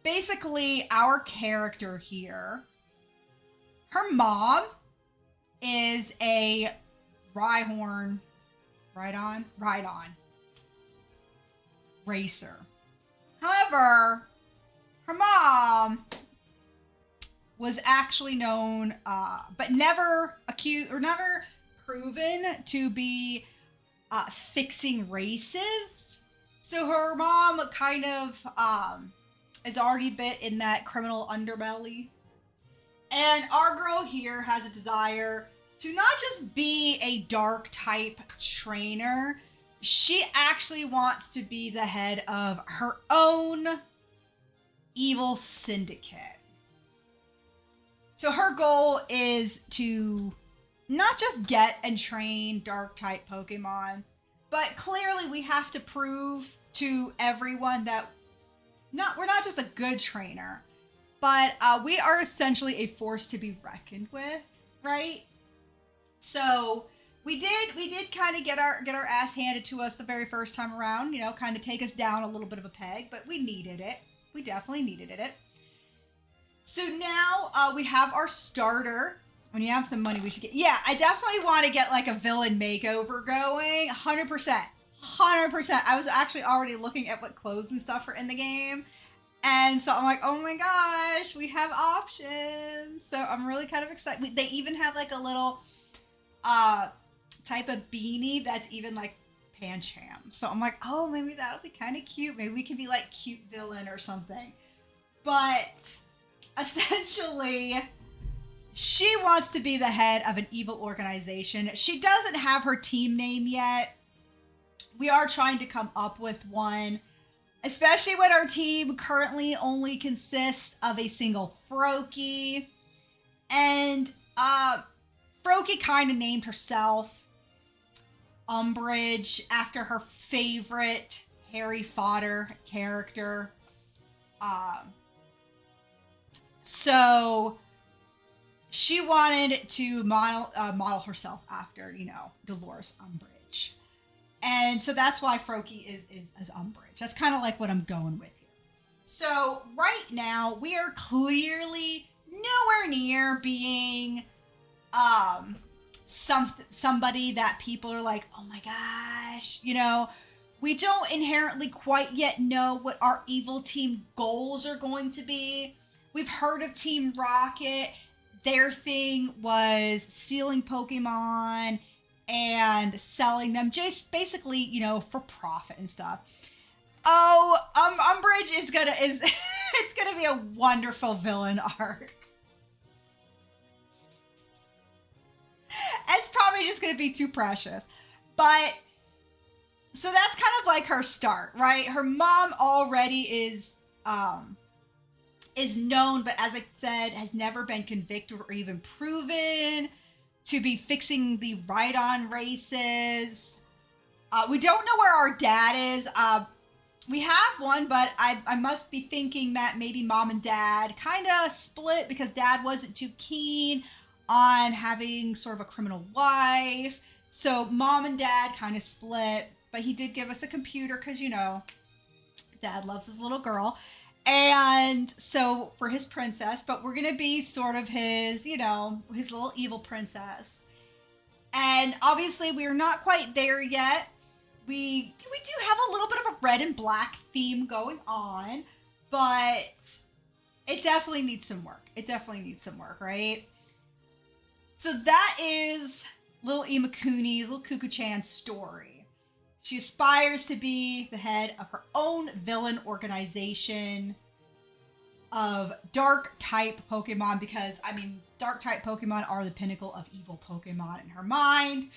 basically our character here, her mom is a Rhyhorn, Rhydon racer. However, her mom was actually known, but never accused or never proven to be fixing races. So her mom kind of is already bit in that criminal underbelly. And our girl here has a desire to not just be a dark type trainer, she actually wants to be the head of her own evil syndicate. So her goal is to not just get and train dark type Pokemon, but clearly we have to prove to everyone that we're not just a good trainer, but we are essentially a force to be reckoned with, right? So we did kind of get our ass handed to us the very first time around, you know, kind of take us down a little bit of a peg, but we needed it. We definitely needed it. So now we have our starter. When you have some money, we should get... Yeah, I definitely want to get like a villain makeover going. 100%. 100%. I was actually already looking at what clothes and stuff are in the game. And so I'm like, oh my gosh, we have options. So I'm really kind of excited. They even have like a little type of beanie that's even like Pancham. So I'm like, oh, maybe that'll be kind of cute. Maybe we can be like cute villain or something. But essentially, she wants to be the head of an evil organization. She doesn't have her team name yet. We are trying to come up with one, especially when our team currently only consists of a single Froakie. And Froakie kind of named herself Umbridge after her favorite Harry Potter character. So she wanted to model herself after, you know, Dolores Umbridge. And so that's why Froakie is Umbridge. That's kind of like what I'm going with here. So right now we are clearly nowhere near being somebody that people are like, oh my gosh, you know, we don't inherently quite yet know what our evil team goals are going to be. We've heard of Team Rocket. Their thing was stealing Pokemon and selling them, just basically, you know, for profit and stuff. Oh, Umbridge is it's gonna be a wonderful villain arc. It's probably just gonna be too precious, but so that's kind of like her start, right? Her mom already is known, but as I said, has never been convicted or even proven to be fixing the Rhydon races. We don't know where our dad is. We have one, but I must be thinking that maybe mom and dad kind of split because dad wasn't too keen on having sort of a criminal wife. So mom and dad kind of split, but he did give us a computer because, you know, dad loves his little girl. And so for his princess, but we're going to be sort of his, you know, his little evil princess. And obviously we're not quite there yet. We do have a little bit of a red and black theme going on, but it definitely needs some work. It definitely needs some work, right? So that is little Imakuni's, little Cuckoo-chan's story. She aspires to be the head of her own villain organization of dark type Pokemon because, I mean, dark type Pokemon are the pinnacle of evil Pokemon in her mind.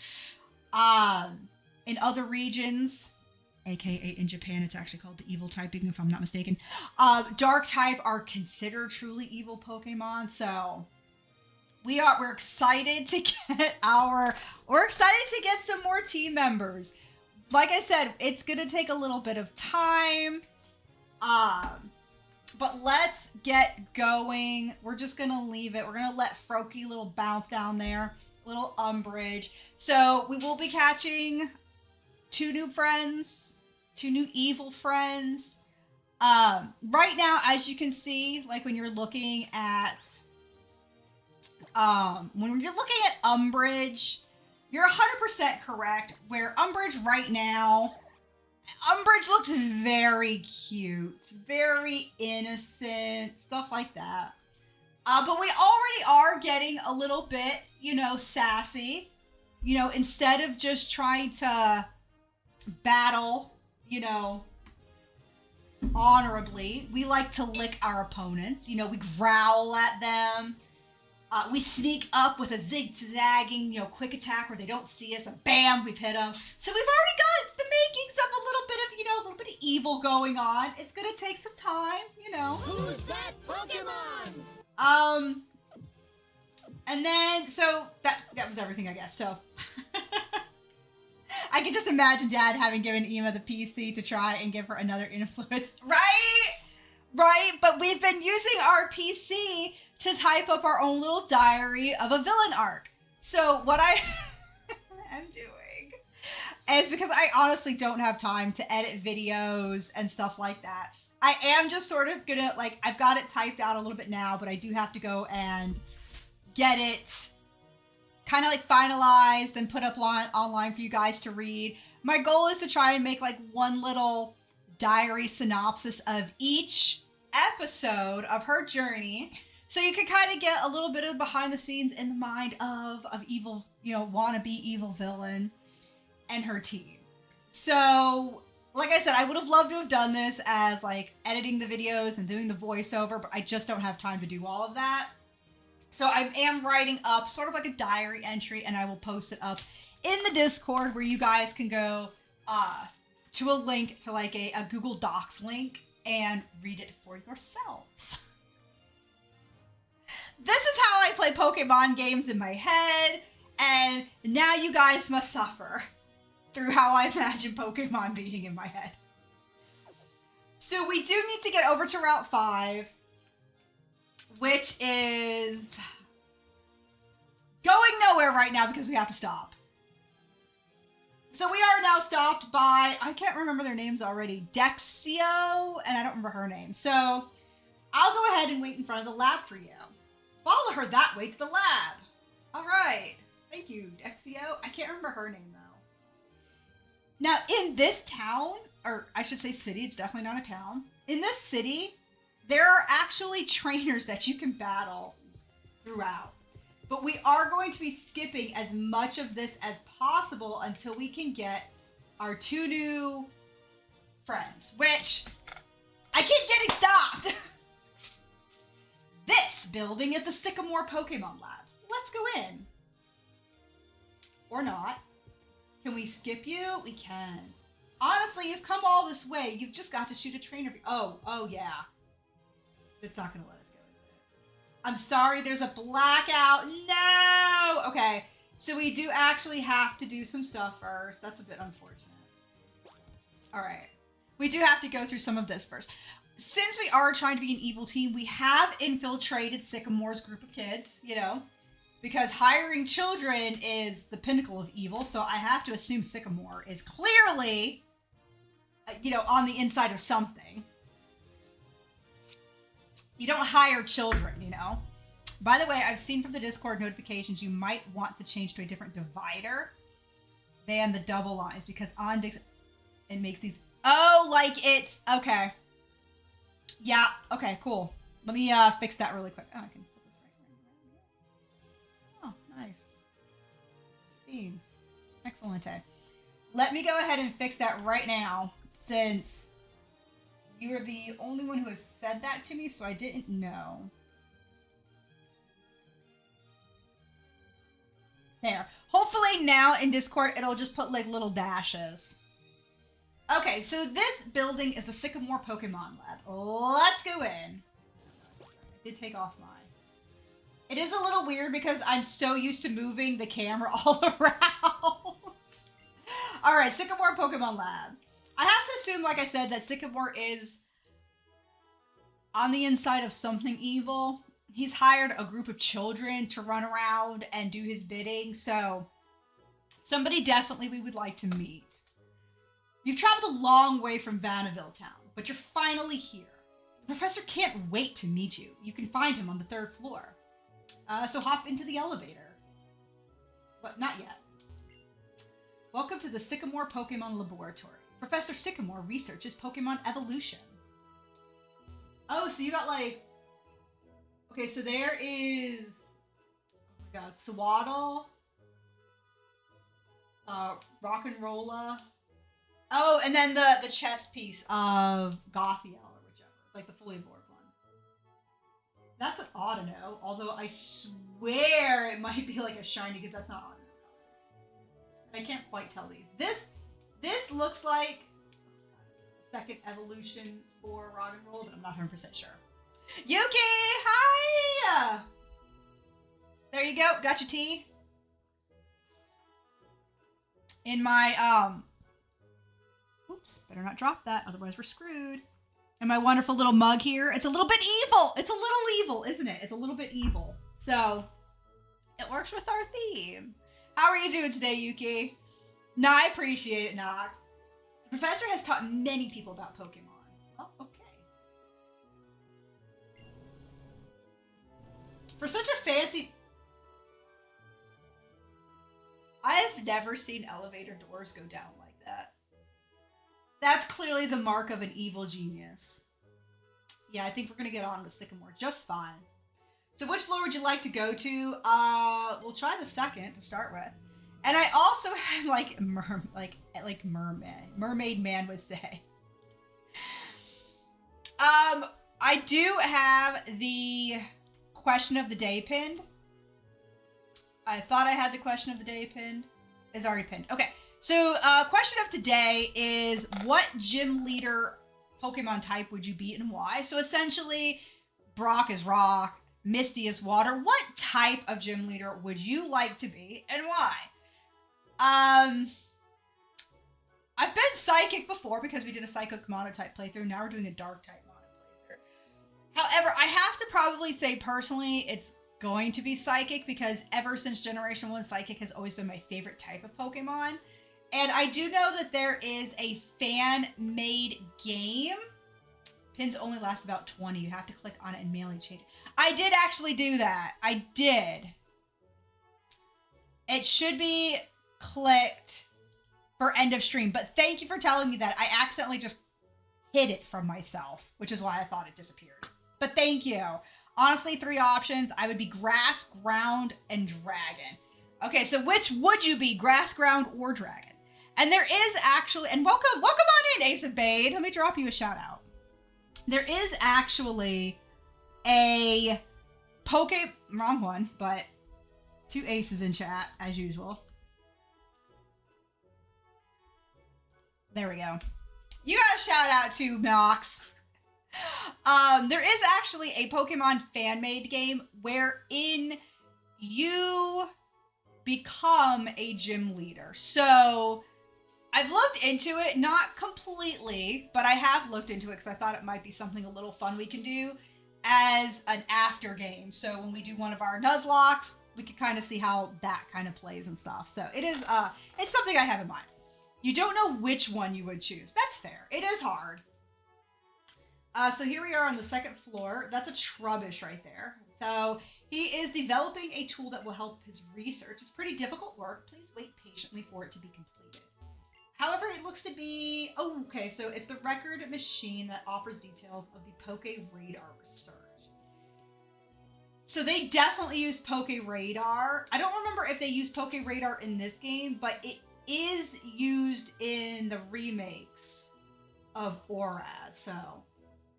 In other regions, aka in Japan, it's actually called the evil typing, if I'm not mistaken. Dark type are considered truly evil Pokemon, so we're excited to get some more team members. Like I said, it's gonna take a little bit of time. But let's get going. We're just gonna leave it. We're gonna let Froakie little bounce down there, little Umbridge. So we will be catching two new evil friends. Right now, as you can see, like when you're looking at Umbridge, you're 100% correct. Where Umbridge right now, Umbridge looks very cute, very innocent, stuff like that. But we already are getting a little bit, sassy. Instead of just trying to battle, honorably, we like to lick our opponents. We growl at them. We sneak up with a zigzagging, quick attack where they don't see us, and bam, we've hit them. So we've already got the makings of a little bit of evil going on. It's gonna take some time, Who's that Pokemon? And then so that was everything, I guess. So I can just imagine Dad having given Ema the PC to try and give her another influence, right? Right, but we've been using our PC to type up our own little diary of a villain arc. So what I am doing is, because I honestly don't have time to edit videos and stuff like that, I am just sort of gonna, I've got it typed out a little bit now, but I do have to go and get it kind of finalized and put up online for you guys to read. My goal is to try and make one little diary synopsis of each episode of her journey, so you can kind of get a little bit of behind the scenes in the mind of evil, wannabe evil villain and her team. So, like I said, I would have loved to have done this as editing the videos and doing the voiceover, but I just don't have time to do all of that. So I am writing up sort of a diary entry, and I will post it up in the Discord, where you guys can go to a link to a Google Docs link and read it for yourselves. This is how I play Pokemon games in my head, and now you guys must suffer through how I imagine Pokemon being in my head. So we do need to get over to Route 5, which is going nowhere right now because we have to stop. So we are now stopped by, I can't remember their names already, Dexio, and I don't remember her name. So I'll go ahead and wait in front of the lab for you. Follow her that way to the lab. All right. Thank you, Dexio. I can't remember her name, though. Now, in this town, or I should say city, it's definitely not a town. In this city, there are actually trainers that you can battle throughout. But we are going to be skipping as much of this as possible until we can get our 2 new friends, which I keep getting stopped. This building is the Sycamore Pokemon Lab. Let's go in. Or not. Can we skip you? We can. Honestly, you've come all this way. You've just got to shoot a trainer. Oh yeah. It's not going to let us go, is it? I'm sorry, there's a blackout. No! Okay, so we do actually have to do some stuff first. That's a bit unfortunate. All right. We do have to go through some of this first. Since we are trying to be an evil team, we have infiltrated Sycamore's group of kids, because hiring children is the pinnacle of evil. So I have to assume Sycamore is clearly, on the inside of something. You don't hire children, By the way, I've seen from the Discord notifications you might want to change to a different divider than the double lines, because on Dix it makes these. Oh, it's okay. Yeah. Okay. Cool. Let me fix that really quick. Oh, I can put this right. Oh, nice. Beans. Excellent. Let me go ahead and fix that right now, since you're the only one who has said that to me, so I didn't know. There. Hopefully now in Discord, it'll just put little dashes. Okay, so this building is the Sycamore Pokemon Lab. Let's go in. I did take off mine. It is a little weird because I'm so used to moving the camera all around. All right, Sycamore Pokemon Lab. I have to assume, like I said, that Sycamore is on the inside of something evil. He's hired a group of children to run around and do his bidding, so somebody definitely we would like to meet. You've traveled a long way from Vanaville Town, but you're finally here. The professor can't wait to meet you. You can find him on the 3rd floor. So hop into the elevator. But not yet. Welcome to the Sycamore Pokemon Laboratory. Professor Sycamore researches Pokemon evolution. Oh, so you got like... Okay, so there is... Oh my god, Swaddle. Rock'n'Rolla. Oh, and then the chest piece of Gothiel or whichever. Like the fully evolved one. That's an Audino, although I swear it might be like a shiny because that's not Audino's colors. I can't quite tell these. This looks like second evolution for Rock'n'Roll, but I'm not 100% sure. Yuki! Hi! There you go. Got your tea. In my, oops, better not drop that, otherwise we're screwed. And my wonderful little mug here. It's a little bit evil. It's a little evil, isn't it? It's a little bit evil. So, it works with our theme. How are you doing today, Yuki? No, I appreciate it, Nox. The professor has taught many people about Pokemon. Oh, okay. For such a fancy... I've never seen elevator doors go down like that. That's clearly the mark of an evil genius. Yeah, I think we're going to get on to Sycamore just fine. So which floor would you like to go to? We'll try the 2nd to start with. And I also had like mermaid man would say. I do have the question of the day pinned. I thought I had the question of the day pinned. It's already pinned. Okay. So, question of today is, what gym leader Pokemon type would you be and why? So essentially, Brock is rock, Misty is water. What type of gym leader would you like to be and why? I've been psychic before because we did a psychic Monotype playthrough. Now we're doing a dark type Mono playthrough. However, I have to probably say personally, it's going to be psychic because ever since Generation 1, psychic has always been my favorite type of Pokemon. And I do know that there is a fan-made game. Pins only last about 20. You have to click on it and manually change it. I did actually do that. I did. It should be clicked for end of stream. But thank you for telling me that. I accidentally just hid it from myself, which is why I thought it disappeared. But thank you. Honestly, 3 options. I would be grass, ground, and dragon. Okay, so which would you be? Grass, ground, or dragon? And there is actually, and welcome on in, Ace of Bade. Let me drop you a shout out. There is actually a wrong one, but 2 aces in chat, as usual. There we go. You got a shout out to Nox. There is actually a Pokemon fan-made game wherein you become a gym leader. So I've looked into it, not completely, but I have looked into it because I thought it might be something a little fun we can do as an after game. So when we do one of our Nuzlockes, we can kind of see how that kind of plays and stuff. So it is, it's something I have in mind. You don't know which one you would choose. That's fair. It is hard. So here we are on the 2nd floor. That's a Trubbish right there. So he is developing a tool that will help his research. It's pretty difficult work. Please wait patiently for it to be completed. However, it looks to be... Oh, okay. So it's the record machine that offers details of the Poke Radar research. So they definitely used Poke Radar. I don't remember if they used Poke Radar in this game, but it is used in the remakes of Auraz. So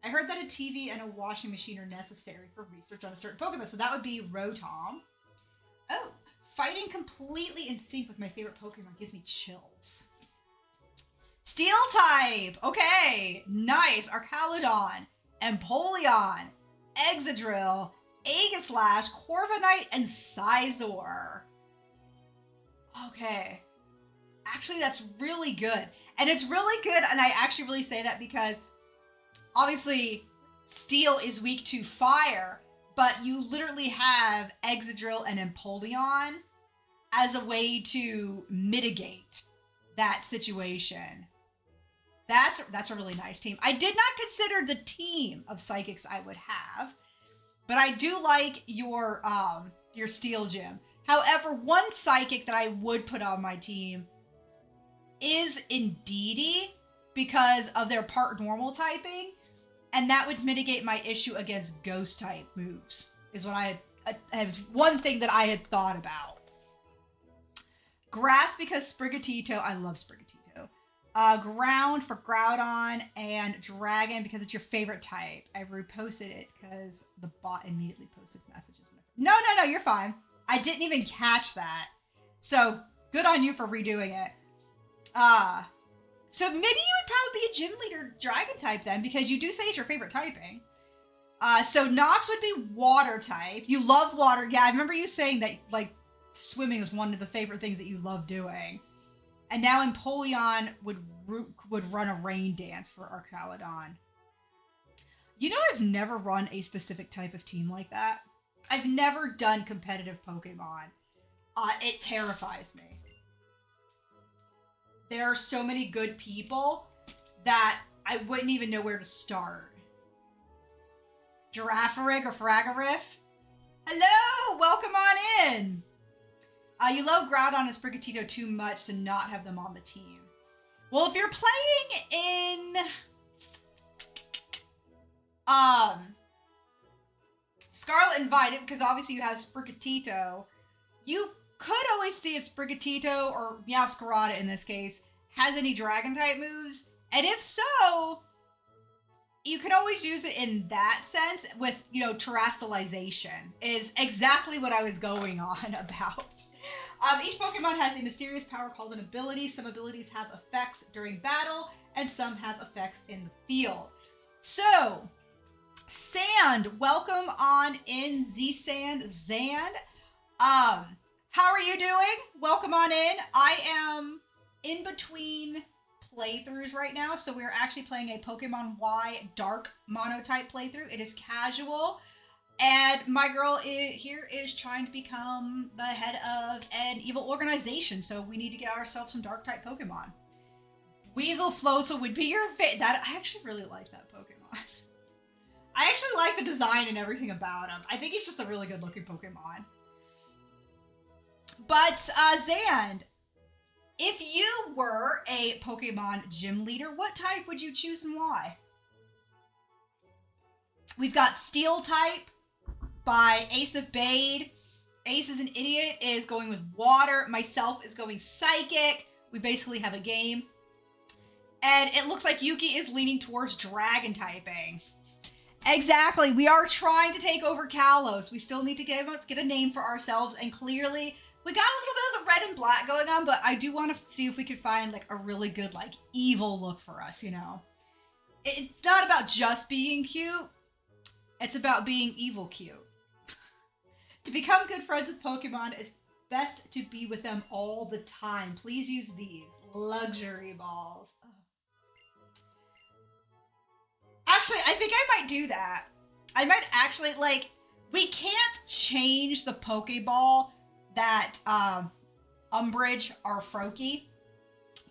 I heard that a TV and a washing machine are necessary for research on a certain Pokemon. So that would be Rotom. Oh, fighting completely in sync with my favorite Pokemon gives me chills. Steel type. Okay, nice. Archaludon, Empoleon, Excadrill, Aegislash, Corviknight, and Scizor. Okay. Actually, that's really good. And it's really good, and I actually really say that because obviously Steel is weak to fire, but you literally have Excadrill and Empoleon as a way to mitigate that situation. That's a really nice team. I did not consider the team of psychics I would have, but I do like your steel gym. However, one psychic that I would put on my team is Indeedee because of their part normal typing, and that would mitigate my issue against ghost type moves. Is what I was one thing that I had thought about. Grass because Sprigatito. I love Sprigatito. Ground for Groudon, and Dragon because it's your favorite type. I reposted it because the bot immediately posted messages. No, you're fine. I didn't even catch that. So good on you for redoing it. So maybe you would probably be a gym leader Dragon type then, because you do say it's your favorite typing. So Nox would be water type. You love water. Yeah, I remember you saying that like swimming was one of the favorite things that you love doing. And now Empoleon would run a rain dance for Archaludon. You know, I've never run a specific type of team like that. I've never done competitive Pokemon. It terrifies me. There are so many good people that I wouldn't even know where to start. Girafarig or Fragoriff? Hello! Welcome on in! You love Groudon and Sprigatito too much to not have them on the team. Well, if you're playing in Scarlet and Violet, because obviously you have Sprigatito, you could always see if Sprigatito, or Meowscarada in this case, has any Dragon-type moves. And if so, you can always use it in that sense with, terastallization is exactly what I was going on about. Each Pokemon has a mysterious power called an ability. Some abilities have effects during battle, and some have effects in the field. So, Sand, welcome on in, Z-Sand, Zand. How are you doing? Welcome on in. I am in between playthroughs right now, so we're actually playing a Pokemon Y Dark Monotype playthrough. It is casual. And my girl here is trying to become the head of an evil organization, so we need to get ourselves some Dark-type Pokemon. Weasel Floatzel would be your favorite. I actually really like that Pokemon. I actually like the design and everything about him. I think he's just a really good-looking Pokemon. But, Zand, if you were a Pokemon gym leader, what type would you choose and why? We've got Steel-type by Ace of Bade. Ace is an idiot, is going with water. Myself is going psychic. We basically have a game. And it looks like Yuki is leaning towards dragon typing. Exactly. We are trying to take over Kalos. We still need to get a name for ourselves. And clearly, we got a little bit of the red and black going on, but I do want to see if we could find like a really good like evil look for us, It's not about just being cute. It's about being evil cute. To become good friends with Pokemon, it's best to be with them all the time. Please use these luxury balls. Oh. Actually, I think I might do that. I might actually, we can't change the Pokeball that Umbridge, our Froakie,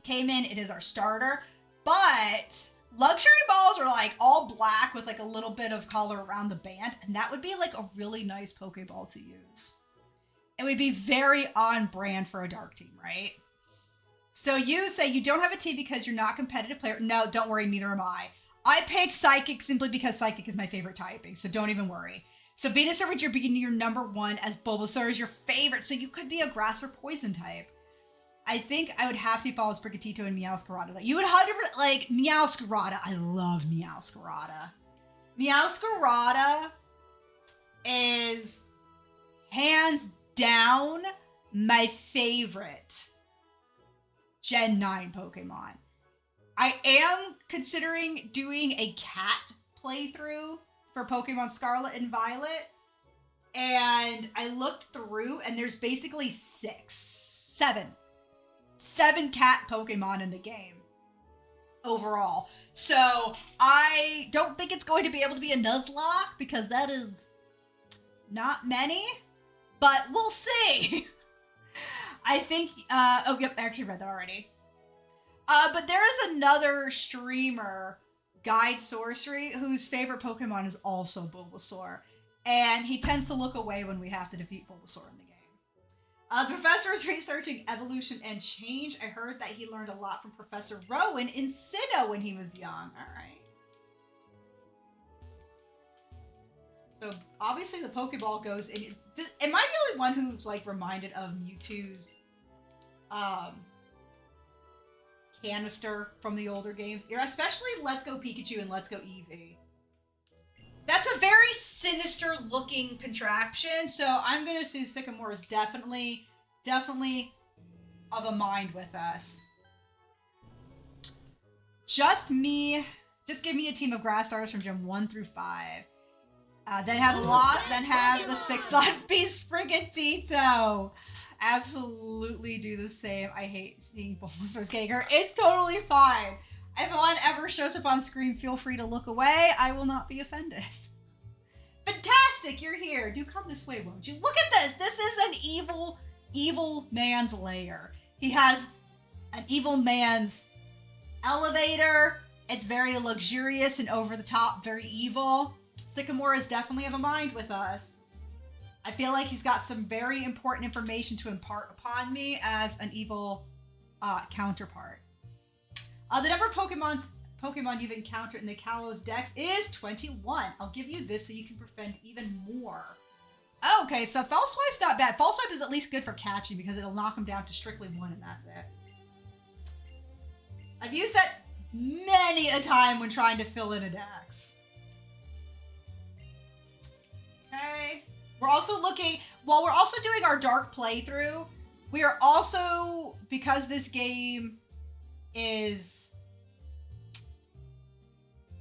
came in. It is our starter. But luxury balls are all black with a little bit of color around the band, and that would be a really nice Pokeball to use. It would be very on brand for a dark team, right? So you say you don't have a team because you're not a competitive player. No, don't worry, neither am I. I picked Psychic simply because Psychic is my favorite typing, so don't even worry. So Venusaur would be your number one, as Bulbasaur is your favorite, so you could be a grass or poison type. I think I would have to follow Sprigatito and Meowscarada. You would 100% Meowscarada. I love Meowscarada. Meowscarada is hands down my favorite Gen 9 Pokemon. I am considering doing a cat playthrough for Pokemon Scarlet and Violet. And I looked through and there's basically seven cat Pokemon in the game overall. So I don't think it's going to be able to be a Nuzlocke because that is not many, but we'll see. I think, I actually read that already. But there is another streamer, Guide Sorcery, whose favorite Pokemon is also Bulbasaur. And he tends to look away when we have to defeat Bulbasaur in the game. The professor is researching evolution and change. I heard that he learned a lot from Professor Rowan in Sinnoh when he was young. All right. So obviously the Pokeball goes in. Am I the only one who's like reminded of Mewtwo's canister from the older games? Especially Let's Go Pikachu and Let's Go Eevee. That's a very sinister looking contraption, so I'm gonna assume Sycamore is definitely of a mind with us. Just give me a team of grass starters from Gym 1 through 5. Then have a lot, then have the 6-slot beast Sprigatito. Absolutely do the same. I hate seeing Bulbasaur's getting hurt. It's totally fine. If one ever shows up on screen, feel free to look away. I will not be offended. Fantastic, you're here. Do come this way, won't you? Look at this. This is an evil man's lair. He has an evil man's elevator. It's very luxurious and over the top, very evil. Sycamore is definitely of a mind with us. I feel like he's got some very important information to impart upon me as an evil counterpart. The number of Pokemon you've encountered in the Kalos Dex is 21. I'll give you this so you can befriend even more. Okay, so False Swipe's not bad. False Swipe is at least good for catching because it'll knock him down to strictly 1 and that's it. I've used that many a time when trying to fill in a Dex. Okay. We're also while we're also doing our dark playthrough, we are also, because this game is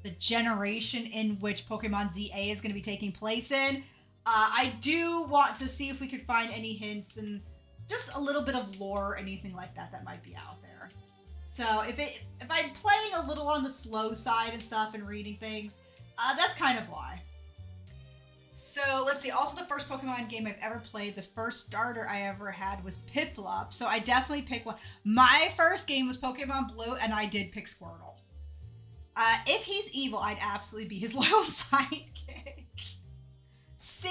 the generation in which Pokemon ZA is going to be taking place in, I do want to see if we could find any hints and just a little bit of lore or anything like that that might be out there. So if I'm playing a little on the slow side and stuff and reading things, that's kind of why. So let's see. Also, the first Pokemon game I've ever played, this first starter I ever had was Piplup. So I definitely picked one. My first game was Pokemon Blue, and I did pick Squirtle. If he's evil, I'd absolutely be his loyal sidekick. See?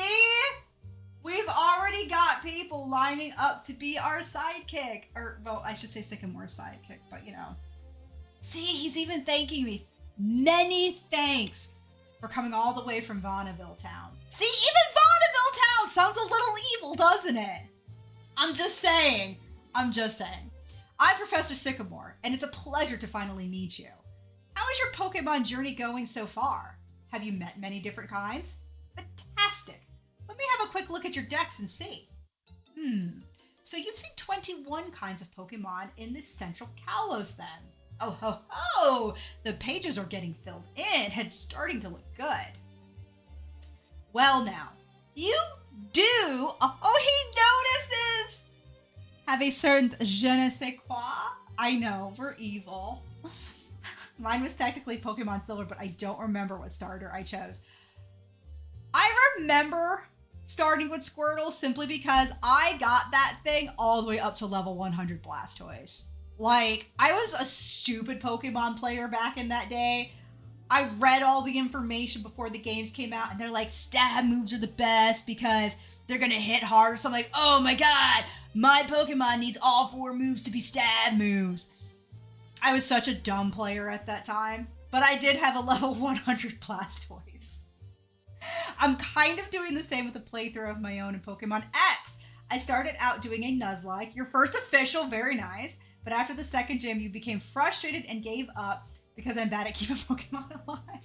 We've already got people lining up to be our sidekick. Or, well, I should say Sycamore's sidekick, but you know. See, he's even thanking me. Many thanks for coming all the way from Vaudeville Town. See, even Vaudeville Town sounds a little evil, doesn't it? I'm just saying. I'm Professor Sycamore, and it's a pleasure to finally meet you. How is your Pokemon journey going so far? Have you met many different kinds? Fantastic. Let me have a quick look at your Dex and see. So you've seen 21 kinds of Pokemon in the Central Kalos then. Oh ho ho! The pages are getting filled in and starting to look good. Well now, you do, he notices, have a certain je ne sais quoi. I know, we're evil. Mine was technically Pokemon Silver, but I don't remember what starter I chose. I remember starting with Squirtle simply because I got that thing all the way up to level 100 Blastoise. Like, I was a stupid Pokemon player back in that day. I read all the information before the games came out, and they're like, stab moves are the best because they're gonna hit hard. So I'm like, oh my god, my Pokemon needs all 4 moves to be stab moves. I was such a dumb player at that time, but I did have a level 100 Blastoise. I'm kind of doing the same with a playthrough of my own in Pokemon X. I started out doing a Nuzlocke, your first official, very nice, but after the second gym, you became frustrated and gave up because I'm bad at keeping Pokemon alive.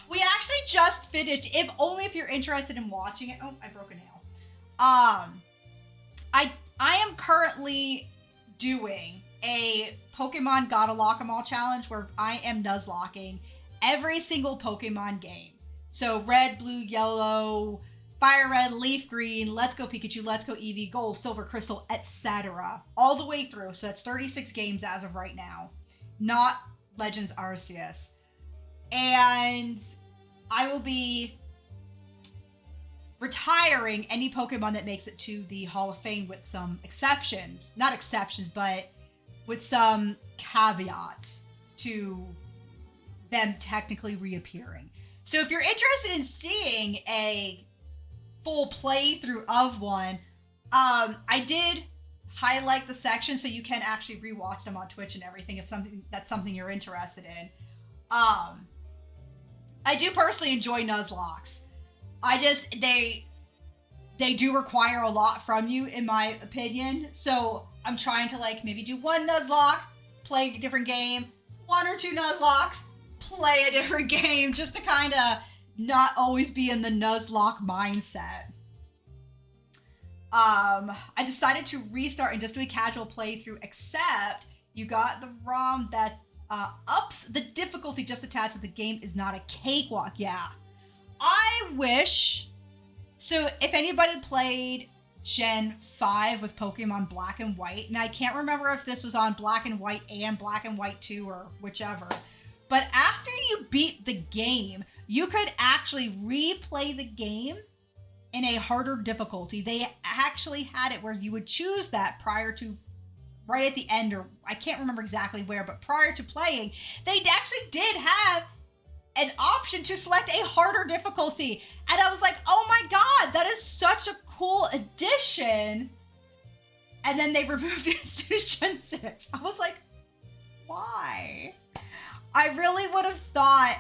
We actually just finished, if you're interested in watching it. Oh, I broke a nail. I am currently doing a Pokemon Gotta Lock 'em All challenge where I am Nuzlocking every single Pokemon game. So red, blue, yellow, fire red, leaf green, let's go Pikachu, let's go Eevee, gold, silver, crystal, etc. All the way through. So that's 36 games as of right now. Not Legends Arceus. And I will be retiring any Pokemon that makes it to the Hall of Fame with some exceptions. Not exceptions, but with some caveats to them technically reappearing. So if you're interested in seeing a full playthrough of one, I did highlight the section so you can actually rewatch them on Twitch and everything if that's something you're interested in. I do personally enjoy Nuzlocke. They do require a lot from you, in my opinion. So I'm trying to like maybe do one Nuzlocke, play a different game, one or two Nuzlocks, play a different game, just to kind of not always be in the Nuzlocke mindset. I decided to restart and just do a casual playthrough, except you got the ROM that ups the difficulty just attached to the game is not a cakewalk. Yeah. I wish... So if anybody played Gen 5 with Pokemon Black and White, and I can't remember if this was on Black and White and Black and White 2 or whichever, but after you beat the game, you could actually replay the game in a harder difficulty. They actually had it where you would choose that prior to, right at the end, or I can't remember exactly where, but prior to playing, they actually did have an option to select a harder difficulty. And I was like, oh my God, that is such a cool addition. And then they removed it as soon as Gen 6. I was like, why? I really would have thought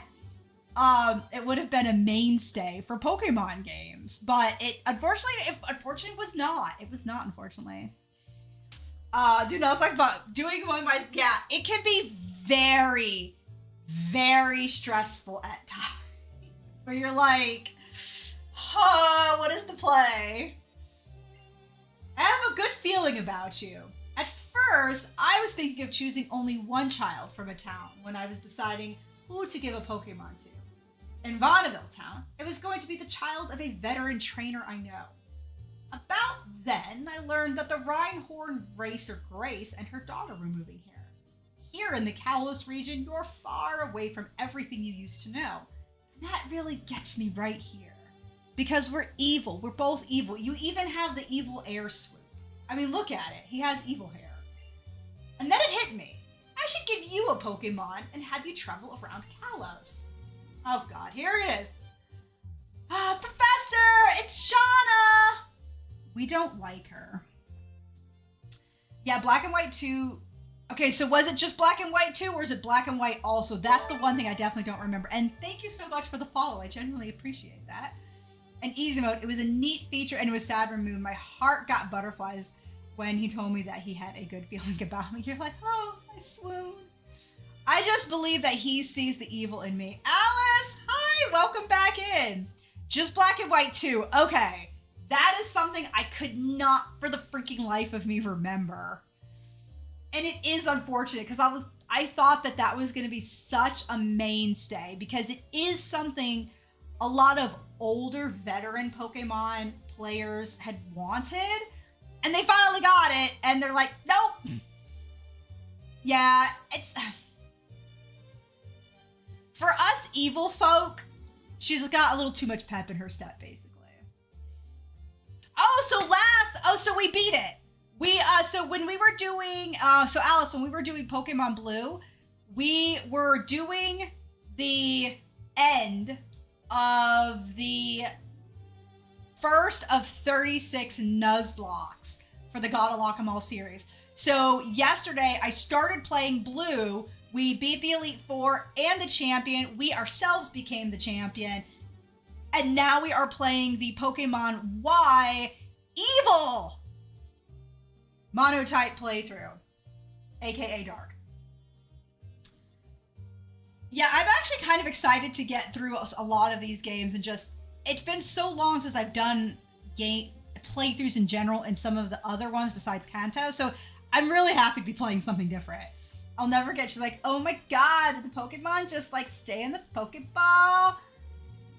it would have been a mainstay for Pokemon games, but it unfortunately was not. It was not, unfortunately. Dude, I was like, but doing one by, yeah, it can be very, very stressful at times, where you're like, what is the play? I have a good feeling about you. At first, I was thinking of choosing only one child from a town when I was deciding who to give a Pokemon to. In Vaudeville Town, it was going to be the child of a veteran trainer I know. About then, I learned that the Rhyhorn racer Grace and her daughter were moving here. Here in the Kalos region, you're far away from everything you used to know. And that really gets me right here. Because we're evil. We're both evil. You even have the evil air swoop. I mean, look at it. He has evil hair. And then it hit me. I should give you a Pokemon and have you travel around Kalos. Oh God, here it is. Professor, it's Shauna. We don't like her. Yeah, Black and White 2. Okay, so was it just Black and White 2 or is it Black and White also? That's the one thing I definitely don't remember. And thank you so much for the follow. I genuinely appreciate that. And Easy Mode, it was a neat feature and it was sad removed. My heart got butterflies when he told me that he had a good feeling about me. You're like, oh, I swoon. I just believe that he sees the evil in me. Alice, hi, welcome back in. Just Black and White 2. Okay, that is something I could not for the freaking life of me remember. And it is unfortunate because I thought that was going to be such a mainstay because it is something a lot of older veteran Pokemon players had wanted. And they finally got it and they're like, nope. Yeah, it's... For us evil folk, she's got a little too much pep in her step, basically. So we beat it. So when we were doing, Alice, when we were doing Pokemon Blue, we were doing the end of the first of 36 Nuzlocke for the God of Lock-em-All series. So yesterday, I started playing Blue. We beat the Elite Four and the champion. We ourselves became the champion. And now we are playing the Pokemon Y Evil Monotype playthrough, aka Dark. Yeah, I'm actually kind of excited to get through a lot of these games and just, it's been so long since I've done game playthroughs in general and some of the other ones besides Kanto. So I'm really happy to be playing something different. I'll never get, she's like, oh my God, did the Pokemon just like stay in the Pokeball?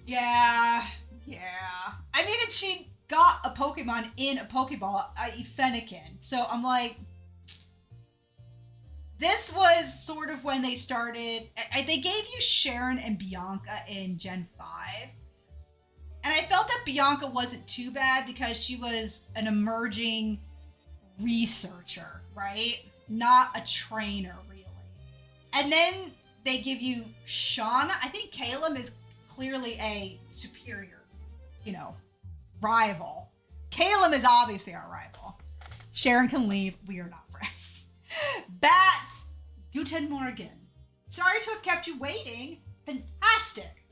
Yeah. I mean, and she got a Pokemon in a Pokeball, i.e. Fennekin. So I'm like, this was sort of when they started, they gave you Sharon and Bianca in Gen 5. And I felt that Bianca wasn't too bad because she was an emerging researcher, right? not a trainer, really. And then they give you Shauna. I think Caleb is clearly a superior, rival. Caleb is obviously our rival. Sharon can leave. We are not friends. Bat, Guten Morgen. Sorry to have kept you waiting. Fantastic.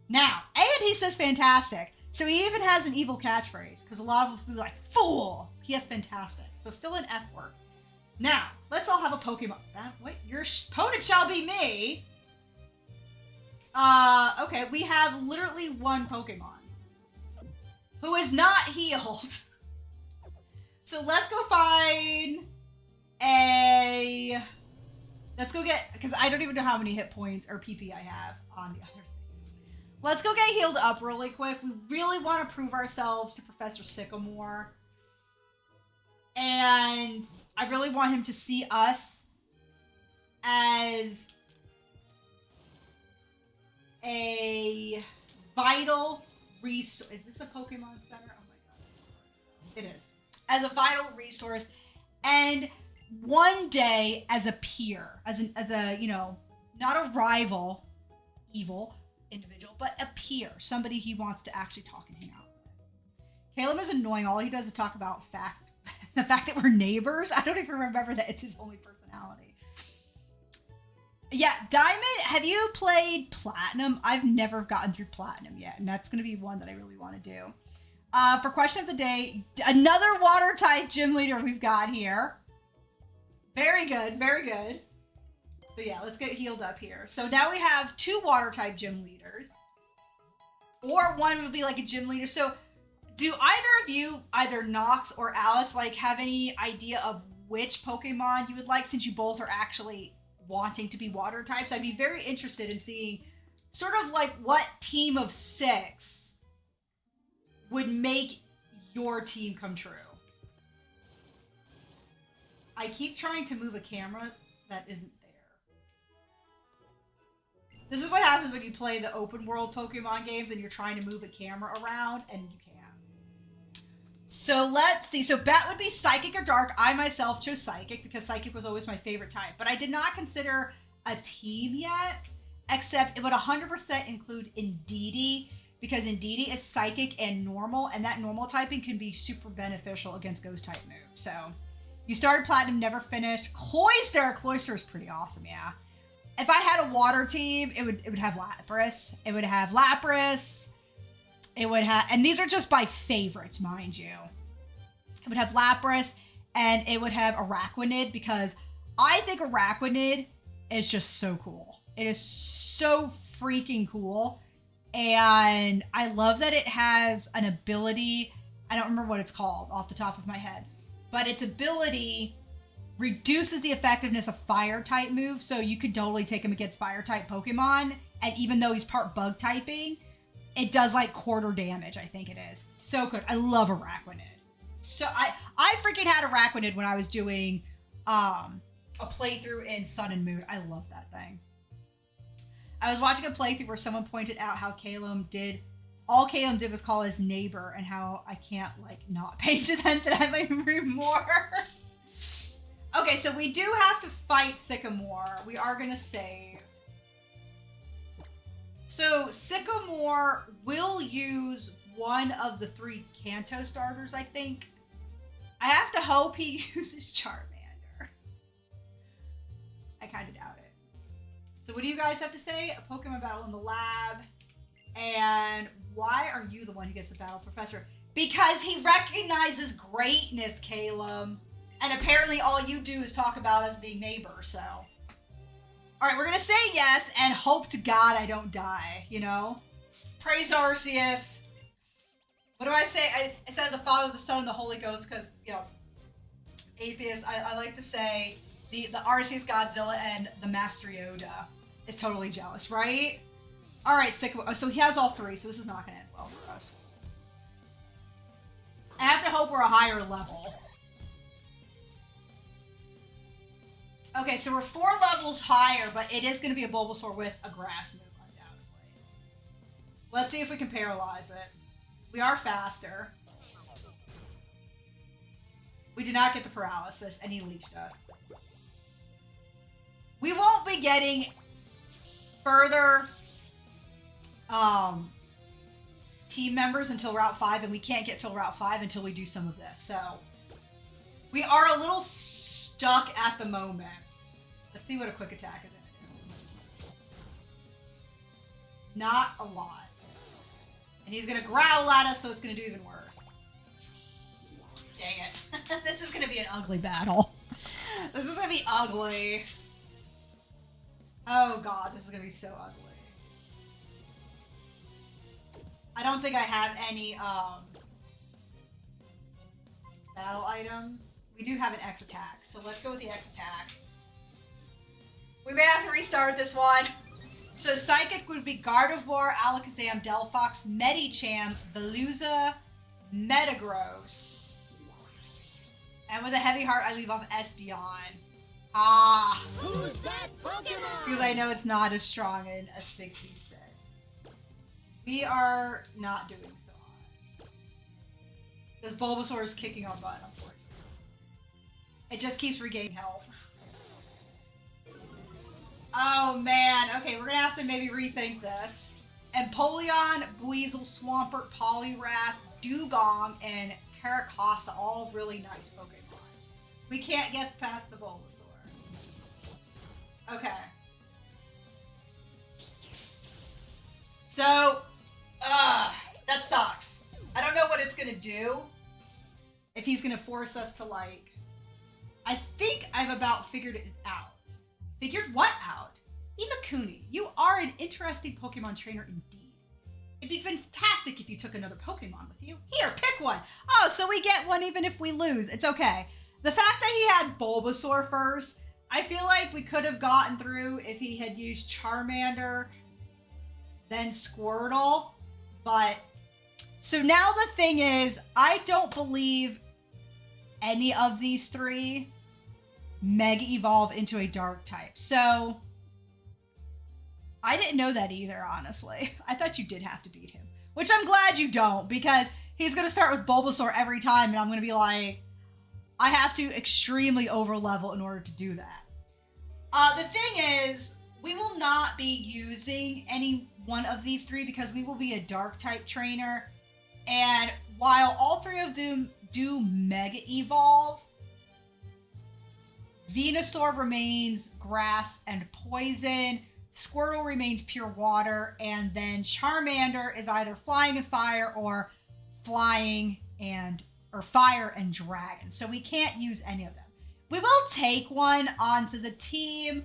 Now, and he says fantastic. So he even has an evil catchphrase because a lot of people be like, fool. He has fantastic. So still an F word. Now, let's all have a Pokemon. Wait, your opponent shall be me. Okay, we have literally one Pokemon who is not healed. So let's go find let's go get, because I don't even know how many hit points or PP I have on the other things. Let's go get healed up really quick. We really want to prove ourselves to Professor Sycamore. And I really want him to see us as a vital resource. Is this a Pokemon Center? Oh my god. It is. As a vital resource. And one day as a peer, as a not a rival, evil individual, but a peer, somebody he wants to actually talk and hang out with. Caleb is annoying. All he does is talk about facts. The fact that we're neighbors. I don't even remember that it's his only personality. Yeah, Diamond, have you played Platinum? I've never gotten through Platinum yet, and that's going to be one that I really want to do. For question of the day, another water type gym leader we've got here. Very good, very good. So yeah, let's get healed up here. So now we have 2 water type gym leaders. Or one would be like a gym leader. So do either of you, either Nox or Alice, have any idea of which Pokemon you would like, since you both are actually wanting to be water types? I'd be very interested in seeing sort of what team of 6 would make your team come true. I keep trying to move a camera that isn't there. This is what happens when you play the open world Pokemon games and you're trying to move a camera around and you can't. So let's see. So Bat would be Psychic or Dark. I myself chose Psychic because Psychic was always my favorite type. But I did not consider a team yet, except it would 100% include Indeedee, because Indeedee is Psychic and Normal, and that Normal typing can be super beneficial against Ghost type moves. So you started Platinum, never finished. Cloyster. Cloyster is pretty awesome, yeah. If I had a water team, it would have Lapras. It would have Lapras. It would have, and these are just by favorites, mind you. It would have Lapras, and it would have Araquanid, because I think Araquanid is just so cool. It is so freaking cool. And I love that it has an ability. I don't remember what it's called off the top of my head, but its ability reduces the effectiveness of fire type moves. So you could totally take him against fire type Pokemon. And even though he's part bug typing, it does quarter damage, I think it is. So good. I love Araquanid. So I freaking had Araquanid when I was doing a playthrough in Sun and Moon. I love that thing. I was watching a playthrough where someone pointed out how all Caleb did was call his neighbor, and how I can't not pay attention to that anymore. Okay, so we do have to fight Sycamore. We are gonna save. So Sycamore will use one of the 3 Kanto starters, I think. I have to hope he uses Charmander. I kind of doubt it. So what do you guys have to say? A Pokemon battle in the lab. And why are you the one who gets the battle professor? Because he recognizes greatness, Caleb. And apparently all you do is talk about us being neighbors, so. All right, we're going to say yes and hope to God I don't die, Praise Arceus. What do I say? Instead of the Father, the Son, and the Holy Ghost, because, atheist, I like to say the Arceus Godzilla and the Master Yoda is totally jealous, right? All right, Sycamore. So he has all 3, so this is not going to end well for us. I have to hope we're a higher level. Okay, so we're 4 levels higher, but it is going to be a Bulbasaur with a grass move, undoubtedly. Let's see if we can paralyze it. We are faster. We did not get the paralysis, and he leeched us. We won't be getting further team members until Route 5, and we can't get till Route 5 until we do some of this. So we are a little stuck at the moment. Let's see what a quick attack is going to do. Not a lot. And he's going to growl at us, so it's going to do even worse. Dang it. This is going to be an ugly battle. This is going to be ugly. Oh god, this is going to be so ugly. I don't think I have any battle items. We do have an X attack, so let's go with the X attack. We may have to restart this one. So Psychic would be Gardevoir, Alakazam, Delphox, Medicham, Veluza, Metagross. And with a heavy heart, I leave off Espeon. Ah. Who's that Pokemon? Because I know it's not as strong in a 66. We are not doing so hot. This Bulbasaur is kicking our butt, unfortunately. It just keeps regaining health. Oh man, okay, we're gonna have to maybe rethink this. Empoleon, Buizel, Swampert, Poliwrath, Dugong, and Caracosta, all really nice Pokemon. We can't get past the Bulbasaur. Okay. So, that sucks. I don't know what it's gonna do. If he's gonna force us to like... I think I've about figured it out. Figured what out? Imakuni, you are an interesting Pokemon trainer indeed. It'd be fantastic if you took another Pokemon with you. Here, pick one. Oh, so we get one even if we lose. It's okay. The fact that he had Bulbasaur first, I feel like we could have gotten through if he had used Charmander, then Squirtle, but... So now the thing is, I don't believe any of these three Mega Evolve into a Dark type. So, I didn't know that either, honestly. I thought you did have to beat him. Which I'm glad you don't, because he's going to start with Bulbasaur every time, and I'm going to be like, I have to extremely over-level in order to do that. The thing is, we will not be using any one of these three because we will be a Dark type trainer. And while all three of them do Mega Evolve, Venusaur remains grass and poison, Squirtle remains pure water, and then Charmander is either flying and fire or flying and or fire and dragon. So we can't use any of them. We will take one onto the team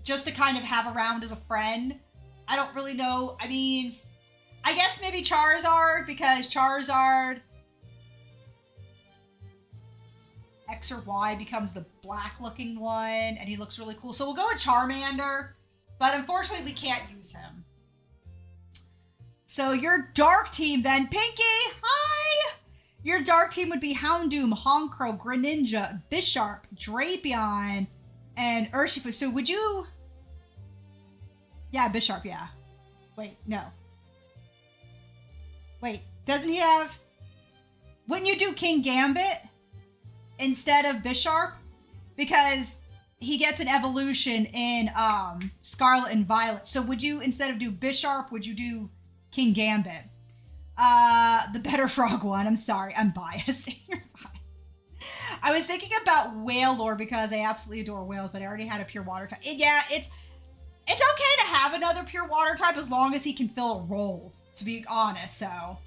just to kind of have around as a friend. I don't really know. I mean, I guess maybe Charizard, because Charizard X or Y becomes the black looking one and he looks really cool. So we'll go with Charmander, but unfortunately we can't use him. So your dark team then, Pinky, hi! Your dark team would be Houndoom, Honchkrow, Greninja, Bisharp, Drapion, and Urshifu. So would you... Yeah, Bisharp, yeah. Wait, no. Wait, doesn't he have... Wouldn't you do King Gambit instead of Bisharp? Because he gets an evolution in Scarlet and Violet. So would you, instead of do Bisharp, would you do King Gambit? The better frog one. I'm sorry, I'm biased. You're fine. I was thinking about Wailord because I absolutely adore whales, but I already had a pure water type. Yeah, it's okay to have another pure water type as long as he can fill a role, to be honest. So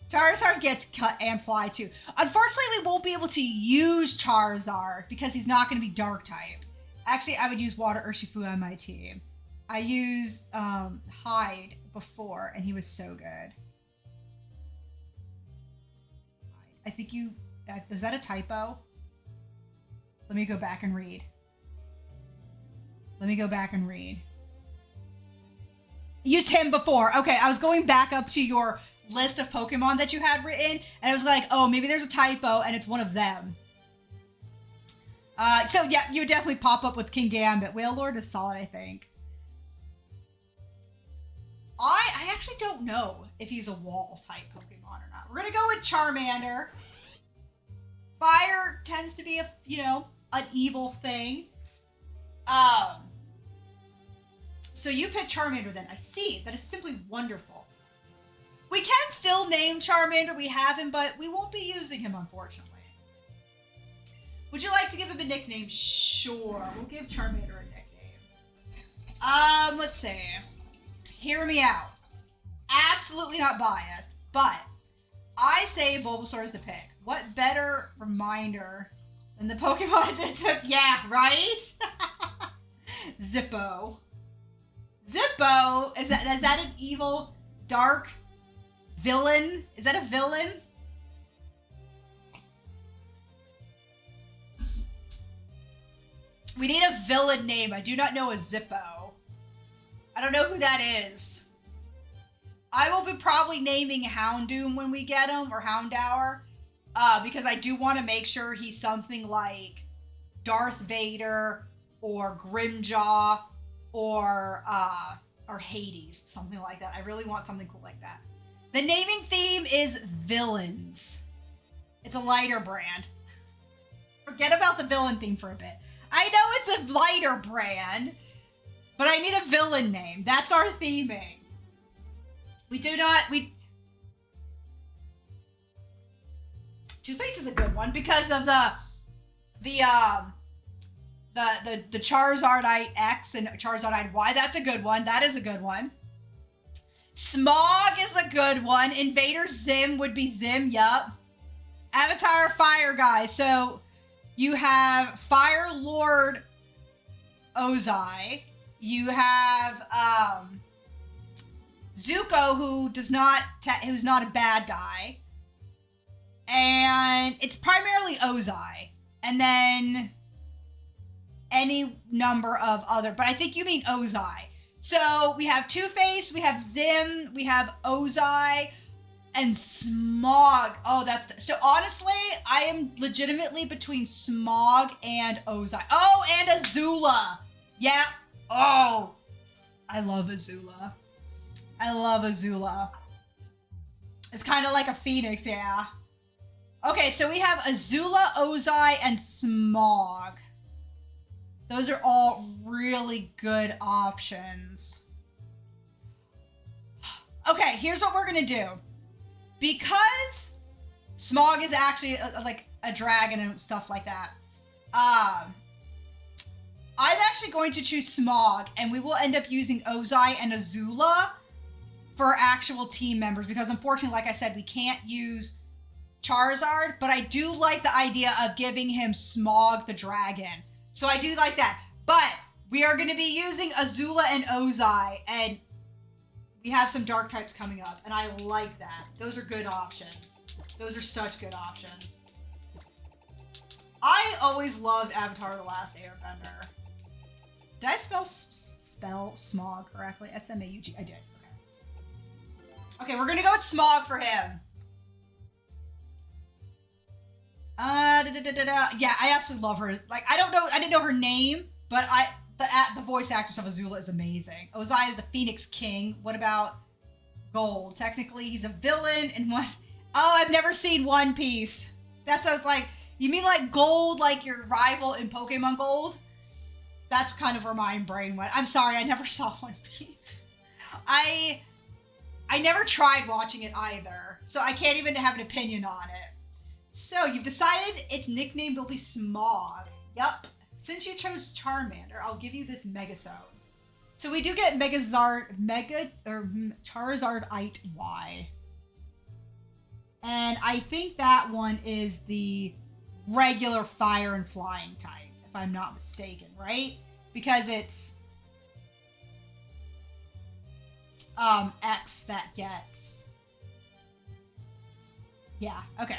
Charizard gets cut and fly too. Unfortunately, we won't be able to use Charizard because he's not going to be dark type. Actually, I would use Water Urshifu on my team. I used Hyde before and he was so good. I think you... was that a typo? Let me go back and read. Used him before. Okay, I was going back up to your list of Pokemon that you had written, and I was like, oh, maybe there's a typo, and it's one of them. So yeah, you would definitely pop up with King Gambit. Wailord is solid, I think. I actually don't know if he's a wall type Pokemon or not. We're gonna go with Charmander. Fire tends to be a, an evil thing. So you pick Charmander then. I see. That is simply wonderful. We can still name Charmander. We have him, but we won't be using him, unfortunately. Would you like to give him a nickname? Sure. We'll give Charmander a nickname. Let's see. Hear me out. Absolutely not biased, but I say Bulbasaur is the pick. What better reminder than the Pokemon that took... Yeah, right? Zippo. Zippo? Is that an evil, dark villain? Is that a villain? We need a villain name. I do not know a Zippo. I don't know who that is. I will be probably naming Houndoom when we get him, or Houndour, because I do want to make sure he's something like Darth Vader or Grimjaw or Hades, something like that. I really want something cool like that. The naming theme is villains. It's a lighter brand. Forget about the villain theme for a bit. I know it's a lighter brand, but I need a villain name. That's our theming. Two-Face is a good one because of the Charizardite X and Charizardite Y. That's a good one. That is a good one. Smog is a good one. Invader Zim would be Zim. Yup. Avatar Fire Guy. So you have Fire Lord Ozai. You have Zuko, who's not a bad guy, and it's primarily Ozai, and then any number of other. But I think you mean Ozai. So we have Two-Face, we have Zim, we have Ozai, and Smog. Oh, so honestly, I am legitimately between Smog and Ozai. Oh, and Azula. Yeah. Oh, I love Azula. It's kind of like a phoenix, yeah. Okay, so we have Azula, Ozai, and Smog. Those are all really good options. Okay, here's what we're gonna do. Because Smog is actually like a dragon and stuff like that, I'm actually going to choose Smog, and we will end up using Ozai and Azula for actual team members, because unfortunately, like I said, we can't use Charizard, but I do like the idea of giving him Smog the dragon. So I do like that. But we are going to be using Azula and Ozai, and we have some dark types coming up, and I like that. Those are good options. Those are such good options. I always loved Avatar: The Last Airbender. Did I spell Smog correctly? S-M-A-U-G. I did. Okay, we're gonna go with Smog for him. Yeah, I absolutely love her. Like, I didn't know her name, but the voice actress of Azula is amazing. Ozai is the Phoenix King. What about Gold? Technically, he's a villain in one. Oh, I've never seen One Piece. That's what I was like. You mean like Gold, like your rival in Pokemon Gold? That's kind of where my brain went. I'm sorry, I never saw One Piece. I never tried watching it either, so I can't even have an opinion on it. So you've decided its nickname will be Smog. Yup. Since you chose Charmander, I'll give you this Megazone. So we do get Charizardite Y. And I think that one is the regular fire and flying type, if I'm not mistaken, right? Because it's X that gets. Yeah, okay.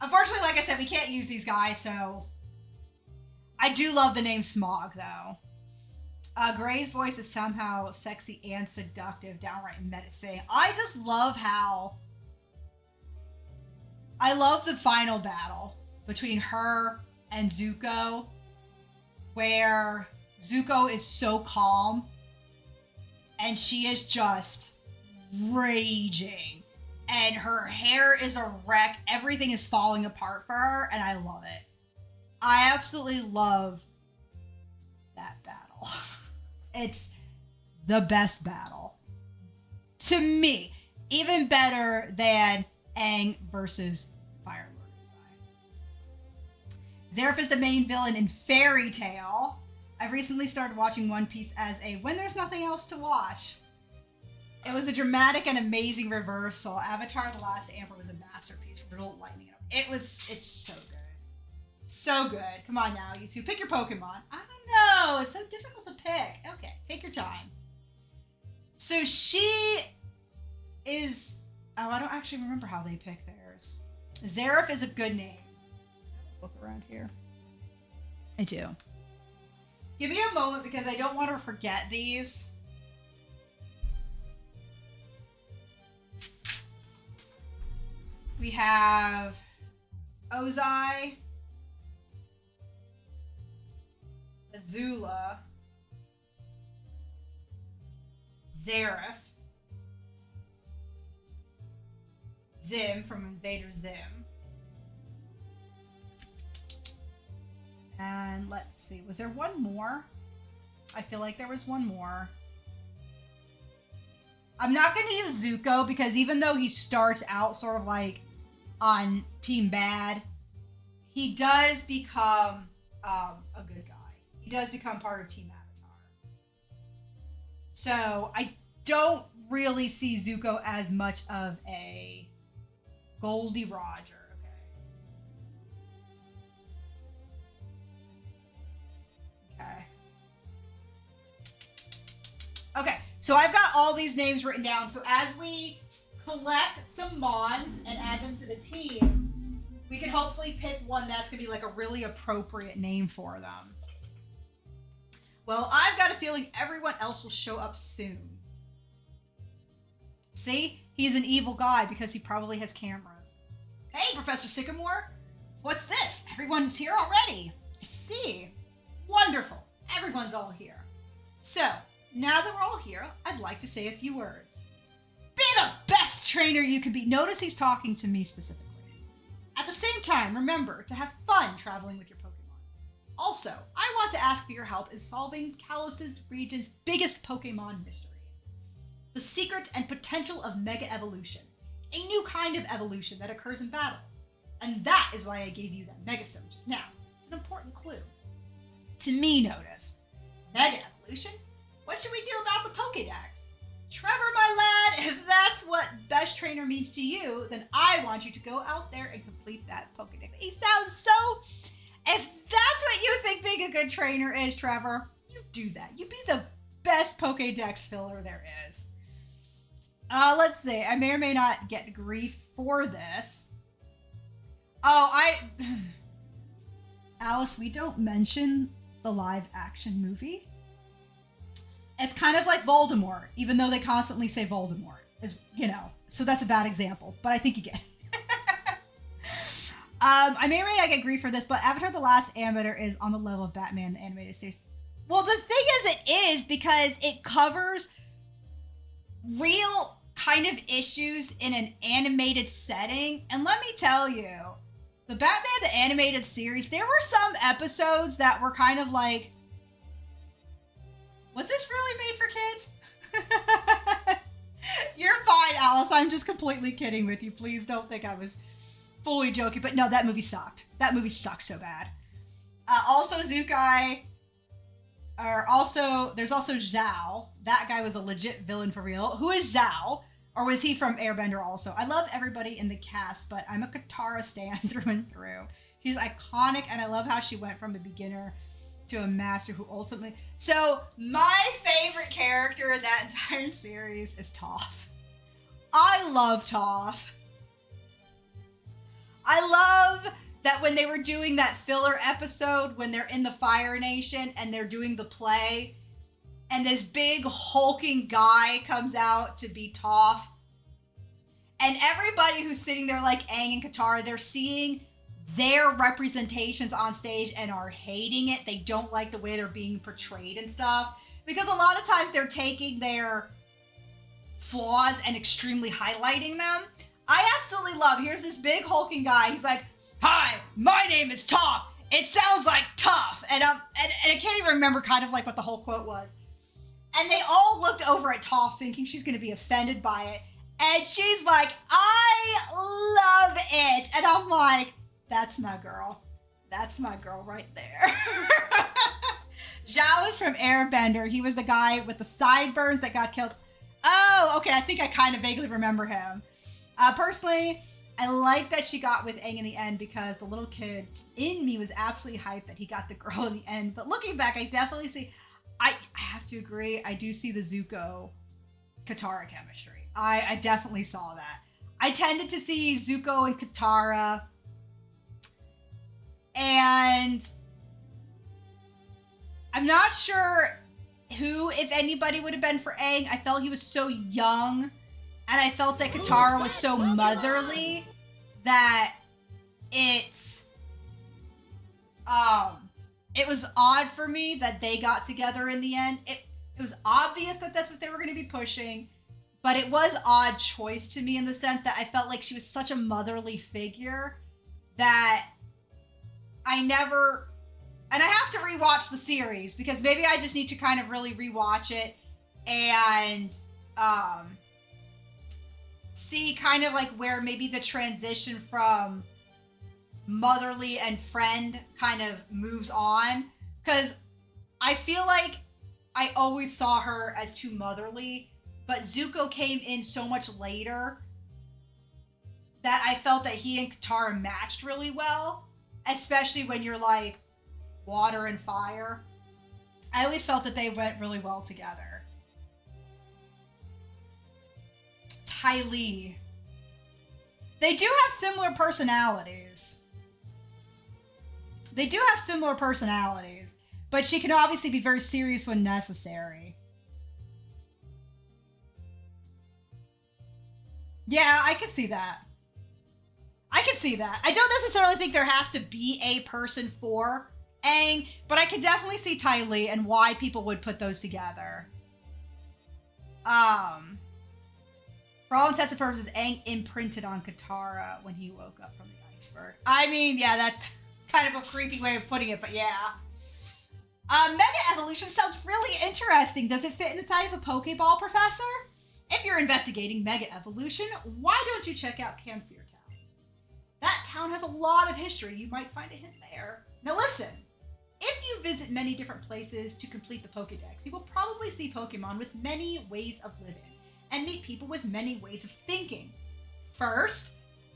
Unfortunately, like I said, we can't use these guys, so I do love the name Smog, though. Gray's voice is somehow sexy and seductive, downright menacing. I just love how... I love the final battle between her and Zuko, where Zuko is so calm, and she is just raging. and her hair is a wreck. Everything is falling apart for her, and I love it. I absolutely love that battle. It's the best battle. To me, even better than Aang versus Fire Lord Ozai. Zareth is the main villain in Fairy Tail. I've recently started watching One Piece as a when there's nothing else to watch. It was a dramatic and amazing reversal. Avatar: The Last Airbender was a masterpiece. Riddle lightning it up. It's so good. So good. Come on now, you two. Pick your Pokemon. I don't know. It's so difficult to pick. Okay, take your time. So she is... Oh, I don't actually remember how they pick theirs. Zareth is a good name. Look around here. I do. Give me a moment because I don't want to forget these. We have Ozai, Azula, Zareth, Zim from Invader Zim, and let's see, was there one more? I feel like there was one more. I'm not going to use Zuko because even though he starts out sort of like on Team Bad, he does become a good guy. He does become part of Team Avatar. So I don't really see Zuko as much of a Goldie Roger. Okay. Okay, so I've got all these names written down. So as we collect some Mons and add them to the team, we can hopefully pick one that's going to be like a really appropriate name for them. Well, I've got a feeling everyone else will show up soon. See? He's an evil guy because he probably has cameras. Hey, Professor Sycamore! What's this? Everyone's here already. I see. Wonderful. Everyone's all here. So, now that we're all here, I'd like to say a few words. Be the best trainer you can be. Notice he's talking to me specifically. At the same time, remember to have fun traveling with your Pokemon. Also, I want to ask for your help in solving Kalos' region's biggest Pokemon mystery. The secret and potential of Mega Evolution. A new kind of evolution that occurs in battle. And that is why I gave you that Megastone just now. It's an important clue. To me, notice. Mega Evolution? What should we do about the Pokédex? Trevor, my lad, if that's what best trainer means to you, then I want you to go out there and complete that Pokédex. He sounds so... If that's what you think being a good trainer is, Trevor, you do that. You be the best Pokédex filler there is. Let's see. I may or may not get grief for this. Alice, we don't mention the live action movie. It's kind of like Voldemort, even though they constantly say Voldemort, so that's a bad example, but I think you get it. I may or may not get grief for this, but Avatar: The Last Airbender is on the level of Batman, the animated series. Well, the thing is, it is because it covers real kind of issues in an animated setting. And let me tell you, the Batman, the animated series, there were some episodes that were kind of like, was this really made for kids? You're fine, Alice. I'm just completely kidding with you. Please don't think I was fully joking. But no, that movie sucked. That movie sucked so bad. Also, Zukai. There's also Zhao. That guy was a legit villain for real. Who is Zhao? Or was he from Airbender also? I love everybody in the cast, but I'm a Katara stan through and through. She's iconic, and I love how she went from a beginner to a master who ultimately... So, my favorite character in that entire series is Toph. I love Toph. I love that when they were doing that filler episode, when they're in the Fire Nation and they're doing the play, and this big hulking guy comes out to be Toph. And everybody who's sitting there like Aang and Katara, they're seeing their representations on stage and are hating it. They don't like the way they're being portrayed and stuff. Because a lot of times they're taking their flaws and extremely highlighting them. I absolutely love, here's this big hulking guy. He's like, hi, my name is Toph. It sounds like tough. And I can't even remember kind of like what the whole quote was. And they all looked over at Toph thinking she's going to be offended by it. And she's like, I love it. And I'm like, that's my girl. That's my girl right there. Zhao is from Airbender. He was the guy with the sideburns that got killed. Oh, okay. I think I kind of vaguely remember him. Personally, I like that she got with Aang in the end because the little kid in me was absolutely hyped that he got the girl in the end. But looking back, I definitely see, I have to agree, I do see the Zuko Katara chemistry. I definitely saw that. I tended to see Zuko and Katara, and I'm not sure who, if anybody, would have been for Aang. I felt he was so young, and I felt that Katara was so motherly that it was odd for me that they got together in the end. It was obvious that that's what they were going to be pushing, but it was odd choice to me in the sense that I felt like she was such a motherly figure that I never, and I have to rewatch the series because maybe I just need to kind of really rewatch it and see kind of like where maybe the transition from motherly and friend kind of moves on, because I feel like I always saw her as too motherly, but Zuko came in so much later that I felt that he and Katara matched really well, especially when you're like water and fire. I always felt that they went really well together. Ty Lee. They do have similar personalities. But she can obviously be very serious when necessary. Yeah, I can see that. I don't necessarily think there has to be a person for Aang, but I could definitely see Ty Lee and why people would put those together. For all intents and purposes, Aang imprinted on Katara when he woke up from the iceberg. I mean, yeah, that's kind of a creepy way of putting it, but yeah. Mega Evolution sounds really interesting. Does it fit inside of a Pokeball, Professor? If you're investigating Mega Evolution, why don't you check out Camphor Town? That town has a lot of history. You might find a hint there. Now listen, if you visit many different places to complete the Pokédex, you will probably see Pokemon with many ways of living and meet people with many ways of thinking. First,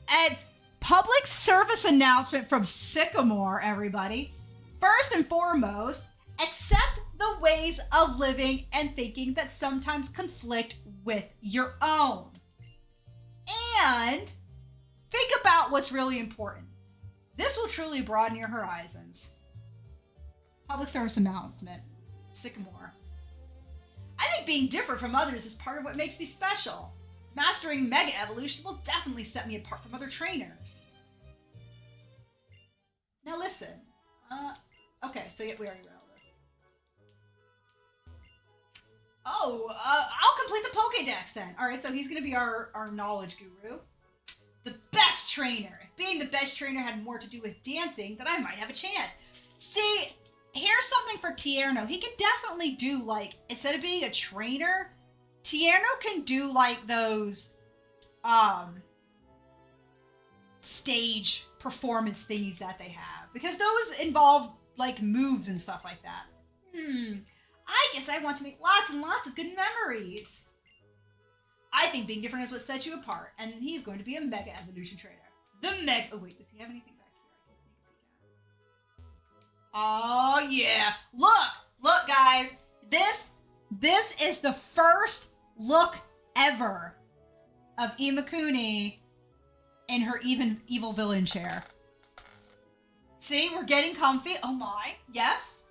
a public service announcement from Sycamore, everybody. First and foremost, accept the ways of living and thinking that sometimes conflict with your own. And think about what's really important. This will truly broaden your horizons. Public service announcement, Sycamore. I think being different from others is part of what makes me special. Mastering Mega Evolution will definitely set me apart from other trainers. Now listen. Okay, so yeah, we already read all this. I'll complete the Pokédex then. All right, so he's going to be our knowledge guru. The best trainer. If being the best trainer had more to do with dancing, then I might have a chance. See, here's something for Tierno. He can definitely do, like, instead of being a trainer, Tierno can do, like, those, stage performance thingies that they have. Because those involve, like, moves and stuff like that. I guess I want to make lots and lots of good memories. I think being different is what sets you apart, and he's going to be a Mega Evolution trainer. Oh wait, does he have anything back here I can sneak a peek at? Oh yeah, look guys, this is the first look ever of Imakuni in her evil villain chair. See, we're getting comfy. Oh my, yes,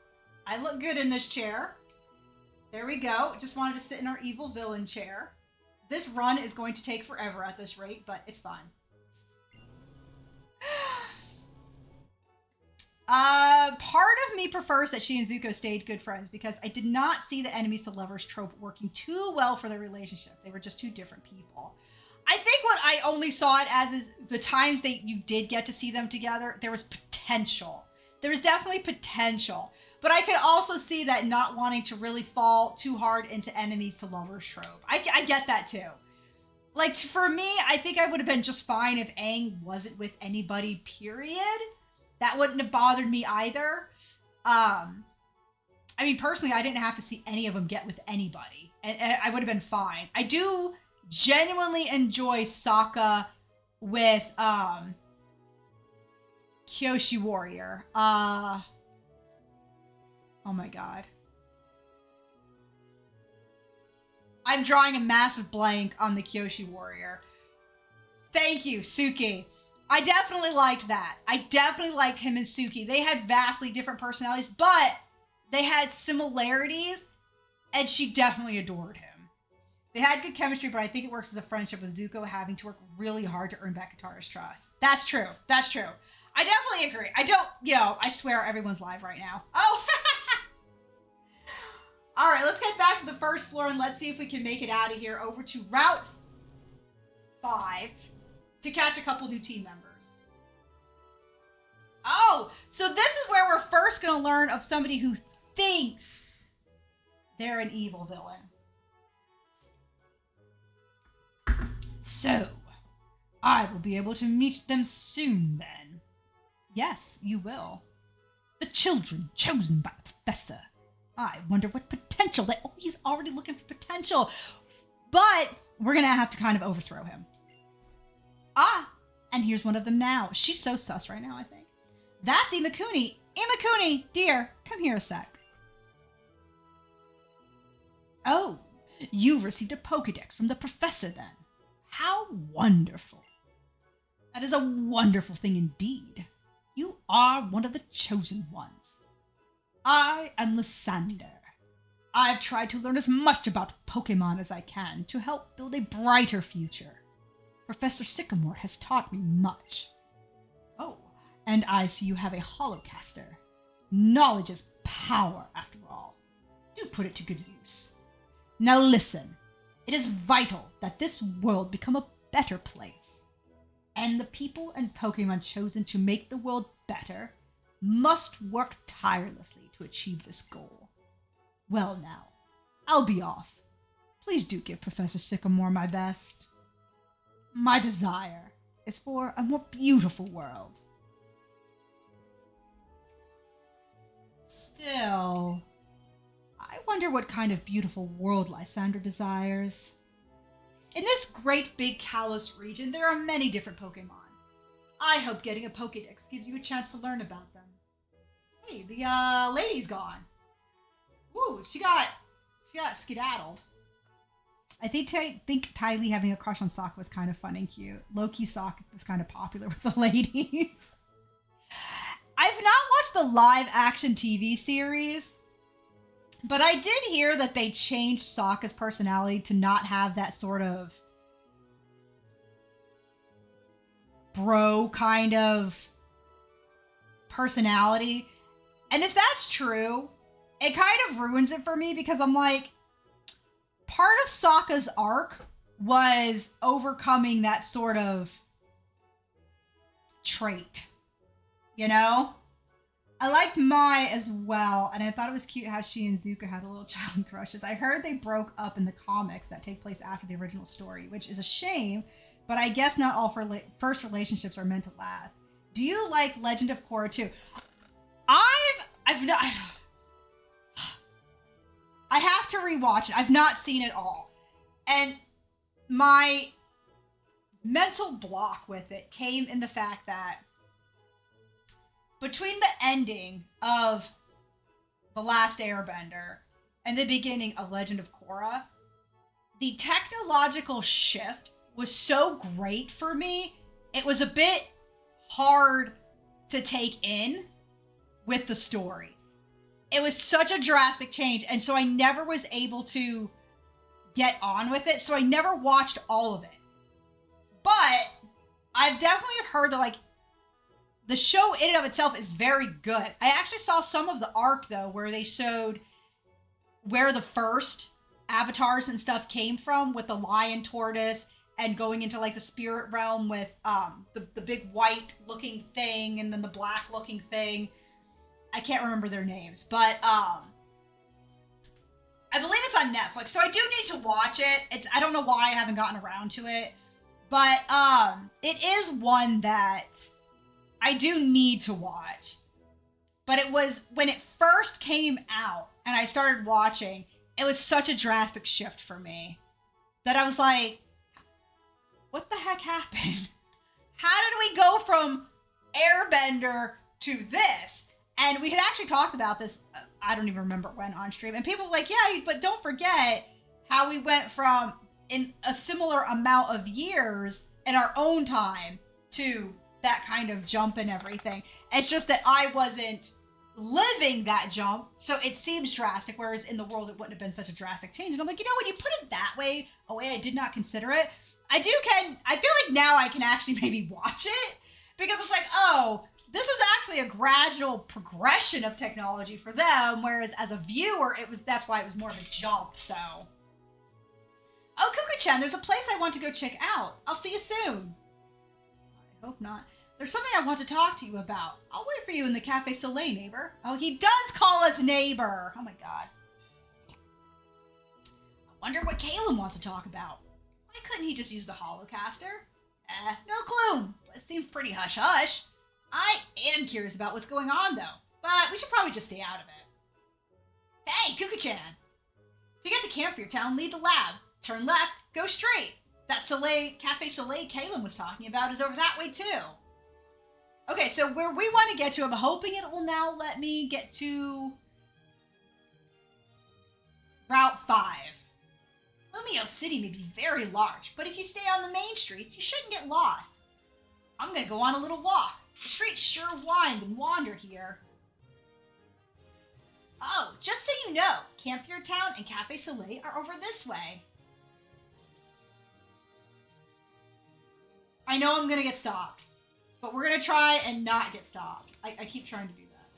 I look good in this chair. There we go. Just wanted to sit in our evil villain chair. This run is going to take forever at this rate, but it's fine. Part of me prefers that she and Zuko stayed good friends because I did not see the enemies to lovers trope working too well for their relationship. They were just two different people. I think what I only saw it as is the times that you did get to see them together, there was potential. There was definitely potential. But I could also see that not wanting to really fall too hard into enemies to lovers trope. I get that too. Like, for me, I think I would have been just fine if Aang wasn't with anybody, period. That wouldn't have bothered me either. I mean, personally, I didn't have to see any of them get with anybody. And I would have been fine. I do genuinely enjoy Sokka with Kyoshi Warrior. Oh my god. I'm drawing a massive blank on the Kyoshi Warrior. Thank you, Suki. I definitely liked that. I definitely liked him and Suki. They had vastly different personalities, but they had similarities, and she definitely adored him. They had good chemistry, but I think it works as a friendship with Zuko having to work really hard to earn back Katara's trust. That's true. That's true. I definitely agree. I don't, I swear everyone's live right now. Oh, all right, let's get back to the first floor and let's see if we can make it out of here over to Route 5 to catch a couple new team members. Oh, so this is where we're first going to learn of somebody who thinks they're an evil villain. So, I will be able to meet them soon then. Yes, you will. The children chosen by the professor. I wonder what potential he's already looking for potential. But we're going to have to kind of overthrow him. And here's one of them now. She's so sus right now, I think. That's Imakuni. Imakuni, dear, come here a sec. Oh, you've received a Pokedex from the professor then. How wonderful. That is a wonderful thing indeed. You are one of the chosen ones. I am Lysander. I've tried to learn as much about Pokemon as I can to help build a brighter future. Professor Sycamore has taught me much. Oh, and I see you have a holocaster. Knowledge is power, after all. Do put it to good use. Now listen. It is vital that this world become a better place. And the people and Pokemon chosen to make the world better must work tirelessly to achieve this goal. Well now, I'll be off. Please do give Professor Sycamore my best. My desire is for a more beautiful world. Still, I wonder what kind of beautiful world Lysander desires. In this great big Kalos region, there are many different Pokemon. I hope getting a Pokedex gives you a chance to learn about them. Hey, the lady's gone. Ooh, she got skedaddled. I think Ty Lee having a crush on Sokka was kind of fun and cute. Low-key Sokka was kind of popular with the ladies. I've not watched the live-action TV series, but I did hear that they changed Sokka's personality to not have that sort of bro kind of personality. And if that's true, it kind of ruins it for me because I'm like, part of Sokka's arc was overcoming that sort of trait, you know? I liked Mai as well, and I thought it was cute how she and Zuko had a little child crushes. I heard they broke up in the comics that take place after the original story, which is a shame, but I guess not all first relationships are meant to last. Do you like Legend of Korra too? I have to rewatch it. I've not seen it all. And my mental block with it came in the fact that between the ending of The Last Airbender and the beginning of Legend of Korra, the technological shift was so great for me, it was a bit hard to take in with the story. It was such a drastic change, and so I never was able to get on with it, so I never watched all of it. But I've definitely heard that, like, the show in and of itself is very good. I actually saw some of the arc, though, where they showed where the first avatars and stuff came from with the lion tortoise and going into like the spirit realm with the big white looking thing and then the black looking thing. I can't remember their names, but I believe it's on Netflix, so I do need to watch it. I don't know why I haven't gotten around to it, but it is one that I do need to watch. But it was when it first came out and I started watching, it was such a drastic shift for me that I was like, what the heck happened? How did we go from Airbender to this? And we had actually talked about this, I don't even remember when on stream, and people were like, yeah, but don't forget how we went from in a similar amount of years in our own time to that kind of jump and everything. It's just that I wasn't living that jump, so it seems drastic, whereas in the world it wouldn't have been such a drastic change. And I'm like, when you put it that way, a way I did not consider it, I feel like now I can actually maybe watch it, because it's like, oh, this was actually a gradual progression of technology for them, whereas as a viewer, that's why it was more of a jump, so. Oh, Cuckoo-chan, there's a place I want to go check out. I'll see you soon. I hope not. There's something I want to talk to you about. I'll wait for you in the Cafe Soleil, neighbor. Oh, he does call us neighbor. Oh my god. I wonder what Caleb wants to talk about. Why couldn't he just use the holocaster? No clue. It seems pretty hush-hush. I am curious about what's going on, though. But we should probably just stay out of it. Hey, Cuckoo-chan. To get to camp for your town, leave the lab. Turn left, go straight. That Cafe Soleil Caleb was talking about is over that way, too. Okay, so where we want to get to, I'm hoping it will now let me get to Route 5. Lumio City may be very large, but if you stay on the main streets, you shouldn't get lost. I'm going to go on a little walk. The streets sure wind and wander here. Oh, just so you know, Camp Your Town and Cafe Soleil are over this way. I know I'm going to get stopped, but we're going to try and not get stopped. I keep trying to do that.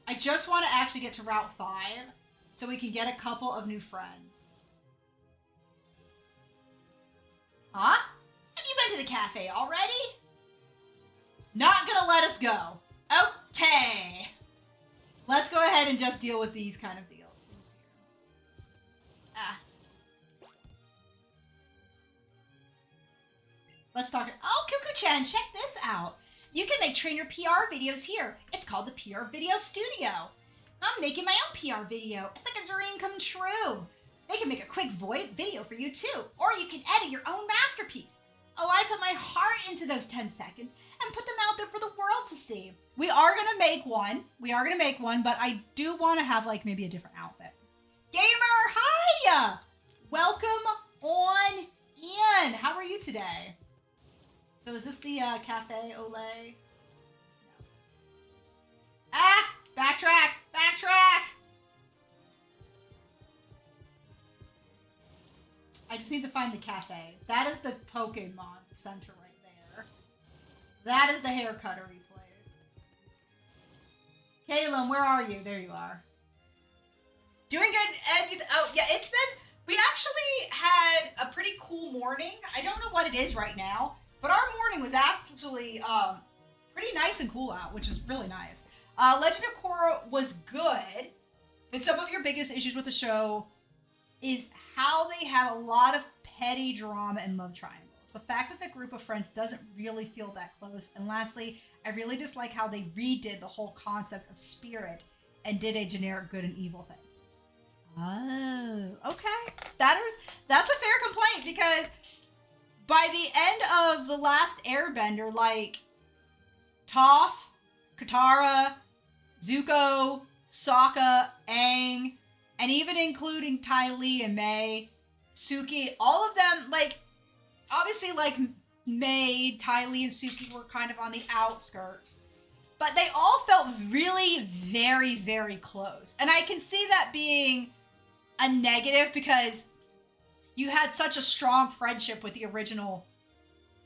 I just want to actually get to Route 5 so we can get a couple of new friends. Huh? Have you been to the cafe already? Not gonna let us go. Okay. Let's go ahead and just deal with these kind of deals. Let's talk. Oh, Cuckoo-chan, check this out. You can make trainer PR videos here. It's called the PR Video Studio. I'm making my own PR video. It's like a dream come true. They can make a quick video for you too, or you can edit your own masterpiece. Oh, I put my heart into those 10 seconds and put them out there for the world to see. We are going to make one. But I do want to have like maybe a different outfit. Gamer, hi! Welcome on in. How are you today? So is this the Cafe Olay? No. Backtrack! I just need to find the cafe. That is the Pokemon Center right there. That is the hair cuttery place. Kaylin, where are you? There you are. Doing good. And, oh, yeah, we actually had a pretty cool morning. I don't know what it is right now, but our morning was actually pretty nice and cool out, which is really nice. Legend of Korra was good. And some of your biggest issues with the show is how they have a lot of petty drama and love triangles. The fact that the group of friends doesn't really feel that close. And lastly, I really dislike how they redid the whole concept of spirit and did a generic good and evil thing. Oh, okay. That's a fair complaint, because by the end of the last Airbender, like Toph, Katara, Zuko, Sokka, Aang, and even including Ty Lee and May, Suki, all of them, like, obviously, like, May, Ty Lee, and Suki were kind of on the outskirts. But they all felt really very, very close. And I can see that being a negative, because you had such a strong friendship with the original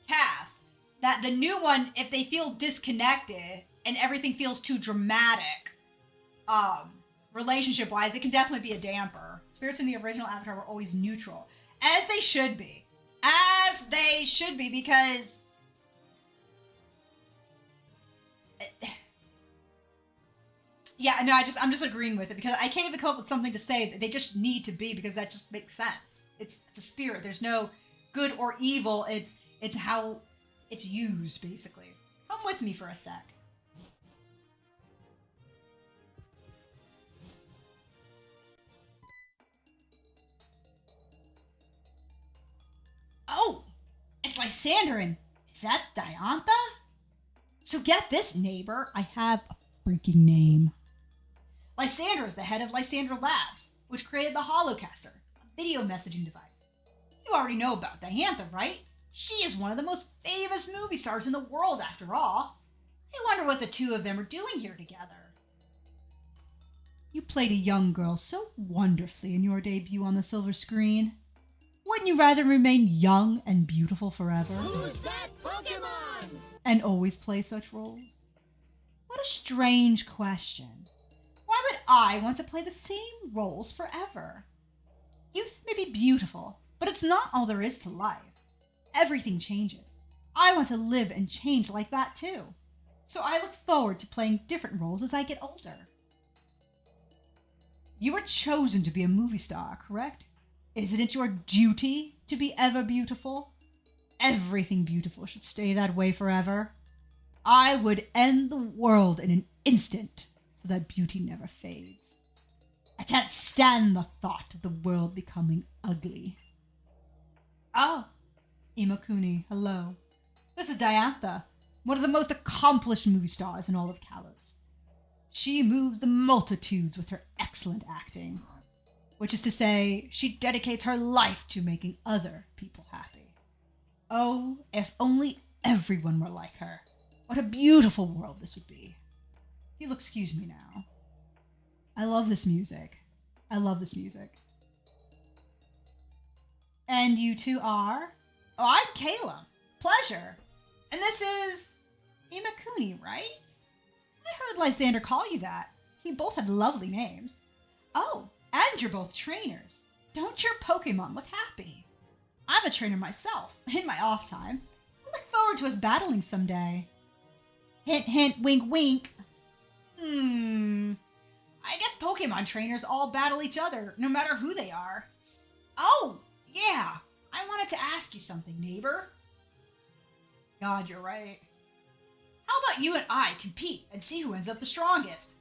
cast that the new one, if they feel disconnected and everything feels too dramatic, relationship-wise, it can definitely be a damper. Spirits in the original Avatar were always neutral, as they should be. They should be, because yeah, no, I'm just agreeing with it, because I can't even come up with something to say. They just need to be, because that just makes sense. It's a spirit. There's no good or evil. It's how it's used, basically. Come with me for a sec. Oh, it's Lysandrin. Is that Diantha? So get this, neighbor. I have a freaking name. Lysandra is the head of Lysandra Labs, which created the Holocaster, a video messaging device. You already know about Diantha, right? She is one of the most famous movie stars in the world, after all. I wonder what the two of them are doing here together. You played a young girl so wonderfully in your debut on the silver screen. Wouldn't you rather remain young and beautiful forever? Who's that Pokemon? And always play such roles? What a strange question. Why would I want to play the same roles forever? Youth may be beautiful, but it's not all there is to life. Everything changes. I want to live and change like that too. So I look forward to playing different roles as I get older. You were chosen to be a movie star, correct? Isn't it your duty to be ever beautiful? Everything beautiful should stay that way forever. I would end the world in an instant so that beauty never fades. I can't stand the thought of the world becoming ugly. Oh, Imakuni, hello. This is Diantha, one of the most accomplished movie stars in all of Kalos. She moves the multitudes with her excellent acting, which is to say, she dedicates her life to making other people happy. Oh, if only everyone were like her. What a beautiful world this would be. If you'll excuse me now. I love this music. I love this music. And you two are? Oh, I'm Caleb. Pleasure. And this is Imakuni, right? I heard Lysander call you that. You both have lovely names. Oh, and you're both trainers. Don't your Pokemon look happy? I'm a trainer myself, in my off time. I look forward to us battling someday. Hint, hint, wink, wink. I guess Pokemon trainers all battle each other, no matter who they are. Oh, yeah. I wanted to ask you something, neighbor. God, you're right. How about you and I compete and see who ends up the strongest?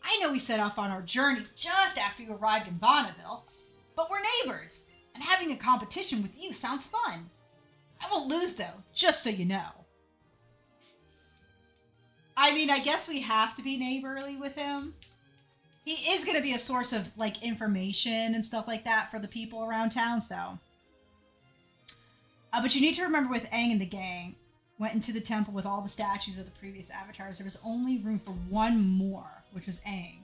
I know we set off on our journey just after you arrived in Bonneville, but we're neighbors, and having a competition with you sounds fun. I won't lose, though, just so you know. I mean, I guess we have to be neighborly with him. He is going to be a source of, like, information and stuff like that for the people around town, so. But you need to remember, with Aang and the gang went into the temple with all the statues of the previous avatars, there was only room for one more, which was Aang.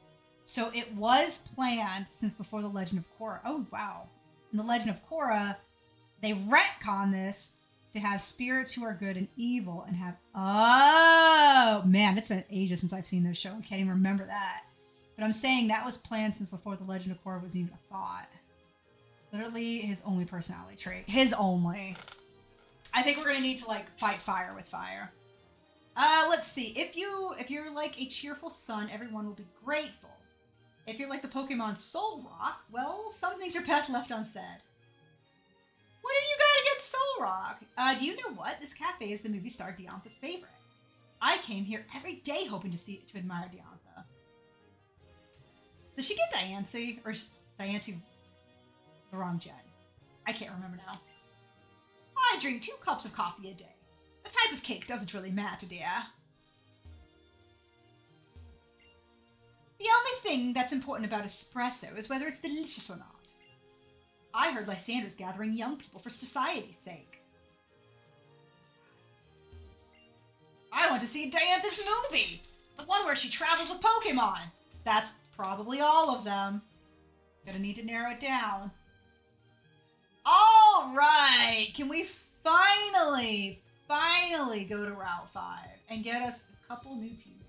So it was planned since before the Legend of Korra. Oh, wow. In the Legend of Korra, they retcon this to have spirits who are good and evil and have... Oh, man, it's been ages since I've seen this show and can't even remember that. But I'm saying that was planned since before the Legend of Korra was even a thought. Literally his only personality trait. His only. I think we're going to need to, like, fight fire with fire. Let's see. If you're like a cheerful sun, everyone will be grateful. If you're like the Pokemon Soul Rock, well, some things are best left unsaid. What do you got against Soul Rock? Do you know what? This cafe is the movie star Diantha's favorite. I came here every day hoping to admire Diantha. Does she get Diancie? Or is Diancie the wrong gen? I can't remember now. I drink 2 cups of coffee a day. The type of cake doesn't really matter, dear. The only thing that's important about espresso is whether it's delicious or not. I heard Lysander's gathering young people for society's sake. I want to see Diantha's movie! The one where she travels with Pokemon! That's probably all of them. Gonna need to narrow it down. Alright! Can we finally go to Route 5 and get us a couple new teammates?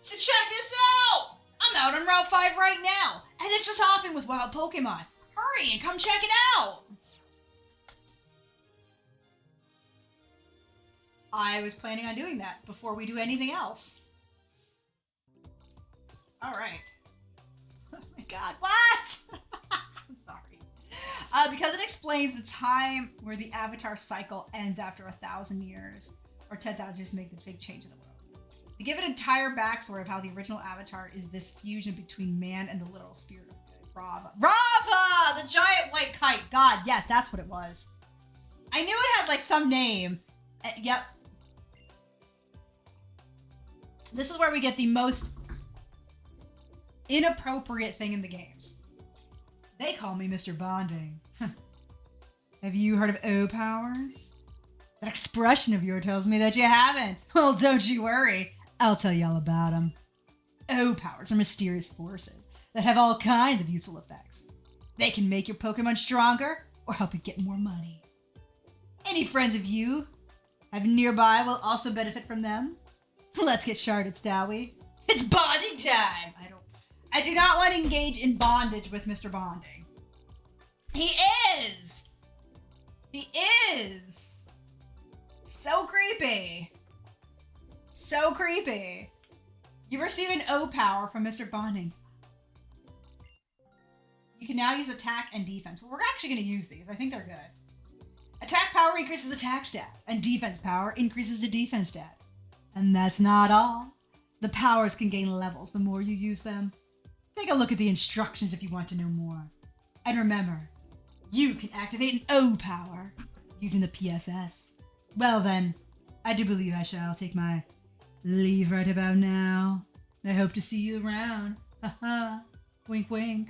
So check this out! I'm out on top 5 right now, and it's just hopping with wild Pokemon. Hurry and come check it out! I was planning on doing that before we do anything else. Alright. Oh my god, what? I'm sorry. Because it explains the time where the avatar cycle ends after 1,000 years, or 10,000 years to make the big change in the world. To give an entire backstory of how the original avatar is this fusion between man and the literal spirit of good. Rava. Rava! The giant white kite. God, yes, that's what it was. I knew it had like some name. Yep. This is where we get the most inappropriate thing in the games. They call me Mr. Bonding. Have you heard of O powers? That expression of yours tells me that you haven't. Well, don't you worry. I'll tell you all about them. O powers are mysterious forces that have all kinds of useful effects. They can make your Pokemon stronger or help you get more money. Any friends of you have nearby will also benefit from them. Let's get started, Stowie. It's bonding time! I do not want to engage in bondage with Mr. Bonding. He is! He is! So creepy. So creepy. You receive an O power from Mr. Bonding. You can now use attack and defense. Well, we're actually going to use these. I think they're good. Attack power increases attack stat, and defense power increases the defense stat. And that's not all. The powers can gain levels the more you use them. Take a look at the instructions if you want to know more. And remember, you can activate an O power using the PSS. Well then, I do believe I shall take my leave right about now. I hope to see you around. Haha. Wink wink.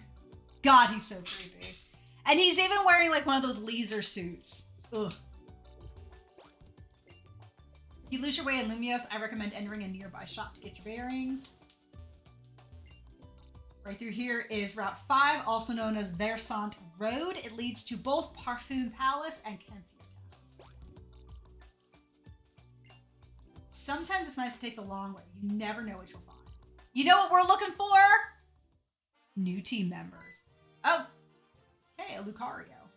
God, he's so creepy. And he's even wearing like one of those laser suits. Ugh. If you lose your way in Lumios, I recommend entering a nearby shop to get your bearings. Right through here is Route 5, also known as Versant Road. It leads to both Parfum Palace and Kenfield. Sometimes it's nice to take the long way. You never know what you'll find. You know what we're looking for? New team members. Oh, hey, a Lucario.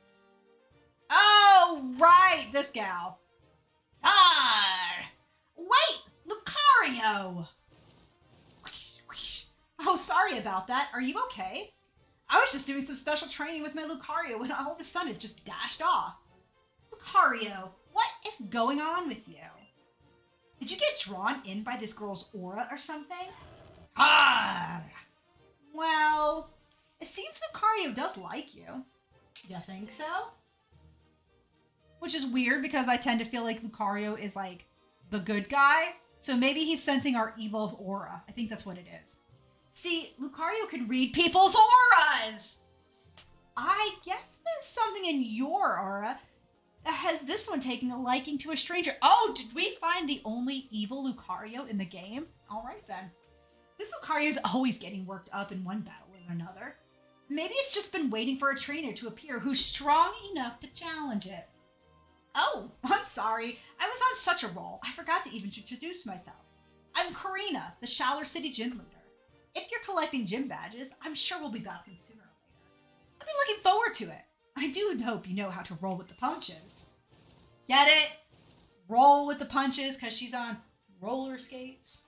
Oh, right, this gal. Ah, wait, Lucario. Oh, sorry about that. Are you okay? I was just doing some special training with my Lucario when all of a sudden it just dashed off. Lucario, what is going on with you? Did you get drawn in by this girl's aura or something? Ah! Well, it seems Lucario does like you. You think so? Which is weird because I tend to feel like Lucario is like the good guy. So maybe he's sensing our evil aura. I think that's what it is. See, Lucario can read people's auras! I guess there's something in your aura that has this one taking a liking to a stranger. Oh, did we find the only evil Lucario in the game? All right, then. This Lucario is always getting worked up in one battle or another. Maybe it's just been waiting for a trainer to appear who's strong enough to challenge it. Oh, I'm sorry. I was on such a roll. I forgot to even introduce myself. I'm Karina, the Shaller City Gym Leader. If you're collecting gym badges, I'm sure we'll be battling sooner or later. I'll be looking forward to it. I do hope you know how to roll with the punches. Get it? Roll with the punches because she's on roller skates.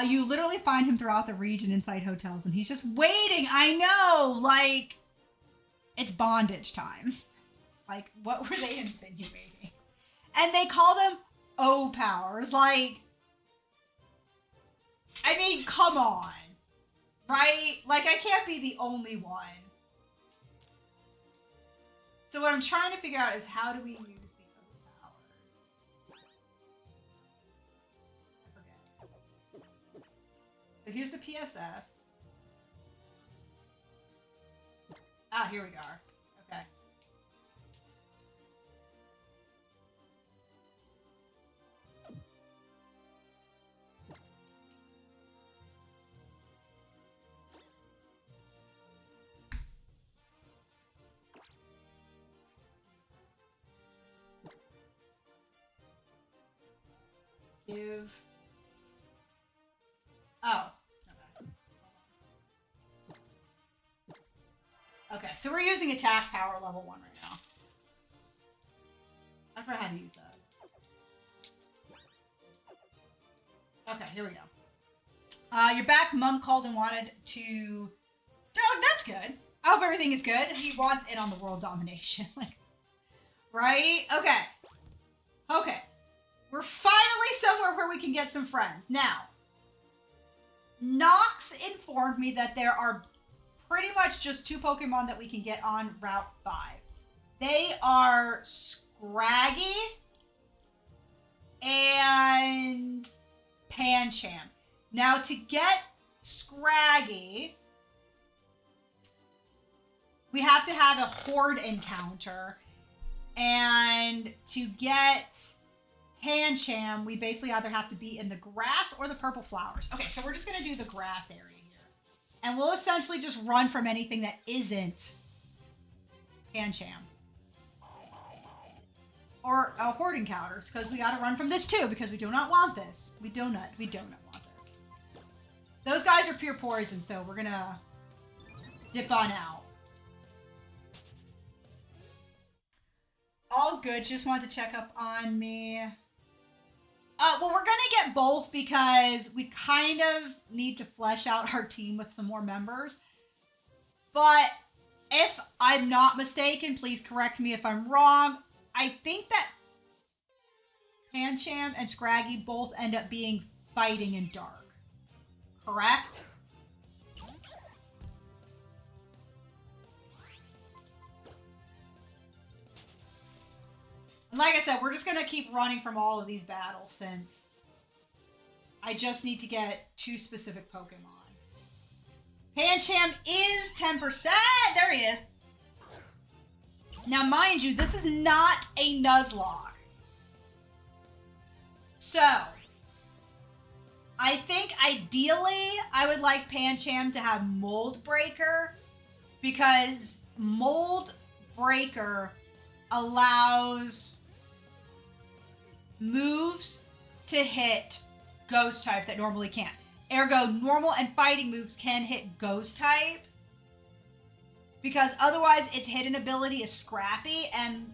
You literally find him throughout the region inside hotels and he's just waiting. I know, like, it's bondage time. Like, what were they insinuating? And they call them O powers. Like, I mean, come on, right? Like, I can't be the only one. So what I'm trying to figure out is how do we use the O powers? I forget. So here's the PSS. Ah, here we are. Okay. Give. Oh. Okay. Okay, so we're using attack power level 1 right now. I forgot how to use that. Okay, here we go. You're back. Mom called and wanted to... Oh, that's good. I hope everything is good. He wants in on the world domination. Like, right? Okay. Okay. We're finally somewhere where we can get some friends. Now, Nox informed me that there are pretty much just 2 Pokemon that we can get on Route 5. They are Scraggy and Pancham. Now, to get Scraggy, we have to have a horde encounter. And to get Pancham, we basically either have to be in the grass or the purple flowers. Okay, so we're just going to do the grass area here. And we'll essentially just run from anything that isn't Pancham. Or a horde encounters, because we got to run from this too, because we do not want this. We do not want this. Those guys are pure poison, so we're going to dip on out. All good. She just wanted to check up on me. Well, we're going to get both because we kind of need to flesh out our team with some more members. But if I'm not mistaken, please correct me if I'm wrong. I think that Pancham and Scraggy both end up being fighting in dark. Correct? Like I said, we're just going to keep running from all of these battles since I just need to get 2 specific Pokemon. Pancham is 10%. There he is. Now, mind you, this is not a Nuzlocke. So, I think ideally I would like Pancham to have Mold Breaker because Mold Breaker allows moves to hit Ghost type that normally can't. Ergo, normal and fighting moves can hit Ghost type because otherwise its hidden ability is scrappy and,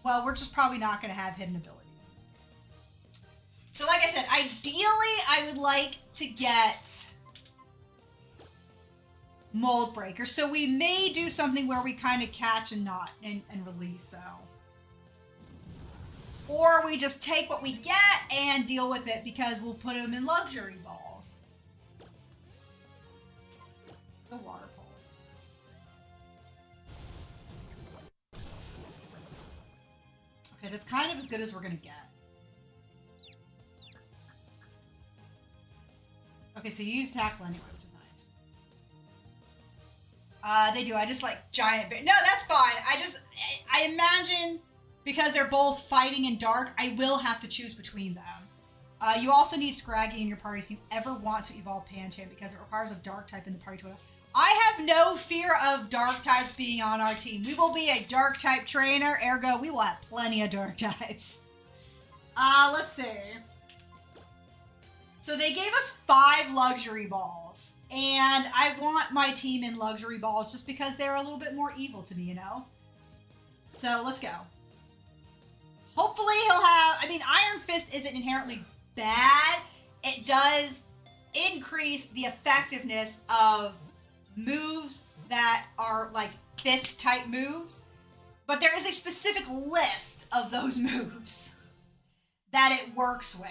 well, we're just probably not going to have hidden abilities in this game. So like I said, ideally I would like to get Mold Breaker. So we may do something where we kind of catch and not and release, so. Or we just take what we get and deal with it because we'll put them in luxury balls. The water pulse. Okay, that's kind of as good as we're going to get. Okay, so you use tackle anyway, which is nice. They do. I just like giant bear. No, that's fine. I imagine because they're both fighting in dark, I will have to choose between them. You also need Scraggy in your party if you ever want to evolve Pancham because it requires a dark type in the party to evolve. I have no fear of dark types being on our team. We will be a dark type trainer, ergo we will have plenty of dark types. Let's see. So they gave us 5 luxury balls. And I want my team in luxury balls just because they're a little bit more evil to me, you know? So let's go. Hopefully he'll have... I mean, Iron Fist isn't inherently bad. It does increase the effectiveness of moves that are like fist-type moves. But there is a specific list of those moves that it works with.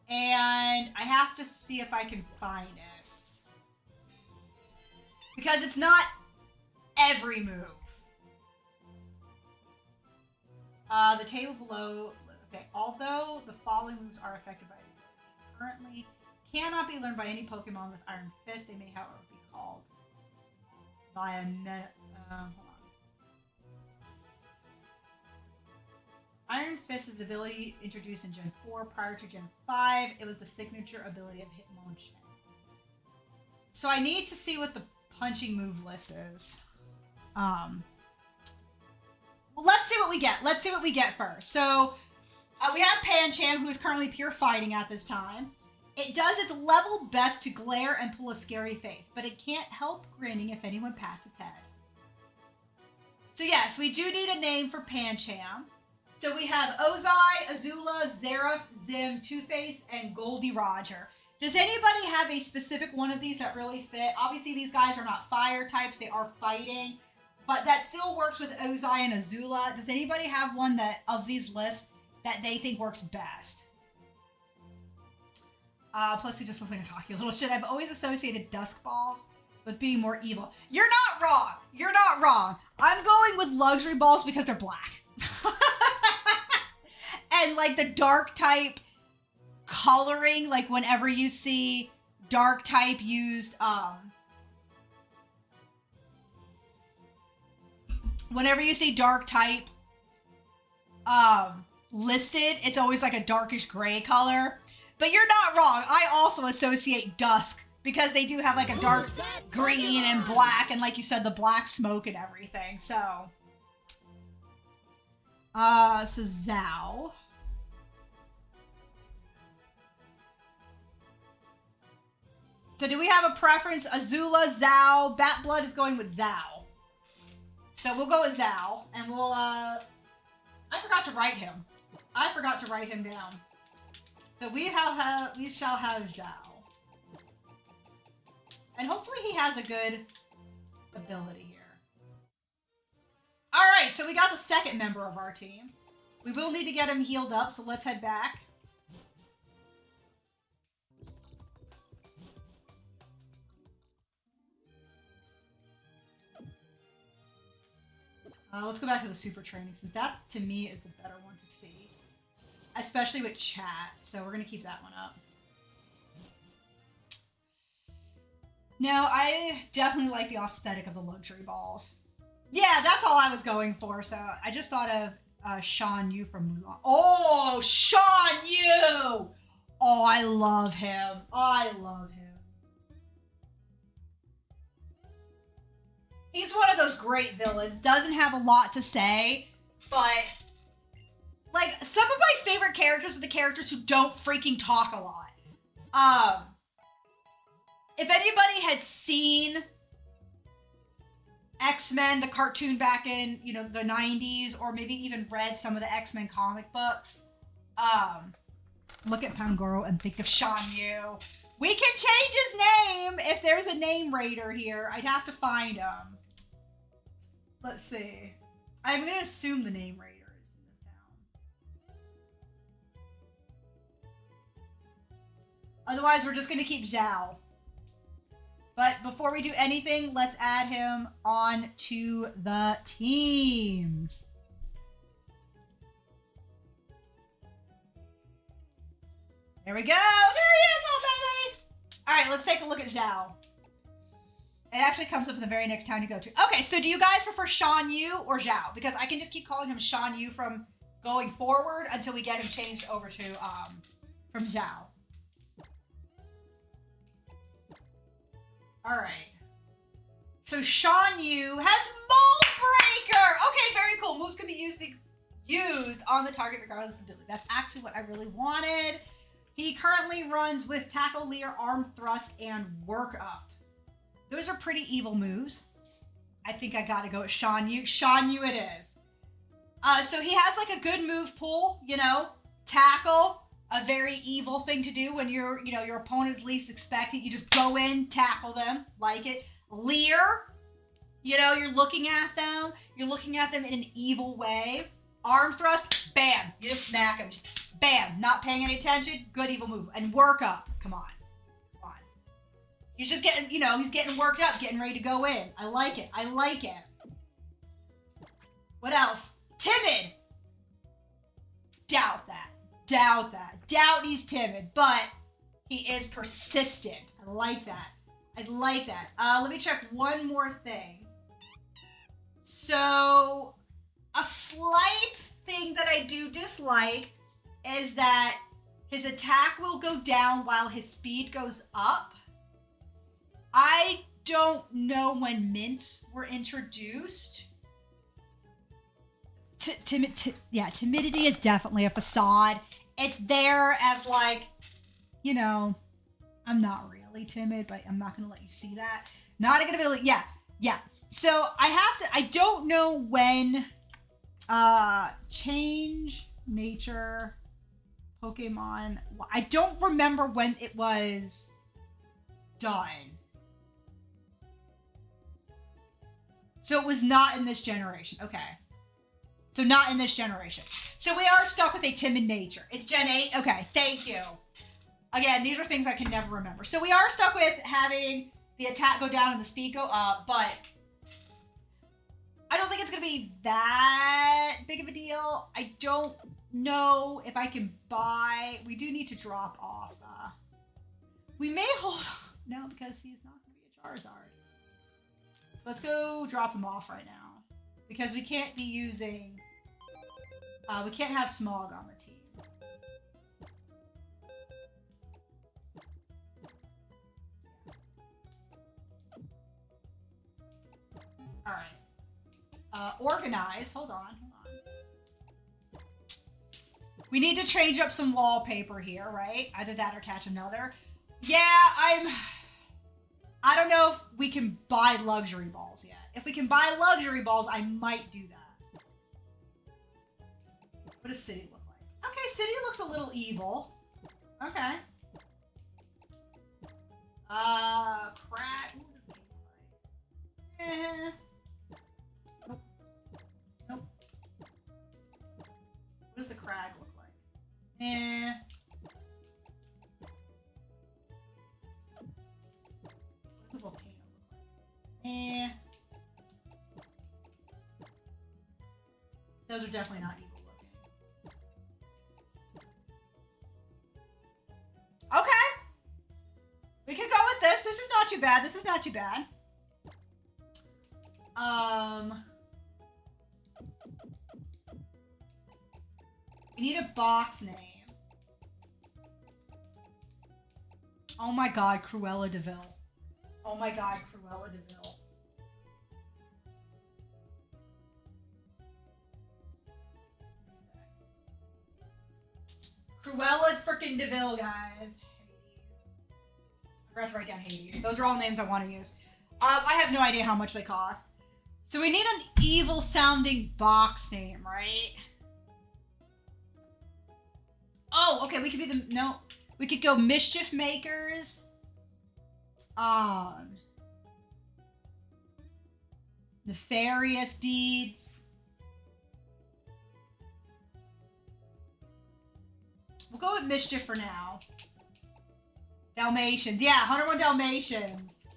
And I have to see if I can find it. Because it's not every move. The table below, okay, although the following moves are affected by currently cannot be learned by any Pokemon with Iron Fist. They may, however, be called by a hold on. Iron Fist is the ability introduced in Gen 4 prior to Gen 5. It was the signature ability of Hitmonchan. So I need to see what the punching move list is. Well, let's see what we get. Let's see what we get first. So we have Pancham, who is currently pure fighting at this time. It does its level best to glare and pull a scary face, but it can't help grinning if anyone pats its head. So yes, we do need a name for Pancham. So we have Ozai, Azula, Xerath, Zim, Two-Face, and Goldie Roger. Does anybody have a specific one of these that really fit? Obviously, these guys are not fire types. They are fighting. But that still works with Ozai and Azula. Does anybody have one that of these lists that they think works best? Plus, he just looks like a cocky little shit. I've always associated Dusk Balls with being more evil. You're not wrong. You're not wrong. I'm going with Luxury Balls because they're black. And like the dark type coloring, like whenever you see dark type used, whenever you see dark type listed, it's always like a darkish gray color. But you're not wrong. I also associate dusk because they do have like a dark green and black, and like you said, the black smoke and everything. So Zhao. So do we have a preference? Azula, Zhao. Bat Blood is going with Zhao. So we'll go with Zhao, and we'll, I forgot to write him. I forgot to write him down. So we shall have Zhao. And hopefully he has a good ability here. All right, so we got the second member of our team. We will need to get him healed up, so let's head back. Let's go back to the super training, since that, to me, is the better one to see. Especially with chat, so we're going to keep that one up. No, I definitely like the aesthetic of the luxury balls. Yeah, that's all I was going for, so I just thought of Shan Yu from Mulan. Oh, Shan Yu! Oh, I love him. I love him. He's one of those great villains. Doesn't have a lot to say, but like some of my favorite characters are the characters who don't freaking talk a lot. If anybody had seen X-Men, the cartoon back in, you know, the 90s, or maybe even read some of the X-Men comic books, look at Pangoro and think of Shan Yu. We can change his name if there's a name raider here. I'd have to find him. Let's see. I'm going to assume the name raider is in this town. Otherwise, we're just going to keep Zhao. But before we do anything, let's add him on to the team. There we go. There he is, little baby. All right, let's take a look at Zhao. It actually comes up in the very next town you go to. Okay, so do you guys prefer Shan Yu or Zhao? Because I can just keep calling him Shan Yu from going forward until we get him changed over to from Zhao. All right. So Shan Yu has Mold Breaker. Okay, very cool. Moves can be used on the target regardless of ability. That's actually what I really wanted. He currently runs with Tackle, Leer, Arm Thrust, and Work Up. Those are pretty evil moves. I think I gotta go with Shan Yu. Shan Yu it is. So he has like a good move pool, you know, tackle, a very evil thing to do when you're, you know, your opponent's least expecting. You just go in, tackle them, like it. Leer, you know, you're looking at them in an evil way. Arm thrust, bam, you just smack them, just bam, not paying any attention, good evil move. And Work Up, come on. He's just getting, you know, he's getting worked up, getting ready to go in. I like it. I like it. What else? Timid. Doubt that. Doubt that. Doubt he's timid, but he is persistent. I like that. I like that. Let me check one more thing. So, a slight thing that I do dislike is that his attack will go down while his speed goes up. I don't know when mints were introduced. Timidity is definitely a facade. It's there as like, you know, I'm not really timid, but I'm not going to let you see that. Not going to be able to, yeah. So I don't know when, change nature Pokemon. I don't remember when it was done. So it was not in this generation. Okay. So not in this generation. So we are stuck with a timid nature. It's Gen 8? Okay, thank you. Again, these are things I can never remember. So we are stuck with having the attack go down and the speed go up, but I don't think it's going to be that big of a deal. I don't know if I can buy... We do need to drop off. We may hold on. No, because he's not going to be a Charizard. Let's go drop him off right now. Because we can't be using... we can't have Smog on the team. Alright. Organize. Hold on. We need to change up some wallpaper here, right? Either that or catch another. Yeah, I don't know if we can buy luxury balls yet. If we can buy luxury balls, I might do that. What does City look like? Okay, City looks a little evil. Okay. Crack. What does it look like? Nope. What does the Crag look like? What does the volcano look like? Those are definitely not evil looking. Okay. We can go with this. This is not too bad. This is not too bad. We need a box name. Oh my god, Cruella DeVille. Oh my god, Cruella DeVille. Cruella freaking DeVille, guys. I forgot to write down Hades. Those are all names I want to use. I have no idea how much they cost. So we need an evil sounding box name, right? Oh, okay, we could be the, no. We could go Mischief Makers. Nefarious Deeds. We'll go with Mischief for now. Dalmatians. Yeah, 101 Dalmatians.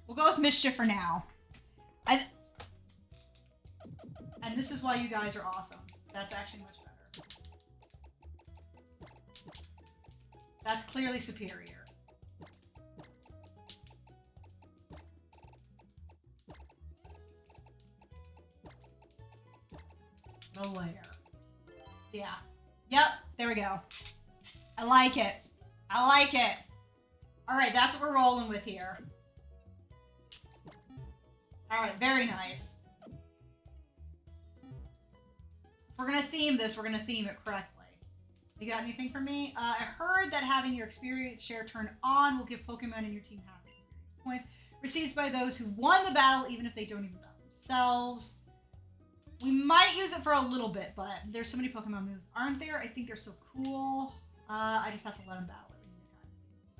We'll go with Mischief for now. And this is why you guys are awesome. That's actually much better. That's clearly superior. The layer. Yeah. Yep. There we go. I like it. I like it. All right. That's what we're rolling with here. All right. Very nice. If we're going to theme this, we're going to theme it correctly. You got anything for me? I heard that having your experience share turn on will give Pokemon in your team half experience points received by those who won the battle, even if they don't even battle themselves. We might use it for a little bit, but there's so many Pokemon moves, aren't there? I think they're so cool. I just have to let them battle every time.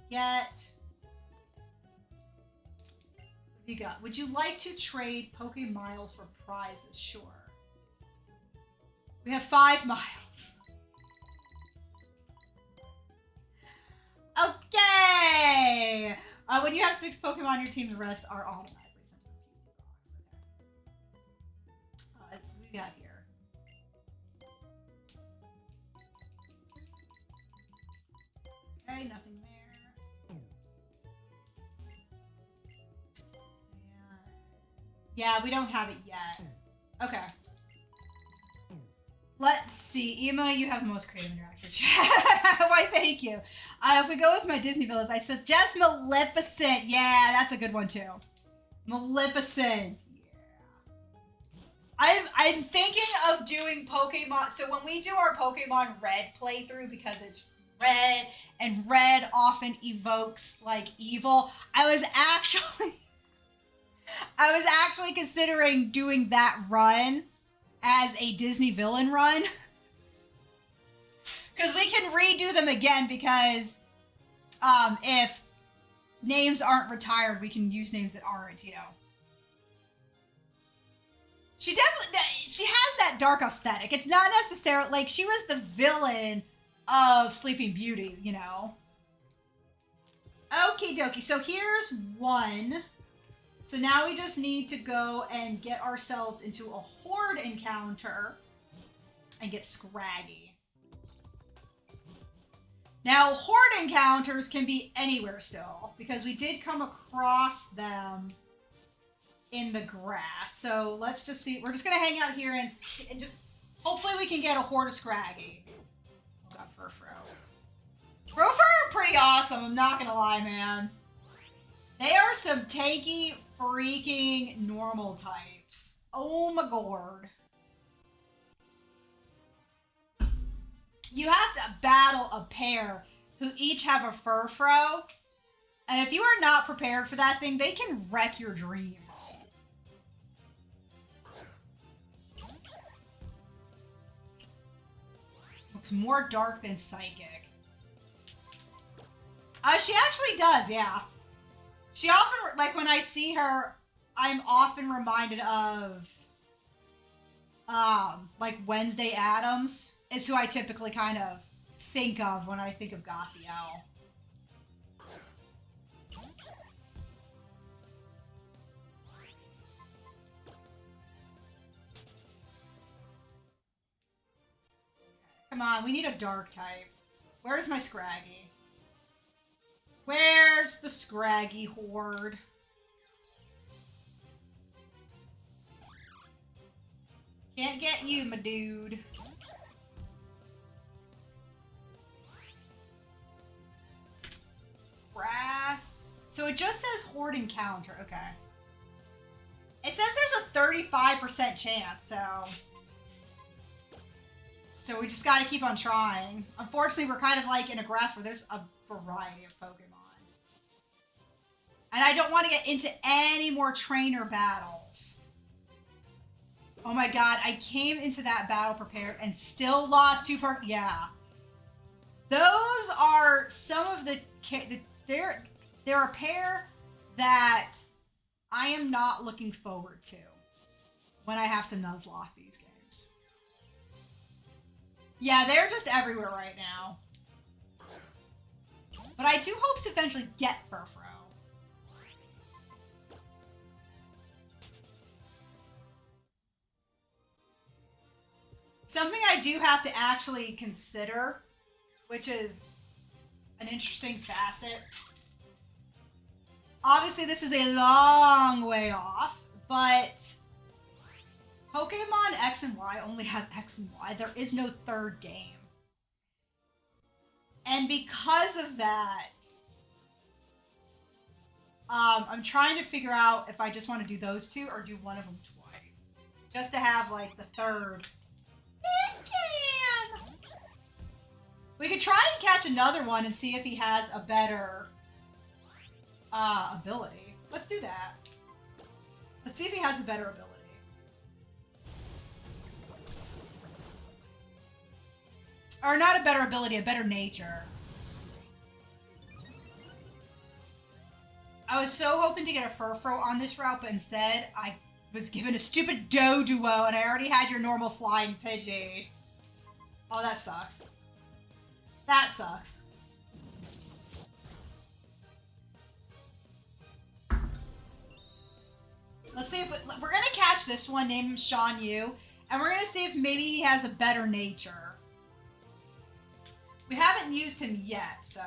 What have you got? Would you like to trade Pokemiles for prizes? Sure. We have 5 miles. Okay. When you have 6 Pokemon on your team, the rest are automatically sent to the PC box. Okay. What do we got here? Okay, nothing there. Yeah, we don't have it yet. Okay. Let's see. Ema, you have the most creative interactive chat. Why, thank you. If we go with my Disney villains, I suggest Maleficent. Yeah, that's a good one, too. Maleficent. Yeah. I'm thinking of doing Pokemon. So when we do our Pokemon Red playthrough, because it's red and red often evokes like evil, I was actually considering doing that run as a Disney villain run. Because we can redo them again, because if names aren't retired, we can use names that aren't, you know. She has that dark aesthetic. It's not necessarily, like, she was the villain of Sleeping Beauty, you know. Okie dokie, so here's one. So now we just need to go and get ourselves into a horde encounter and get Scraggy. Now, horde encounters can be anywhere still, because we did come across them in the grass. So let's just see. We're just going to hang out here and just hopefully we can get a horde of Scraggy. Oh, got Furfro. Furfro are pretty awesome, I'm not going to lie, man. They are some tanky freaking normal types. Oh my god. You have to battle a pair who each have a Furfro. And if you are not prepared for that thing, they can wreck your dreams. Looks more dark than psychic. She actually does, yeah. She often, like when I see her, I'm often reminded of, like Wednesday Addams is who I typically kind of think of when I think of Gothiel. Come on, we need a dark type. Where's my Scraggy? Where's the Scraggy horde? Can't get you, my dude. Grass. So it just says horde encounter. Okay. It says there's a 35% chance, so we just gotta keep on trying. Unfortunately, we're kind of like in a grass where there's a variety of Pokemon. And I don't want to get into any more trainer battles. Oh my god, I came into that battle prepared and still lost two Pokemon. Yeah. Those are some of the... They're a pair that I am not looking forward to when I have to Nuzlocke these games. Yeah, they're just everywhere right now. But I do hope to eventually get Furfro. Something I do have to actually consider, which is an interesting facet. Obviously, this is a long way off, but Pokemon X and Y only have X and Y. There is no third game. And because of that, I'm trying to figure out if I just want to do those two or do one of them twice. Just to have, like, the third. We could try and catch another one and see if he has a better ability. Let's do that. Let's see if he has a better ability. Or not a better ability, a better nature. I was so hoping to get a Furfro on this route, but instead I was given a stupid Doduo and I already had your normal flying Pidgey. Oh, that sucks. That sucks. Let's see if we're gonna catch this one, name him Sean Yu, and we're gonna see if maybe he has a better nature. We haven't used him yet, so.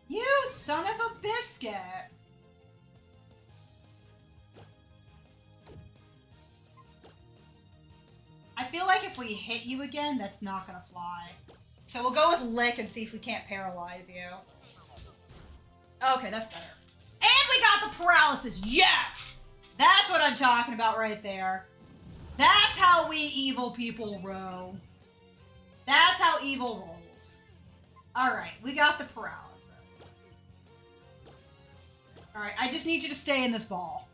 You son of a biscuit! I feel like if if we hit you again, that's not gonna fly. So we'll go with Lick and see if we can't paralyze you. Okay, that's better. And we got the paralysis. Yes! That's what I'm talking about right there. That's how we evil people roll. That's how evil rolls. Alright, we got the paralysis. Alright, I just need you to stay in this ball.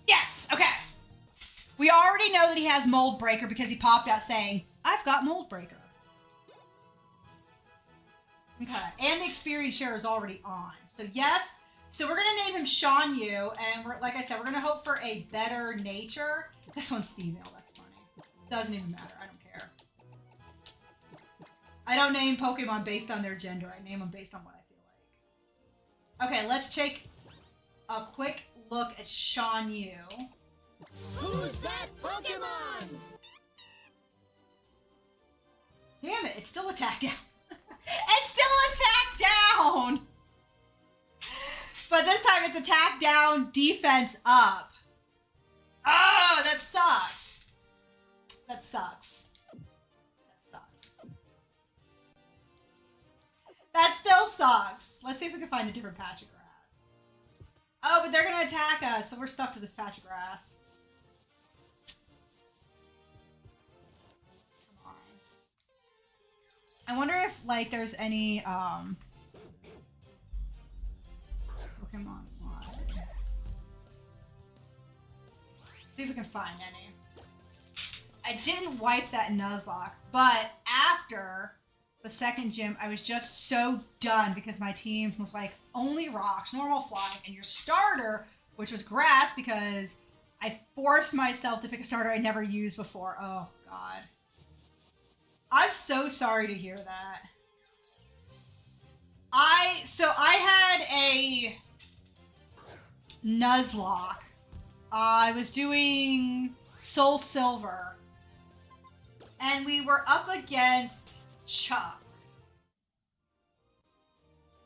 Yes! Okay. We already know that he has Mold Breaker because he popped out saying, I've got Mold Breaker. Okay, and the experience share is already on. So yes, so we're going to name him Shan Yu, and like I said, we're going to hope for a better nature. This one's female, that's funny. Doesn't even matter, I don't care. I don't name Pokemon based on their gender, I name them based on what I feel like. Okay, let's take a quick look at Shan Yu. Who's that Pokemon? Damn it, it's still attack down. It's still attack down! But this time it's attack down, defense up. Oh, that sucks. That sucks. That sucks. That still sucks. Let's see if we can find a different patch of grass. Oh, but they're gonna attack us, so we're stuck to this patch of grass. Come on. I wonder if, like, there's any, Pokemon Live. See if we can find any. I didn't wipe that Nuzlocke, but after the second gym, I was just so done because my team was like, only rocks, normal flying, and your starter, which was grass, because I forced myself to pick a starter I never used before. Oh, God. I'm so sorry to hear that. I had a Nuzlocke. I was doing Soul Silver. And we were up against Chuck.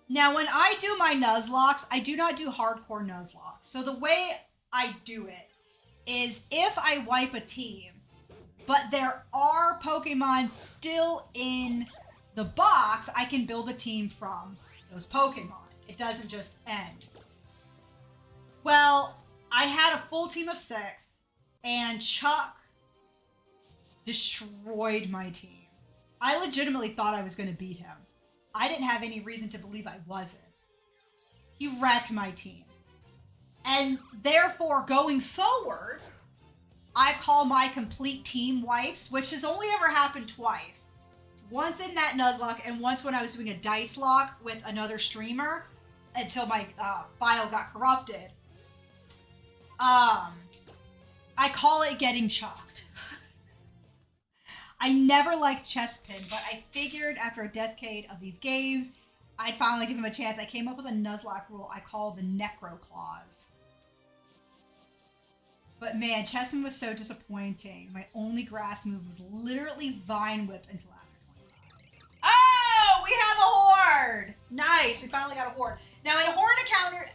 Now, when I do my Nuzlocks, I do not do hardcore Nuzlocks. So the way I do it is if I wipe a team, but there are Pokemon still in the box, I can build a team from those Pokemon. It doesn't just end. Well, I had a full team of 6, and Chuck destroyed my team. I legitimately thought I was going to beat him. I didn't have any reason to believe I wasn't. He wrecked my team. And therefore, going forward, I call my complete team wipes, which has only ever happened twice. Once in that Nuzlocke, and once when I was doing a dice lock with another streamer until my file got corrupted. I call it getting chalked. I never liked Chespin, but I figured after a decade of these games, I'd finally give him a chance. I came up with a Nuzlocke rule I call the Necro Clause. But man, Chespin was so disappointing. My only grass move was literally Vine Whip until after 25. Oh, we have a horde! Nice, we finally got a horde. Now in horde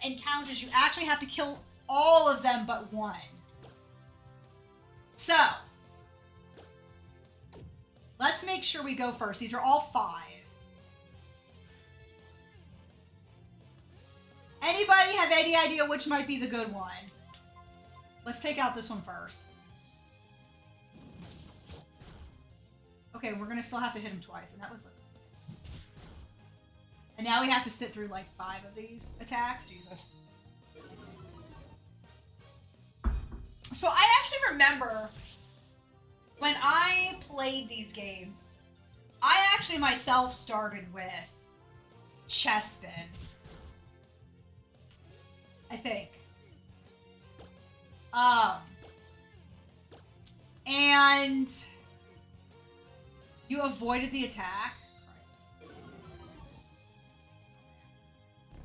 encounters, you actually have to kill all of them but one. So, let's make sure we go first. These are all 5s. Anybody have any idea which might be the good one? Let's take out this one first. Okay, we're gonna still have to hit him twice, and that was the... And now we have to sit through like 5 of these attacks. Jesus. So I actually remember when I played these games, I actually myself started with Chespin. I think. And you avoided the attack. Christ.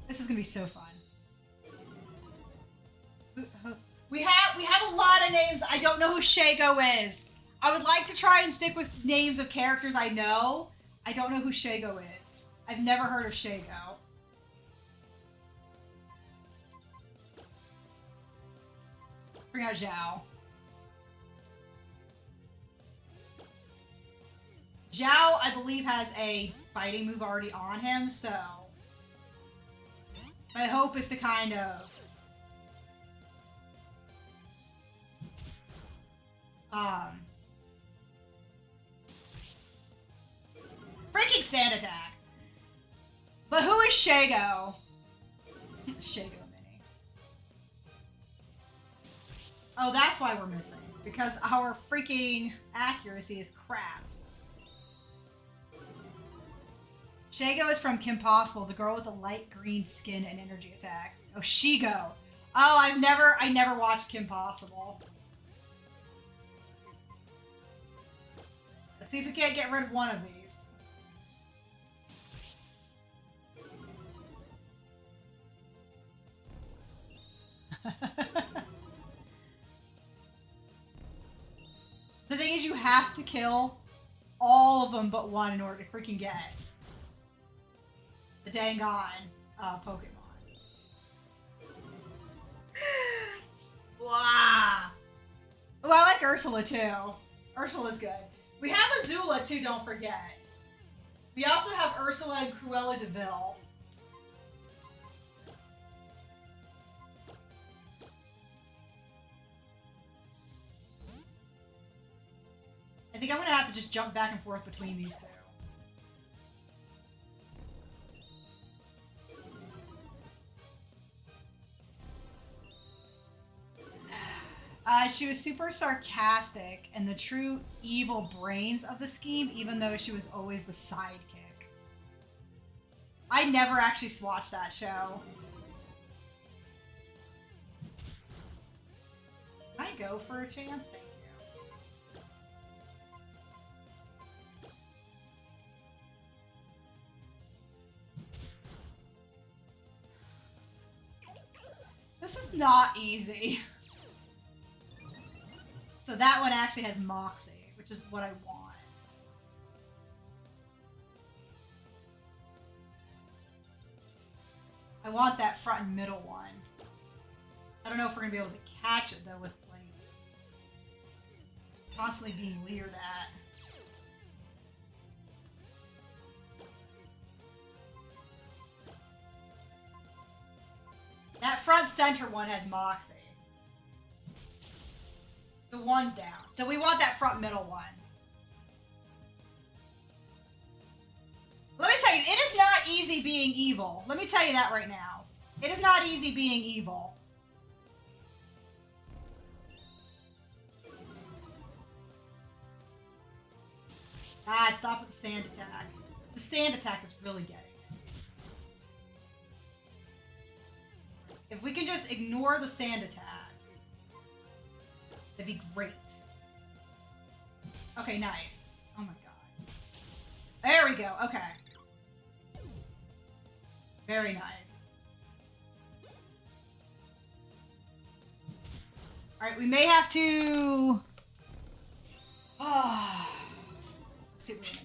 This is gonna be so fun. We have a lot of names. I don't know who Shago is. I would like to try and stick with names of characters I know. I don't know who Shago is. I've never heard of Shago. bring out Zhao. Zhao, I believe, has a fighting move already on him, so my hope is to kind of freaking sand attack. But who is Shago? Shago Mini. Oh, that's why we're missing. Because our freaking accuracy is crap. Shago is from Kim Possible, the girl with the light green skin and energy attacks. Oh, Shigo. Oh, I never watched Kim Possible. Let's see if we can't get rid of one of these. The thing is, you have to kill all of them but one in order to freaking get the dang on Pokemon. Wow. Oh, I like Ursula too. Ursula's good. We have Azula too, don't forget. We also have Ursula and Cruella de Vil. I think I'm gonna have to just jump back and forth between these two. She was super sarcastic and the true evil brains of the scheme, even though she was always the sidekick. I never actually watched that show. Can I go for a chance? Thank you. This is not easy. So that one actually has Moxie, which is what I want. I want that front and middle one. I don't know if we're gonna be able to catch it though with like constantly being leered at. That front center one has Moxie. So one's down. So we want that front middle one. Let me tell you, it is not easy being evil. Let me tell you that right now. It is not easy being evil. Ah, stop with the sand attack. The sand attack is really getting it. If we can just ignore the sand attack, that'd be great. Okay, nice. Oh my god. There we go. Okay. Very nice. Alright, we may have to... Oh. Let's see what we're gonna do.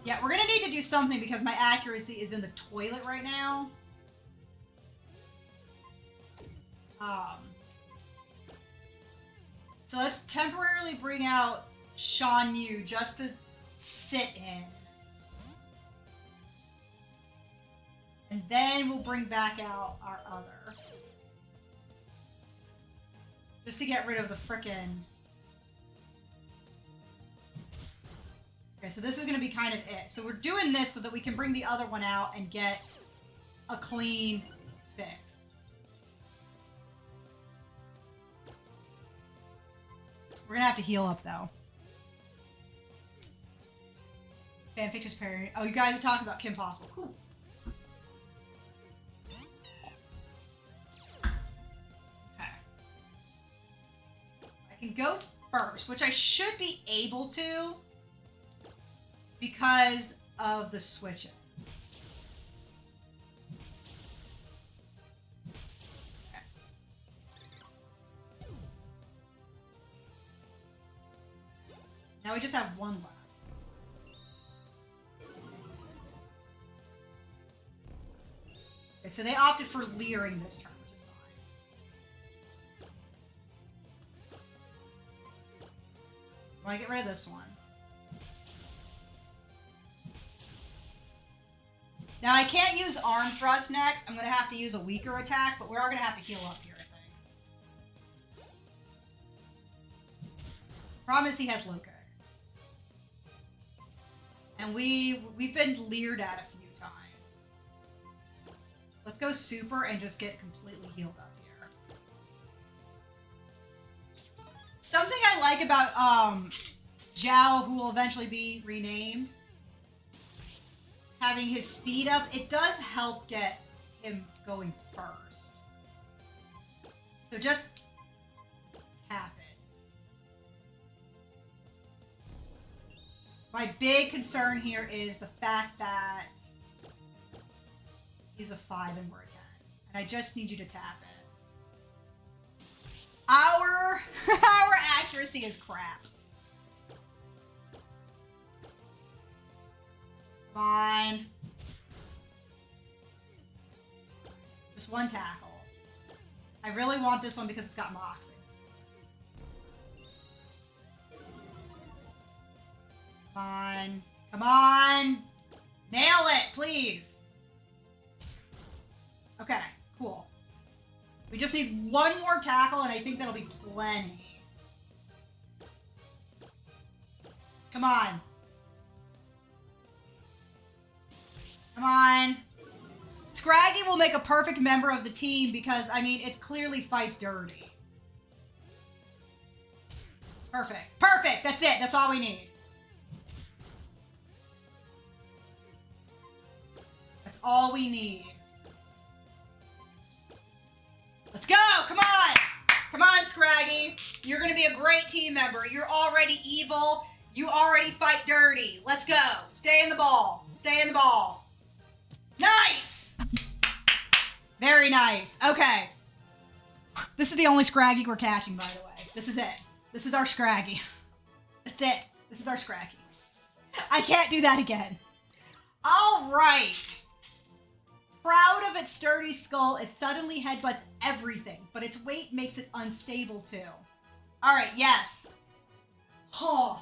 Yeah, we're gonna need to do something because my accuracy is in the toilet right now. So let's temporarily bring out Shan Yu just to sit in. And then we'll bring back out our other. Just to get rid of the frickin'... Okay, so this is going to be kind of it. So we're doing this so that we can bring the other one out and get a clean fix. We're gonna have to heal up though. Fanfiction's parody. Oh, you guys are talking about Kim Possible. Cool. Okay. I can go first, which I should be able to because of the switching. Now we just have one left. Okay, so they opted for leering this turn, which is fine. I want to get rid of this one. Now, I can't use arm thrust next. I'm going to have to use a weaker attack, but we are going to have to heal up here, I think. Promise he has low kick. And we've been leered at a few times. Let's go super and just get completely healed up here. Something I like about Zhao, who will eventually be renamed, having his speed up, it does help get him going first. So just tap it. My big concern here is the fact that he's a 5 and we're a 10. And I just need you to tap it. Our accuracy is crap. Come on. Just one tackle. I really want this one because it's got Moxie. Come on. Come on. Nail it, please. Okay, cool. We just need one more tackle, and I think that'll be plenty. Come on. Come on. Scraggy will make a perfect member of the team because, I mean, it clearly fights dirty. Perfect. Perfect! That's it. That's all we need. That's all we need. Let's go! Come on! Come on, Scraggy. You're going to be a great team member. You're already evil. You already fight dirty. Let's go. Stay in the ball. Stay in the ball. Nice! Very nice. Okay. This is the only Scraggy we're catching, by the way. This is it. This is our Scraggy. That's it. This is our Scraggy. I can't do that again. All right. Proud of its sturdy skull, it suddenly headbutts everything, but its weight makes it unstable too. All right, yes. Oh.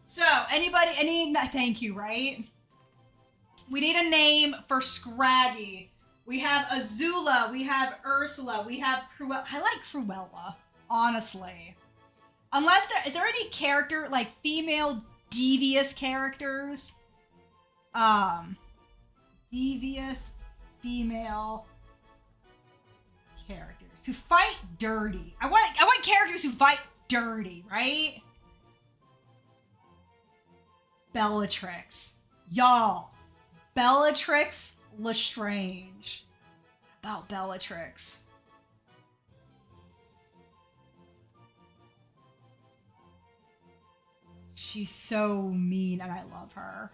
So, thank you, right? We need a name for Scraggy. We have Azula, we have Ursula, we have Cruella. I like Cruella, honestly. Unless is there any character, like female devious characters? Devious female characters who fight dirty. I want characters who fight dirty, right? Bellatrix. Y'all. Bellatrix Lestrange. About Bellatrix. She's so mean and I love her.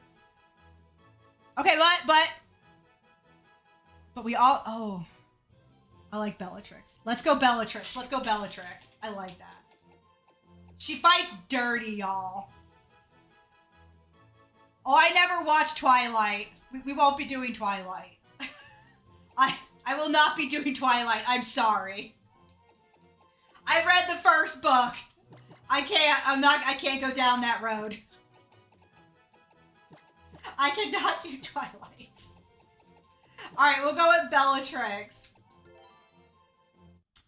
Okay, but we all, oh, I like Bellatrix. Let's go Bellatrix. Let's go Bellatrix. I like that. She fights dirty, y'all. Oh, I never watched Twilight. We won't be doing Twilight. I will not be doing Twilight. I'm sorry. I read the first book. I can't go down that road. I cannot do Twilight. Alright, we'll go with Bellatrix.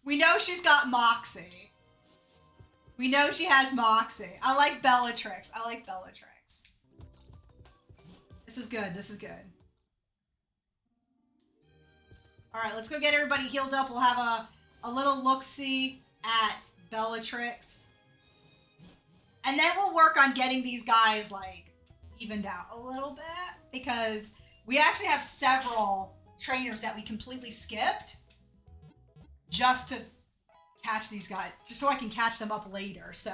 We know she's got Moxie. We know she has Moxie. I like Bellatrix. I like Bellatrix. This is good. This is good. Alright, let's go get everybody healed up. We'll have a little look-see at Bellatrix. And then we'll work on getting these guys, like, evened out a little bit. Because we actually have several trainers that we completely skipped. Just to catch these guys. Just so I can catch them up later, so.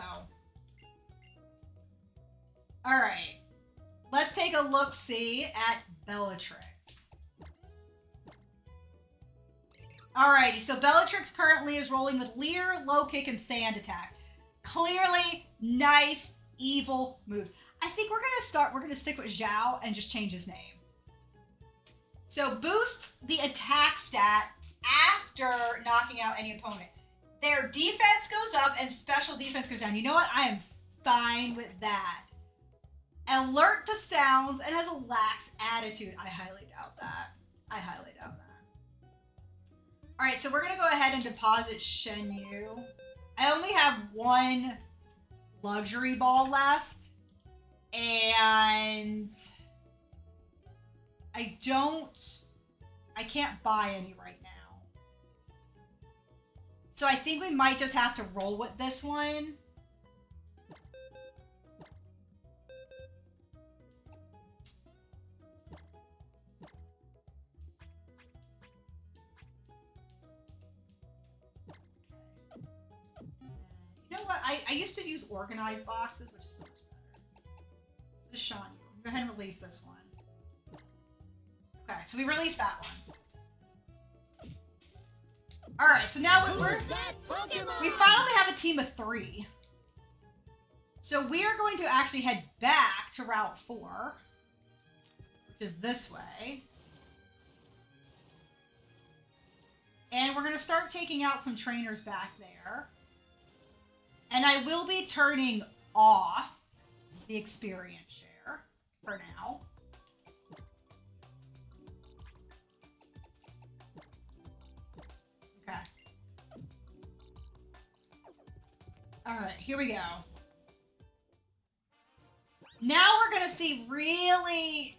Alright. Let's take a look-see at Bellatrix. Alrighty, so Bellatrix currently is rolling with Leer, Low Kick, and Sand Attack. Clearly, nice, evil moves. I think we're gonna stick with Zhao and just change his name. So boosts the attack stat after knocking out any opponent. their defense goes up and special defense goes down. You know what? I am fine with that. Alert to sounds and has a lax attitude. I highly doubt that. I highly doubt that. All right, so we're going to go ahead and deposit Shen Yu. I only have one luxury ball left. And I can't buy any right now. So I think we might just have to roll with this one. You know what? I used to use organized boxes, which is so much better. This is Sean. Go ahead and release this one. Okay, so we released that one. All right, so now we finally have a team of 3. So we are going to actually head back to Route 4, which is this way. And we're going to start taking out some trainers back there. And I will be turning off the experience share for now. Okay. All right, here we go. Now we're going to see really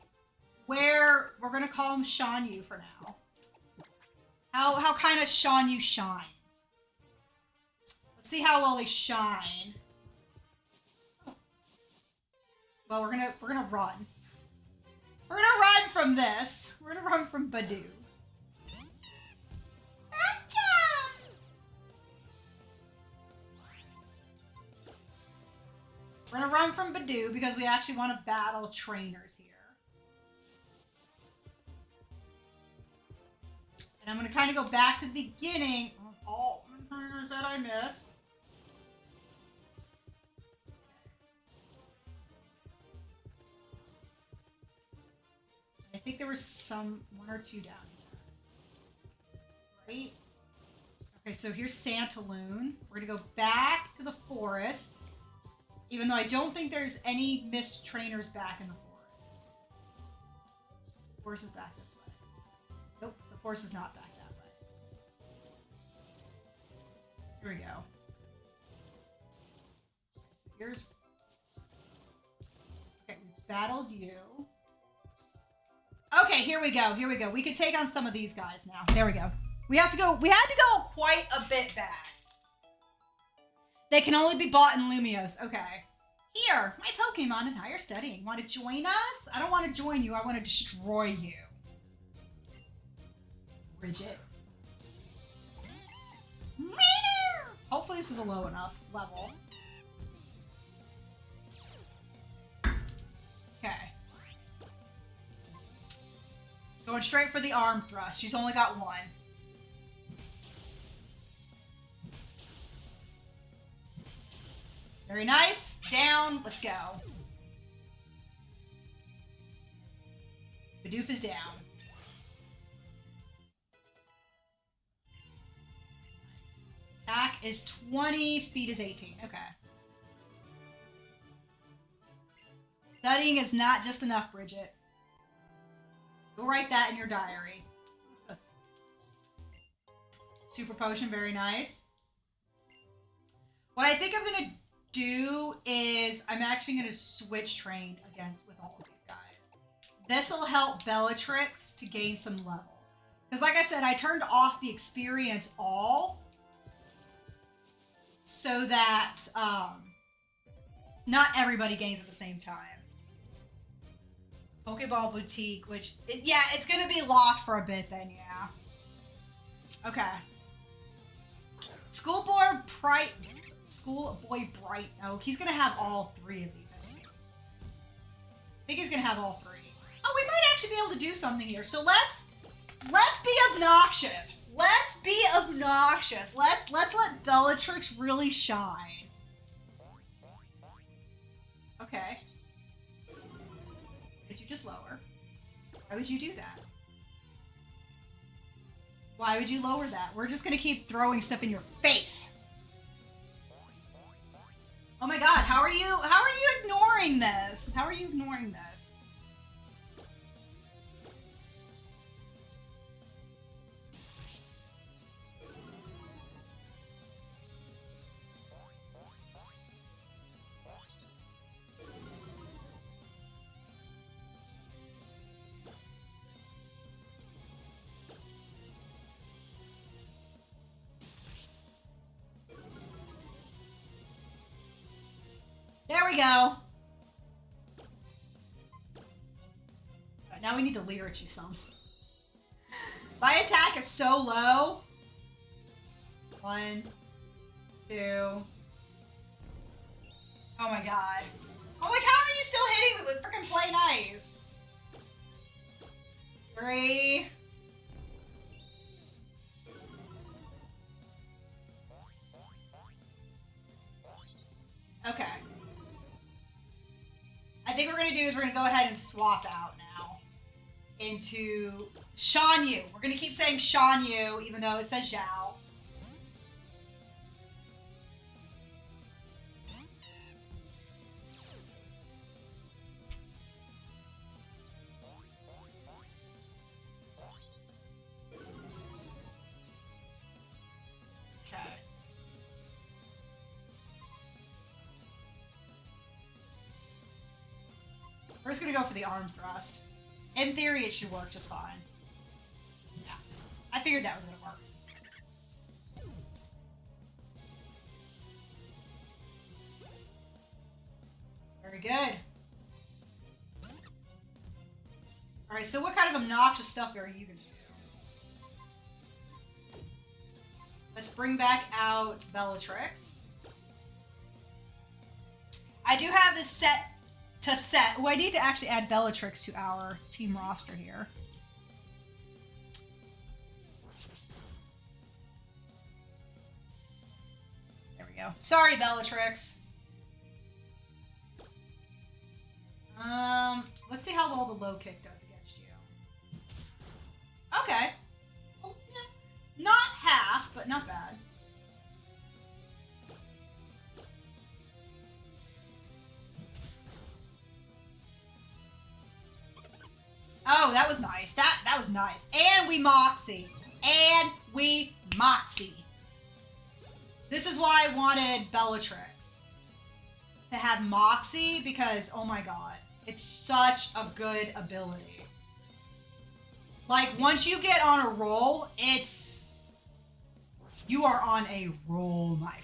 where we're going to call him Shan Yu for now. How kind of Shan Yu shines. Let's see how well they shine. Well, we're gonna run. We're gonna run from this. We're gonna run from Badoo. We're gonna run from Badoo because we actually want to battle trainers here. And I'm gonna kind of go back to the beginning of all the trainers that I missed. I think there was one or two down here. Right? Okay, so here's Santaloon. We're gonna go back to the forest. Even though I don't think there's any missed trainers back in the forest. The forest is back this way. Nope, the forest is not back that way. Here we go. So here's... Okay, we battled you. Okay, here we go. Here we go. We could take on some of these guys now. There we go. We had to go quite a bit back. They can only be bought in Lumios. Okay. Here, my Pokemon and I are studying. Want to join us? I don't want to join you. I want to destroy you. Bridget. Hopefully this is a low enough level. Okay. Going straight for the arm thrust. She's only got one. Very nice. Down. Let's go. Bidoof is down. Nice. Attack is 20. Speed is 18. Okay. Studying is not just enough, Bridget. Go write that in your diary. What's this? Super potion. Very nice. What I think I'm going to do is I'm actually going to switch train with all of these guys. This will help Bellatrix to gain some levels. Because like I said, I turned off the experience all so that not everybody gains at the same time. Pokeball Boutique, which, yeah, it's going to be locked for a bit then, yeah. Okay. Schoolboy Bright. Oh, he's going to have all 3 of these, I think. I think he's going to have all 3. Oh, we might actually be able to do something here. So let's be obnoxious. Let's be obnoxious. Let's let Bellatrix really shine. Okay. Did you just lower? Why would you do that? Why would you lower that? We're just going to keep throwing stuff in your face. Oh my god, how are you ignoring this? How are you ignoring this? There we go. Now we need to leer at you some. My attack is so low. 1, 2. Oh my god. I'm like, how are you still hitting me with freaking play nice? 3. Okay. I think what we're going to do is we're going to go ahead and swap out now into Shan Yu. We're going to keep saying Shan Yu, even though it says Zhao. Okay. We're just going to go for the arm thrust. In theory, it should work just fine. Yeah. I figured that was going to work. Very good. Alright, so what kind of obnoxious stuff are you going to do? Let's bring back out Bellatrix. I do have this set to set. Oh, I need to actually add Bellatrix to our team roster here. There we go. Sorry, Bellatrix. Let's see how well the low kick does against you. Okay. Well, yeah. Not half, but not bad. Oh, that was nice. That was nice. And we Moxie. And we Moxie. This is why I wanted Bellatrix to have Moxie, because, oh my god, it's such a good ability. Like, once you get on a roll, you are on a roll, my friend.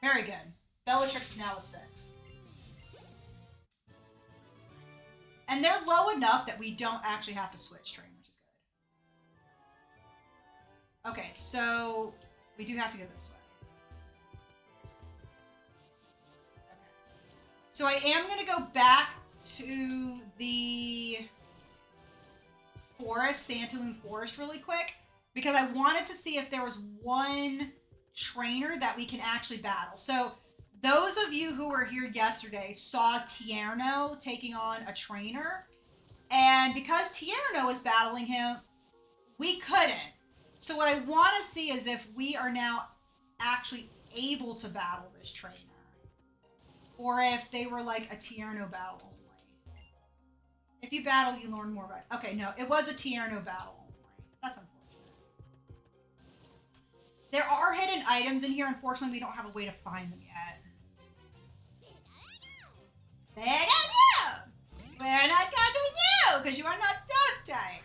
Very good. Bellatrix is now a 6. And they're low enough that we don't actually have to switch train, which is good. Okay, so we do have to go this way. Okay. So I am going to go back to the forest, Santaloon Forest, really quick, because I wanted to see if there was one trainer that we can actually battle. So those of you who were here yesterday saw Tierno taking on a trainer, and because Tierno was battling him, we couldn't. So what I want to see is if we are now actually able to battle this trainer, or if they were like a Tierno battle only. If you battle, you learn more about it. Okay, no, it was a Tierno battle only. That's unfortunate. There are hidden items in here. Unfortunately, we don't have a way to find them yet. They got you! We're not touching you, because you are not dark type.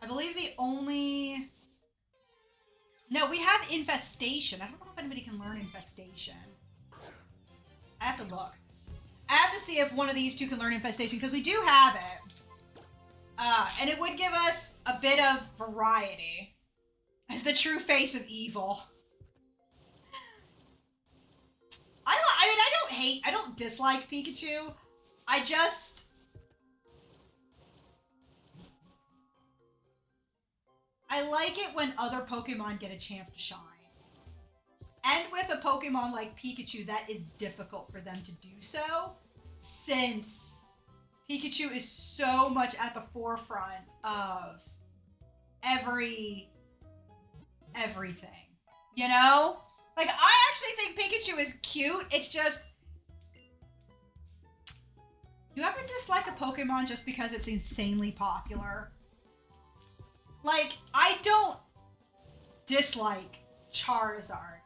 I believe the only... No, we have Infestation. I don't know if anybody can learn Infestation. I have to look. I have to see if one of these two can learn Infestation, because we do have it. And it would give us a bit of variety. As the true face of evil. I don't dislike Pikachu. I just... I like it when other Pokemon get a chance to shine. And with a Pokemon like Pikachu, that is difficult for them to do so, since Pikachu is so much at the forefront of everything. You know? Like, I actually think Pikachu is cute. It's just, you ever dislike a Pokemon just because it's insanely popular? Like, I don't dislike Charizard.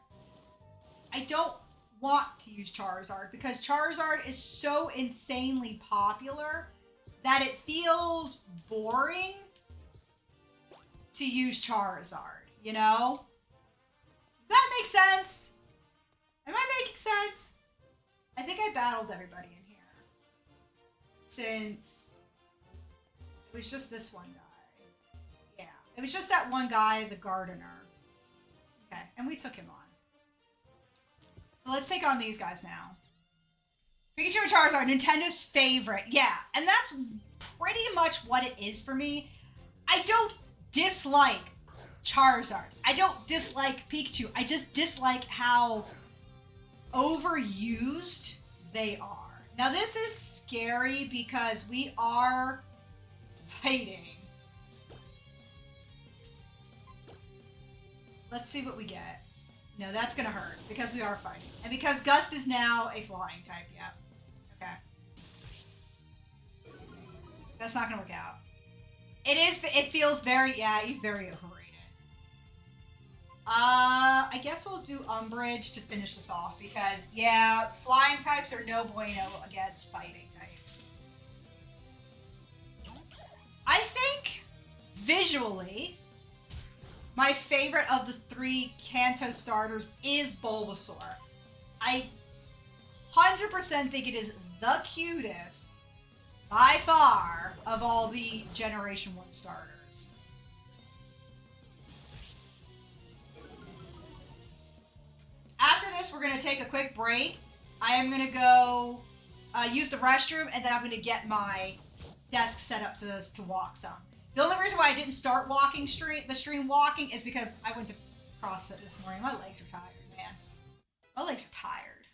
I don't want to use Charizard because Charizard is so insanely popular that it feels boring to use Charizard, you know? Does that make sense? Am I making sense? I think I battled everybody in here. Since it was just this one guy. Yeah, it was just that one guy, the gardener. Okay, and we took him on. So let's take on these guys now. Pikachu and Charizard, Nintendo's favorite. Yeah, and that's pretty much what it is for me. I don't dislike Charizard. I don't dislike Pikachu. I just dislike how overused they are. Now this is scary because we are fighting. Let's see what we get. No, that's gonna hurt because we are fighting. And because Gust is now a flying type, yep. Okay. That's not gonna work out. It feels very, yeah, he's very overrated. I guess we'll do Umbrage to finish this off because, yeah, flying types are no bueno against fighting types. I think, visually, my favorite of the 3 Kanto starters is Bulbasaur. I 100% think it is the cutest, by far, of all the Generation 1 starters. After this, we're going to take a quick break. I am going to go use the restroom, and then I'm going to get my desk set up to walk some. The only reason why I didn't start walking the stream walking is because I went to CrossFit this morning. My legs are tired, man. My legs are tired.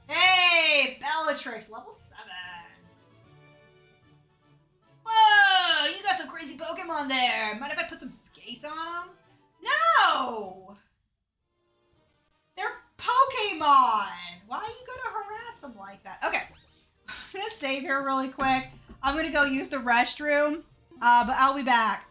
Hey, Bellatrix, level 7. Whoa, you got some crazy Pokemon there. Mind if I put some skates on them? No! They're Pokemon! Why are you gonna harass them like that? Okay, I'm gonna save here really quick. I'm gonna go use the restroom, but I'll be back.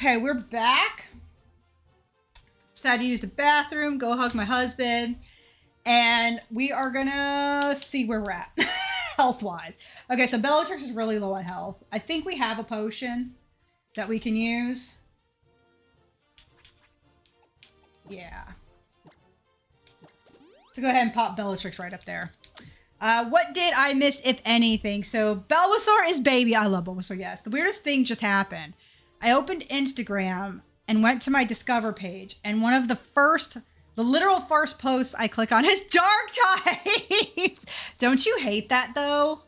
Okay, we're back. Just had to use the bathroom, go hug my husband, and we are gonna see where we're at health-wise. Okay, so Bellatrix is really low on health. I think we have a potion that we can use. Yeah. So go ahead and pop Bellatrix right up there. What did I miss, if anything? So Bulbasaur is baby. I love Bulbasaur, yes. The weirdest thing just happened. I opened Instagram and went to my Discover page, and one of the literal first posts I click on is Dark Types. Don't you hate that, though?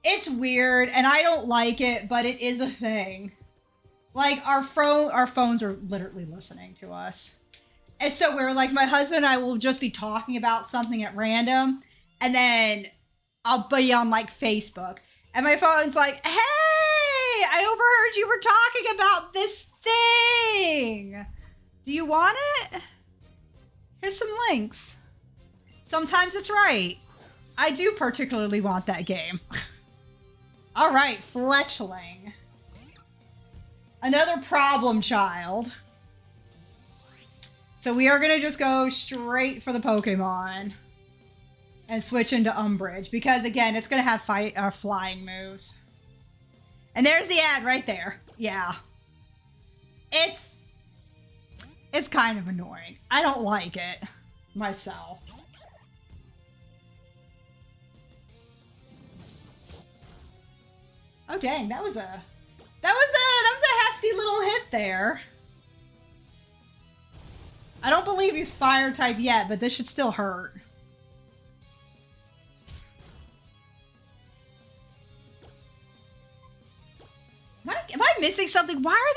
It's weird, and I don't like it, but it is a thing. Like, our phones are literally listening to us. And so we're like, my husband and I will just be talking about something at random, and then I'll be on, like, Facebook. And my phone's like, hey, I overheard you were talking about this thing. Do you want it? Here's some links. Sometimes it's right. I do particularly want that game. All right, Fletchling. Another problem child. So we are going to just go straight for the Pokemon and switch into Umbridge because, again, it's going to have flying moves. And there's the ad right there. Yeah. It's kind of annoying. I don't like it myself. Oh, dang. That was a hefty little hit there. I don't believe he's fire type yet, but this should still hurt. Am I missing something? Why are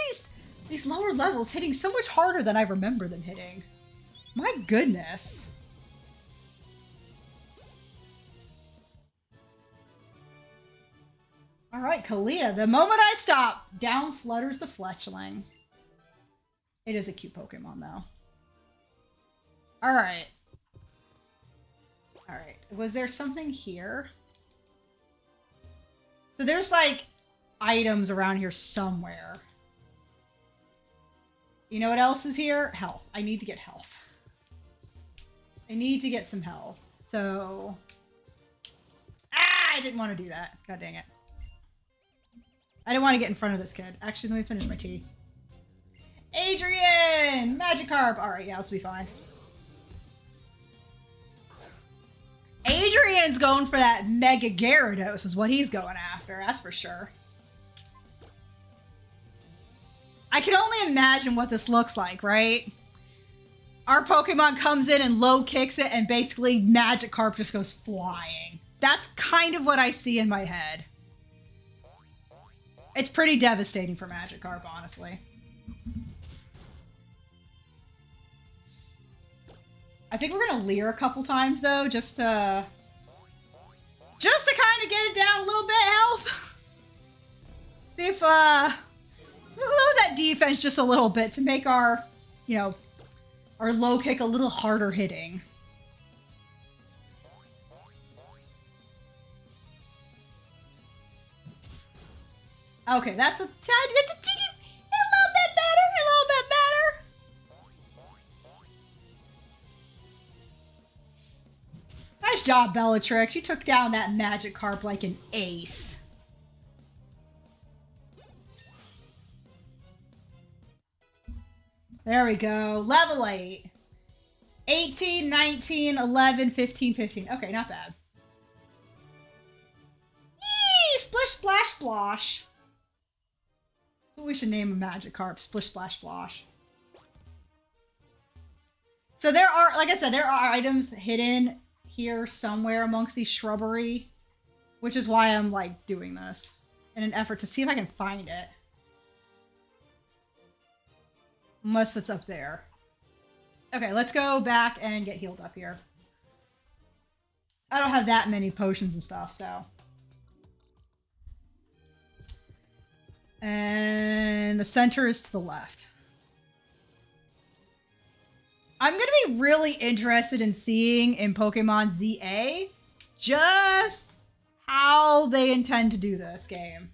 these lower levels hitting so much harder than I remember them hitting? My goodness. All right, Kalia. The moment I stop, down flutters the Fletchling. It is a cute Pokemon, though. All right. All right. Was there something here? So there's, like, items around here somewhere. You know what else is here? Health. I need to get health. I need to get some health. So... I didn't want to do that. God dang it. I didn't want to get in front of this kid. Actually, let me finish my tea. Adrian! Magikarp! Alright, yeah, this will be fine. Adrian's going for that Mega Gyarados is what he's going after. That's for sure. I can only imagine what this looks like, right? Our Pokemon comes in and low kicks it and basically Magikarp just goes flying. That's kind of what I see in my head. It's pretty devastating for Magikarp, honestly. I think we're gonna leer a couple times though, just to kind of get it down a little bit, health. See if we'll lower that defense just a little bit to make our, you know, our low kick a little harder hitting. Okay, that's a little bit better, a little bit better. Nice job, Bellatrix. You took down that Magikarp like an ace. There we go. Level 8. 18, 19, 11, 15, 15. Okay, not bad. Yee! Splish, splash, splosh. That's what we should name a Magikarp. Splish, splash, splosh. So there are, like I said, there are items hidden here somewhere amongst these shrubbery, which is why I'm, like, doing this in an effort to see if I can find it. Unless it's up there. Okay, let's go back and get healed up here. I don't have that many potions and stuff, so. And the center is to the left. I'm going to be really interested in seeing in Pokemon ZA just how they intend to do this game.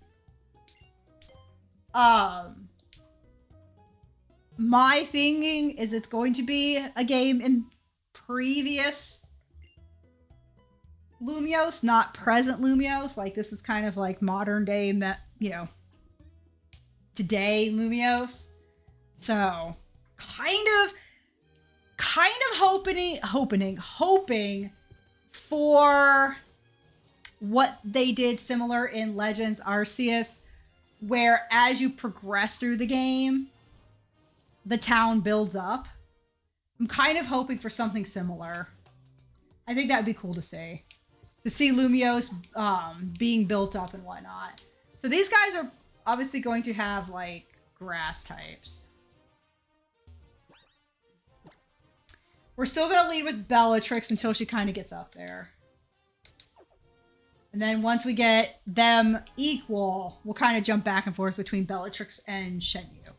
my thinking is it's going to be a game in previous Lumiose, not present Lumiose. Like, this is kind of like modern day, you know, today Lumiose. So, kind of hoping for what they did similar in Legends Arceus, where as you progress through the game, the town builds up. I'm kind of hoping for something similar. I think that would be cool to see. To see Lumiose being built up and whatnot. So these guys are obviously going to have, like, grass types. We're still going to lead with Bellatrix until she kind of gets up there. And then once we get them equal, we'll kind of jump back and forth between Bellatrix and Shenyu.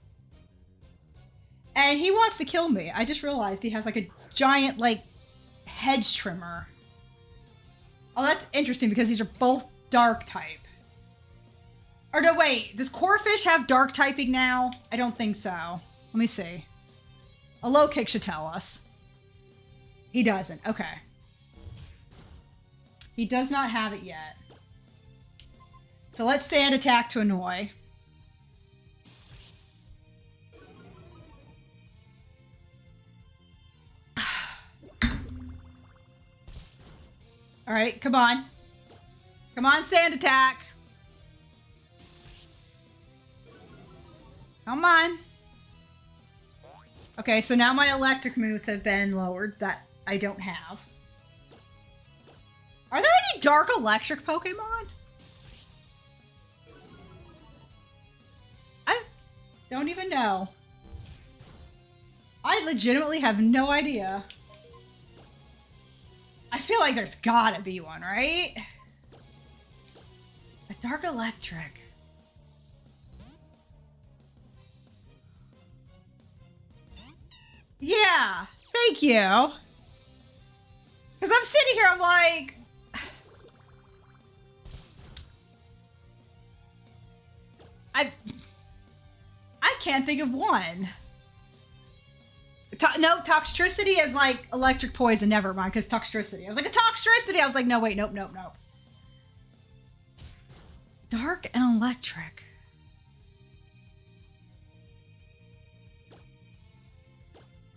And he wants to kill me. I just realized he has, like, a giant, like, hedge trimmer. Oh, that's interesting because these are both dark type. Or no, wait. Does Corphish have dark typing now? I don't think so. Let me see. A low kick should tell us. He doesn't. Okay. He does not have it yet. So let's stand attack to annoy. All right, come on. Come on, sand attack. Come on. Okay, so now my electric moves have been lowered that I don't have. Are there any dark electric Pokemon? I don't even know. I legitimately have no idea. I feel like there's gotta be one, right? A dark electric. Yeah, thank you. Because I'm sitting here, I'm like... I can't think of one. No, Toxtricity is like electric poison. Never mind, because Toxtricity. I was like, a Toxtricity! I was like, no, wait, nope. Dark and electric.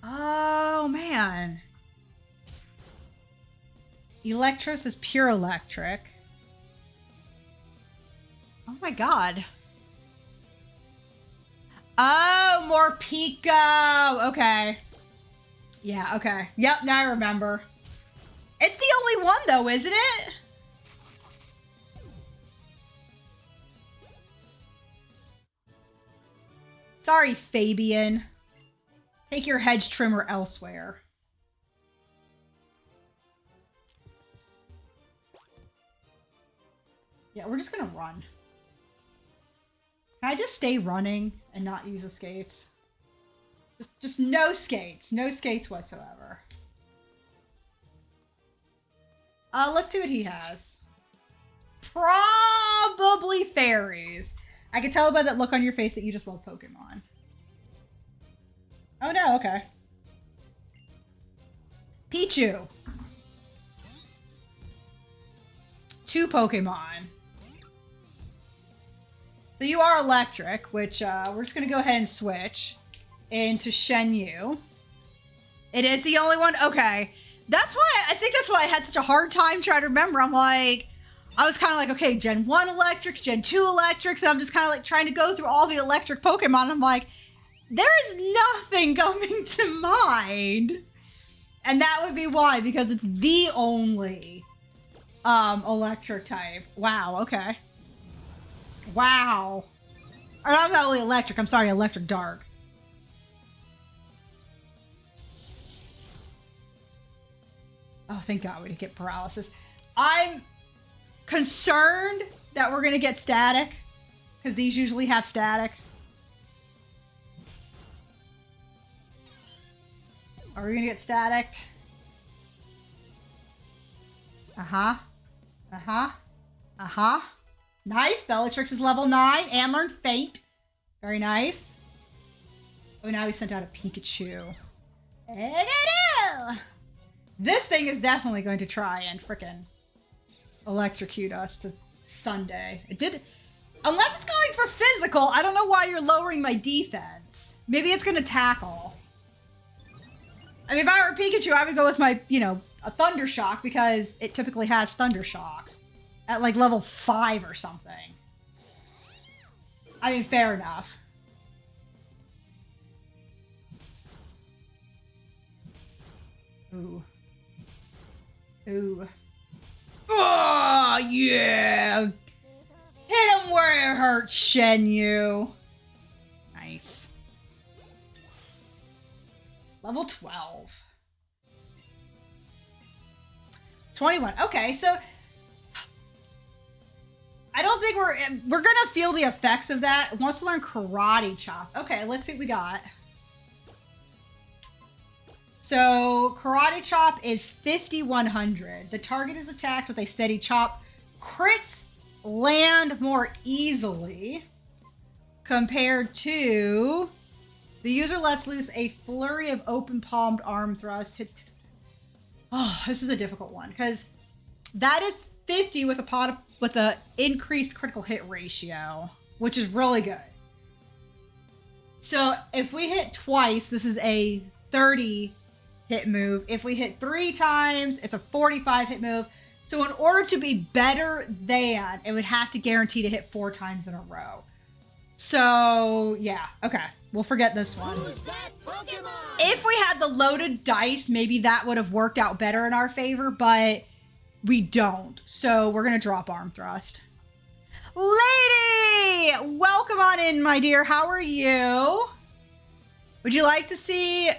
Oh, man. Electros is pure electric. Oh my god. Oh, more Pico. Okay. Yeah, okay. Yep, now I remember. It's the only one, though, isn't it? Sorry, Fabian. Take your hedge trimmer elsewhere. Yeah, we're just gonna run. Can I just stay running and not use the skates? Just no skates. No skates whatsoever. Let's see what he has. Probably fairies. I can tell by that look on your face that you just love Pokemon. Oh no, okay. Pichu. 2 Pokemon. So you are electric, which we're just going to go ahead and switch into Shenyu. It is the only one? Okay. That's why, I think that's why I had such a hard time trying to remember. I'm like, I was kind of like, okay, Gen 1 electrics, Gen 2 electrics, and I'm just kind of like trying to go through all the electric Pokemon. I'm like, there is nothing coming to mind. And that would be why, because it's the only electric type. Wow, okay. Wow. Or I'm not only electric, I'm sorry, electric dark. Oh, thank God we didn't get paralysis. I'm concerned that we're gonna get static, because these usually have static. Are we gonna get staticked? Uh-huh. Uh-huh. Uh-huh. Nice. Bellatrix is level 9 and learned Fate. Very nice. Oh, now he sent out a Pikachu. Pikachu! This thing is definitely going to try and frickin' electrocute us to Sunday. It did. Unless it's going for physical, I don't know why you're lowering my defense. Maybe it's going to tackle. I mean, if I were a Pikachu, I would go with my, you know, a Thunder Shock because it typically has Thunder Shock at like level 5 or something. I mean, fair enough. Ooh. Ooh. Oh, yeah! Hit him where it hurts, Shenyu. Nice. Level 12. 21. Okay, so I don't think we're gonna feel the effects of that. It wants to learn Karate Chop. Okay, let's see what we got. So Karate Chop is 5,100. The target is attacked with a steady chop. Crits land more easily compared to the user lets loose a flurry of open palmed arm thrust. Hits. Oh, this is a difficult one because that is 50 with a increased critical hit ratio, which is really good. So if we hit twice, this is a 30 hit move. If we hit 3 times, it's a 45 hit move. So in order to be better than, it would have to guarantee to hit 4 times in a row. So yeah, okay, we'll forget this one. Who's that Pokemon? If we had the loaded dice, maybe that would have worked out better in our favor, but we don't. So we're gonna drop Arm Thrust. Lady, welcome on in, my dear. How are you? Would you like to see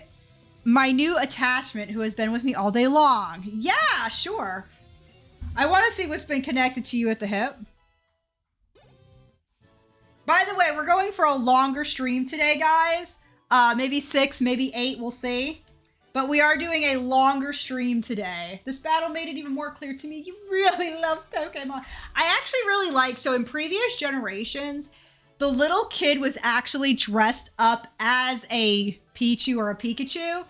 my new attachment who has been with me all day long? Yeah, sure. I want to see what's been connected to you at the hip. By the way, we're going for a longer stream today, guys. Maybe 6, maybe 8, we'll see. But we are doing a longer stream today. This battle made it even more clear to me. You really love Pokemon. I actually really like, so in previous generations, the little kid was actually dressed up as a Pichu or a Pikachu.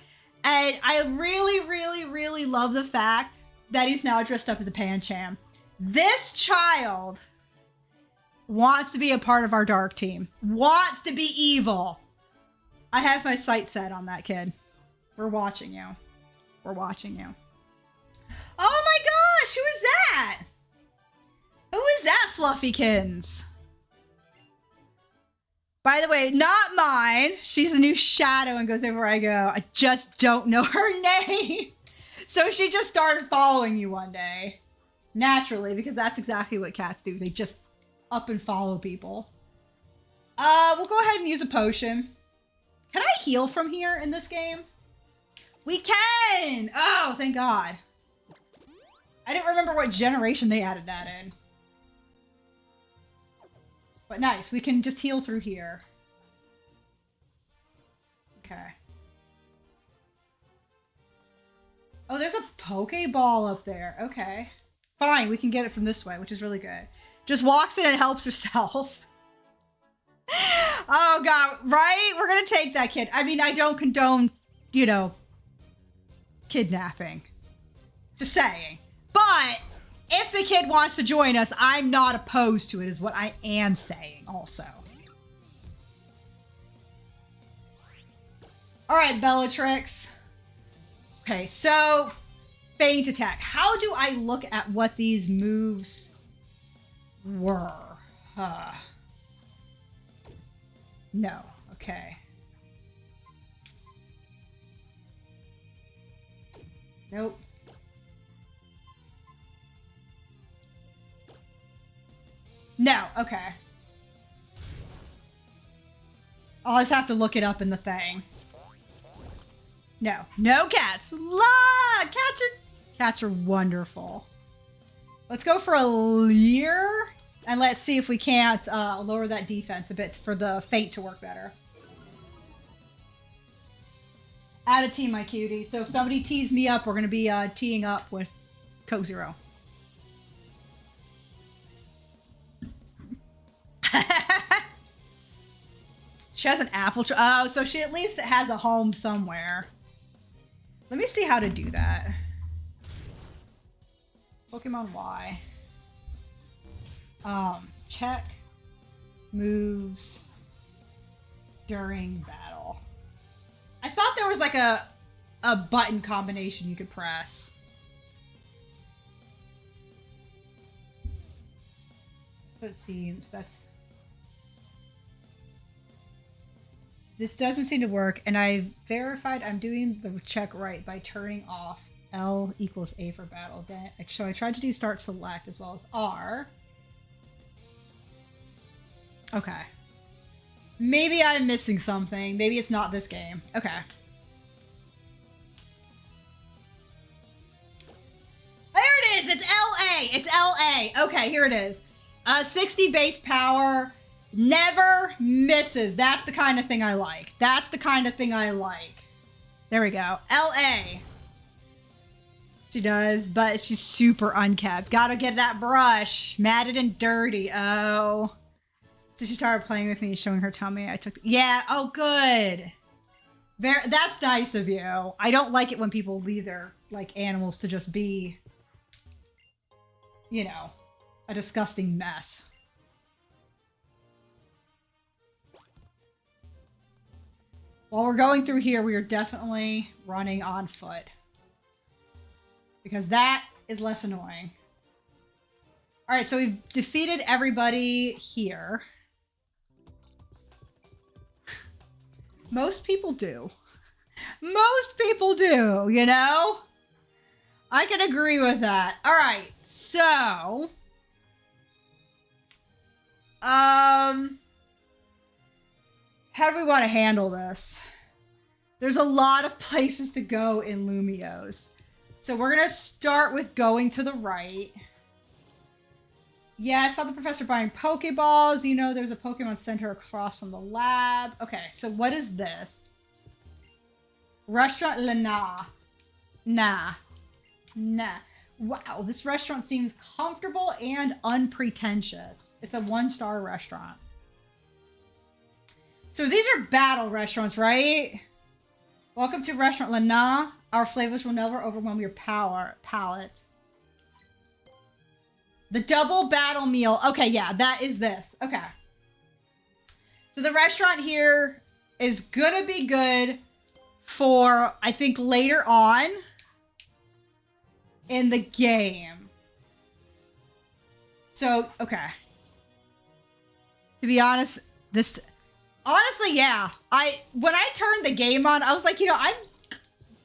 And I really, really, really love the fact that he's now dressed up as a Pancham. This child wants to be a part of our dark team. Wants to be evil. I have my sights set on that kid. We're watching you. We're watching you. Oh my gosh, who is that? Who is that, Fluffykins? By the way, not mine. She's a new shadow and goes everywhere I go. I just don't know her name. So she just started following you one day. Naturally, because that's exactly what cats do. They just up and follow people. We'll go ahead and use a potion. Can I heal from here in this game? We can! Oh, thank God. I didn't remember what generation they added that in. But nice, we can just heal through here. Okay. Oh, there's a Pokeball up there. Okay. Fine, we can get it from this way, which is really good. Just walks in and helps herself. Oh, God, right? We're gonna take that kid. I mean, I don't condone, you know, kidnapping. Just saying. But if the kid wants to join us, I'm not opposed to it, is what I am saying also. All right, Bellatrix. Okay, so Feint Attack. How do I look at what these moves were? No. Okay. Nope. No. Okay. I'll just have to look it up in the thing. No. No cats. Cats are wonderful. Let's go for a Leer. And let's see if we can't lower that defense a bit for the Feint to work better. Add a team, my cutie. So if somebody tees me up, we're going to be teeing up with Coke Zero. She has an apple tree. Oh, so she at least has a home somewhere. Let me see how to do that. Pokemon Y. Check moves during battle. I thought there was like a button combination you could press. So it seems this doesn't seem to work, and I verified I'm doing the check right by turning off L equals A for battle. Then, so I tried to do start select as well as R. Okay. Maybe I'm missing something. Maybe it's not this game. Okay. There it is! It's LA! It's LA! Okay, here it is. 60 base power. Never misses. That's the kind of thing I like. That's the kind of thing I like. There we go. LA. She does, but she's super unkept. Gotta get that brush. Matted and dirty. Oh. So she started playing with me, showing her tummy. I took... Yeah. Oh, good. That's nice of you. I don't like it when people leave their, like, animals to just be, you know, a disgusting mess. While we're going through here, we are definitely running on foot. Because that is less annoying. Alright, so we've defeated everybody here. Most people do. Most people do, you know? I can agree with that. Alright, so... How do we want to handle this? There's a lot of places to go in Lumiose. So we're going to start with going to the right. Yeah, I saw the professor buying Pokeballs. You know, there's a Pokemon Center across from the lab. Okay, so what is this? Restaurant Lana. Nah. Wow, this restaurant seems comfortable and unpretentious. It's a 1-star restaurant. So these are battle restaurants, right? Welcome to Restaurant Lana. Our flavors will never overwhelm your palate. The double battle meal. Okay, yeah, that is this. Okay. So the restaurant here is gonna be good for, I think, later on in the game. So, okay. To be honest, honestly, yeah. When I turned the game on, I was like, you know, I'm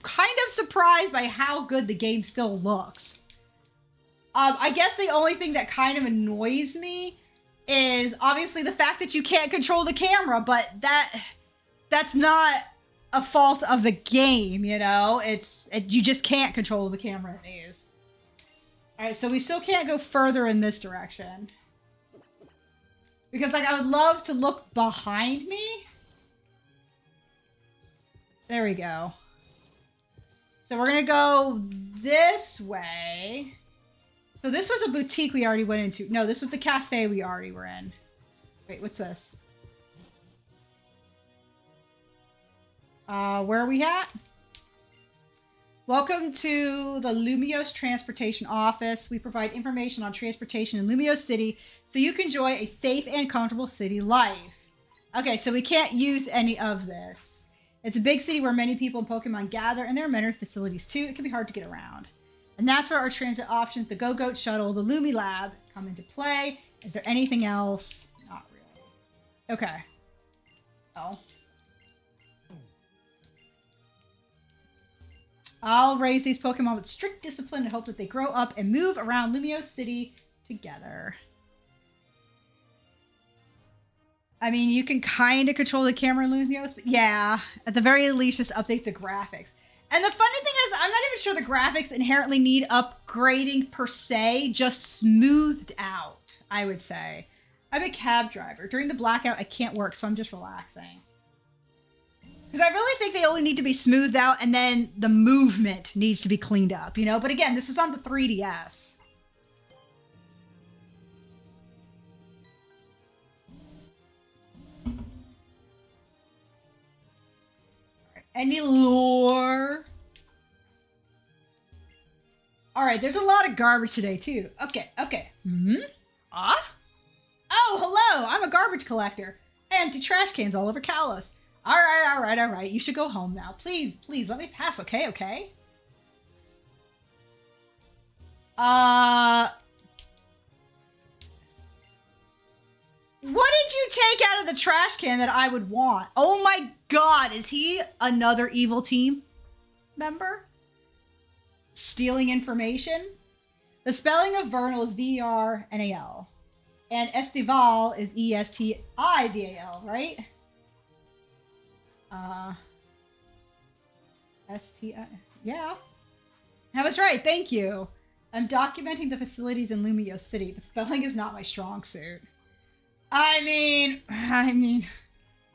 kind of surprised by how good the game still looks. I guess the only thing that kind of annoys me is obviously the fact that you can't control the camera, but that's not a fault of the game, you know? You just can't control the camera in these. Alright, so we still can't go further in this direction. Because, like, I would love to look behind me. There we go. So we're going to go this way. So this was a boutique we already went into. No, this was the cafe we already were in. Wait, what's this? Where are we at? Welcome to the Lumiose Transportation Office. We provide information on transportation in Lumiose City so you can enjoy a safe and comfortable city life. Okay, so we can't use any of this. It's a big city where many people and Pokemon gather, and there are many facilities too. It can be hard to get around. And that's where our transit options, the Go-Goat Shuttle, the Lumi Lab, come into play. Is there anything else? Not really. Okay. Oh. I'll raise these Pokemon with strict discipline and hope that they grow up and move around Lumiose City together. I mean, you can kind of control the camera in Lumiose, but yeah, at the very least, just update the graphics. And the funny thing is, I'm not even sure the graphics inherently need upgrading per se, just smoothed out, I would say. I'm a cab driver. During the blackout, I can't work, so I'm just relaxing. Because I really think they only need to be smoothed out, and then the movement needs to be cleaned up, you know? But again, this is on the 3DS. Any lore? All right, there's a lot of garbage today too. Okay. Ah? Oh, hello. I'm a garbage collector. Empty trash cans all over Kalos. All right. You should go home now. Please, let me pass. Okay. What did you take out of the trash can that I would want? Oh my God, is he another evil team member? Stealing information? The spelling of Vernal is V-E-R-N-A-L. And Estival is E-S-T-I-V-A-L, right? S-T-I... Yeah. I was right, thank you. I'm documenting the facilities in Lumio City. The spelling is not my strong suit. I mean,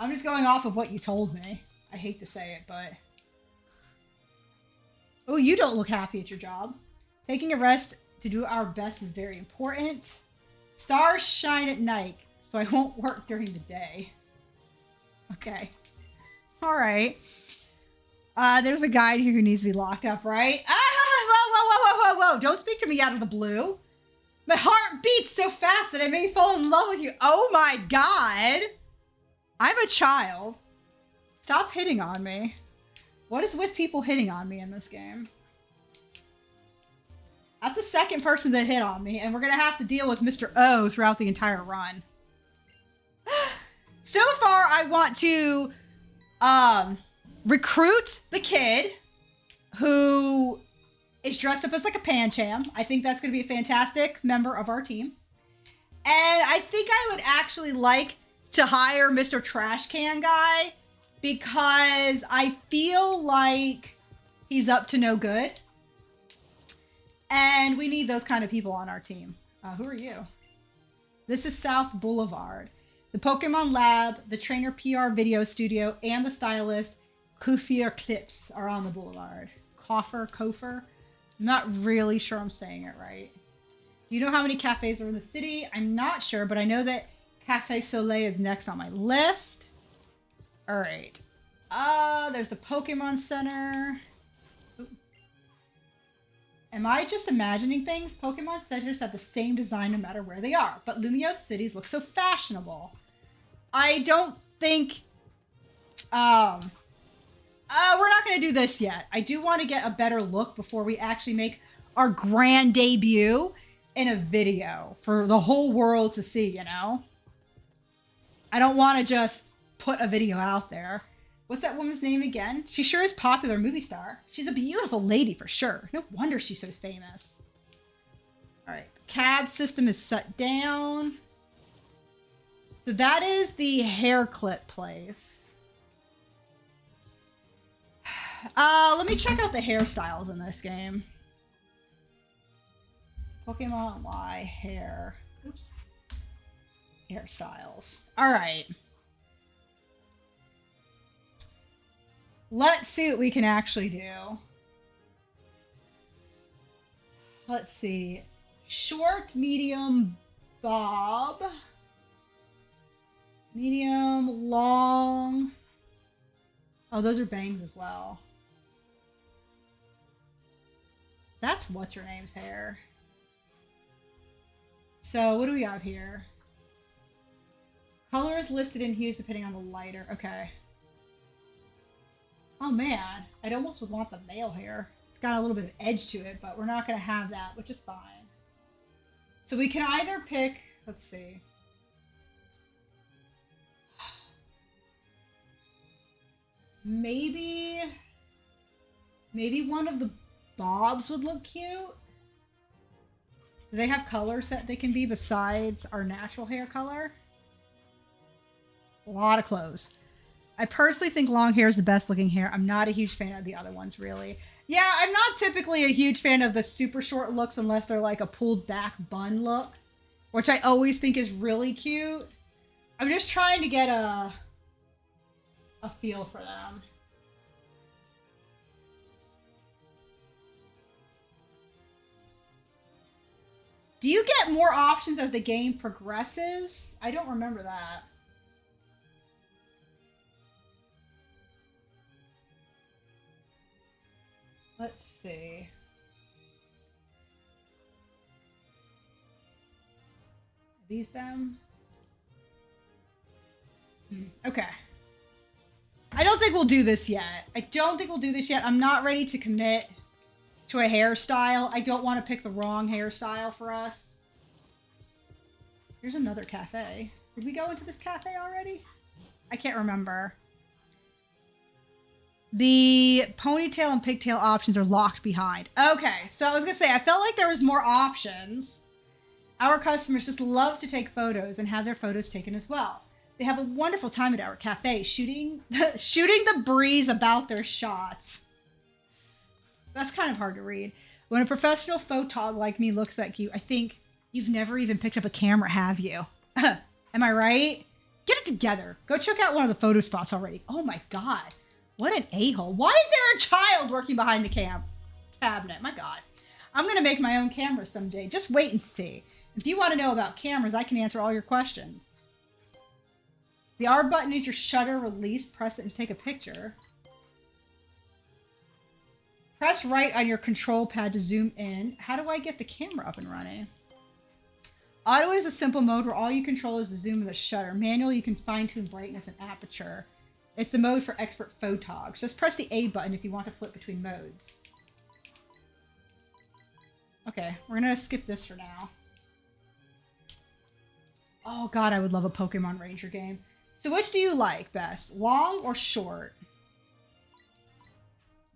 I'm just going off of what you told me. I hate to say it, but... Oh, you don't look happy at your job. Taking a rest to do our best is very important. Stars shine at night, so I won't work during the day. Okay. All right. There's a guy here who needs to be locked up, right? Whoa. Don't speak to me out of the blue. My heart beats so fast that I may fall in love with you. Oh my God. I'm a child. Stop hitting on me. What is with people hitting on me in this game? That's the second person that hit on me, and we're going to have to deal with Mr. O throughout the entire run. So far, I want to recruit the kid who is dressed up as like a Pancham. I think that's going to be a fantastic member of our team. And I think I would actually like to hire Mr. Trash Can Guy because I feel like he's up to no good. And we need those kind of people on our team. Who are you? This is South Boulevard. The Pokemon Lab, the Trainer PR Video Studio, and the stylist Kufir Clips are on the boulevard. Kofer? I'm not really sure I'm saying it right. Do you know how many cafes are in the city? I'm not sure, but I know that Cafe Soleil is next on my list. All right. There's a Pokemon Center. Ooh. Am I just imagining things? Pokemon centers have the same design no matter where they are, but Lumio cities look so fashionable. I don't think... we're not going to do this yet. I do want to get a better look before we actually make our grand debut in a video for the whole world to see, you know? I don't want to just put a video out there. What's that woman's name again? She sure is a popular movie star. She's a beautiful lady for sure. No wonder she's so famous. All right, the cab system is shut down. So that is the hair clip place. Let me check out the hairstyles in this game. Pokemon Y hair. Oops. Hairstyles. All right. Let's see what we can actually do. Let's see. Short, medium, bob. Medium, long. Oh, those are bangs as well. That's what's her name's hair. So what do we have here? Color is listed in hues depending on the lighter. Okay. Oh man, I'd almost would want the male hair. It's got a little bit of edge to it, but we're not going to have that, which is fine. So we can either pick, let's see. Maybe one of the bobs would look cute. Do they have colors that they can be besides our natural hair color? A lot of clothes. I personally think long hair is the best looking hair. I'm not a huge fan of the other ones, really. Yeah, I'm not typically a huge fan of the super short looks unless they're like a pulled back bun look, which I always think is really cute. I'm just trying to get a feel for them. Do you get more options as the game progresses? I don't remember that. Let's see. Are these them? Okay. I don't think we'll do this yet. I'm not ready to commit to a hairstyle. I don't want to pick the wrong hairstyle for us. Here's another cafe. Did we go into this cafe already? I can't remember. The ponytail and pigtail options are locked behind. Okay, so I was gonna say, I felt like there was more options. Our customers just love to take photos and have their photos taken as well. They have a wonderful time at our cafe, shooting the breeze about their shots. That's kind of hard to read. When a professional photog like me looks that cute, I think you've never even picked up a camera, have you? Am I right? Get it together. Go check out one of the photo spots already. Oh my God. What an a-hole. Why is there a child working behind the cabinet? My God. I'm going to make my own camera someday. Just wait and see. If you want to know about cameras, I can answer all your questions. The R button is your shutter release. Press it to take a picture. Press right on your control pad to zoom in. How do I get the camera up and running? Auto is a simple mode where all you control is the zoom of the shutter. Manual, you can fine-tune brightness and aperture. It's the mode for expert photogs. Just press the A button if you want to flip between modes. Okay, we're gonna skip this for now. Oh God, I would love a Pokemon Ranger game. So which do you like best? Long or short?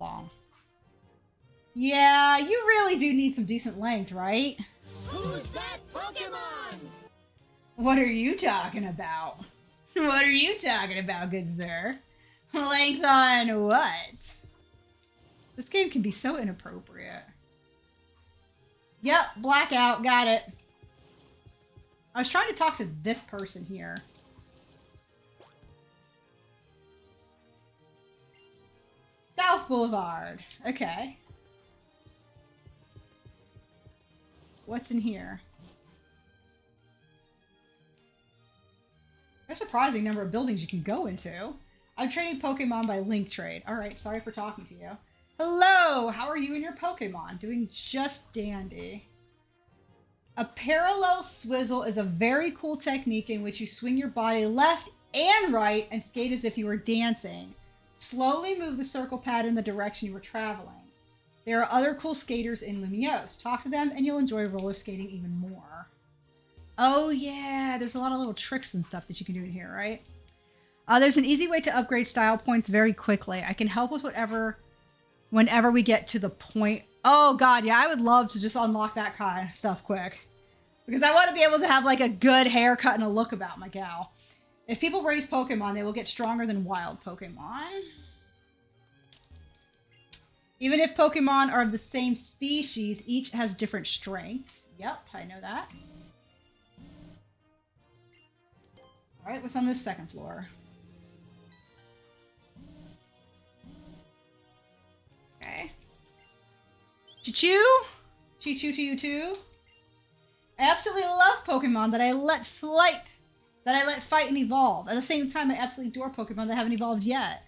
Long. Yeah, you really do need some decent length, right? Who's that Pokemon? What are you talking about? What are you talking about, good sir? Length on what? This game can be so inappropriate. Yep, blackout, got it. I was trying to talk to this person here. South Boulevard. Okay. What's in here? There's a surprising number of buildings you can go into. I'm trading Pokemon by link trade. Alright, sorry for talking to you. Hello! How are you and your Pokemon? Doing just dandy. A parallel swizzle is a very cool technique in which you swing your body left and right and skate as if you were dancing. Slowly move the circle pad in the direction you were traveling. There are other cool skaters in Lumiose. Talk to them and you'll enjoy roller skating even more. Oh yeah, there's a lot of little tricks and stuff that you can do in here, right? There's an easy way to upgrade style points very quickly. I can help with whenever we get to the point. Oh God, yeah, I would love to just unlock that kind of stuff quick. Because I want to be able to have like a good haircut and a look about my gal. If people raise Pokemon, they will get stronger than wild Pokemon. Even if Pokemon are of the same species, each has different strengths. Yep, I know that. Alright, what's on this second floor? Okay. Choo-choo? Choo-choo to you too? I absolutely love Pokemon that I let fight and evolve. At the same time, I absolutely adore Pokemon that haven't evolved yet.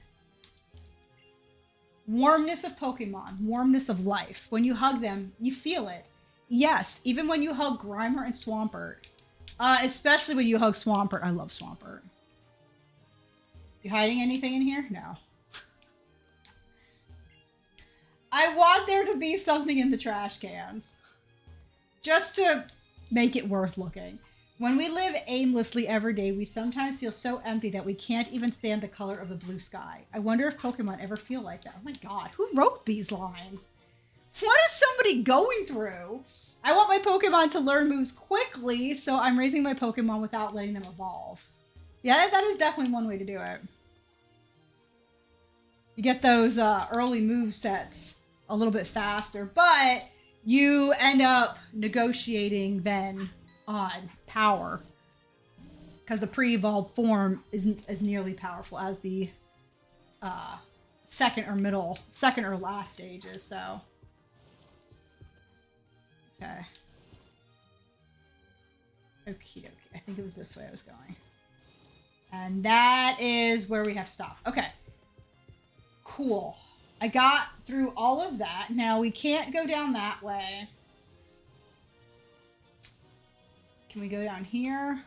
Warmness of Pokemon. Warmness of life. When you hug them, you feel it. Yes, even when you hug Grimer and Swampert. Especially when you hug Swampert. I love Swampert. You hiding anything in here? No. I want there to be something in the trash cans. Just to make it worth looking. When we live aimlessly every day, we sometimes feel so empty that we can't even stand the color of the blue sky. I wonder if Pokemon ever feel like that. Oh my God, who wrote these lines? What is somebody going through? I want my Pokemon to learn moves quickly, so I'm raising my Pokemon without letting them evolve. Yeah, that is definitely one way to do it. You get those early move sets a little bit faster, but you end up negotiating then on power because the pre-evolved form isn't as nearly powerful as the second or last stages. So okay, okie dokie. I think it was this way I was going, and that is where we have to stop. Okay, cool. I got through all of that. Now we can't go down that way. Can we go down here?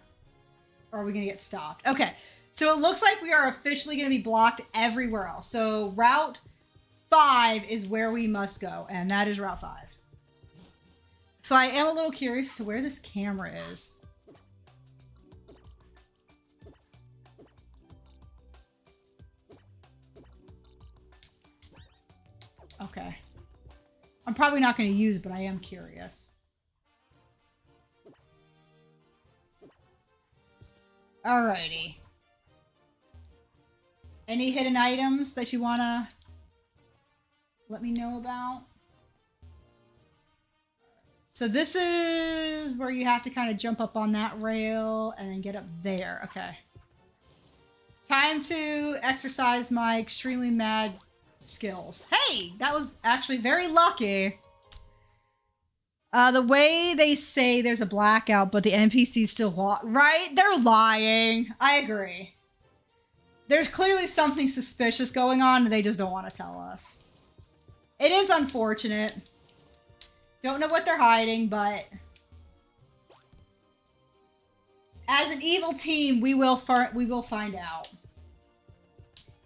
Or are we going to get stopped? Okay. So it looks like we are officially going to be blocked everywhere else. So Route 5 is where we must go. And that is Route 5. So I am a little curious to where this camera is. Okay. I'm probably not going to use it, but I am curious. Alrighty. Any hidden items that you want to let me know about? So this is where you have to kind of jump up on that rail and then get up there. Okay. Time to exercise my extremely mad skills. Hey, that was actually very lucky. The way they say there's a blackout, but the NPCs still walk, right? They're lying. I agree. There's clearly something suspicious going on and they just don't want to tell us. It is unfortunate. Don't know what they're hiding, but as an evil team, we will find out.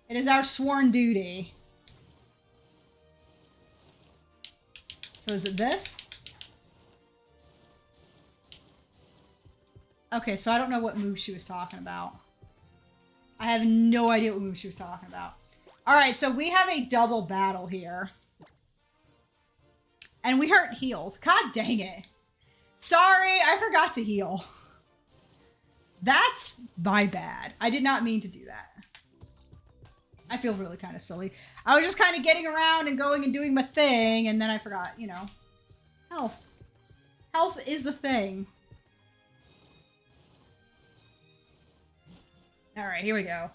It is our sworn duty. So is it this? Okay, so I don't know what move she was talking about. I have no idea what move she was talking about. All right, so we have a double battle here. And we hurt heals. God dang it. Sorry, I forgot to heal. That's my bad. I did not mean to do that. I feel really kind of silly. I was just kind of getting around and going and doing my thing, and then I forgot, you know. Health. Health is a thing. All right, here we go.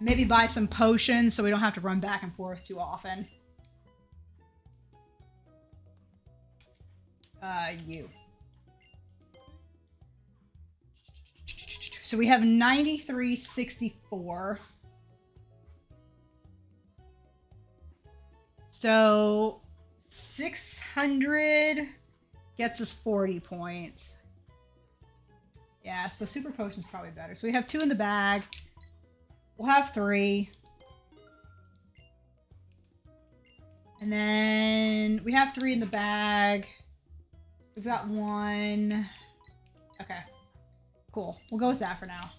Maybe buy some potions so we don't have to run back and forth too often. You. So we have 9364. So 600 gets us 40 points. Yeah, so super potion's probably better. So we have 2 in the bag. We'll have 3. And then we have 3 in the bag. We've got 1. Okay. Cool. We'll go with that for now.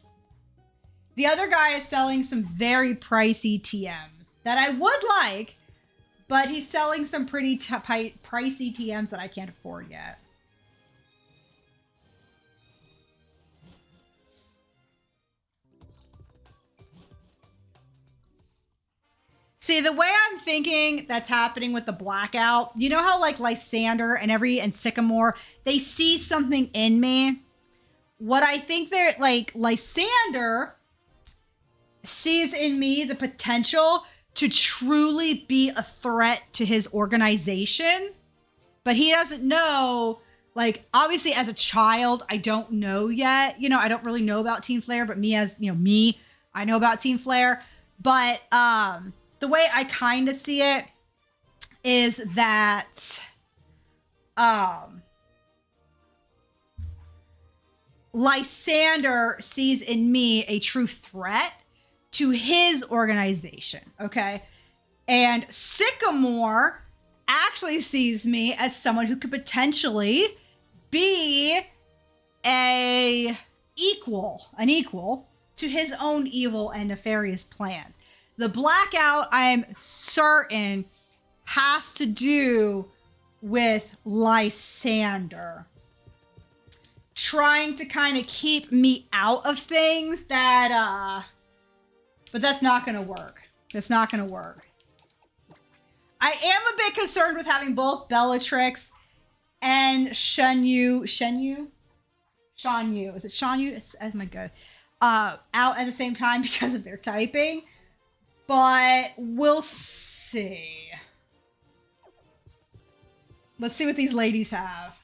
The other guy is selling some very pricey TMs that I would like, but he's selling some pretty pricey TMs that I can't afford yet. See, the way I'm thinking that's happening with the blackout, you know how like Lysander and Sycamore, they see something in me? What I think they're like, Lysander sees in me the potential to truly be a threat to his organization, but he doesn't know, like, obviously as a child, I don't know yet, you know, I don't really know about Team Flare, but me as, you know, I know about Team Flare, but, the way I kind of see it is that, Lysander sees in me a true threat to his organization, okay? And Sycamore actually sees me as someone who could potentially be an equal to his own evil and nefarious plans. The blackout, I'm certain, has to do with Lysander trying to kind of keep me out of things that, but that's not going to work. That's not going to work. I am a bit concerned with having both Bellatrix and Shan Yu. Is it Shan Yu? Oh my god. Out at the same time because of their typing. But we'll see. Let's see what these ladies have.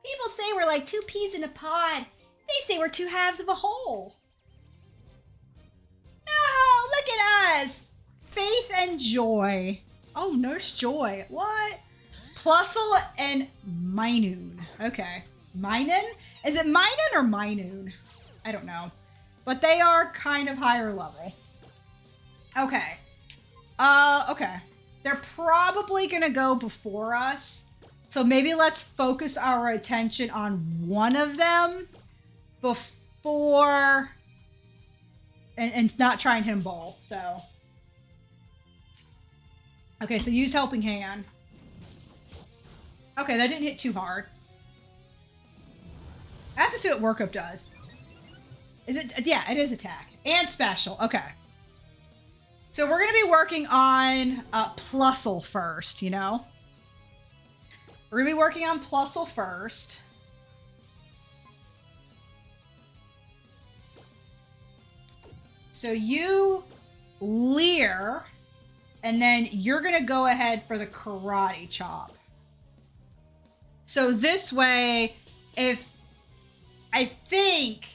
People say we're like 2 peas in a pod. They say we're two halves of a whole. No, look at us. Faith and Joy. Oh, Nurse Joy. What? Plusle and Minoon. Okay. Minen? Is it Minen or Minoon? I don't know. But they are kind of higher level. Okay. Okay. They're probably gonna go before us. So maybe let's focus our attention on one of them before... And not try and hit them both, so... Okay, so use Helping Hand. Okay, that didn't hit too hard. I have to see what Workup does. Is it? Yeah, it is attack. And special. Okay. So we're going to be working on Plusle first, you know? We're going to be working on Plusle first. So you Leer, and then you're going to go ahead for the Karate Chop. So this way, if I think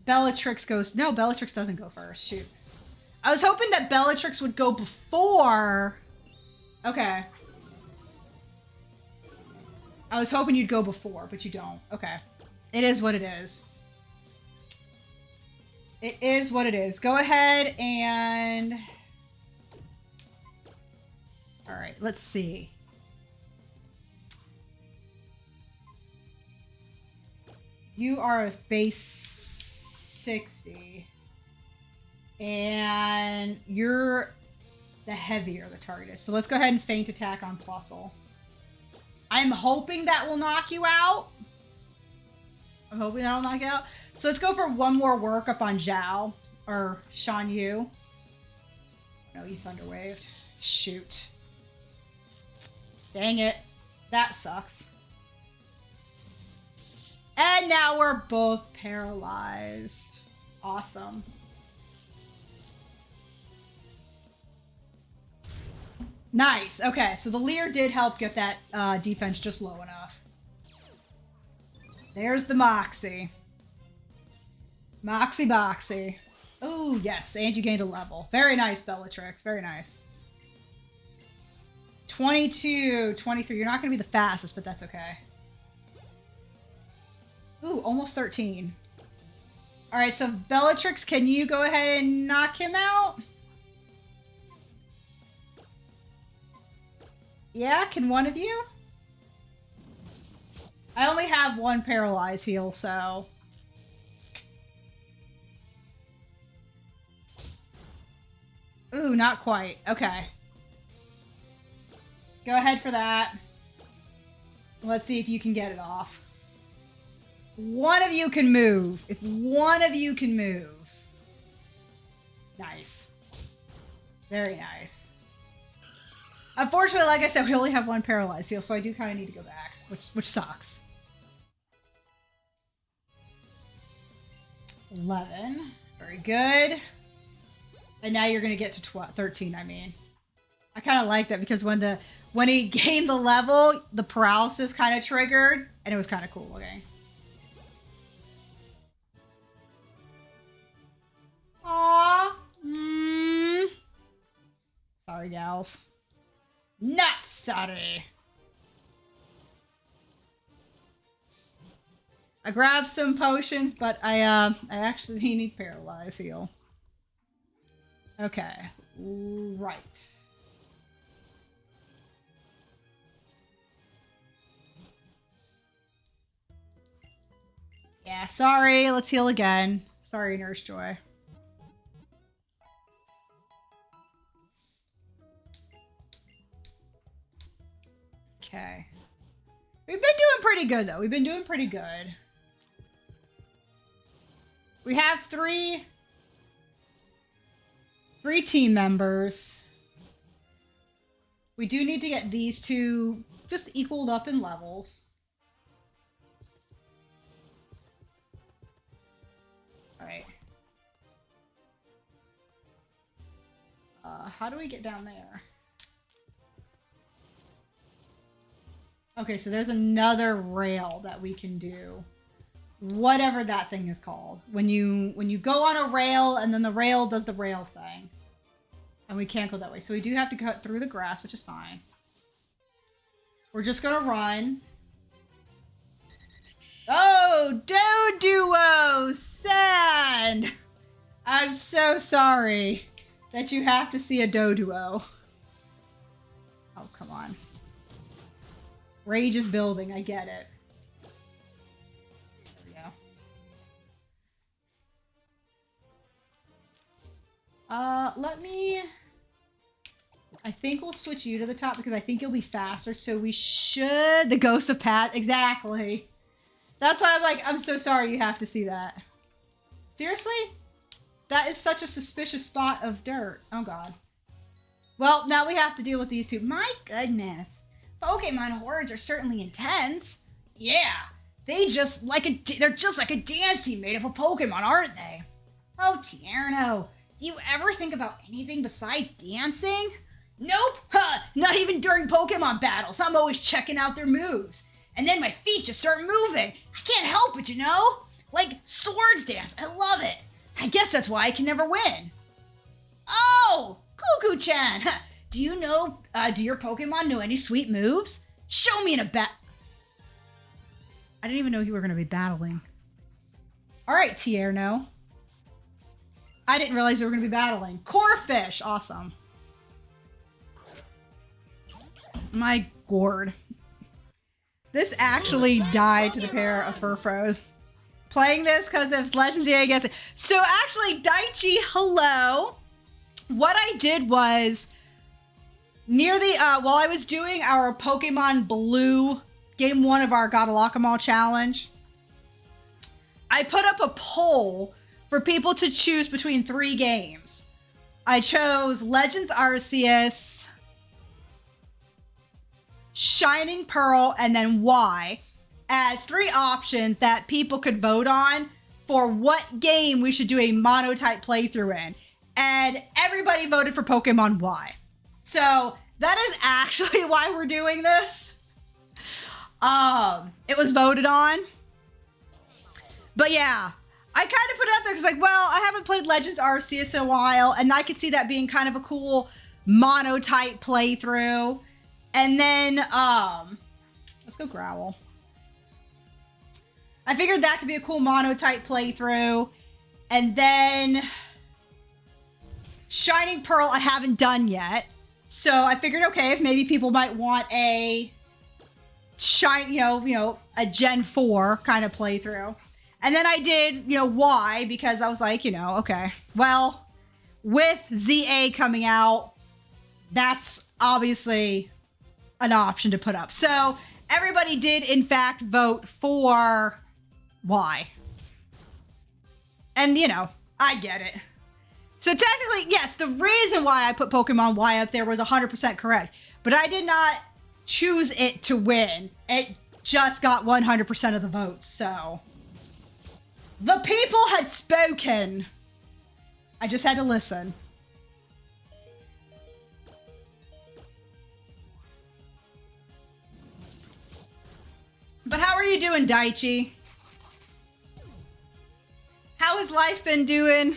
Bellatrix goes... No, Bellatrix doesn't go first. Shoot. I was hoping that Bellatrix would go before... Okay. I was hoping you'd go before, but you don't. Okay. It is what it is. It is what it is. Go ahead and... Alright, let's see. You are a base 60. And you're the heavier the target is. So let's go ahead and feint attack on Plusle. I'm hoping that will knock you out. I'm hoping that'll knock you out. So let's go for one more workup on Zhao. Or Shan Yu. No, you Thunder Waved. Shoot. Dang it. That sucks. And now we're both paralyzed. Awesome. Nice. Okay, so the Leer did help get that defense just low enough. There's the Moxie. Moxie Boxy. Oh, yes. And you gained a level. Very nice, Bellatrix. Very nice. 22, 23. You're not going to be the fastest, but that's okay. Ooh, almost 13. All right, so Bellatrix, can you go ahead and knock him out? Yeah, can one of you? I only have one paralyze heal, so... Ooh, not quite. Okay. Go ahead for that. Let's see if you can get it off. One of you can move. If one of you can move. Nice. Very nice. Unfortunately, like I said, we only have one paralyzed heal, so I do kind of need to go back, which sucks. 11. Very good. And now you're going to get to 13, I mean. I kind of like that because when he gained the level, the paralysis kind of triggered, and it was kind of cool looking. Aww. Sorry, gals. Not sorry. I grabbed some potions, but I actually need paralyze heal. Okay. Right. Yeah, sorry. Let's heal again. Sorry, Nurse Joy. Okay. We've been doing pretty good, though. We've been doing pretty good. We have three team members. We do need to get these two just equaled up in levels. Alright. How do we get down there? Okay, so there's another rail that we can do. Whatever that thing is called. When you go on a rail and then the rail does the rail thing. And we can't go that way. So we do have to cut through the grass, which is fine. We're just gonna run. Oh, Doduo! Sad! I'm so sorry that you have to see a Doduo. Oh, come on. Rage is building, I get it. There we go. Let me... I think we'll switch you to the top because I think you'll be faster, so we should... The Ghost of Pat, exactly. That's why I'm like, I'm so sorry you have to see that. Seriously? That is such a suspicious spot of dirt. Oh, God. Well, now we have to deal with these two. My goodness. Pokemon hordes are certainly intense. Yeah. They're just like a dance team made up of Pokemon, aren't they? Oh, Tierno. Do you ever think about anything besides dancing? Nope. Huh. Not even during Pokemon battles. I'm always checking out their moves. And then my feet just start moving. I can't help it, you know? Like swords dance. I love it. I guess that's why I can never win. Oh, Cuckoo-chan. Do you know, do your Pokemon know any sweet moves? Show me in a bat. I didn't even know you were going to be battling. All right, Tierno. I didn't realize we were going to be battling. Corphish. Awesome. My gourd. This actually died to the pair of Furfros. Playing this because it's legendary, I guess. So actually, Daichi, hello. What I did was, near the, while I was doing our Pokemon Blue game 1 of our Gotta Lock 'em All challenge, I put up a poll for people to choose between 3 games. I chose Legends Arceus, Shining Pearl, and then Y as 3 options that people could vote on for what game we should do a monotype playthrough in. And everybody voted for Pokemon Y. So that is actually why we're doing this. It was voted on. But yeah, I kind of put it out there because like, well, I haven't played Legends Arceus in a while, and I could see that being kind of a cool monotype playthrough. And then, let's go Growl. I figured that could be a cool monotype playthrough. And then Shining Pearl I haven't done yet. So I figured, okay, if maybe people might want a a Gen 4 kind of playthrough. And then I did, Y, because I was like, okay, well, with ZA coming out, that's obviously an option to put up. So everybody did, in fact, vote for Y. And, I get it. So technically, yes, the reason why I put Pokemon Y up there was 100% correct. But I did not choose it to win. It just got 100% of the votes, so... The people had spoken. I just had to listen. But how are you doing, Daichi? How has life been doing?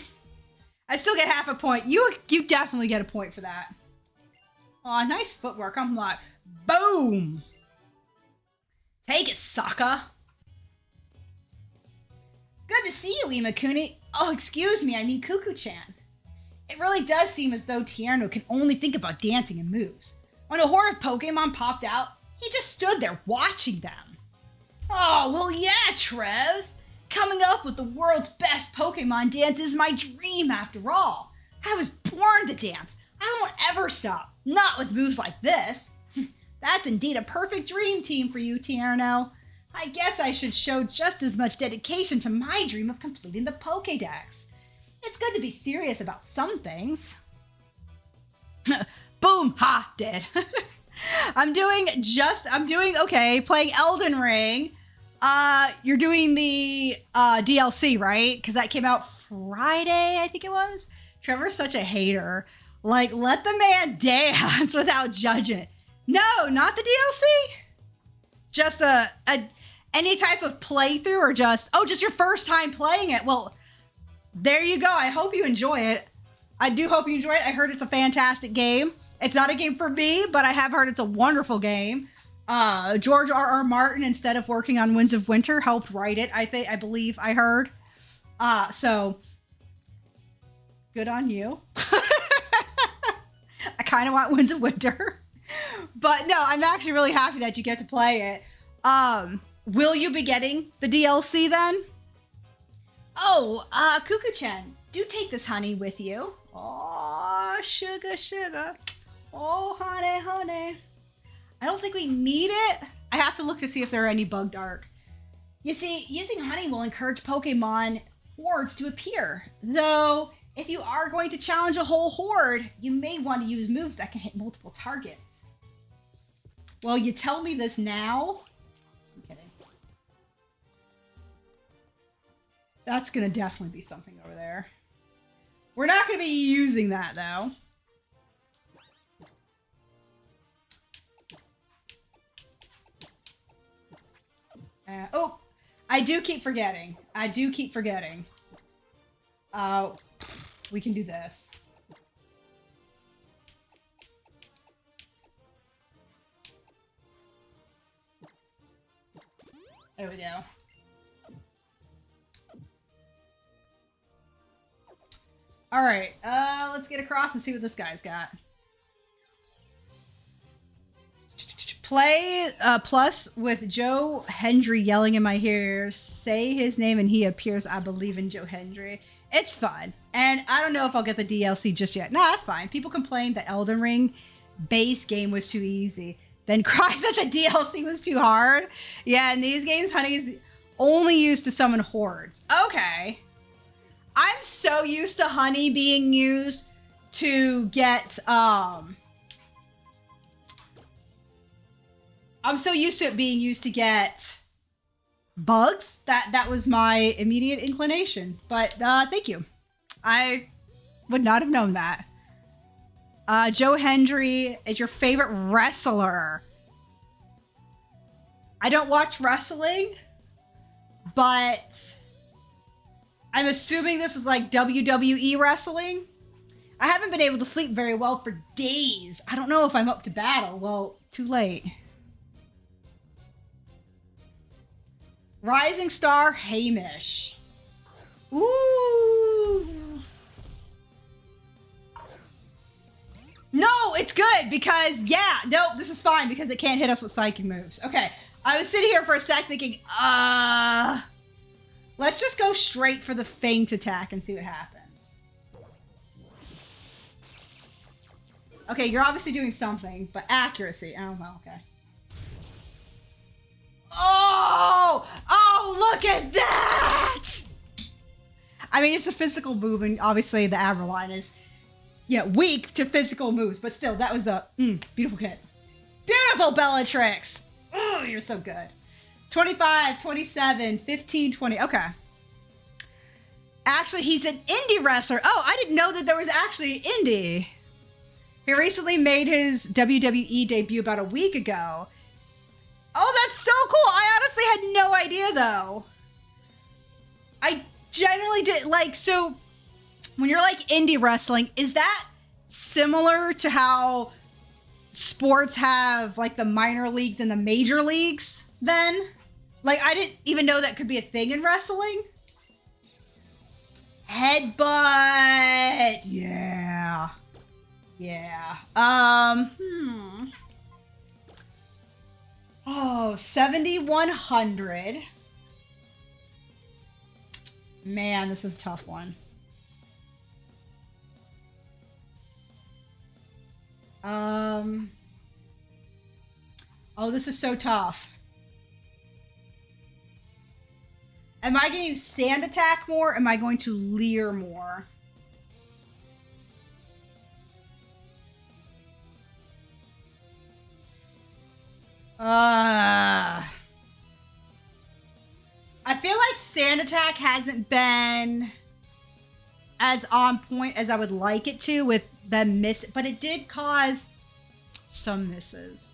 I still get half a point. You definitely get a point for that. Aw, nice footwork. I'm like, boom. Take it, sucker. Good to see you, Imakuni. Oh, excuse me, I mean Cuckoo-chan. It really does seem as though Tierno can only think about dancing and moves. When a horde of Pokemon popped out, he just stood there watching them. Oh, well yeah, Trez. Coming up with the world's best Pokemon dance is my dream after all. I was born to dance. I won't ever stop. Not with moves like this. That's indeed a perfect dream team for you, Tierno. I guess I should show just as much dedication to my dream of completing the Pokédex. It's good to be serious about some things. Boom! Ha! Dead. I'm doing okay, playing Elden Ring. You're doing the DLC, right? Because that came out Friday, I think it was. Trevor's such a hater. Like, let the man dance without judging. No, not the DLC. just any type of playthrough or just your first time playing it? Well, there you go. I hope you enjoy it. I do hope you enjoy it. I heard it's a fantastic game. It's not a game for me, but I have heard it's a wonderful game. George R.R. Martin, instead of working on Winds of Winter, helped write it. I believe I heard. So good on you. I kind of want Winds of Winter, but no, I'm actually really happy that you get to play it. Will you be getting the DLC then? Oh, Cuckoo-chan, do take this honey with you. Oh, sugar, sugar. Oh, honey, honey. I don't think we need it. I have to look to see if there are any bug dark. You see, using honey will encourage Pokemon hordes to appear. Though, if you are going to challenge a whole horde, you may want to use moves that can hit multiple targets. Well, you tell me this now? I'm kidding. That's going to definitely be something over there. We're not going to be using that, though. Oh, I do keep forgetting. We can do this. There we go. All right, let's get across and see what this guy's got. Play plus with Joe Hendry yelling in my ear. Say his name and he appears. I believe in Joe Hendry. It's fun. And I don't know if I'll get the DLC just yet. No, that's fine. People complained that Elden Ring base game was too easy. Then cried that the DLC was too hard. Yeah, in these games, honey is only used to summon hordes. Okay. I'm so used to honey being used to get, I'm so used to it being used to get bugs. That was my immediate inclination. But thank you. I would not have known that. Joe Hendry is your favorite wrestler. I don't watch wrestling, but I'm assuming this is like WWE wrestling. I haven't been able to sleep very well for days. I don't know if I'm up to battle. Well, too late. Rising Star Hamish. Ooh. No, it's good because, yeah, no, this is fine because it can't hit us with psychic moves. Okay, I was sitting here for a sec thinking, let's just go straight for the feint attack and see what happens. Okay, you're obviously doing something, but accuracy. Oh, well, okay. Oh, look at that! I mean, it's a physical move, and obviously the Averline is, weak to physical moves, but still, that was a beautiful kid. Beautiful Bellatrix! Oh, you're so good. 25, 27, 15, 20. Okay. Actually, he's an indie wrestler. Oh, I didn't know that there was actually an indie. He recently made his WWE debut about a week ago. Oh, that's so cool. I honestly had no idea, though. I generally did, so when you're like indie wrestling, is that similar to how sports have like the minor leagues and the major leagues then? Like, I didn't even know that could be a thing in wrestling. Headbutt. Yeah. Yeah. Oh, 7,100. Man, this is a tough one. Oh, this is so tough. Am I going to use Sand Attack more? Am I going to Leer more? I feel like Sand Attack hasn't been as on point as I would like it to with them miss, but it did cause some misses.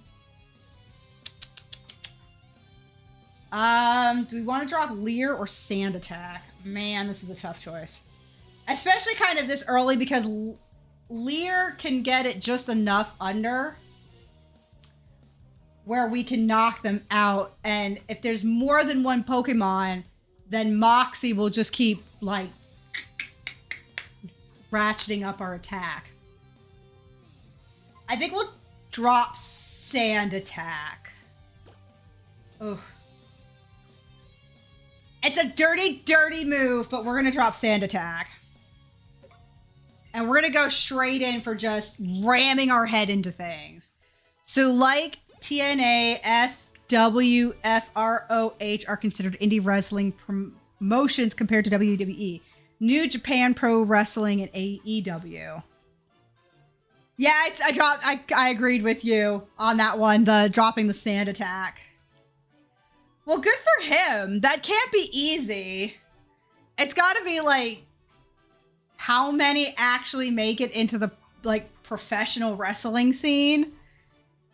Do we want to drop Leer or Sand Attack? Man, this is a tough choice. Especially kind of this early because Leer can get it just enough under where we can knock them out. And if there's more than one Pokemon, then Moxie will just keep, like, ratcheting up our attack. I think we'll drop Sand Attack. Ugh. It's a dirty, dirty move, but we're going to drop Sand Attack. And we're going to go straight in for just ramming our head into things. So like TNA, SWFROH are considered indie wrestling promotions compared to WWE, New Japan Pro Wrestling, and AEW. Yeah, I agreed with you on that one, the dropping the Sand Attack. Well, good for him. That can't be easy. It's got to be like, how many actually make it into the like professional wrestling scene?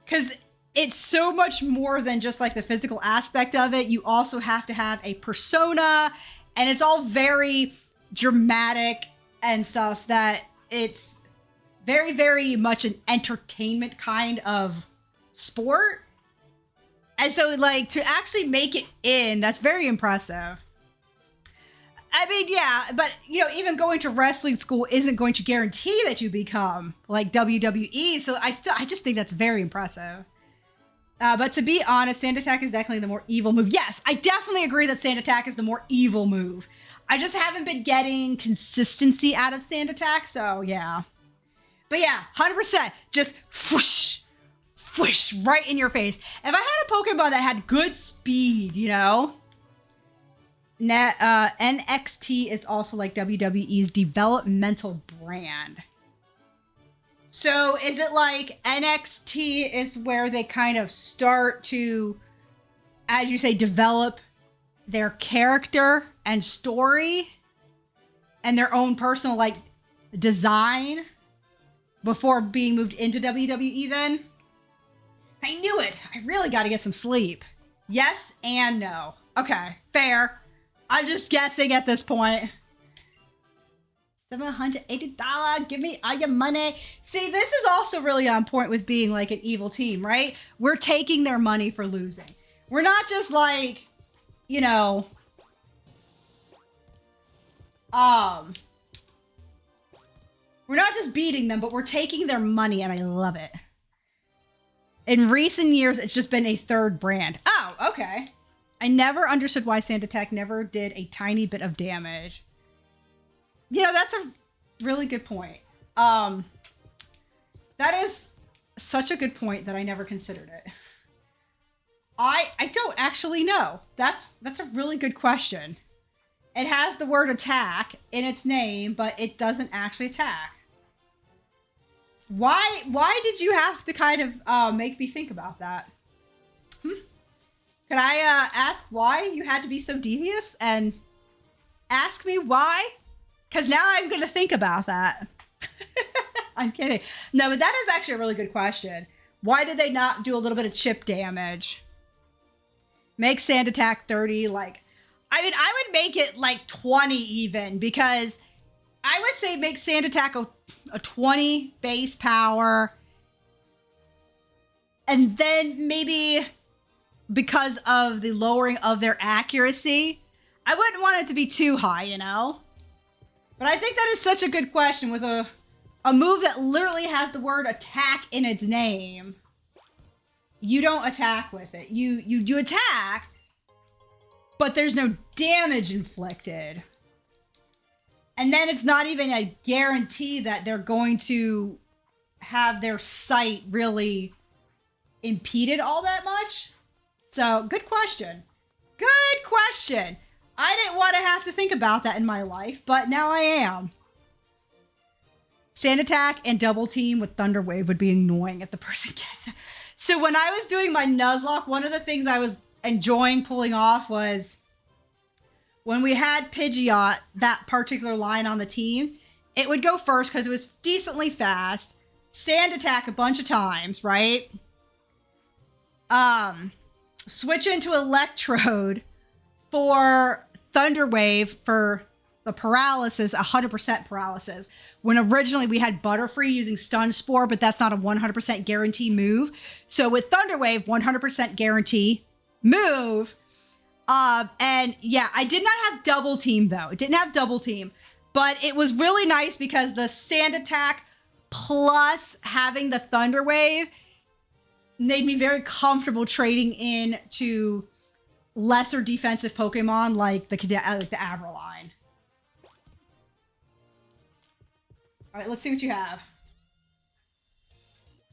Because it's so much more than just like the physical aspect of it. You also have to have a persona, and it's all very dramatic and stuff that it's very, very much an entertainment kind of sport. And so, like, to actually make it in, that's very impressive. I mean, yeah, but, you know, even going to wrestling school isn't going to guarantee that you become, like, WWE. So I just think that's very impressive. But to be honest, Sand Attack is definitely the more evil move. Yes, I definitely agree that Sand Attack is the more evil move. I just haven't been getting consistency out of Sand Attack, so yeah. But yeah, 100%, just whoosh, whoosh, right in your face. If I had a Pokemon that had good speed, you know? NXT is also like WWE's developmental brand. So is it like NXT is where they kind of start to, as you say, develop their character and story and their own personal like design before being moved into WWE then? I knew it. I really got to get some sleep. Yes and no. Okay, fair. I'm just guessing at this point. $780, give me all your money. See, this is also really on point with being like an evil team, right? We're taking their money for losing. We're not just like, you know, we're not just beating them, but we're taking their money, and I love it. In recent years, it's just been a third brand. Oh, okay. I never understood why Sand Attack never did a tiny bit of damage. You know, that's a really good point. That is such a good point that I never considered it. I don't actually know. That's a really good question. It has the word attack in its name, but it doesn't actually attack. Why did you have to kind of make me think about that? Can I ask why you had to be so devious and ask me why? Because now I'm going to think about that. I'm kidding. No, but that is actually a really good question. Why did they not do a little bit of chip damage? Make Sand Attack 30, like... I mean, I would make it like 20 even, because I would say make Sand Attack a 20 base power. And then maybe because of the lowering of their accuracy, I wouldn't want it to be too high, you know? But I think that is such a good question with a move that literally has the word attack in its name. You don't attack with it. You attack, but there's no damage inflicted. And then it's not even a guarantee that they're going to have their sight really impeded all that much. So, good question. Good question. I didn't want to have to think about that in my life, but now I am. Sand Attack and Double Team with Thunder Wave would be annoying if the person gets it. So when I was doing my Nuzlocke, one of the things I was enjoying pulling off was when we had Pidgeot, that particular line on the team, it would go first because it was decently fast. Sand Attack a bunch of times, right? switch into Electrode for Thunder Wave for the paralysis, 100% paralysis. When originally we had Butterfree using Stun Spore, but that's not a 100% guarantee move. So with Thunder Wave, 100% guarantee move. And yeah, I did not have Double Team though. It didn't have Double Team, but it was really nice because the Sand Attack plus having the Thunder Wave made me very comfortable trading in to lesser defensive Pokemon like the Abraline. All right, let's see what you have.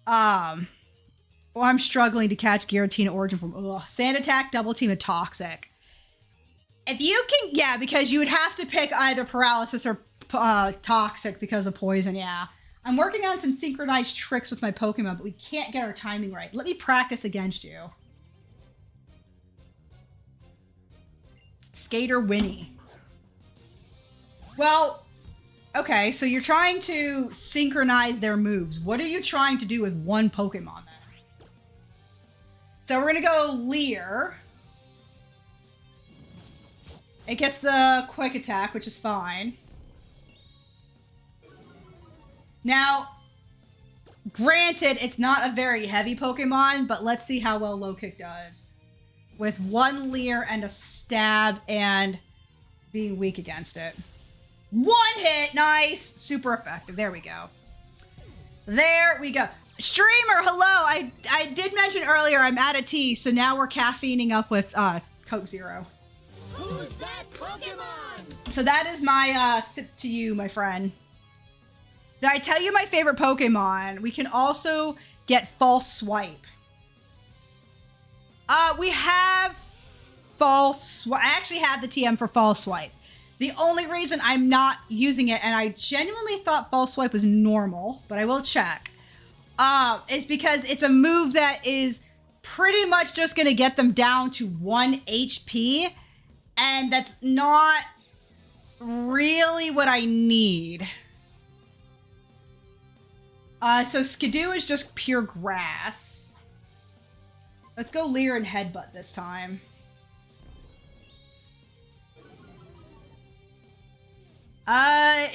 Well, I'm struggling to catch Giratina Origin from Sand Attack, Double Team, and Toxic. If you can, yeah, because you would have to pick either Paralysis or Toxic because of Poison, yeah. I'm working on some synchronized tricks with my Pokemon, but we can't get our timing right. Let me practice against you. Skater Winnie. Well, okay, so you're trying to synchronize their moves. What are you trying to do with one Pokemon then? So we're gonna go Leer. It gets the Quick Attack, which is fine. Now, granted, it's not a very heavy Pokemon, but let's see how well Low Kick does. With one Leer and a Stab and being weak against it. One hit, nice, super effective. There we go. There we go. Streamer, hello. I did mention earlier I'm out of tea, so now we're caffeining up with Coke Zero. Who's that Pokemon? So that is my sip to you, my friend. Did I tell you my favorite Pokemon? We can also get False Swipe. We have False Swipe. I actually have the TM for False Swipe. The only reason I'm not using it, and I genuinely thought False Swipe was normal, but I will check, is because it's a move that is pretty much just going to get them down to 1 HP, and that's not really what I need. So Skidoo is just pure grass. Let's go Leer and Headbutt this time.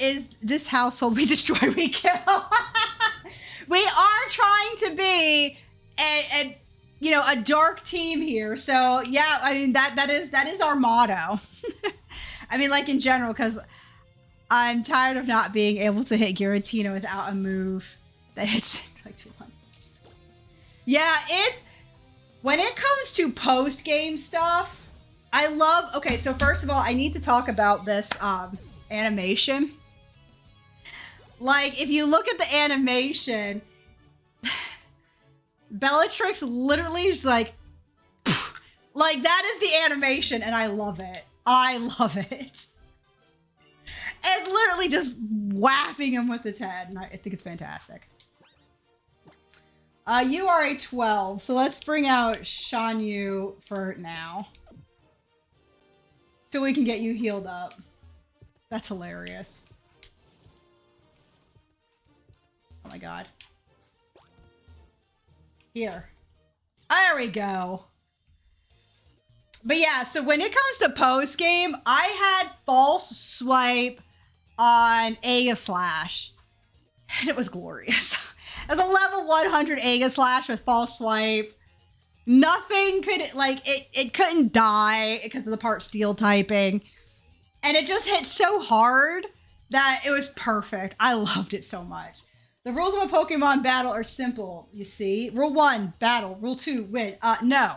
Is this household we destroy, we kill? We are trying to be a you know, a dark team here. So yeah, I mean that is our motto. I mean, like in general, because I'm tired of not being able to hit Giratina without a move that hits like 200. Yeah, it's when it comes to post-game stuff, I love. Okay, so first of all, I need to talk about this animation. Like, if you look at the animation, Bellatrix literally is like that is the animation, and I love it. I love it. It's literally just whapping him with its head, and I think it's fantastic. You are a 12, so let's bring out Shan Yu for now. So we can get you healed up. That's hilarious. Oh my god. Here. There we go. But yeah, so when it comes to post-game, I had False Swipe on Aegislash, and it was glorious. As a level 100 Aegislash with False Swipe, nothing could, like, it couldn't die because of the part Steel typing. And it just hit so hard that it was perfect. I loved it so much. The rules of a Pokemon battle are simple, you see. Rule 1, battle. Rule 2, win. No.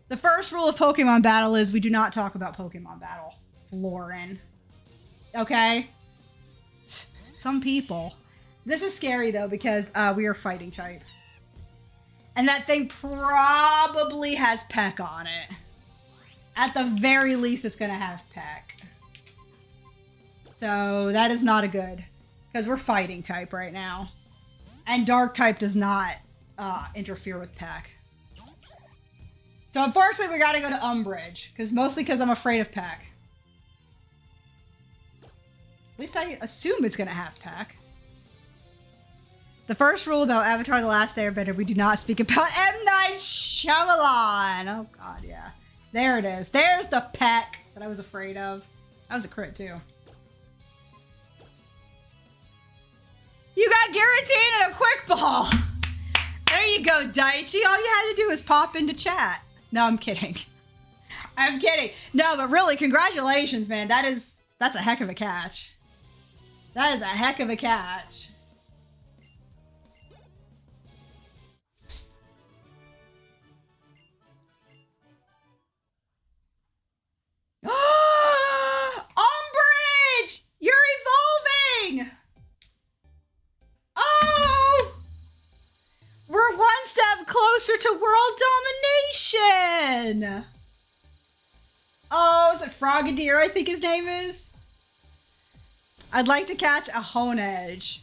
The first rule of Pokemon battle is we do not talk about Pokemon battle. Florin. Okay? Some people. This is scary, though, because we are fighting type. And that thing probably has Peck on it. At the very least, it's going to have Peck. So that is not a good. Because we're fighting type right now. And Dark type does not interfere with Peck. So unfortunately, we got to go to Umbridge. Mostly because I'm afraid of Peck. At least I assume it's going to have Peck. The first rule about Avatar: The Last Airbender, we do not speak about M. Night Shyamalan. Oh, God, yeah. There it is. There's the peck that I was afraid of. That was a crit, too. You got Guillotine and a Quick Ball. There you go, Daichi. All you had to do was pop into chat. No, I'm kidding. I'm kidding. No, but really, congratulations, man. That's a heck of a catch. That is a heck of a catch. Umbridge! You're evolving! Oh! We're one step closer to world domination! Oh, is it Frogadier, I think his name is? I'd like to catch a Honedge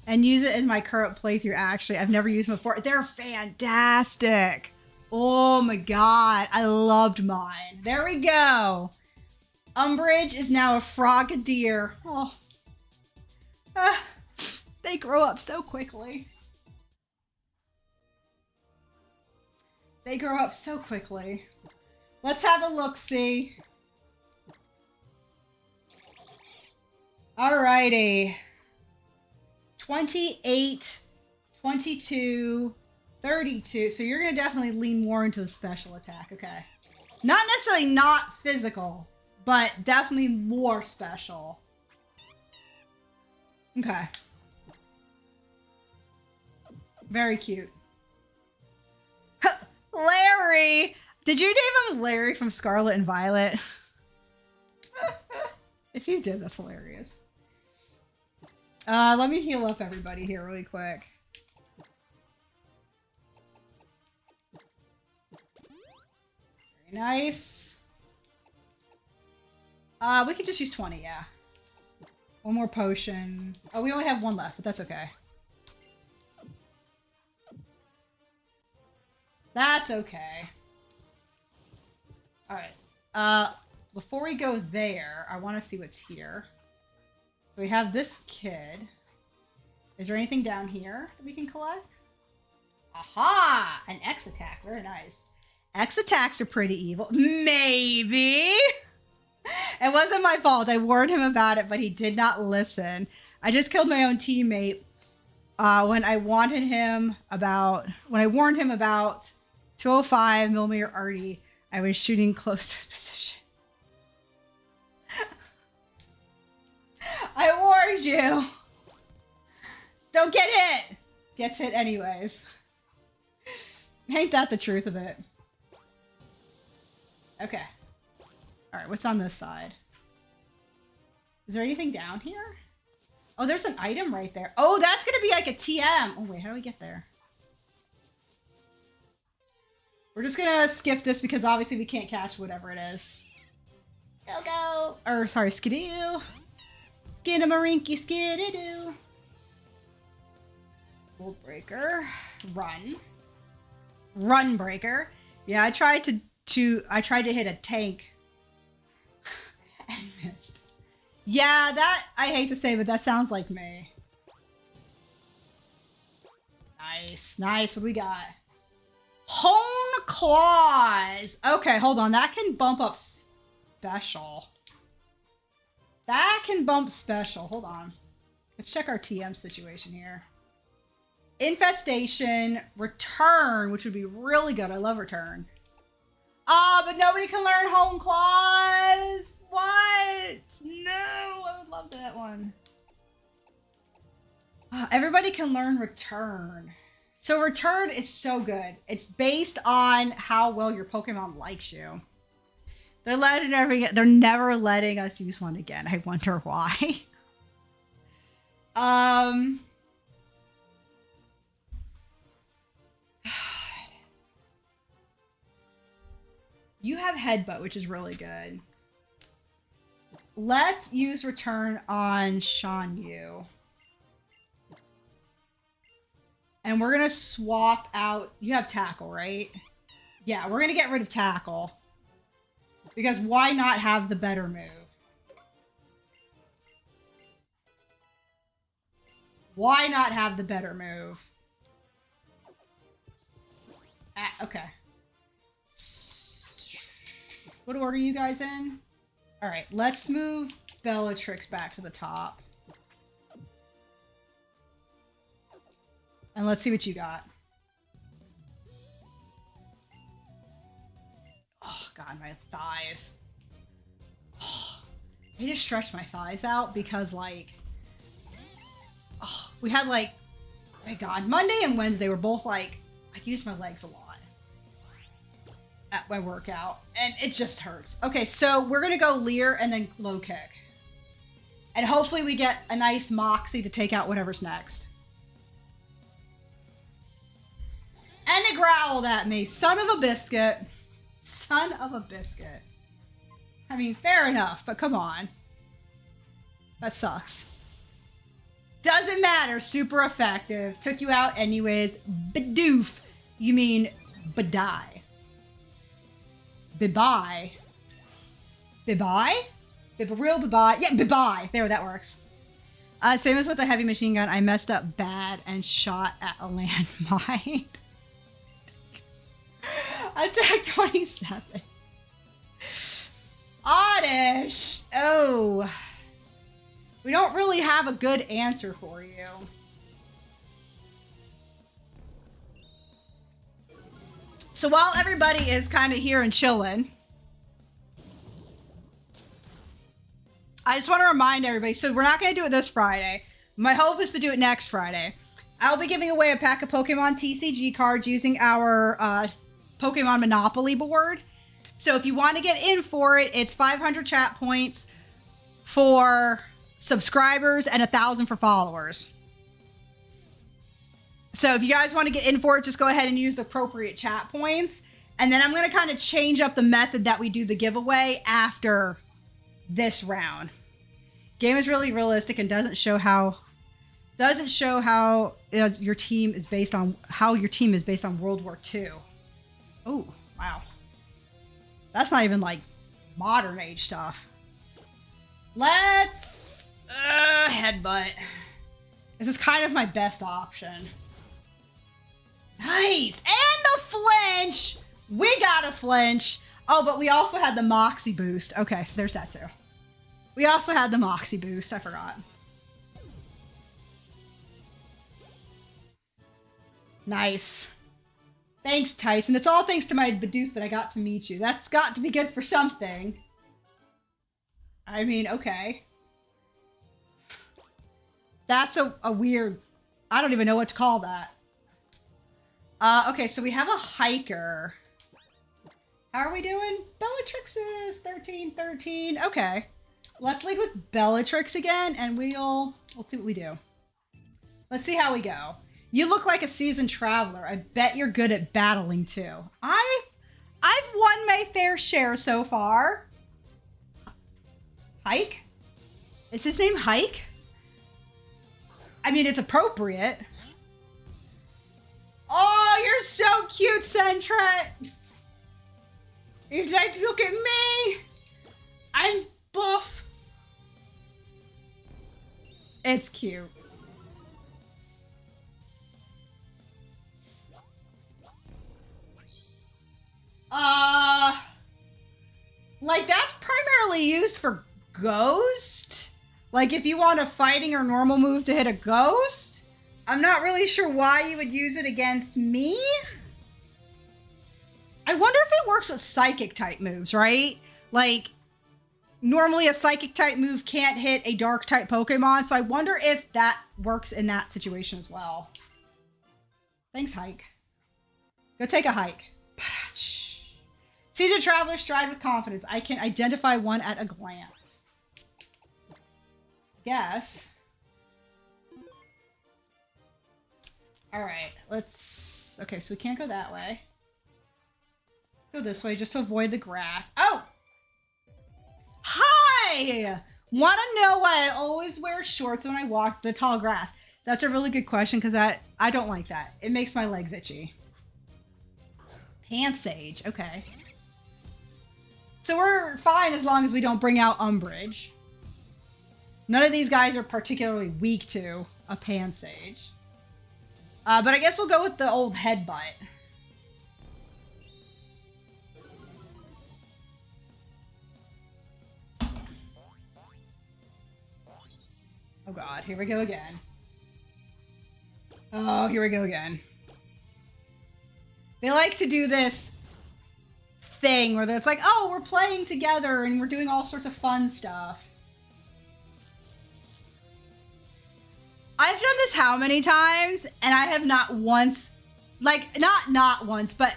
and use it in my current playthrough, actually. I've never used them before. They're fantastic. Oh my god, I loved mine. There we go. Umbridge is now a Frogadier. Oh. They grow up so quickly. They grow up so quickly. Let's have a look-see. Alrighty. 28, 22, 32. So you're going to definitely lean more into the special attack. Okay. Not necessarily not physical, but definitely more special. Okay. Very cute. Larry! Did you name him Larry from Scarlet and Violet? If you did, that's hilarious. Let me heal up everybody here really quick. Very nice. We could just use 20, yeah. One more potion. Oh, we only have one left, but that's okay. That's okay. Alright. Before we go there, I want to see what's here. So we have this kid. Is there anything down here that we can collect? Aha! An X attack. Very nice. X attacks are pretty evil. Maybe. It wasn't my fault. I warned him about it, but he did not listen. I just killed my own teammate when I warned him about 205mm arty. I was shooting close to his position. I warned you. Don't get hit. Gets hit anyways. Ain't that the truth of it? Okay. Alright, what's on this side? Is there anything down here? Oh, there's an item right there. Oh, that's gonna be like a TM. Oh, wait, how do we get there? We're just gonna skip this because obviously we can't catch whatever it is. Go! Or, sorry, skidoo. Skidamarinky skidoo. Bolt breaker. Run. Run breaker. Yeah, I tried to hit a tank and missed. Yeah, that I hate to say, but that sounds like me. Nice, nice. What do we got? Hone claws. Okay, hold on. That can bump up special. That can bump special. Hold on. Let's check our TM situation here. Infestation, return, which would be really good. I love return. But nobody can learn home claws. What? No, I would love that one. Everybody can learn return. So return is so good. It's based on how well your Pokemon likes you. They're never letting us use one again. I wonder why. You have Headbutt, which is really good. Let's use Return on Shan Yu. And we're going to swap out... You have Tackle, right? Yeah, we're going to get rid of Tackle. Because why not have the better move? Why not have the better move? Ah, okay. What order are you guys in? All right, let's move Bellatrix back to the top. And let's see what you got. Oh, God, my thighs. Oh, I just stretched my thighs out because, like, oh, we had, like, oh my God, Monday and Wednesday were both, like, I used my legs a lot at my workout, and it just hurts. Okay, so we're going to go Leer and then low kick. And hopefully we get a nice Moxie to take out whatever's next. And it growled at me. Son of a biscuit. Son of a biscuit. I mean, fair enough, but come on. That sucks. Doesn't matter. Super effective. Took you out anyways. Bidoof. You mean badai. Bye-bye. Bye-bye? Real bye-bye. Yeah, bye-bye. There, that works. Same as with the heavy machine gun. I messed up bad and shot at a landmine. Attack 27. Oddish. Oh. We don't really have a good answer for you. So while everybody is kind of here and chilling, I just want to remind everybody, so we're not going to do it this Friday. My hope is to do it next Friday. I'll be giving away a pack of Pokemon TCG cards using our Pokemon Monopoly board. So if you want to get in for it, it's 500 chat points for subscribers and 1,000 for followers. So if you guys want to get in for it, just go ahead and use the appropriate chat points. And then I'm going to kind of change up the method that we do the giveaway after this round. Game is really realistic and doesn't show how your team is based on World War II. Oh, wow. That's not even like modern age stuff. Let's headbutt. This is kind of my best option. Nice. And the flinch. We got a flinch. Oh, but we also had the Moxie boost. Okay, so there's that too. We also had the Moxie boost. I forgot. Nice. Thanks, Tyson. It's all thanks to my Bidoof that I got to meet you. That's got to be good for something. I mean, okay. That's a weird... I don't even know what to call that. Okay, so we have a hiker. How are we doing? Bellatrix is 13. Okay. Let's lead with Bellatrix again, and we'll see what we do. Let's see how we go. You look like a seasoned traveler. I bet you're good at battling too. I've won my fair share so far. Hike? Is his name Hike? I mean, it's appropriate. Oh, you're so cute, Sentret. You'd like to look at me? I'm buff. It's cute. Like that's primarily used for ghost. Like if you want a fighting or normal move to hit a ghost. I'm not really sure why you would use it against me. I wonder if it works with psychic type moves, right? Like normally a psychic type move can't hit a dark type Pokemon. So I wonder if that works in that situation as well. Thanks, Hike. Go take a hike. Seasoned traveler, stride with confidence. I can identify one at a glance. Yes. All right, let's... Okay, so we can't go that way. Go this way just to avoid the grass. Oh! Hi! Want to know why I always wear shorts when I walk the tall grass? That's a really good question because I don't like that. It makes my legs itchy. Pansage, okay. So we're fine as long as we don't bring out Umbrage. None of these guys are particularly weak to a Pansage. But I guess we'll go with the old headbutt. Oh god, here we go again. Oh, here we go again. They like to do this thing where it's like, oh, we're playing together and we're doing all sorts of fun stuff. I've done this how many times, and I have not once, like, not once, but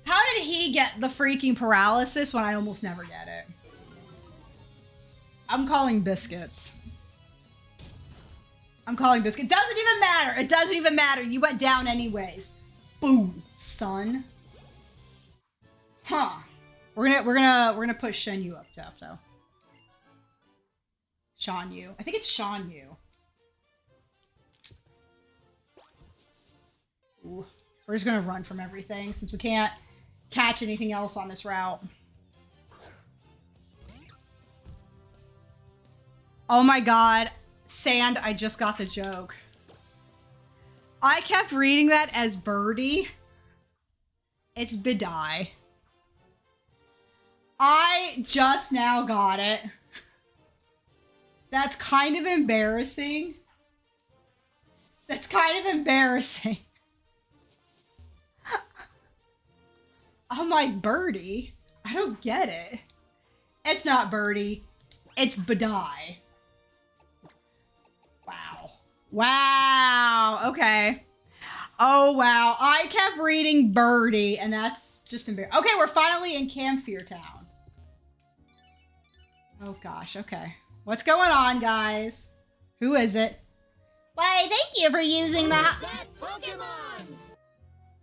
how did he get the freaking paralysis when I almost never get it? I'm calling biscuits. I'm calling biscuit. Doesn't even matter. It doesn't even matter. You went down anyways. Boom, son. Huh. We're gonna put Shen Yu up top though. Shan Yu. I think it's Shan Yu. Ooh. We're just gonna run from everything since we can't catch anything else on this route. Oh my god. Sand, I just got the joke. I kept reading that as birdie. It's bidai. I just now got it. That's kind of embarrassing. That's kind of embarrassing. I'm like, birdie? I don't get it. It's not birdie. It's bidai. Wow. Wow. Okay. Oh, wow. I kept reading birdie, and that's just embarrassing. Okay, we're finally in Camphor Town. Oh, gosh. Okay. What's going on, guys? Who is it? Why, thank you for using the... Who's that Pokemon?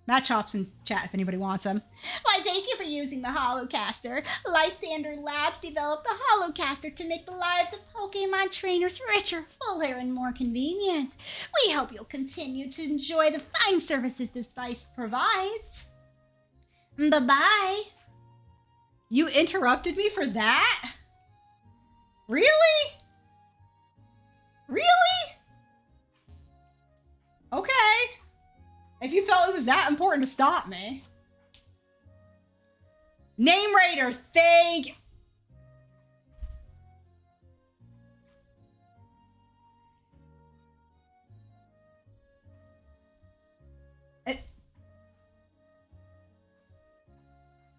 Matt Chop's in chat if anybody wants him. Why, thank you for using the Holocaster. Lysander Labs developed the Holocaster to make the lives of Pokemon trainers richer, fuller, and more convenient. We hope you'll continue to enjoy the fine services this device provides. Bye-bye. You interrupted me for that? Really? Really? Okay. If you felt it was that important to stop me. Name Raider, thank...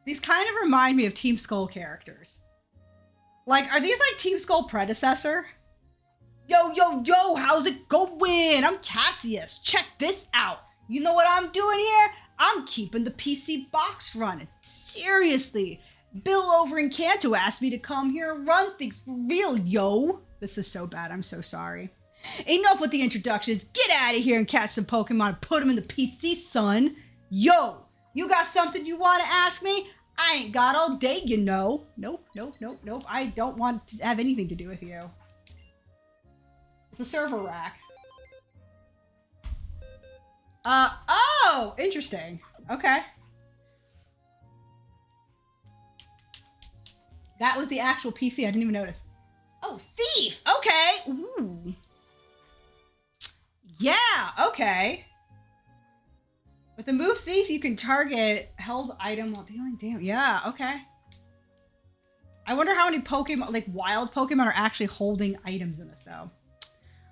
These kind of remind me of Team Skull characters. Like, are these like Team Skull predecessor? Yo, yo, yo, how's it going? I'm Cassius. Check this out. You know what I'm doing here? I'm keeping the PC box running. Seriously. Bill over in Kanto asked me to come here and run things for real, yo. This is so bad. I'm so sorry. Enough with the introductions. Get out of here and catch some Pokemon and put them in the PC, son. Yo, you got something you want to ask me? I ain't got all day, you know. Nope, nope, nope, nope. I don't want to have anything to do with you. It's a server rack. Oh, interesting. Okay. That was the actual PC. I didn't even notice. Oh, thief. Okay. Ooh. Yeah, okay. With the move thief, you can target held item while dealing damage. Yeah, okay. I wonder how many Pokemon, like wild Pokemon, are actually holding items in this though.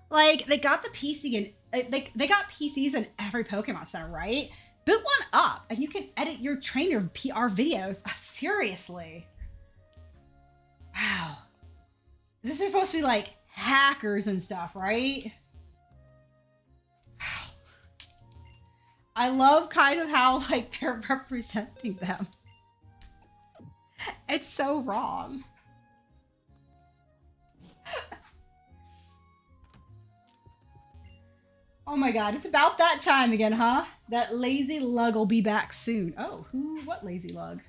Like, they got the PC and they got PCs in every Pokemon Center, right? Boot one up and you can edit your trainer PR videos. Seriously. Wow. This is supposed to be like hackers and stuff, right? Wow. I love kind of how like they're representing them. It's so wrong. Oh my god, it's about that time again, huh? That lazy lug will be back soon. Oh, what lazy lug?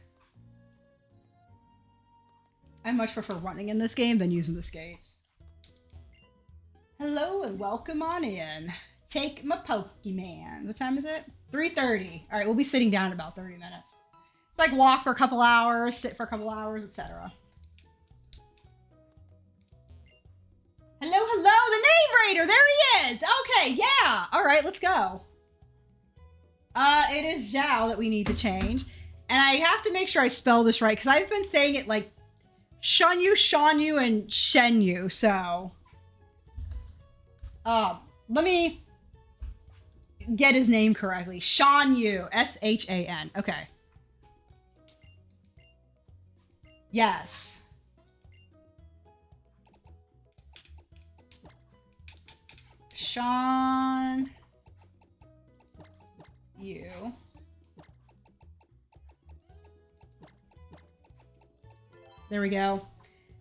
I much prefer running in this game than using the skates. Hello and welcome on in. Take my Pokemon. What time is it? 3:30. All right, we'll be sitting down in about 30 minutes. It's like walk for a couple hours, sit for a couple hours, etc. Hello, hello, the Name narrator. There he is. Okay, yeah. All right, let's go. It is Zhao that we need to change. And I have to make sure I spell this right because I've been saying it like Shunyu, Shanyu, and Shenyu. So, let me get his name correctly. Shanyu, S-H-A-N. Okay. Yes. Sean. You. There we go.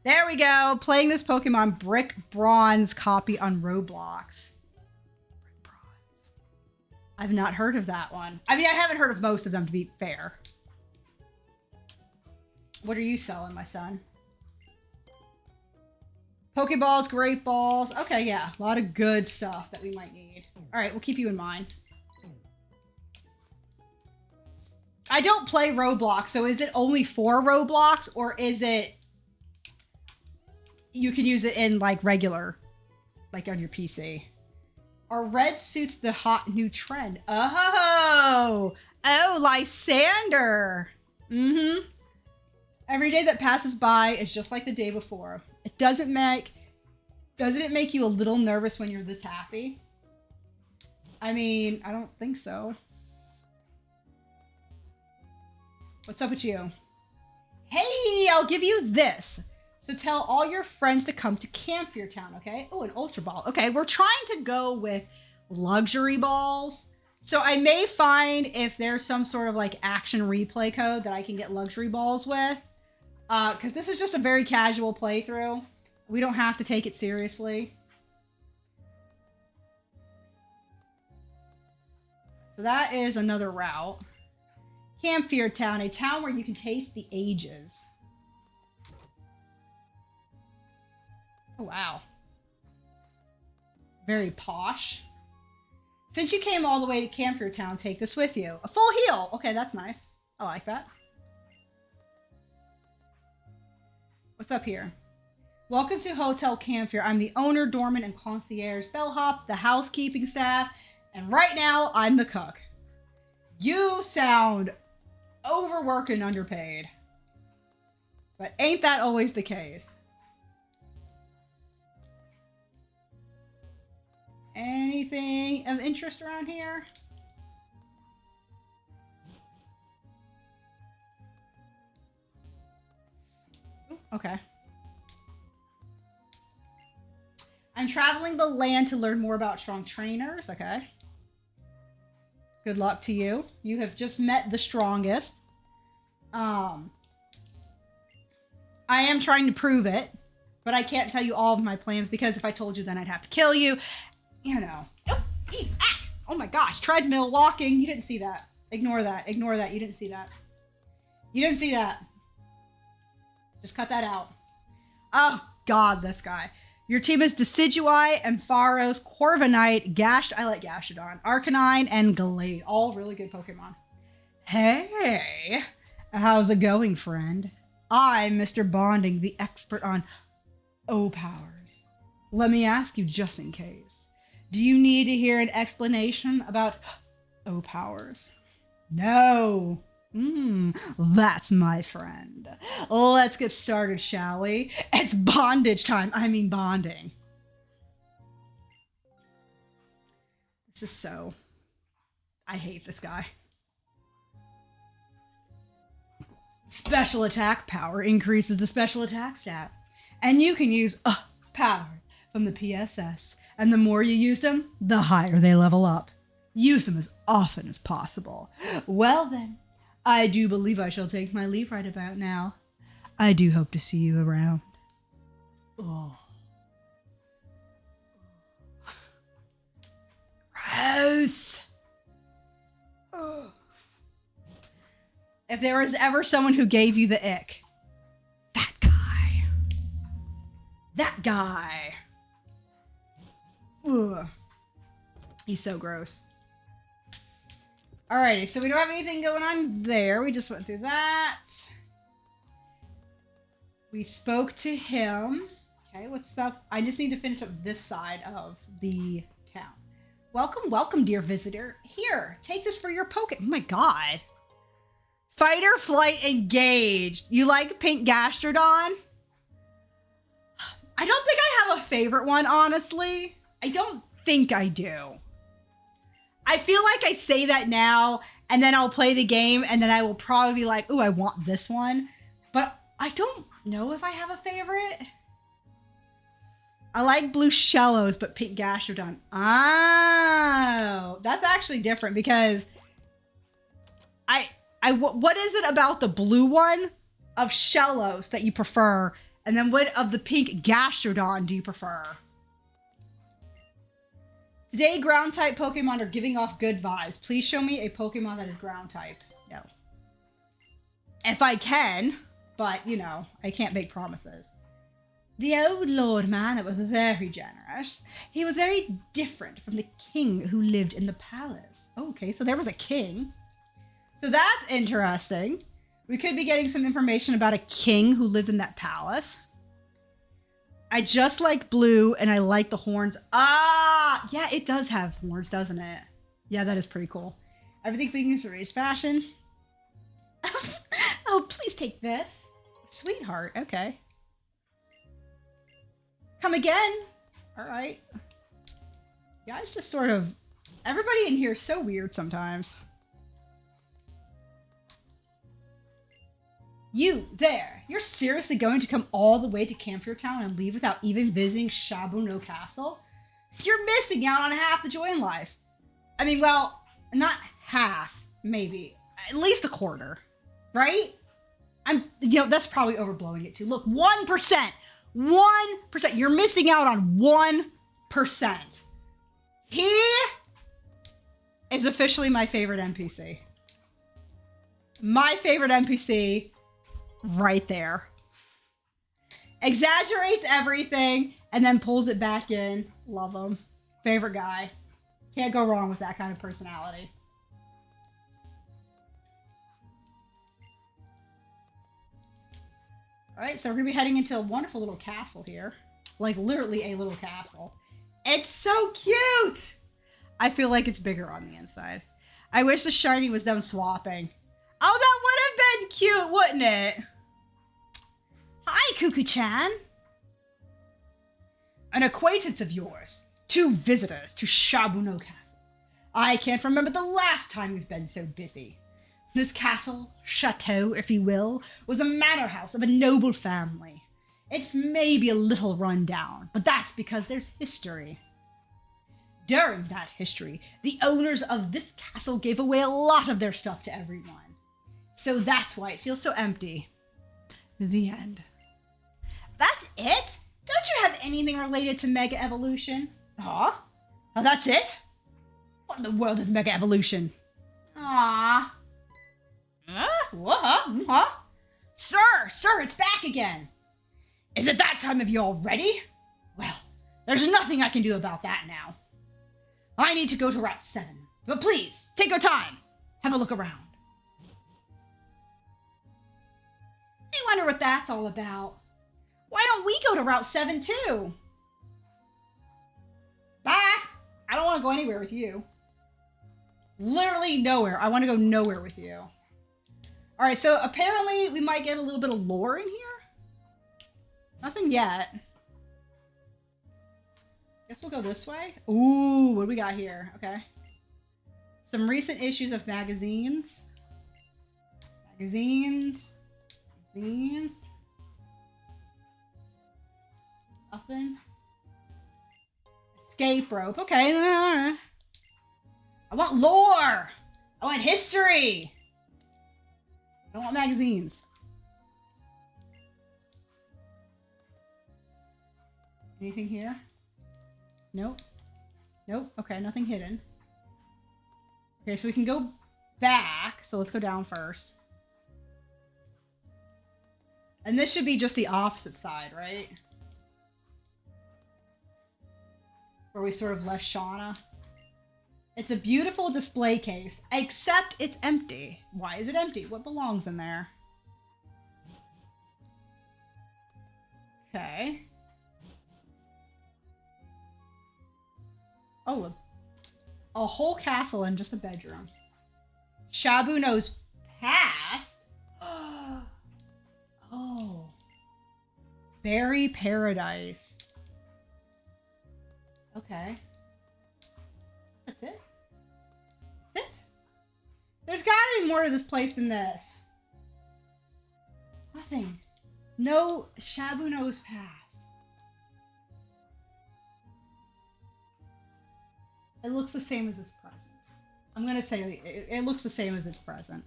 There we go. Playing this Pokemon Brick Bronze copy on Roblox. Brick Bronze. I've not heard of that one. I mean, I haven't heard of most of them, to be fair. What are you selling, my son? Pokeballs, Great Balls. Okay, yeah. A lot of good stuff that we might need. All right, we'll keep you in mind. I don't play Roblox, so is it only for Roblox, or is it you can use it in like regular, like on your PC? Are red suits the hot new trend? Oh, Lysander. Mm-hmm. Every day that passes by is just like the day before. Doesn't it make you a little nervous when you're this happy? I mean, I don't think so. What's up with you? Hey, I'll give you this. So tell all your friends to come to Camphor Town, okay? Oh, an Ultra Ball. Okay, we're trying to go with luxury balls. So I may find if there's some sort of like action replay code that I can get luxury balls with. Because this is just a very casual playthrough. We don't have to take it seriously. So that is another route. Camphor Town, a town where you can taste the ages. Oh, wow. Very posh. Since you came all the way to Camphor Town, take this with you. A full heal. Okay, that's nice. I like that. What's up here? Welcome to Hotel Camphor. I'm the owner, doorman, and concierge bellhop, the housekeeping staff, and right now, I'm the cook. You sound overworked and underpaid. But ain't that always the case? Anything of interest around here? Okay. I'm traveling the land to learn more about strong trainers. Okay. Good luck to you. You have just met the strongest. I am trying to prove it, but I can't tell you all of my plans because if I told you, then I'd have to kill you. You know. Oh, oh my gosh. Treadmill walking. You didn't see that. Ignore that. Ignore that. You didn't see that. You didn't see that. Just cut that out. Oh, God, this guy. Your team is Decidueye, Ampharos, Corviknight, I like Gastrodon, Arcanine, and Glade. All really good Pokemon. Hey, how's it going, friend? I'm Mr. Bonding, the expert on O-Powers. Let me ask you just in case. Do you need to hear an explanation about O-Powers? No. That's my friend. Let's get started, shall we? It's bondage time. I mean bonding. This is so... I hate this guy. Special attack power increases the special attack stat. And you can use powers from the PSS. And the more you use them, the higher they level up. Use them as often as possible. Well then, I do believe I shall take my leave right about now. I do hope to see you around. Oh. Gross. Oh. If there was ever someone who gave you the ick, that guy. That guy. Ugh. He's so gross. Alrighty, so we don't have anything going on there. We just went through that. We spoke to him. Okay, what's up? I just need to finish up this side of the town. Welcome, welcome, dear visitor. Here, take this for your poke. Oh my god. Fight or flight engaged. You like pink gastrodon? I don't think I have a favorite one, honestly. I don't think I do. I feel like I say that now, and then I'll play the game, and then I will probably be like, ooh, I want this one. But I don't know if I have a favorite. I like blue shallows, but pink gastrodon. Oh, that's actually different because what is it about the blue one of shallows that you prefer? And then what of the pink gastrodon do you prefer? Today, ground type Pokemon are giving off good vibes. Please show me a Pokemon that is ground type. No. If I can, but you know, I can't make promises. The old Lord Man was very generous. He was very different from the king who lived in the palace. Okay, so there was a king. So that's interesting. We could be getting some information about a king who lived in that palace. I just like blue and I like the horns. Ah, yeah, it does have horns, doesn't it? Yeah, that is pretty cool. Everything being in raised fashion. Oh, please take this. Sweetheart, okay. Come again. All right. Yeah, it's just sort of... Everybody in here is so weird sometimes. You, there. You're seriously going to come all the way to Camphor Town and leave without even visiting Shabuno Castle? You're missing out on half the joy in life. I mean, well, not half, maybe. At least a quarter. Right? That's probably overblowing it too. Look, 1%. 1%. You're missing out on 1%. He is officially my favorite NPC. My favorite NPC right there. Exaggerates everything and then pulls it back in. Love him. Favorite guy. Can't go wrong with that kind of personality. All right, so we're gonna be heading into a wonderful little castle here. Like literally a little castle. It's so cute! I feel like it's bigger on the inside. I wish the shiny was them swapping. Oh, that would have been cute, wouldn't it? Hi, Cuckoo-chan. An acquaintance of yours. 2 visitors to Shabuno Castle. I can't remember the last time we've been so busy. This castle, chateau, if you will, was a manor house of a noble family. It may be a little run down, but that's because there's history. During that history, the owners of this castle gave away a lot of their stuff to everyone. So that's why it feels so empty. The end. That's it? Don't you have anything related to Mega Evolution? Huh? Oh, that's it? What in the world is Mega Evolution? Aww. What? Sir, it's back again. Is it that time of year already? Well, there's nothing I can do about that now. I need to go to Route 7, but please, take your time. Have a look around. I wonder what that's all about. Why don't we go to Route 7 too? Bye. I don't want to go anywhere with you. Literally nowhere. I want to go nowhere with you. All right, so apparently we might get a little bit of lore in here. Nothing yet. Guess we'll go this way. Ooh, what do we got here? Okay. Some recent issues of magazines. Magazines. Nothing. Escape rope. Okay. I want lore. I want history. I don't want magazines. Anything here? Nope. Nope. Okay, nothing hidden. Okay, so we can go back. So let's go down first. And this should be just the opposite side, right? Where we sort of left Shauna. It's a beautiful display case, except it's empty. Why is it empty? What belongs in there? Okay. Oh, a whole castle and just a bedroom. Shabu knows past. Oh. Berry paradise. Okay. That's it? That's it? There's gotta be more to this place than this. Nothing. No, Shabu knows past. It looks the same as its present. I'm gonna say it looks the same as its present.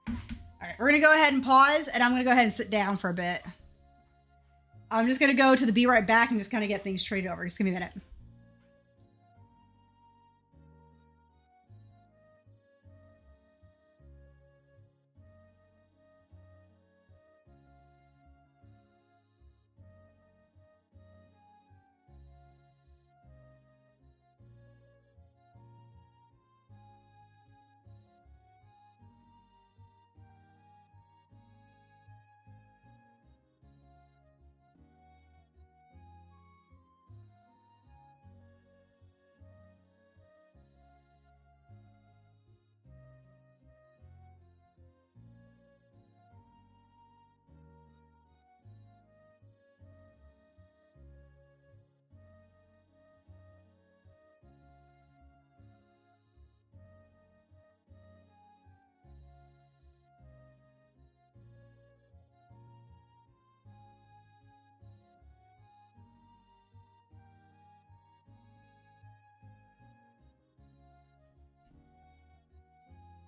Alright, we're gonna go ahead and pause, and I'm gonna go ahead and sit down for a bit. I'm just gonna go to the be right back and just kind of get things straight over. Just give me a minute.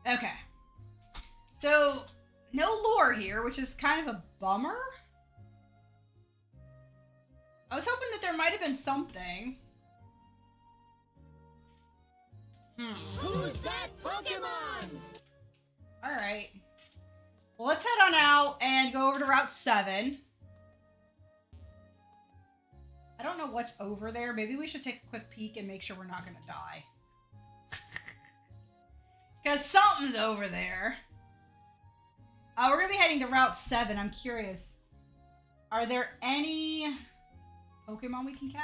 Okay. So, no lore here, which is kind of a bummer. I was hoping that there might have been something. Who's that Pokemon? Alright. Well, let's head on out and go over to Route 7. I don't know what's over there. Maybe we should take a quick peek and make sure we're not going to die. Because something's over there. We're going to be heading to Route 7. I'm curious. Are there any Pokemon we can catch?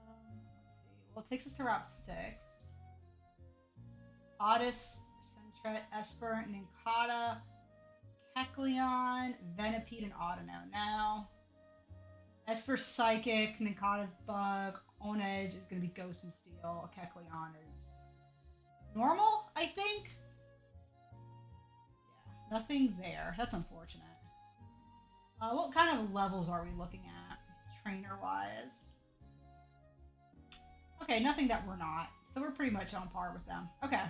Let's see. Well, it takes us to Route 6. Otis, Sentret, Esper, Nincada, Kecleon, Venipede, and Audino. Now, Esper Psychic, Nincada's Bug, Onedge is going to be Ghost and Steel, Kecleon is normal, I think? Yeah, nothing there. That's unfortunate. What kind of levels are we looking at, trainer-wise? Okay, nothing that we're not. So we're pretty much on par with them. Okay.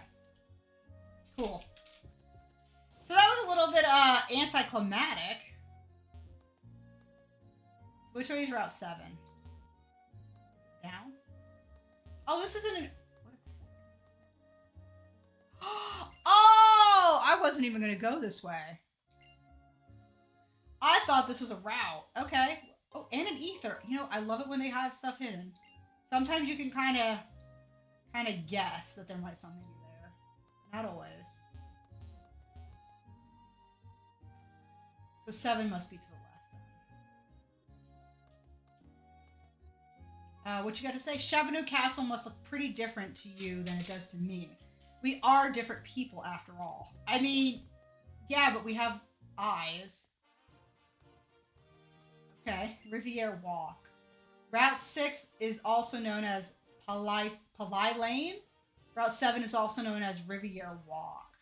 Cool. So that was a little bit anticlimactic. So which way is Route 7? Is it down? Oh, this isn't an... What is it? Oh! I wasn't even going to go this way. I thought this was a route. Okay. Oh, and an ether. You know, I love it when they have stuff hidden. Sometimes you can kind of guess that there might something be there. Not always. So 7 must be to the left. What you got to say? Shabanu Castle must look pretty different to you than it does to me. We are different people after all. I mean, yeah, but we have eyes. Okay, Riviere Walk. Route 6 is also known as Palais Lane. Route 7 is also known as Riviere Walk.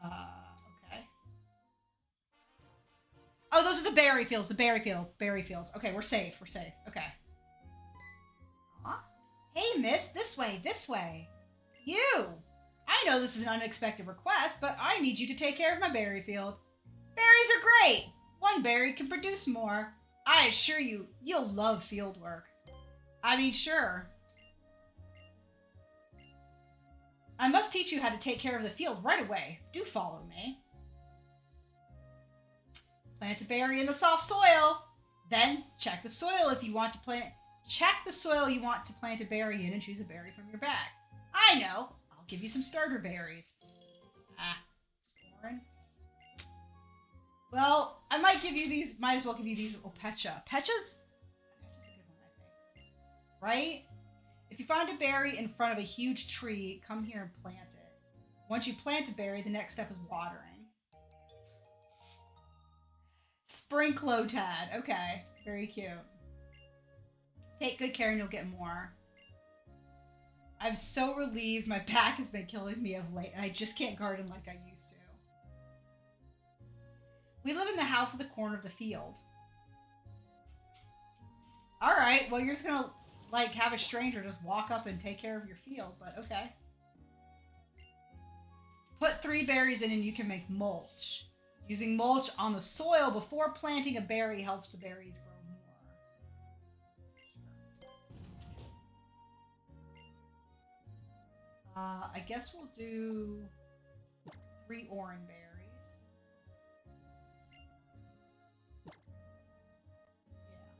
Okay. Oh, those are the berry fields. The berry fields. Okay, we're safe. We're safe. Okay. Huh? Hey, miss. This way. This way. You. I know this is an unexpected request, but I need you to take care of my berry field. Berries are great. One berry can produce more. I assure you, you'll love field work. I mean, sure. I must teach you how to take care of the field right away. Do follow me. Plant a berry in the soft soil. Then check the soil if you want to plant. Check the soil you want to plant a berry in and choose a berry from your bag. I know. I'll give you some starter berries. Ah, just Orin. Well, I might give you these. Might as well give you these. Oh, Pecha. Pecha's a good one, I think. Right? If you find a berry in front of a huge tree, come here and plant it. Once you plant a berry, the next step is watering. Sprinklotad. Okay. Very cute. Take good care and you'll get more. I'm so relieved my back has been killing me of late and I just can't garden like I used to. We live in the house at the corner of the field. Alright, well you're just gonna like have a stranger just walk up and take care of your field, but okay. Put 3 berries in and you can make mulch. Using mulch on the soil before planting a berry helps the berries grow more. I guess we'll do 3 orange berries. Yeah,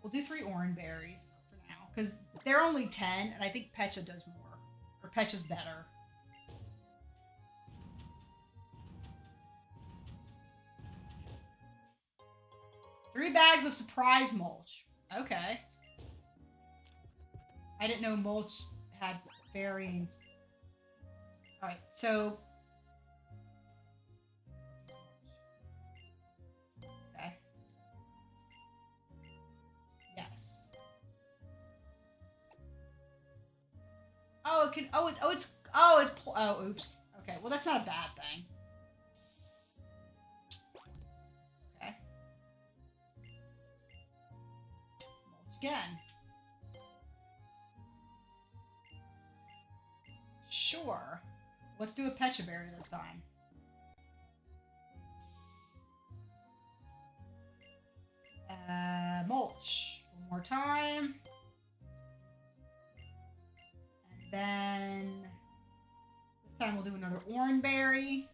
we'll do 3 orange berries for now because they're only 10 and I think Pecha does more. Or Pecha's better. Three bags of surprise mulch. Okay. I didn't know mulch had varying. Alright, so. Okay. Yes. Oh, it can. Oh, oops. Okay, well, that's not a bad thing. Okay. Mulch again. Sure. Let's do a Pecha berry this time. Mulch. One more time. And then this time we'll do another orange berry.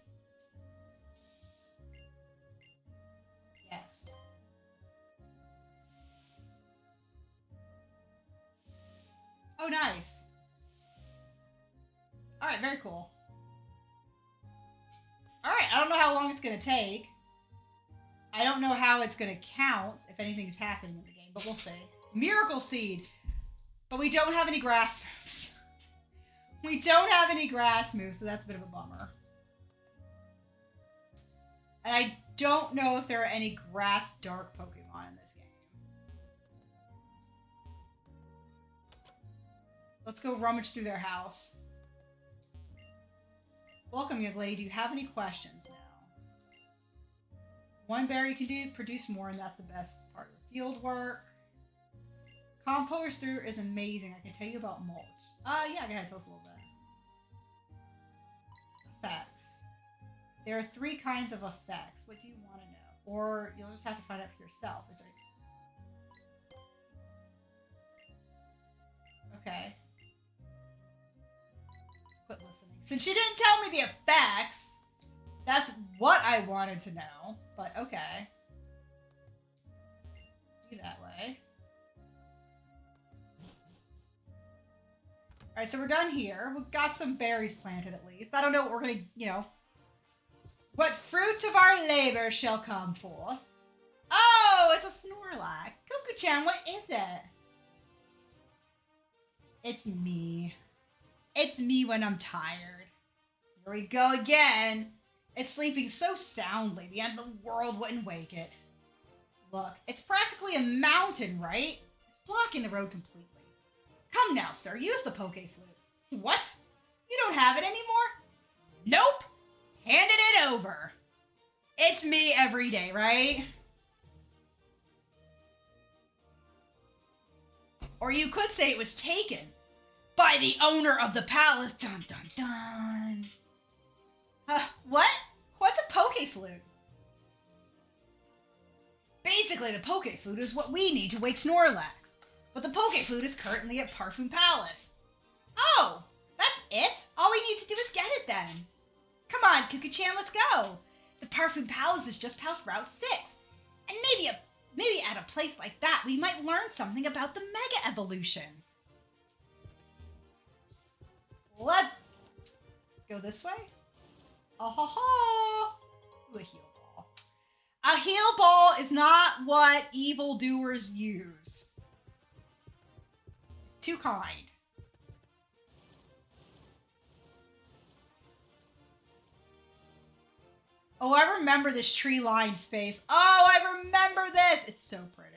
Yes. Oh, nice. Alright, very cool. Alright, I don't know how long it's going to take. I don't know how it's going to count if anything's happening in the game, but we'll see. Miracle Seed. But we don't have any grass moves. We don't have any grass moves, so that's a bit of a bummer. And I don't know if there are any grass dark Pokemon in this game. Let's go rummage through their house. Welcome, young lady. Do you have any questions now? 1 berry can produce more, and that's the best part of the field work. Composter is amazing. I can tell you about mulch. Yeah, go ahead, tell us a little bit. Effects. There are 3 kinds of effects. What do you want to know? Or you'll just have to find out for yourself. Is there... Okay. Quit listening. Since you didn't tell me the effects, that's what I wanted to know. But okay. Be that way. Alright, so we're done here. We've got some berries planted at least. I don't know what we're gonna, what fruits of our labor shall come forth. Oh, it's a Snorlax. Cuckoo-chan, what is it? It's me. It's me when I'm tired. Here we go again. It's sleeping so soundly, the end of the world wouldn't wake it. Look, it's practically a mountain, right? It's blocking the road completely. Come now, sir, use the Poke Flute. What? You don't have it anymore? Nope! Handed it over. It's me every day, right? Or you could say it was taken by the owner of the palace. Dun dun dun. What? What's a Poke Flute? Basically, the Poke Flute is what we need to wake Snorlax. But the Poke Flute is currently at Parfum Palace. Oh, that's it? All we need to do is get it then. Come on, Cuckoo-chan, let's go. The Parfum Palace is just past Route 6. And maybe at a place like that, we might learn something about the Mega Evolution. Let's go this way. Oh ho ho! Ooh, a heal ball. A heal ball is not what evildoers use. Too kind. Oh, I remember this tree-lined space. Oh, I remember this. It's so pretty.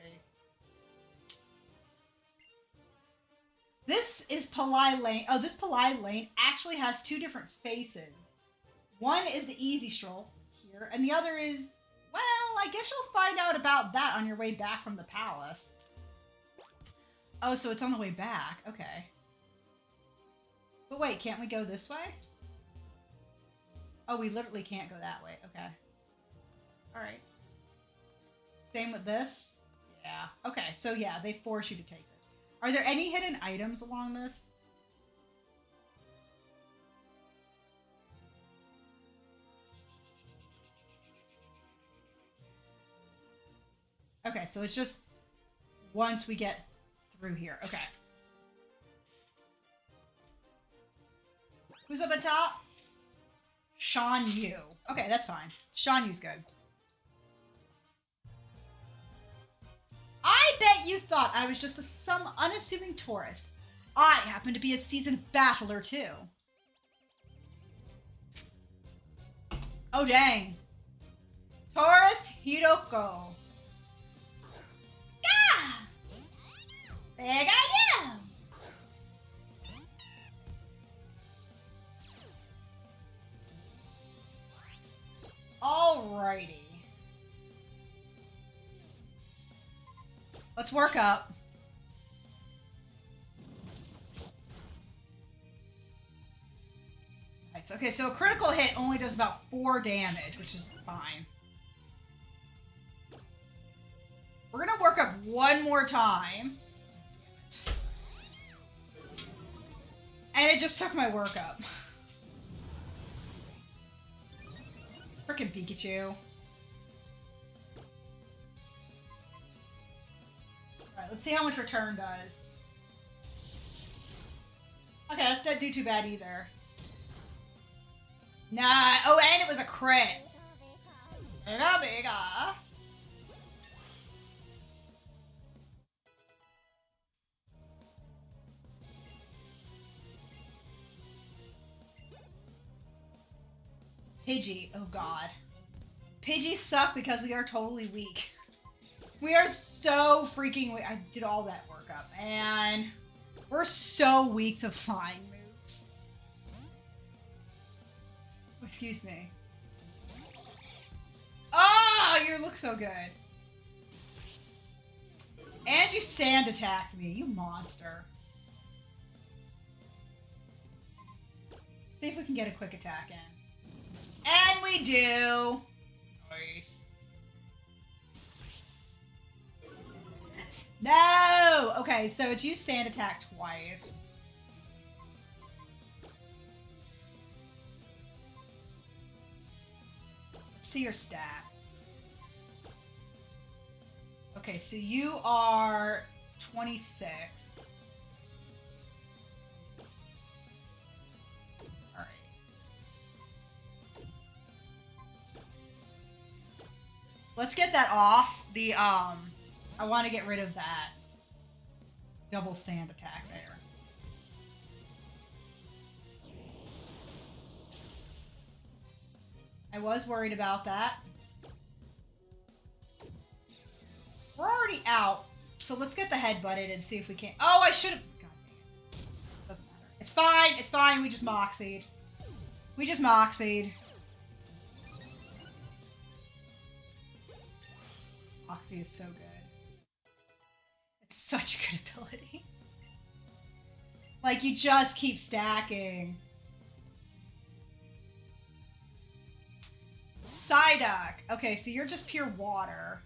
This is Palai Lane. Oh, this Palai Lane actually has two different faces. One is the easy stroll here, and the other is, well, I guess you'll find out about that on your way back from the palace. Oh, so it's on the way back. Okay. But wait, can't we go this way? Oh, we literally can't go that way. Okay. All right. Same with this? Yeah. Okay, so yeah, they force you to take this. Are there any hidden items along this? Okay, so it's just once we get through here. Okay. Who's up at top? Shan Yu. Okay, that's fine. Shan Yu's good. I bet you thought I was just some unassuming tourist. I happen to be a seasoned battler, too. Oh, dang. Tourist Hiroko. Gah! Big idea! Alrighty. Let's work up. Nice. Okay, so a critical hit only does about 4 damage, which is fine. We're gonna work up one more time. And it just took my work up. Frickin' Pikachu. Alright, let's see how much return does. Okay, that didn't do too bad either. Nah. Oh, and it was a crit. Bigga, bigga. Pidgey. Oh, God. Pidgey suck because we are totally weak. We are so freaking weak. I did all that workup, and we're so weak to flying moves. Excuse me. Oh, you look so good. And you sand attacked me, you monster. See if we can get a quick attack in. And we do. Nice. No! Okay, so it's used sand attack twice. Let's see your stats. Okay, so you are 26. Alright. Let's get that off. I want to get rid of that double sand attack there. I was worried about that. We're already out, so let's get the head butted and see if we can. Oh, I should have. God dang it. Doesn't matter. It's fine. It's fine. We just moxied. We just moxied. Moxie is so good. It's such a good ability. Like, you just keep stacking. Psyduck. Okay, so you're just pure water.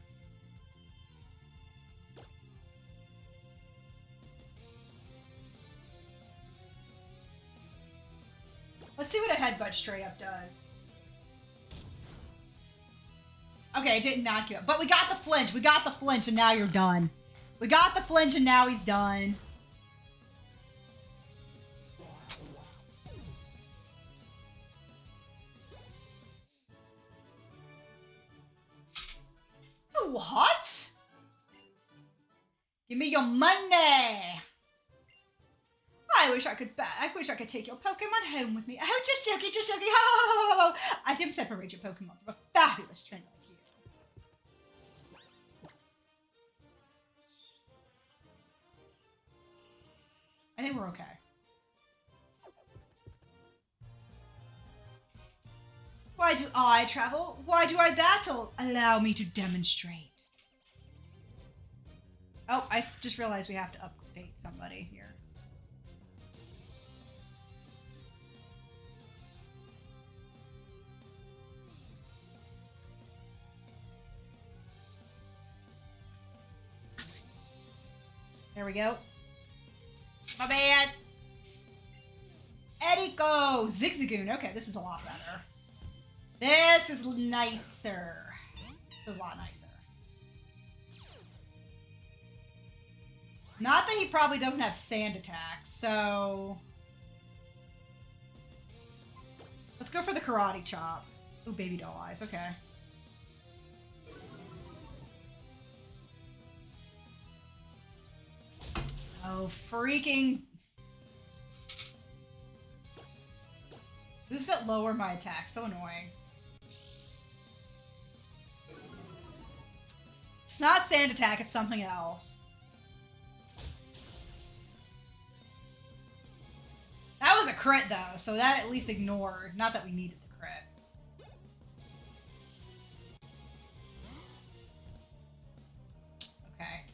Let's see what a headbutt straight up does. Okay, it didn't knock you out. But we got the flinch. We got the flinch, and now you're done. We got the flinch, and now he's done. What? Give me your money. I wish I could take your Pokemon home with me. Oh, just joking, just joking. Oh, I didn't separate your Pokemon from a fabulous trainer like you. I think we're okay. Why do I travel? Why do I battle? Allow me to demonstrate. Oh, I just realized we have to update somebody here. There we go. My bad. Eriko! Zigzagoon. Okay, this is a lot better. This is nicer. This is a lot nicer. Not that he probably doesn't have sand attacks, so... Let's go for the karate chop. Ooh, baby doll eyes. Okay. Oh, freaking... Moves that lower my attack. So annoying. It's not sand attack, it's something else. That was a crit, though, so that at least ignored. Not that we needed the crit. Okay,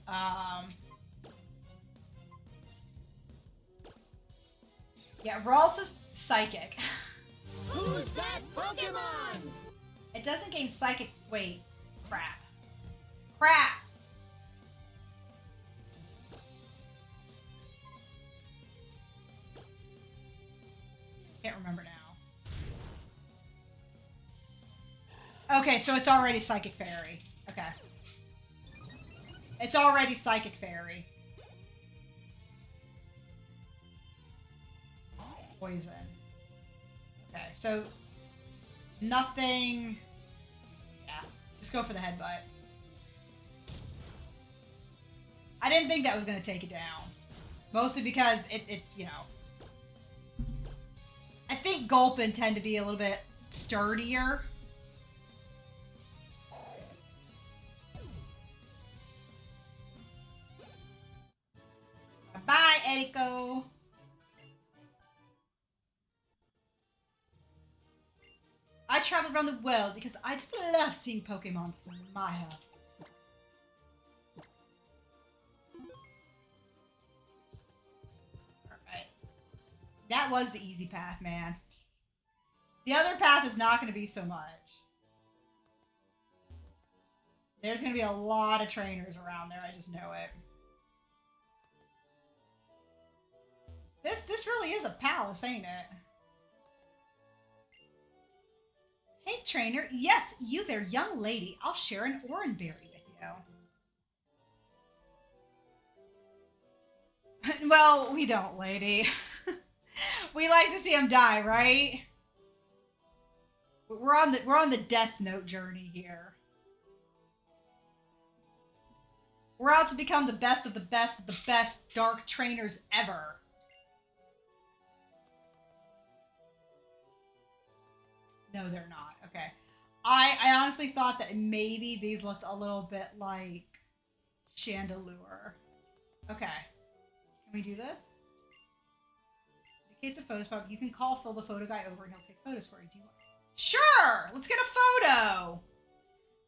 yeah, Ralts is psychic. Who's that Pokemon? It doesn't gain psychic... Wait. Crap. Crap! Can't remember now. Okay, so it's already Psychic Fairy. Okay. It's already Psychic Fairy. Poison. Okay, so... Nothing... Yeah, just go for the headbutt. I didn't think that was going to take it down. Mostly because it's, you know... I think Gulpin tend to be a little bit sturdier. Bye, Eriko. I travel around the world because I just love seeing Pokemon smile. Alright. That was the easy path, man. The other path is not going to be so much. There's going to be a lot of trainers around there, I just know it. This really is a palace, ain't it? Hey, trainer. Yes, you there, young lady. I'll share an Oranberry with you. Well, we don't, lady. We like to see him die, right? We're on the Death Note journey here. We're out to become the best of the best of the best dark trainers ever. No, they're not. Okay. I honestly thought that maybe these looked a little bit like Chandelure. Okay. Can we do this? Indicates a photo spot. You can call Phil the photo guy over and he'll take photos for you. Do you want... Sure! Let's get a photo!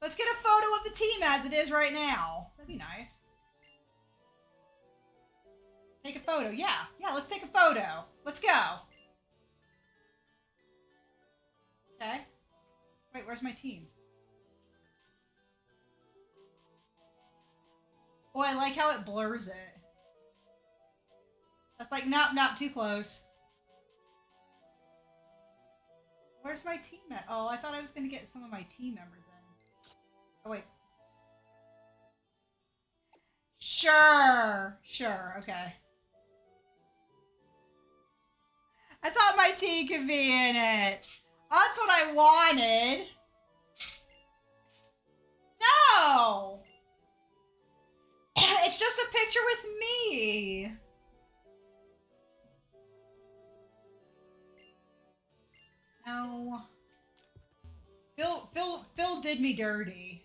Let's get a photo of the team as it is right now. That'd be nice. Take a photo. Yeah. Yeah, let's take a photo. Let's go. Okay. Wait, where's my team? Oh, I like how it blurs it. That's like, not too close. Where's my team at? Oh, I thought I was going to get some of my team members in. Oh, wait. Sure. Sure, okay. I thought my team could be in it. That's what I wanted. No! It's just a picture with me. No. Phil did me dirty.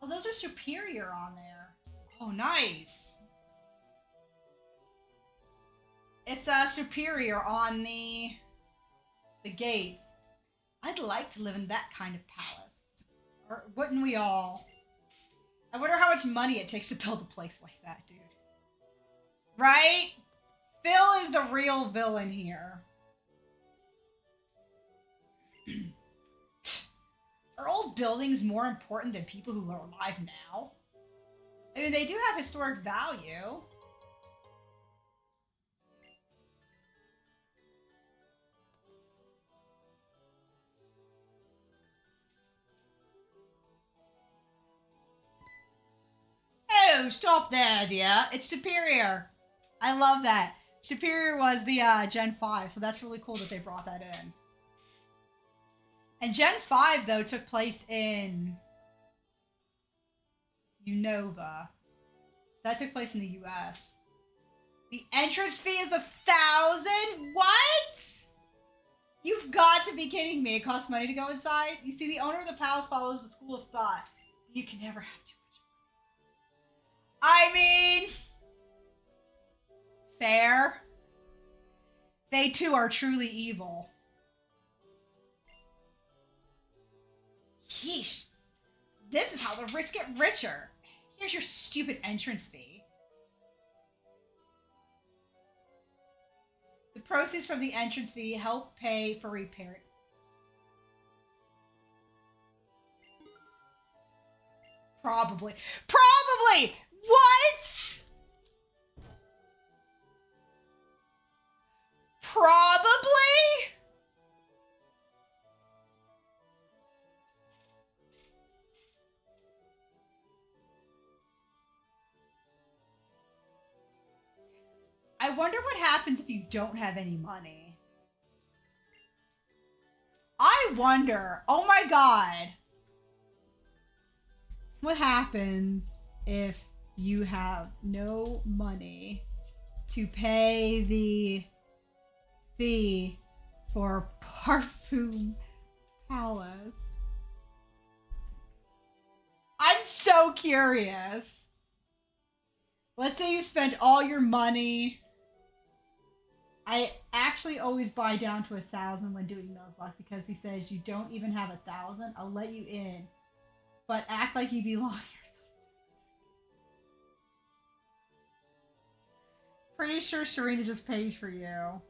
Oh, those are superior on there. Oh, nice. It's superior on the gates. I'd like to live in that kind of palace. Or wouldn't we all? I wonder how much money it takes to build a place like that, dude. Right? Phil is the real villain here. Are old buildings more important than people who are alive now? I mean, they do have historic value. Oh, stop there, dear. It's Superior. I love that. Superior was the Gen 5, so that's really cool that they brought that in. And Gen 5, though, took place in Unova. So that took place in the US. The entrance fee is 1,000? What? You've got to be kidding me. It costs money to go inside? You see, the owner of the palace follows the school of thought. You can never have too much money. I mean, fair. They too are truly evil. Yeesh. This is how the rich get richer. Here's your stupid entrance fee. The proceeds from the entrance fee help pay for repair. Probably. Probably! What? Probably? I wonder what happens if you don't have any money. I wonder, oh my god, what happens if you have no money to pay the fee for Parfum Palace? I'm so curious. Let's say you spend all your money. I actually always buy down to 1,000 when doing Nuzlocke because he says you don't even have 1,000. I'll let you in, but act like you belong here. Pretty sure Serena just pays for you.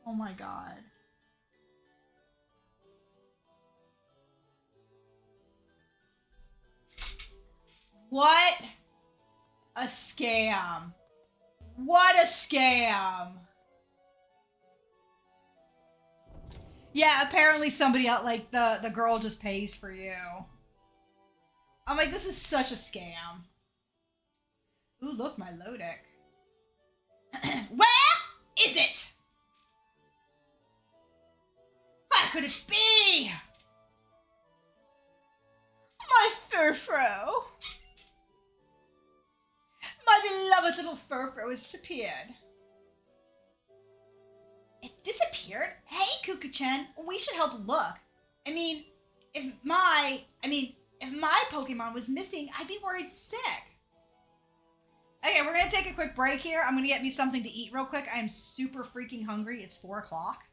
Oh my god. What a scam. What a scam. Yeah, apparently somebody out, like, the girl just pays for you. I'm like, this is such a scam. Ooh, look, my Lodic. Where is it? Where could it be? My Furfro. My beloved little Furfro has disappeared. It disappeared? Hey, Kuku-chan, we should help look. I mean, if my Pokemon was missing, I'd be worried sick. Okay, we're gonna take a quick break here. I'm gonna get me something to eat real quick. I am super freaking hungry. It's 4 o'clock.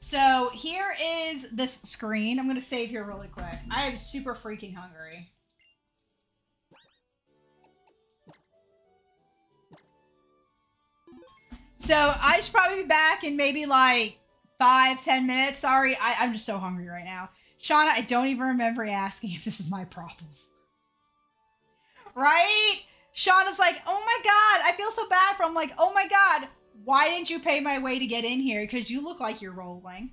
So here is this screen. I'm gonna save here really quick. I am super freaking hungry. So I should probably be back in maybe like 5-10 minutes. Sorry, I'm just so hungry right now. Shauna, I don't even remember asking if this is my problem. Right? Shauna's like, oh my god, I feel so bad for him. I'm like, oh my god, why didn't you pay my way to get in here? Because you look like you're rolling.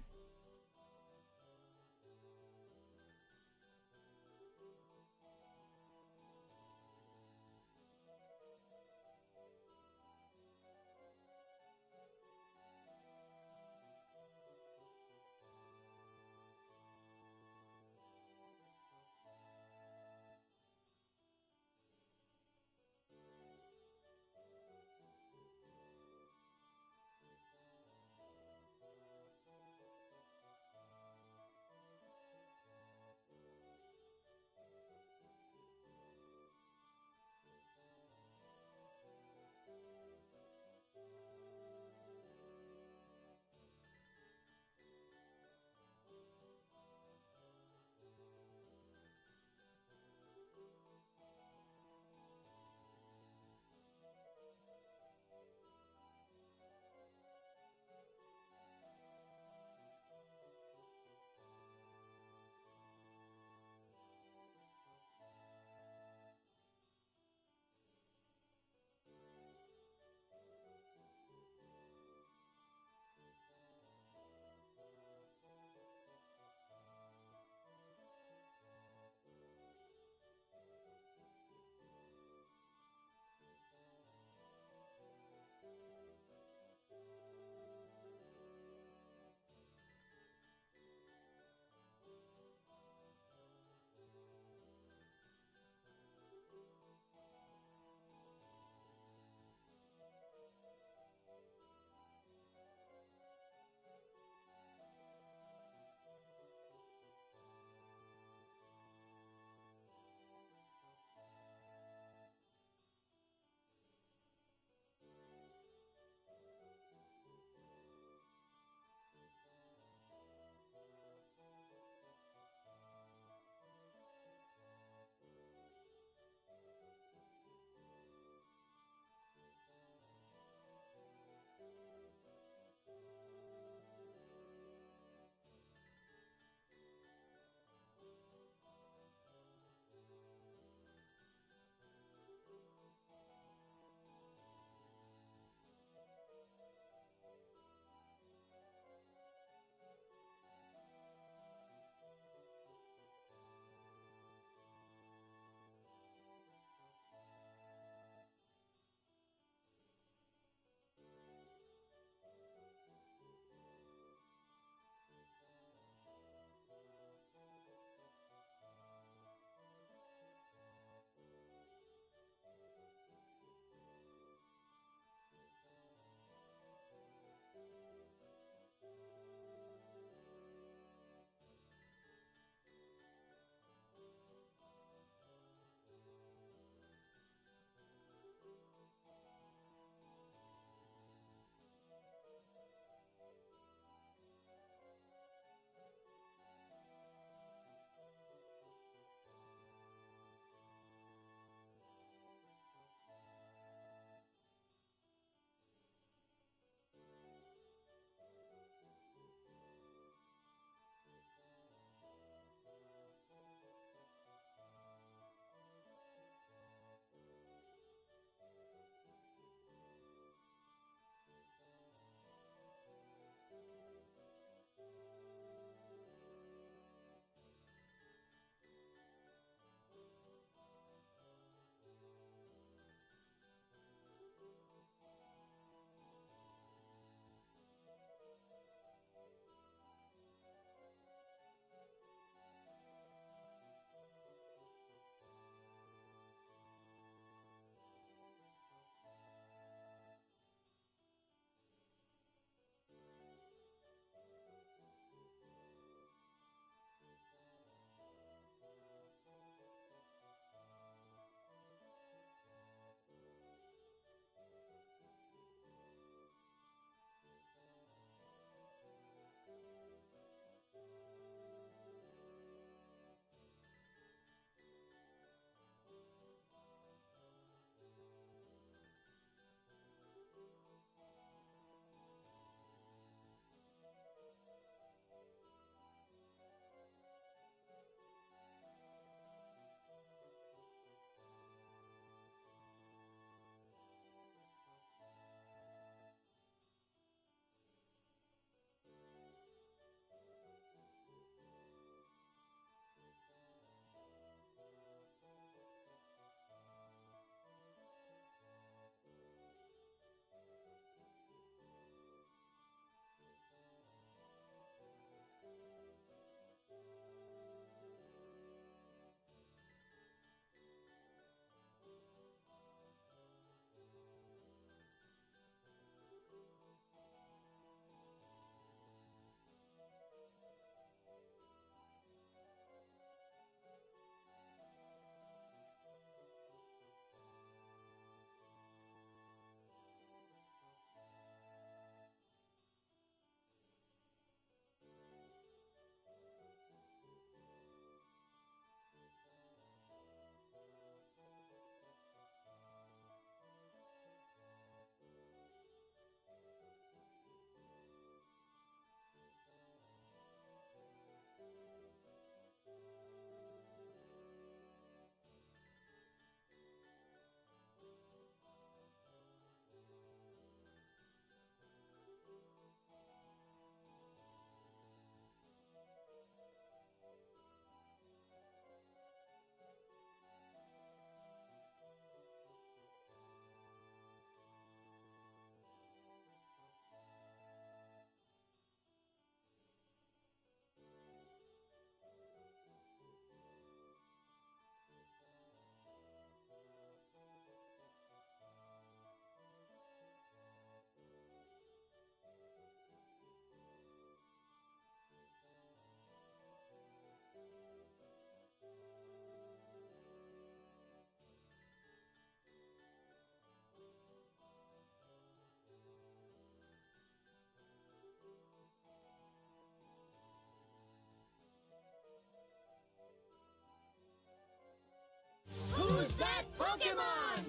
Pokemon!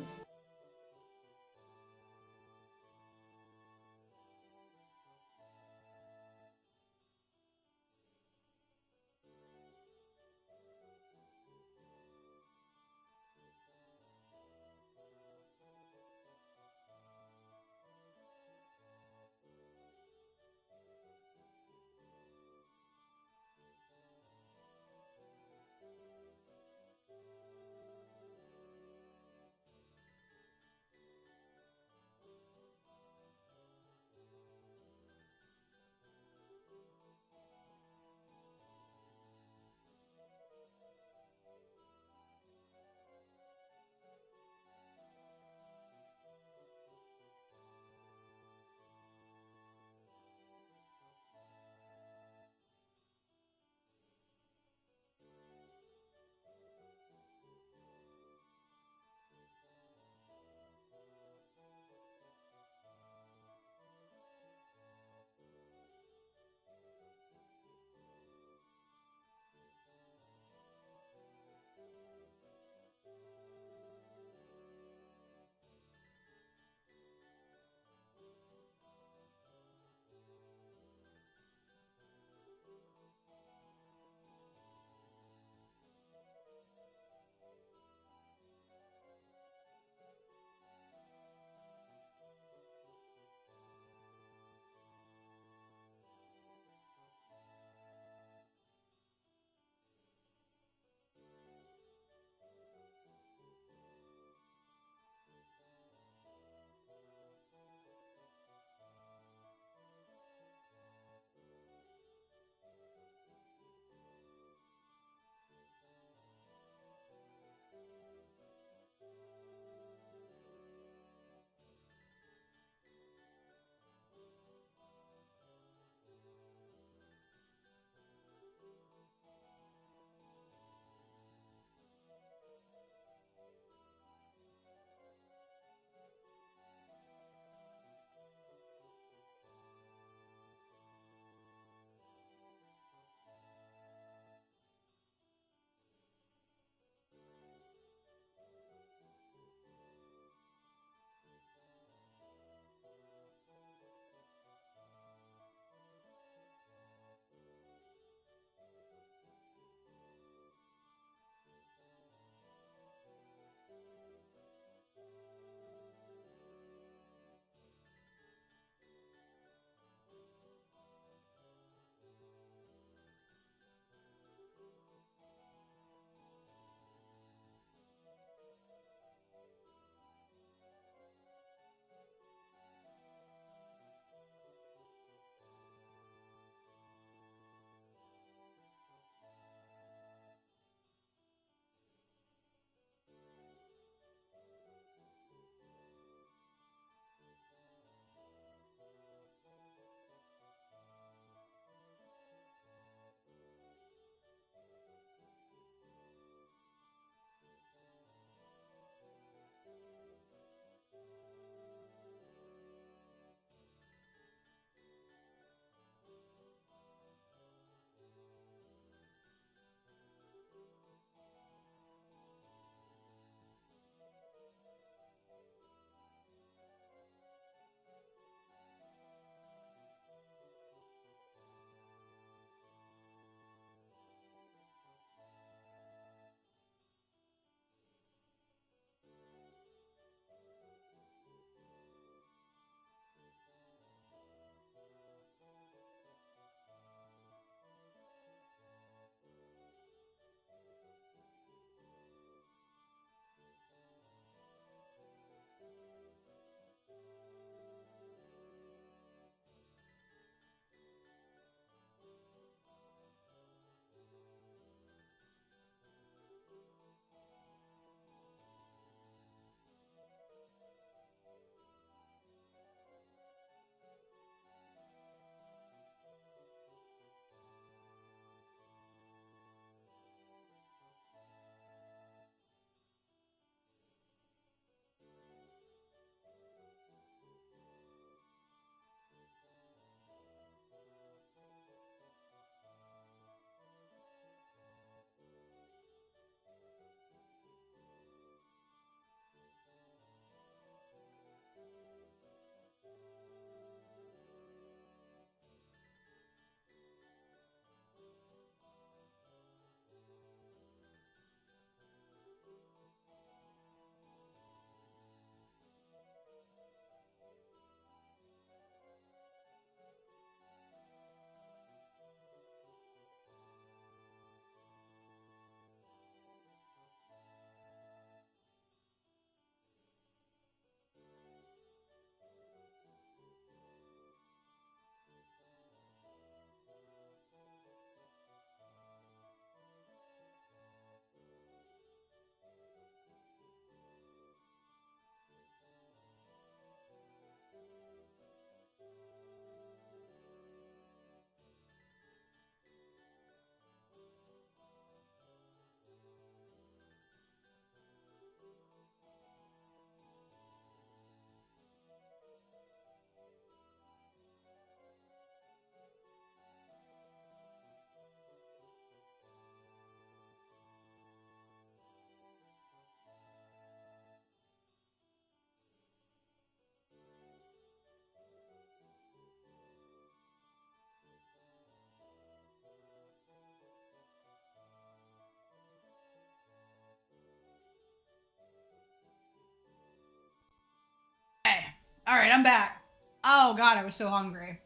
All right, I'm back. Oh God, I was so hungry.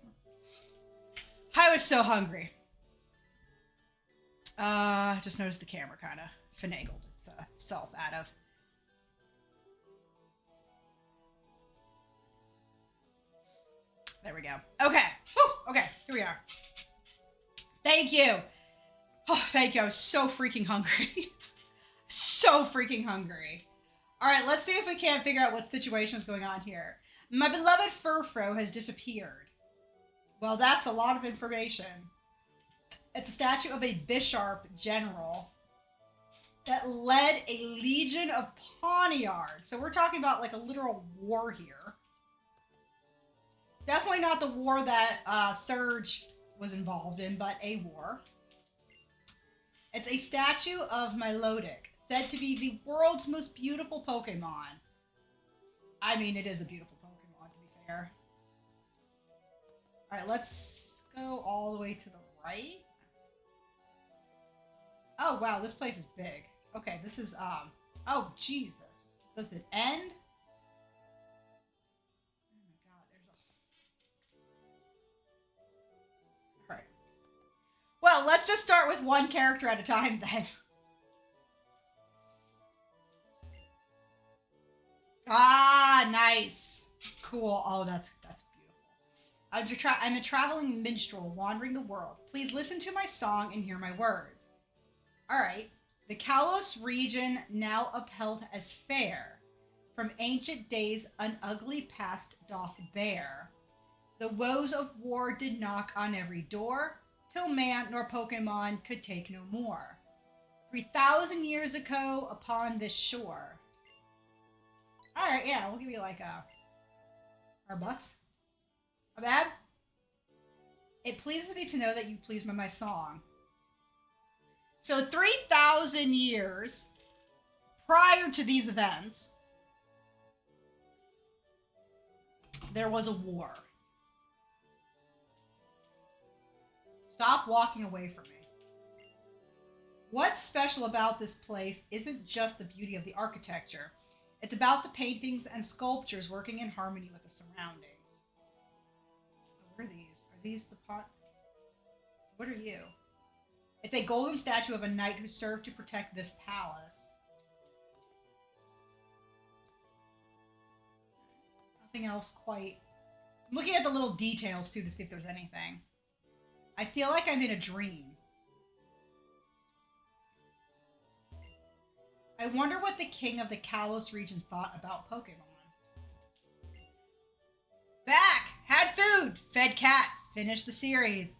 I was so hungry. Just noticed the camera kind of finagled itself out of. There we go. Okay. Whew. Okay, here we are. Thank you. Oh, thank you. I was so freaking hungry. So freaking hungry. All right, let's see if we can't figure out what situation is going on here. My beloved Furfro has disappeared. Well, that's a lot of information. It's a statue of a Bisharp general that led a legion of Pawniards. So we're talking about like a literal war here. Definitely not the war that Surge was involved in, but a war. It's a statue of Milotic, said to be the world's most beautiful Pokemon. I mean, it is a beautiful Pokemon, to be fair. Alright, let's go all the way to the right. Oh, wow, this place is big. Okay, this is, oh, Jesus. Does it end? Oh my God, there's a... Alright. Well, let's just start with one character at a time, then. Ah, nice. Cool. Oh, that's beautiful. I'm a traveling minstrel wandering the world. Please listen to my song and hear my words. All right. The Kalos region now upheld as fair. From ancient days, an ugly past doth bear. The woes of war did knock on every door, till man nor Pokemon could take no more. 3,000 years ago upon this shore. All right, yeah, we'll give you like our bucks. Not bad. It pleases me to know that you pleased by my song. So 3,000 years prior to these events, there was a war. Stop walking away from me. What's special about this place isn't just the beauty of the architecture. It's about the paintings and sculptures working in harmony with the surroundings. What are these? Are these the pot? What are you? It's a golden statue of a knight who served to protect this palace. Nothing else quite. I'm looking at the little details too to see if there's anything. I feel like I'm in a dream. I wonder what the king of the Kalos region thought about Pokemon. Back! Had food! Fed cat! Finished the series.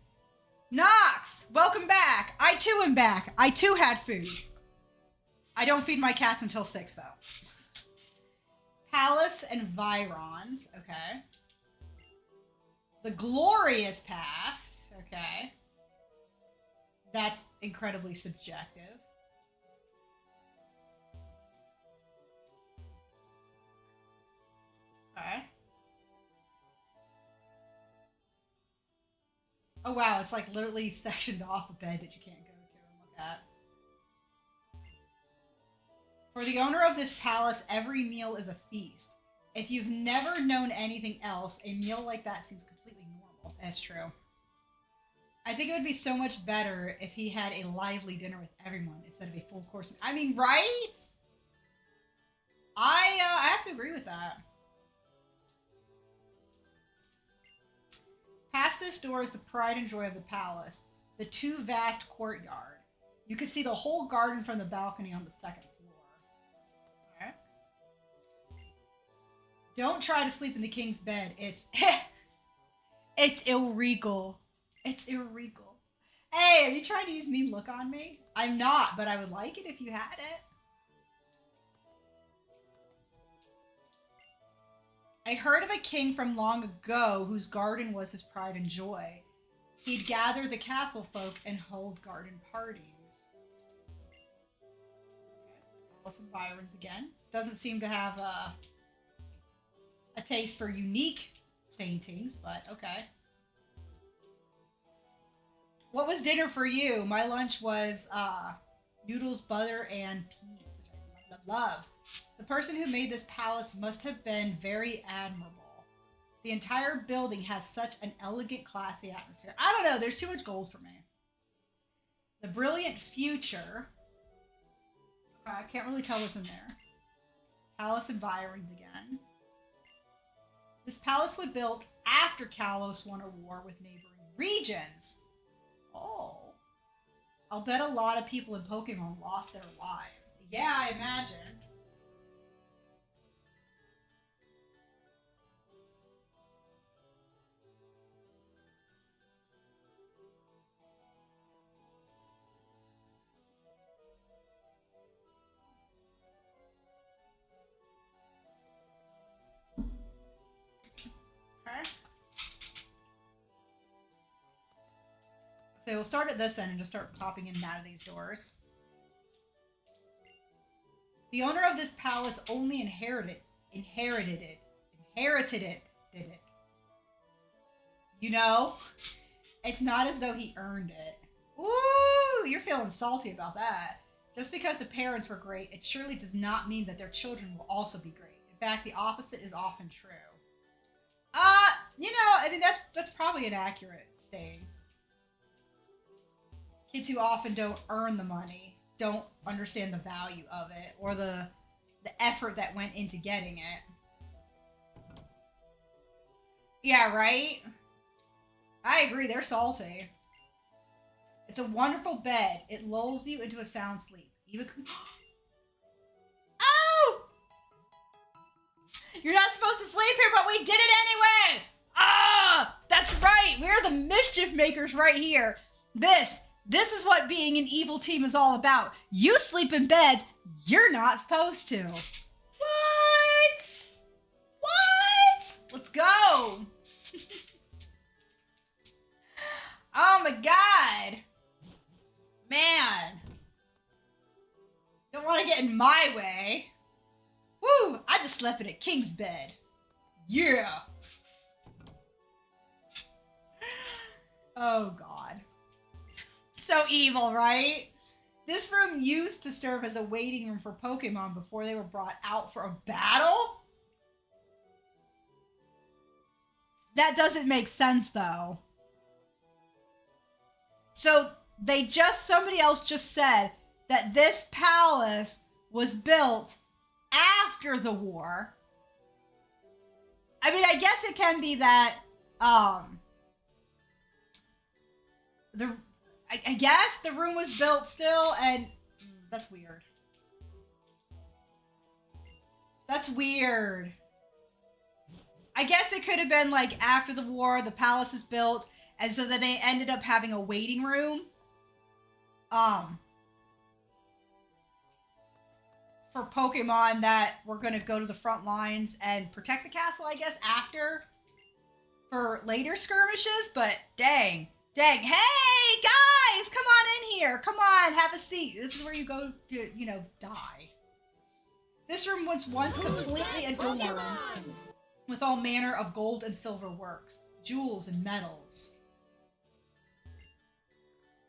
Nox! Welcome back! I too am back! I too had food. I don't feed my cats until 6 though. Palace and Virons. Okay. The Glorious Past. Okay. That's incredibly subjective. Okay. Oh wow, it's like literally sectioned off a bed that you can't go to and look at. For the owner of this palace, every meal is a feast. If you've never known anything else, a meal like that seems completely normal. That's true. I think it would be so much better if he had a lively dinner with everyone instead of a full course. I mean, right? I have to agree with that. Past this door is the pride and joy of the palace, the two vast courtyard. You can see the whole garden from the balcony on the second floor. Alright. Don't try to sleep in the king's bed. It's illegal. It's illegal. Hey, are you trying to use mean look on me? I'm not, but I would like it if you had it. I heard of a king from long ago whose garden was his pride and joy. He'd gather the castle folk and hold garden parties. Okay. Some Virons again. Doesn't seem to have a taste for unique paintings, but okay. What was dinner for you? My lunch was noodles, butter, and peas, which I love. The person who made this palace must have been very admirable. The entire building has such an elegant, classy atmosphere. I don't know. There's too much gold for me. The brilliant future. I can't really tell what's in there. Palace environs again. This palace was built after Kalos won a war with neighboring regions. Oh. I'll bet a lot of people in Pokemon lost their lives. Yeah, I imagine. Okay. So we'll start at this end and just start popping in and out of these doors. The owner of this palace only inherited it. Did it. You know? It's not as though he earned it. Ooh, you're feeling salty about that. Just because the parents were great, it surely does not mean that their children will also be great. In fact, the opposite is often true. You know, I mean, that's probably an accurate statement. Kids who often don't earn the money don't understand the value of it or the effort that went into getting it. Yeah, right? I agree, they're salty. It's a wonderful bed. It lulls you into a sound sleep. Even Oh! You're not supposed to sleep here, but we did it anyway! Ah! That's right! We're the mischief makers right here. This is what being an evil team is all about. You sleep in beds you're not supposed to. What? What? Let's go. Oh my god. Man. Don't want to get in my way. Woo! I just slept in a king's bed. Yeah. Oh god. So evil, right? This room used to serve as a waiting room for Pokemon before they were brought out for a battle? That doesn't make sense, though. So, somebody else just said that this palace was built after the war. I mean, I guess it can be that, I guess the room was built still, and that's weird. That's weird. I guess it could have been like after the war, the palace is built, and so then they ended up having a waiting room. For Pokemon that were going to go to the front lines and protect the castle, I guess, after. For later skirmishes, but dang. Dang. Hey, guys, come on in here. Come on, have a seat. This is where you go to, die. This room was once completely adorned with all manner of gold and silver works, jewels and metals.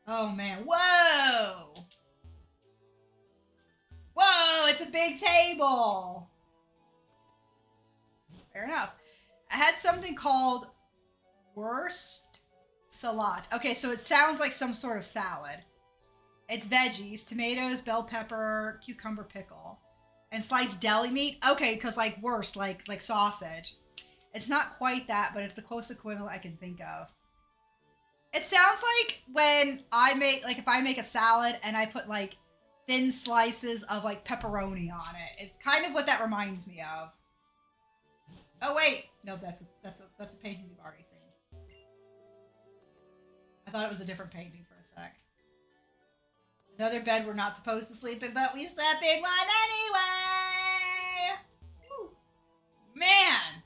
Oh, man. Whoa! Whoa, it's a big table. Fair enough. I had something called Wurst Salad. Okay, so it sounds like some sort of salad. It's veggies, tomatoes, bell pepper, cucumber pickle, and sliced deli meat. Okay, because like wurst, like sausage. It's not quite that, but it's the closest equivalent I can think of. It sounds like when I make, like if I make a salad and I put like thin slices of like pepperoni on it. It's kind of what that reminds me of. Oh wait, no, that's a painting we've already seen. I thought it was a different painting for a sec. Another bed we're not supposed to sleep in, but we slept in one anyway! Whew. Man!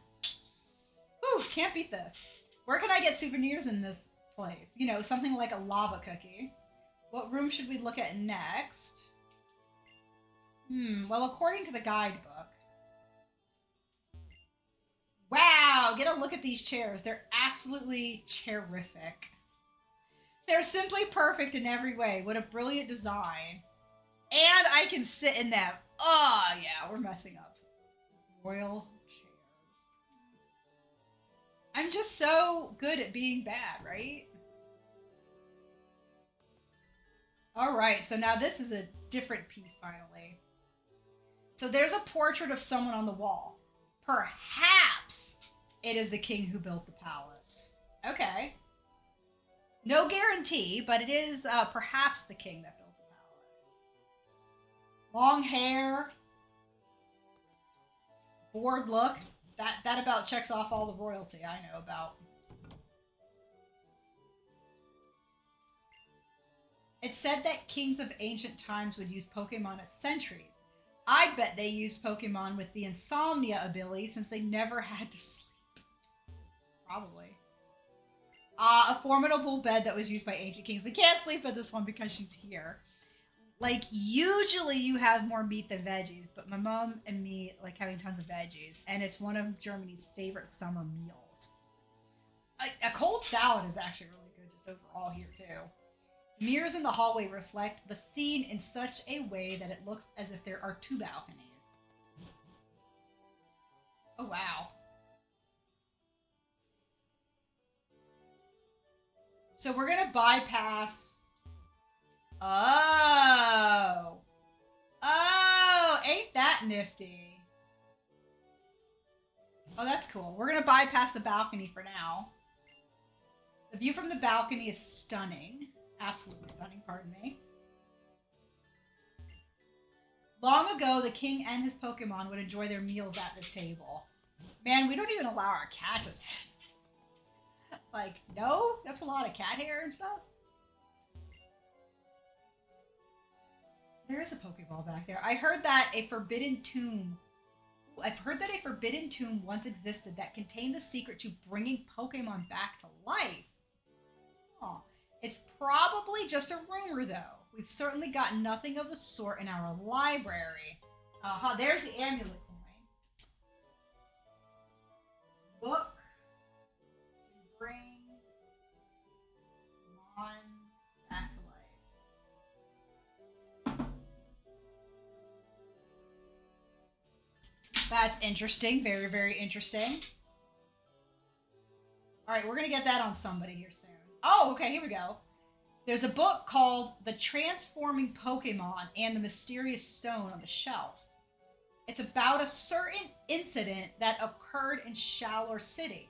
Whew, can't beat this. Where can I get souvenirs in this place? You know, something like a lava cookie. What room should we look at next? Well, according to the guidebook. Wow, get a look at these chairs. They're absolutely terrific. They're simply perfect in every way. What a brilliant design. And I can sit in them. Oh, yeah, we're messing up. Royal chairs. I'm just so good at being bad, right? All right, so now this is a different piece finally. So there's a portrait of someone on the wall. Perhaps it is the king who built the palace. Okay. No guarantee, but it is perhaps the king that built the palace. Long hair, bored look. That about checks off all the royalty I know about. It's said that kings of ancient times would use Pokemon as sentries. I bet they used Pokemon with the insomnia ability since they never had to sleep. Probably. A formidable bed that was used by ancient kings. We can't sleep at this one because she's here. Like, usually you have more meat than veggies, but my mom and me like having tons of veggies, and it's one of Germany's favorite summer meals. A cold salad is actually really good just overall here, too. Mirrors in the hallway reflect the scene in such a way that it looks as if there are two balconies. Oh, wow. So we're going to bypass... Oh! Oh! Ain't that nifty? Oh, that's cool. We're going to bypass the balcony for now. The view from the balcony is stunning. Absolutely stunning, pardon me. Long ago, the king and his Pokemon would enjoy their meals at this table. Man, we don't even allow our cat to sit. Like, no? That's a lot of cat hair and stuff. There is a Pokeball back there. I heard that a forbidden tomb... I've heard that a forbidden tomb once existed that contained the secret to bringing Pokemon back to life. Oh. It's probably just a rumor, though. We've certainly got nothing of the sort in our library. There's the amulet coin. Book to bring Mons back to life. That's interesting. Very, very interesting. All right, we're going to get that on somebody here soon. Oh, okay, here we go. There's a book called The Transforming Pokemon and the Mysterious Stone on the shelf. It's about a certain incident that occurred in Shallor City.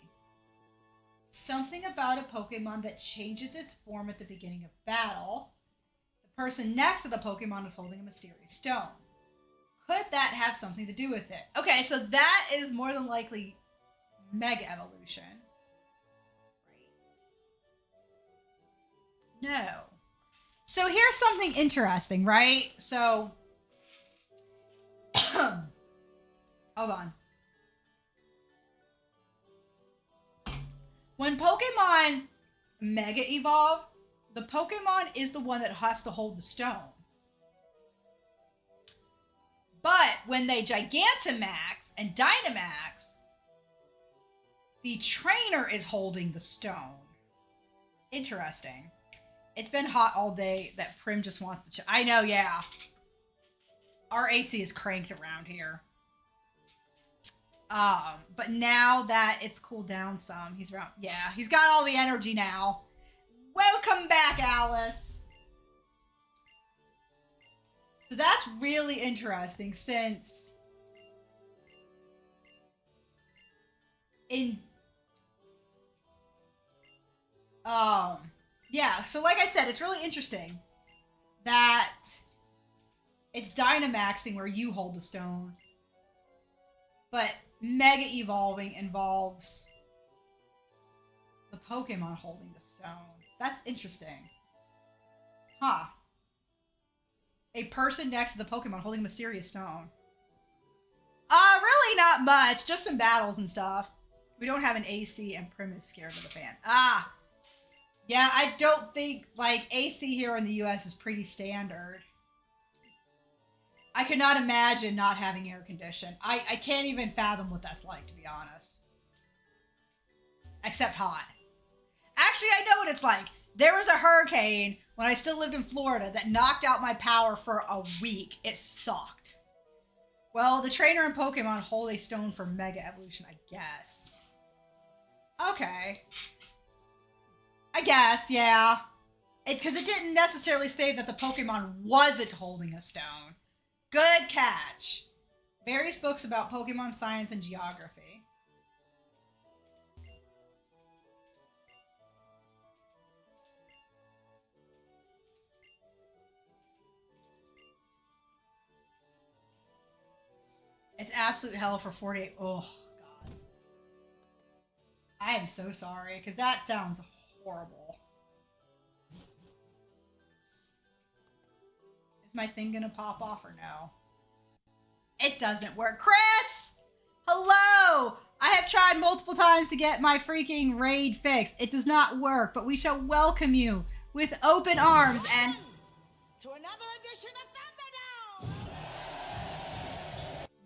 Something about a Pokemon that changes its form at the beginning of battle. The person next to the Pokemon is holding a mysterious stone. Could that have something to do with it? Okay, so that is more than likely Mega Evolution. No. So here's something interesting, right? So, hold on. When Pokemon Mega Evolve, the Pokemon is the one that has to hold the stone. But when they Gigantamax and Dynamax, the trainer is holding the stone. Interesting. It's been hot all day that Prim just wants to I know, yeah. Our AC is cranked around here. But now that it's cooled down some, he's around. Yeah, he's got all the energy now. Welcome back, Alice. So that's really interesting since yeah, so like I said, it's really interesting that it's Dynamaxing where you hold the stone, but Mega Evolving involves the Pokemon holding the stone. That's interesting. Huh. A person next to the Pokemon holding a mysterious stone. Really not much. Just some battles and stuff. We don't have an AC and Prim is scared of the fan. Yeah, I don't think, like, AC here in the US is pretty standard. I could not imagine not having air condition. I can't even fathom what that's like, to be honest. Except hot. Actually, I know what it's like. There was a hurricane when I still lived in Florida that knocked out my power for a week. It sucked. Well, the trainer and Pokemon hold a stone for Mega Evolution, I guess. Okay. I guess, yeah. Because it didn't necessarily say that the Pokemon wasn't holding a stone. Good catch. Various books about Pokemon science and geography. It's absolute hell for 48. Oh, God. I am so sorry, because that sounds horrible. Is my thing gonna pop off or no? It doesn't work. Chris! Hello! I have tried multiple times to get my freaking raid fixed. It does not work, but we shall welcome you with open arms and... To another edition of Thunderdome!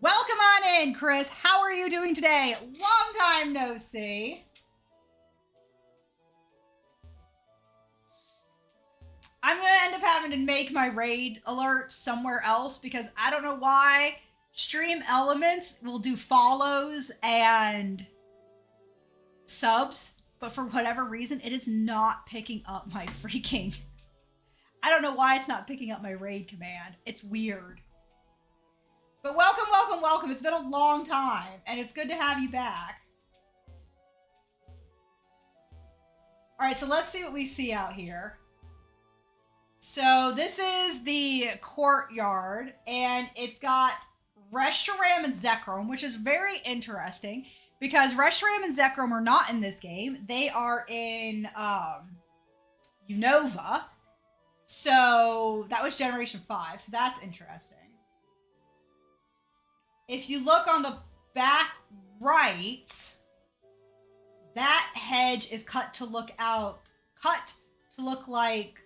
Welcome on in, Chris. How are you doing today? Long time no see. I'm going to end up having to make my raid alert somewhere else because I don't know why Stream Elements will do follows and subs, but for whatever reason, it is not picking up my freaking... I don't know why it's not picking up my raid command. It's weird. But welcome, welcome, welcome. It's been a long time, and it's good to have you back. All right, so let's see what we see out here. So this is the courtyard, and it's got Reshiram and Zekrom, which is very interesting because Reshiram and Zekrom are not in this game. They are in Unova. So that was Generation 5, so that's interesting. If you look on the back right, that hedge is cut to look like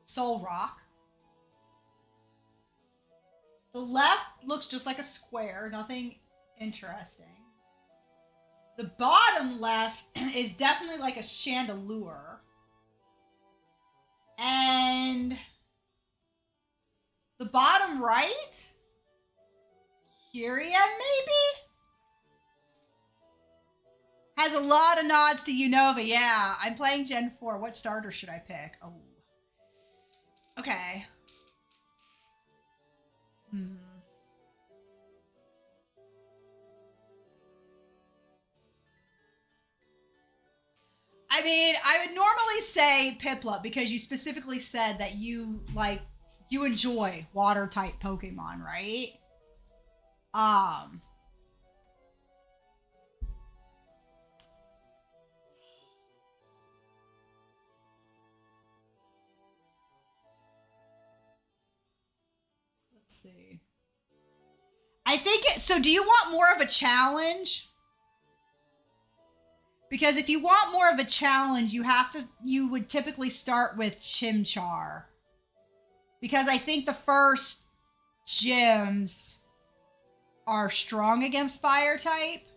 Soul Rock. The left looks just like a square, nothing interesting. The bottom left is definitely like a Chandelure. And the bottom right? Kyurem, maybe? Has a lot of nods to Unova. Yeah, I'm playing Gen 4. What starter should I pick? Oh. Okay. I mean, I would normally say Piplup because you specifically said that you enjoy water type Pokemon, right? Let's see. I think so do you want more of a challenge? Because if you want more of a challenge, you would typically start with Chimchar. Because I think the first gyms are strong against fire type.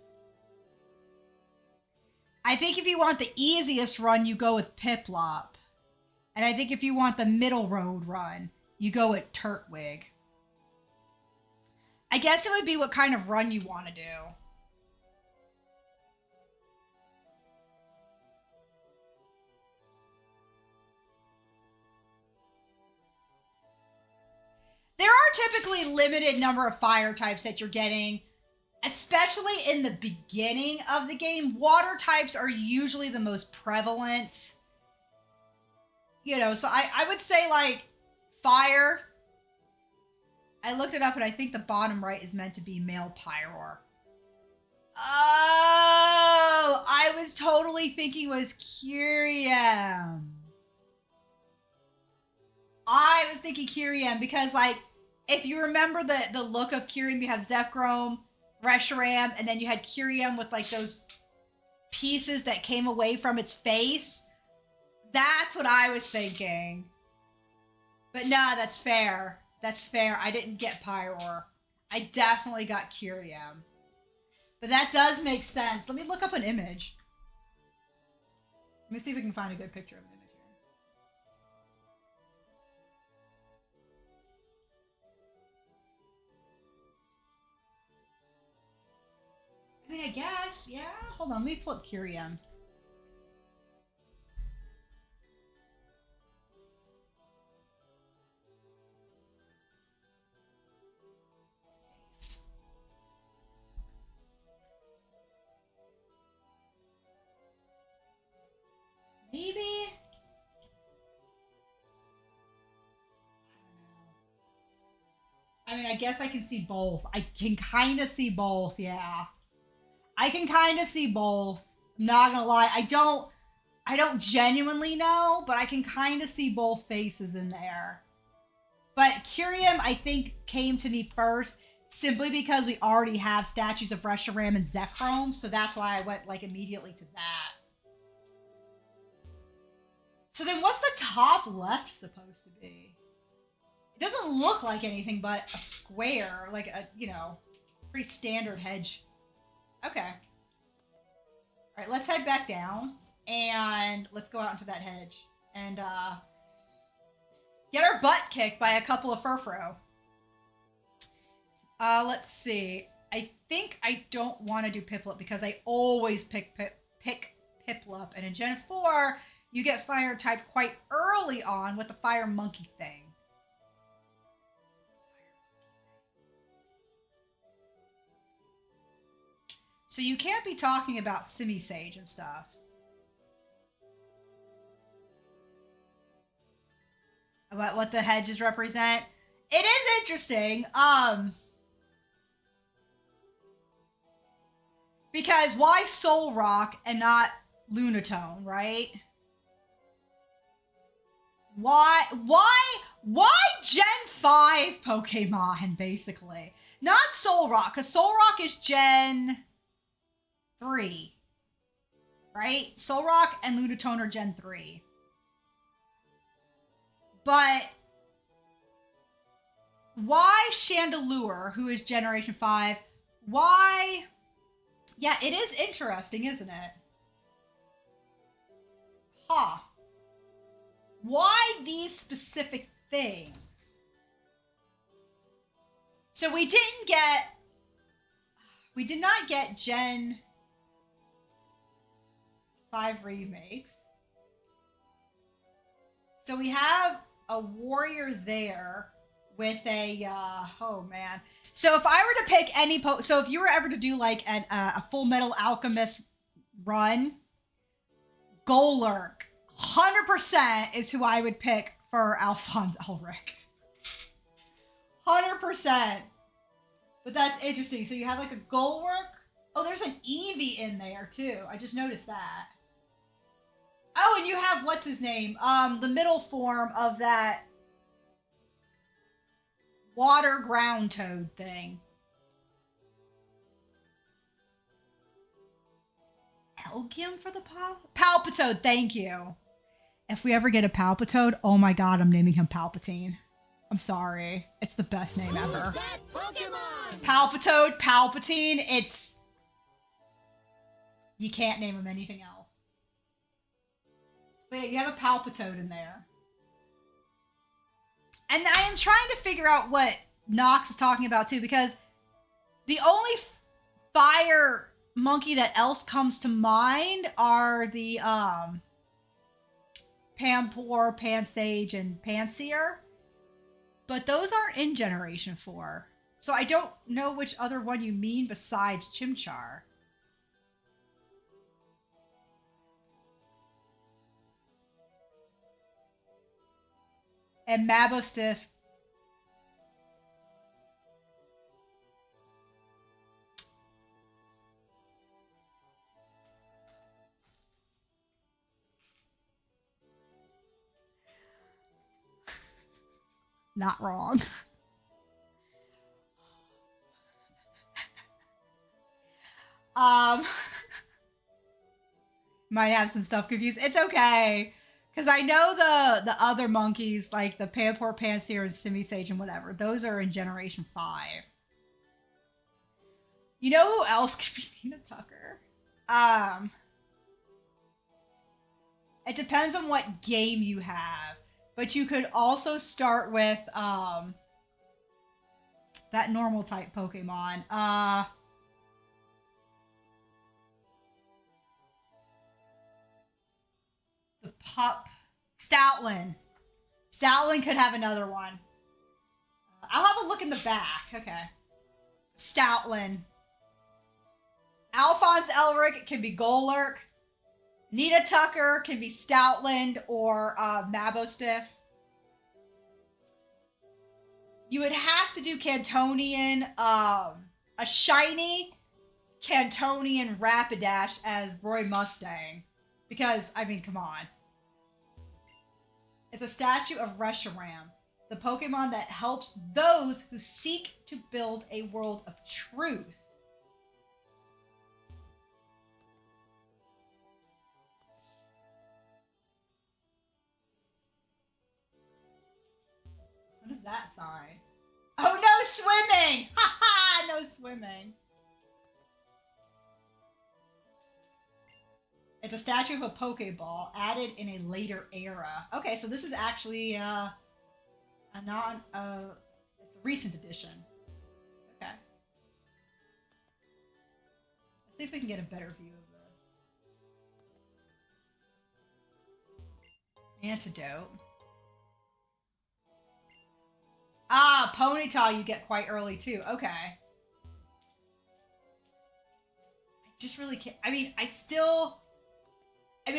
I think if you want the easiest run, you go with Piplup. And I think if you want the middle road run, you go with Turtwig. I guess it would be what kind of run you want to do. There are typically limited number of fire types that you're getting, especially in the beginning of the game. Water types are usually the most prevalent. You know, so I would say like fire. I looked it up and I think the bottom right is meant to be male Pyroar. Oh, I was totally thinking it was Kyurem. I was thinking Kyurem because, like, if you remember the look of Kyurem, you have Zekrom, Reshiram, and then you had Kyurem with, like, those pieces that came away from its face. That's what I was thinking. But nah, that's fair. That's fair. I didn't get Pyroar. I definitely got Kyurem. But that does make sense. Let me look up an image. Let me see if we can find a good picture of an image here. mean, I guess, yeah. Hold on, let me pull up Curium. Maybe? I mean, I guess I can see both. I can kind of see both, yeah. I can kind of see both. I'm not gonna lie. I don't genuinely know, but I can kind of see both faces in there. But Curium, I think, came to me first simply because we already have statues of Reshiram and Zekrom, so that's why I went like immediately to that. So then what's the top left supposed to be? It doesn't look like anything but a square, like a, you know, pretty standard hedge. Okay. All right, let's head back down and let's go out into that hedge and get our butt kicked by a couple of Furfro. Let's see. I think I don't want to do Piplup because I always pick Piplup, and in Gen 4, you get Fire type quite early on with the Fire Monkey thing. So you can't be talking about Simisage and stuff. About what the hedges represent. It is interesting. Because why Soul Rock and not Lunatone, right? Why Gen 5 Pokemon, basically? Not Soul Rock, because Soul Rock is Gen 3. Right? Soul Rock and Lunatone are Gen 3. But why Chandelure, who is Generation 5? Why? Yeah, it is interesting, isn't it? Huh. Why these specific things? So we did not get Gen 5 remakes. So we have a warrior there with a, oh man. So if I were to pick any, so if you were ever to do like a Full Metal Alchemist run, Golurk, 100% is who I would pick for Alphonse Elric. 100%. But that's interesting. So you have like a Golurk. Oh, there's an Eevee in there too. I just noticed that. Oh, and you have, what's his name? The middle form of that water ground toad thing. Elgium for the Palpitoad, thank you. If we ever get a Palpitoad, oh my god, I'm naming him Palpatine. I'm sorry. It's the best name ever. Palpitoad, Palpatine, it's... You can't name him anything else. But yeah, you have a Palpitoad in there. And I am trying to figure out what Nox is talking about too, because the only fire monkey that else comes to mind are the Pampor, Pansage, and Panseer. But those aren't in Generation 4. So I don't know which other one you mean besides Chimchar. And Mabostiff. Not wrong. Might have some stuff confused. It's okay. Because I know the other monkeys, like the Pampor, Panseer, and Simisage, and whatever, those are in Generation 5. You know who else could be Nina Tucker? It depends on what game you have. But you could also start with that normal type Pokemon. Stoutland. Stoutland could have another one. I'll have a look in the back. Okay. Stoutland. Alphonse Elric can be Golurk. Nita Tucker can be Stoutland or Mabostiff. You would have to do Cantonian, a shiny Cantonian Rapidash as Roy Mustang. Because, I mean, come on. It's a statue of Reshiram, the Pokemon that helps those who seek to build a world of truth. What is that sign? Oh, no swimming! Ha ha! No swimming. It's a statue of a Pokeball added in a later era. Okay, so this is actually it's a recent edition. Okay. Let's see if we can get a better view of this. Antidote. Ah, Ponyta you get quite early too. Okay. I just really can't. I mean,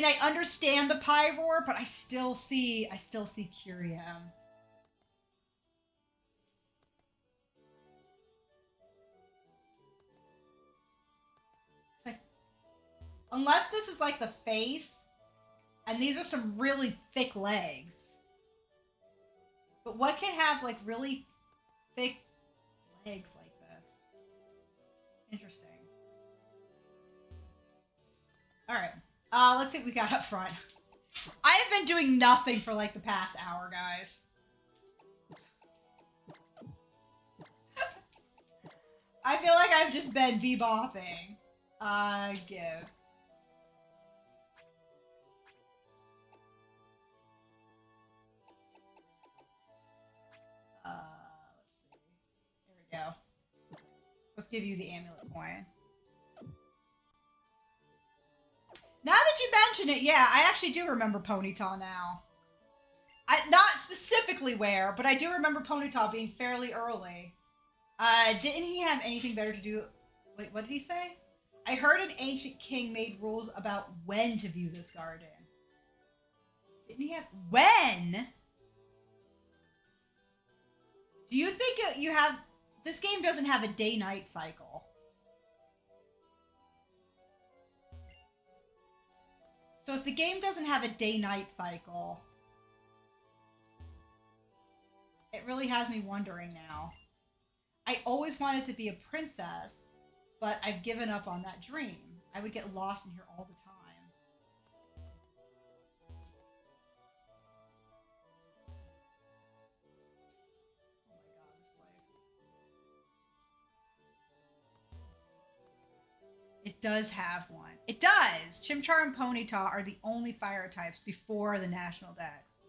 I understand the Pyroar, but I still see Kyurem. Like, unless this is like the face, and these are some really thick legs. But what can have like really thick legs like this? Interesting. All right. Let's see what we got up front. I have been doing nothing for like the past hour, guys. I feel like I've just been bebopping. Give. Let's see. There we go. Let's give you the amulet coin. Now that you mention it, yeah, I actually do remember Ponyta now. Not specifically where, but I do remember Ponyta being fairly early. Didn't he have anything better to do? Wait, what did he say? I heard an ancient king made rules about when to view this garden. Didn't he have... When? Do you think you have... This game doesn't have a day-night cycle. So if the game doesn't have a day-night cycle, it really has me wondering now. I always wanted to be a princess, but I've given up on that dream. I would get lost in here all the time. Oh my god, this place. It does have one. It does! Chimchar and Ponyta are the only fire types before the National Dex.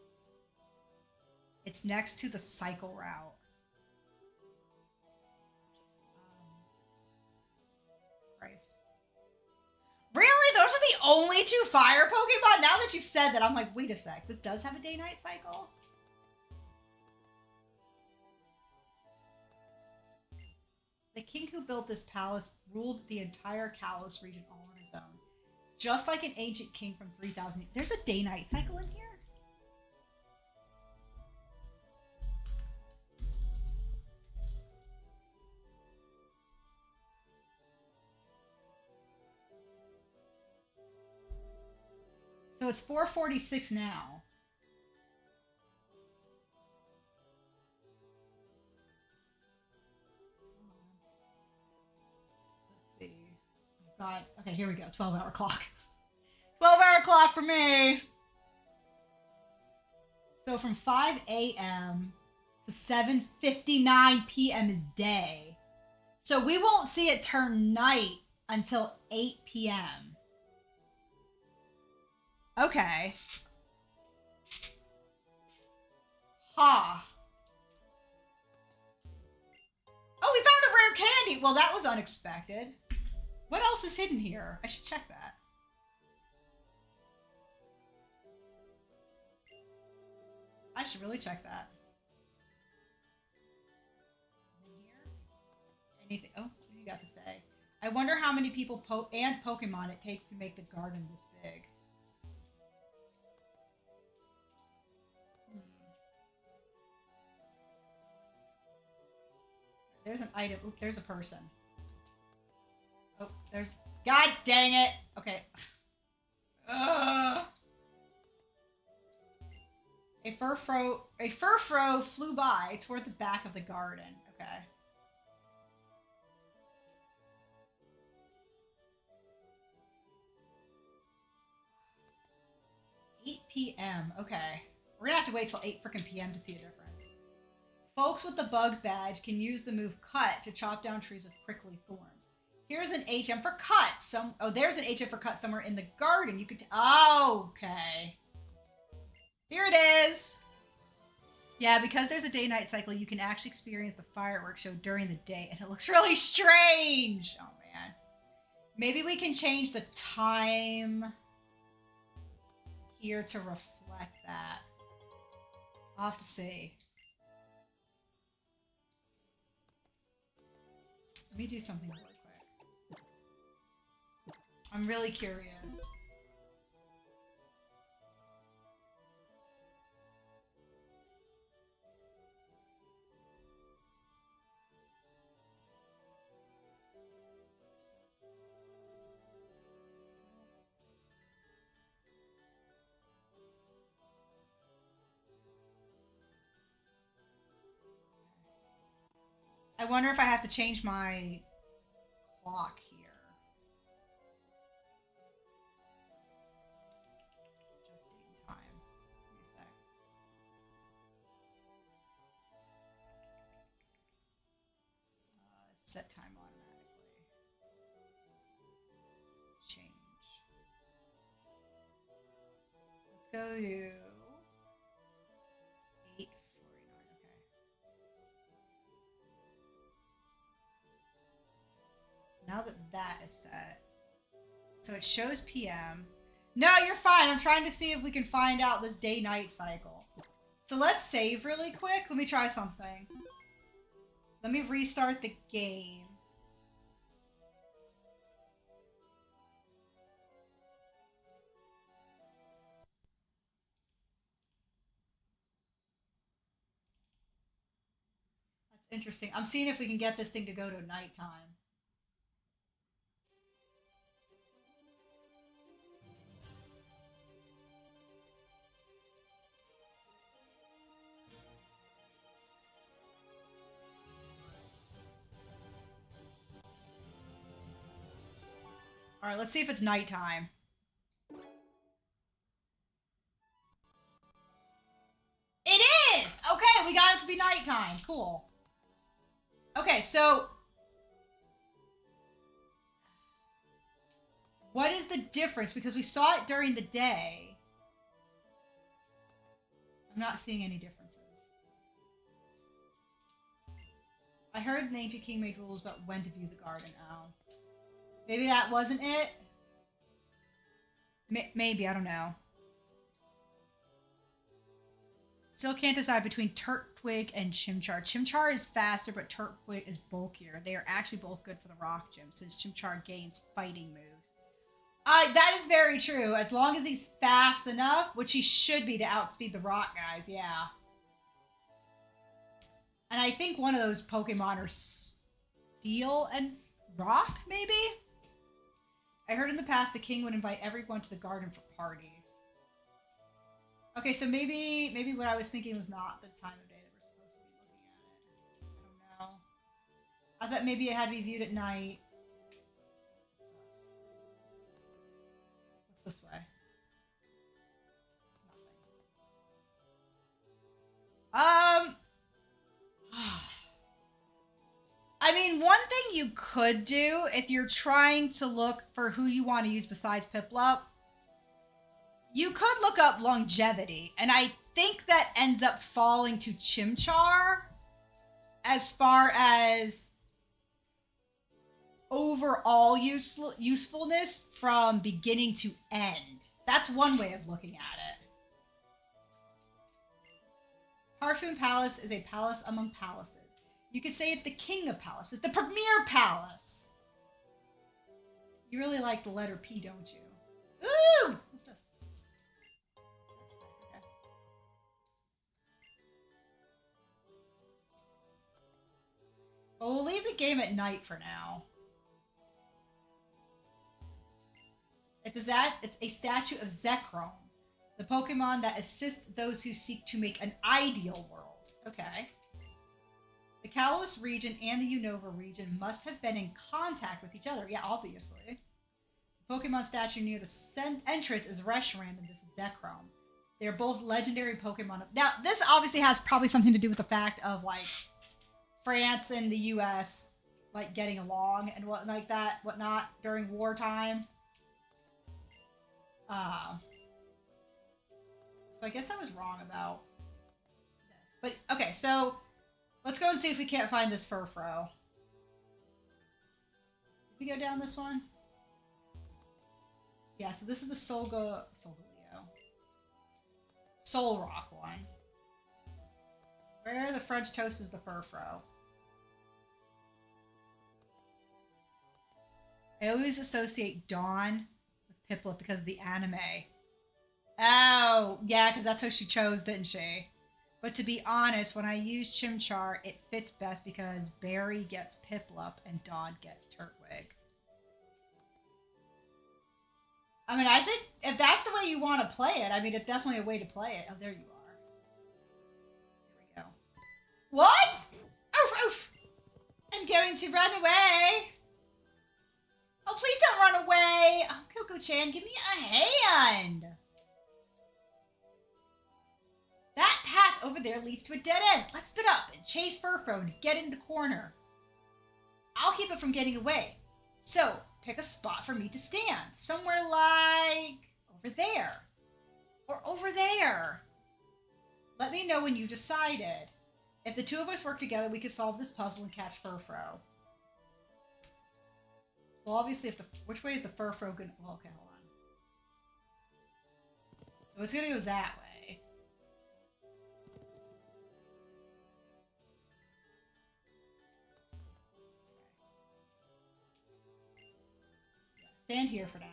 It's next to the cycle route. Christ. Really? Those are the only two fire Pokemon? Now that you've said that, I'm like, wait a sec. This does have a day-night cycle? The king who built this palace ruled the entire Kalos region all on his own. Just like an ancient king from 3,000 years. There's a day-night cycle in here? So it's 4:46 now. Let's see. Got, okay, here we go. 12-hour clock. 12-hour clock for me. So from 5 a.m. to 7:59 p.m. is day. So we won't see it turn night until 8 p.m. Okay. Ha. Oh, we found a rare candy. Well, that was unexpected. What else is hidden here? I should check that. I should really check that. Anything? Oh, what do you got to say? I wonder how many people and Pokemon it takes to make the garden this big. There's an item. Oop, there's a person. Oh, there's... God dang it! Okay. A furfro flew by toward the back of the garden. Okay. 8 p.m. Okay. We're gonna have to wait till 8 frickin' p.m. to see a difference. Folks with the bug badge can use the move cut to chop down trees with prickly thorns. Here's an HM for cut. There's an HM for cut somewhere in the garden. You could. Okay. Here it is. Yeah, because there's a day-night cycle, you can actually experience the fireworks show during the day, and it looks really strange. Oh man. Maybe we can change the time here to reflect that. I'll have to see. Let me do something really quick. I'm really curious. I wonder if I have to change my clock here. Just in time. Give me a sec. Set time automatically. Change. Let's go to 8:49. Okay. Now that that is set, so it shows PM. No, you're fine. I'm trying to see if we can find out this day-night cycle. So let's save really quick. Let me try something. Let me restart the game. That's interesting. I'm seeing if we can get this thing to go to nighttime. All right, let's see if it's nighttime. It is! Okay, we got it to be nighttime. Cool. Okay, so what is the difference? Because we saw it during the day. I'm not seeing any differences. I heard the ancient king made rules about when to view the garden. Oh. Maybe that wasn't it? Maybe, I don't know. Still can't decide between Turtwig and Chimchar. Chimchar is faster, but Turtwig is bulkier. They are actually both good for the rock gym, since Chimchar gains fighting moves. That is very true. As long as he's fast enough, which he should be to outspeed the rock guys, yeah. And I think one of those Pokemon are Steel and Rock, maybe? I heard in the past the king would invite everyone to the garden for parties. Okay, so maybe what I was thinking was not the time of day that we're supposed to be looking at it. I don't know. I thought maybe it had to be viewed at night. What's this way? Nothing. I mean, one thing you could do if you're trying to look for who you want to use besides Piplup, you could look up longevity, and I think that ends up falling to Chimchar as far as overall usefulness from beginning to end. That's one way of looking at it. Parfum Palace is a palace among palaces. You could say it's the king of palaces, the premier palace. You really like the letter P, don't you? Ooh! What's this? Okay. Well, we'll leave the game at night for now. It's a statue of Zekrom, the Pokemon that assists those who seek to make an ideal world. Okay. The Kalos region and the Unova region must have been in contact with each other. Yeah, obviously. The Pokemon statue near the entrance is Reshiram, and this is Zekrom. They're both legendary Pokemon. Now, this obviously has probably something to do with the fact of, like, France and the U.S., like, getting along and whatnot during wartime. So I guess I was wrong about this. But, okay, so let's go and see if we can't find this Furfrou. Did we go down this one? Yeah, so this is the Solgaleo. Solrock one. Where the French toast is the Furfrou. I always associate Dawn with Piplup because of the anime. Oh, yeah, because that's how she chose, didn't she? But to be honest, when I use Chimchar, it fits best because Barry gets Piplup and Dawn gets Turtwig. I mean, I think if that's the way you want to play it, I mean, it's definitely a way to play it. Oh, there you are. There we go. What? Oof, oof. I'm going to run away. Oh, please don't run away. Oh, Coco-chan, give me a hand. That path over there leads to a dead end. Let's split up and chase Furfrou and get in the corner. I'll keep it from getting away. So, pick a spot for me to stand. Somewhere like over there. Or over there. Let me know when you've decided. If the two of us work together, we can solve this puzzle and catch Furfrou. Well, obviously, which way is the Furfrou gonna... Well, okay, hold on. So it's gonna go that way. Stand here for now.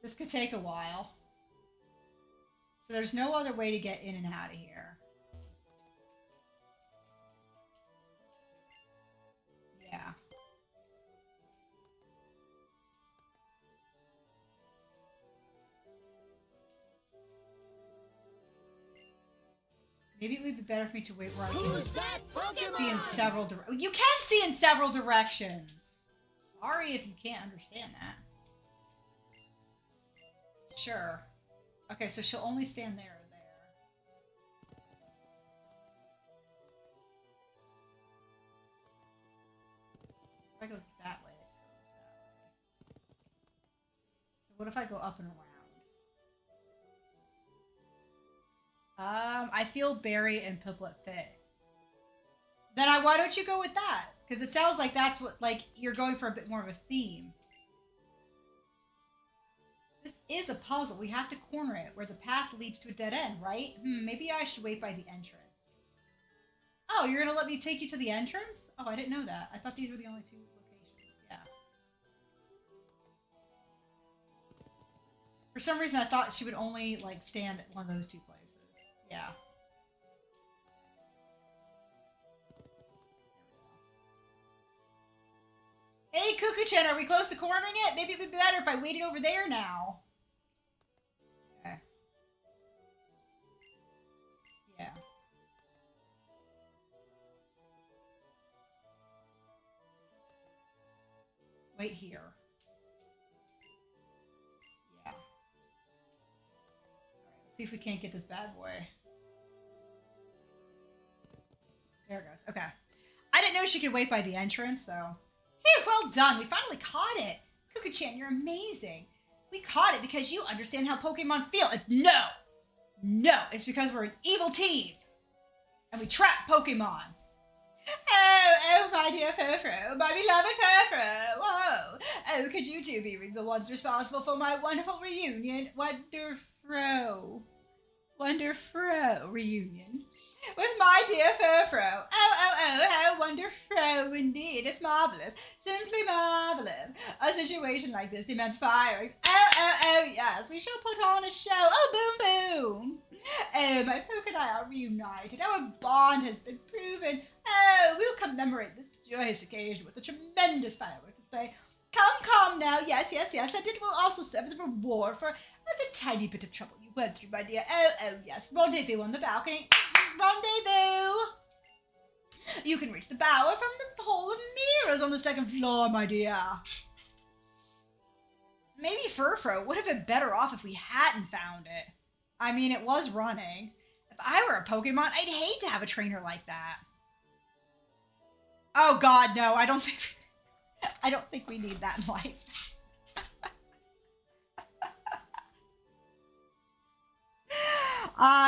This could take a while. So there's no other way to get in and out of here. Yeah. Maybe it would be better for me to wait where I can see in several directions. You can see in several directions. Sorry if you can't understand that. Sure. Okay, so she'll only stand there or there. If I go that way, it goes that way. So what if I go up and around? I feel Barry and Piplup fit. Then why don't you go with that? Because it sounds like that's what, like, you're going for a bit more of a theme. This is a puzzle. We have to corner it where the path leads to a dead end, right? Maybe I should wait by the entrance. Oh, you're going to let me take you to the entrance? Oh, I didn't know that. I thought these were the only two locations. Yeah. For some reason, I thought she would only, like, stand at one of those two places. Yeah. Hey, Cuckoo-chan, are we close to cornering it? Maybe it'd be better if I waited over there now. Okay. Yeah. Wait here. Yeah. Alright, let's see if we can't get this bad boy. There it goes. Okay. I didn't know she could wait by the entrance, so... Hey, well done. We finally caught it. Cuckoo-chan, you're amazing. We caught it because you understand how Pokemon feel. No, it's because we're an evil team. And we trap Pokemon. Oh, my dear Furfro, my beloved Furfro. Whoa. Oh, could you two be the ones responsible for my wonderful reunion? Wonderfro reunion. With my dear Furfro. Oh, how wonderful indeed. It's marvelous. Simply marvelous. A situation like this demands fireworks. Oh, yes. We shall put on a show. Oh, boom, boom. Oh, my Poke and I are reunited. Our bond has been proven. Oh, we'll commemorate this joyous occasion with a tremendous fireworks display. Come now. Yes. And it will also serve as a reward for the tiny bit of trouble you went through, my dear. Oh, yes. Rendezvous on the balcony. Rendezvous! You can reach the bower from the hall of mirrors on the second floor, my dear. Maybe Furfro would have been better off if we hadn't found it. I mean, it was running. If I were a Pokemon, I'd hate to have a trainer like that. Oh God, no, I don't think we need that in life.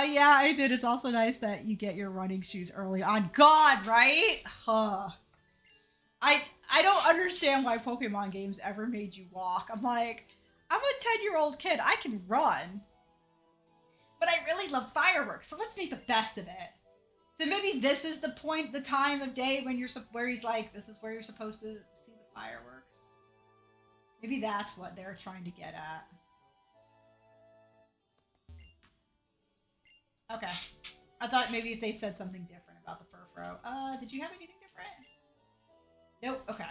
Yeah, I did. It's also nice that you get your running shoes early on. God, right? Huh. I don't understand why Pokemon games ever made you walk. I'm like, I'm a 10-year-old kid. I can run. But I really love fireworks, so let's make the best of it. So maybe this is the time of day when where he's like, this is where you're supposed to see the fireworks. Maybe that's what they're trying to get at. Okay. I thought maybe if they said something different about the Furfro. Did you have anything different? Nope. Okay.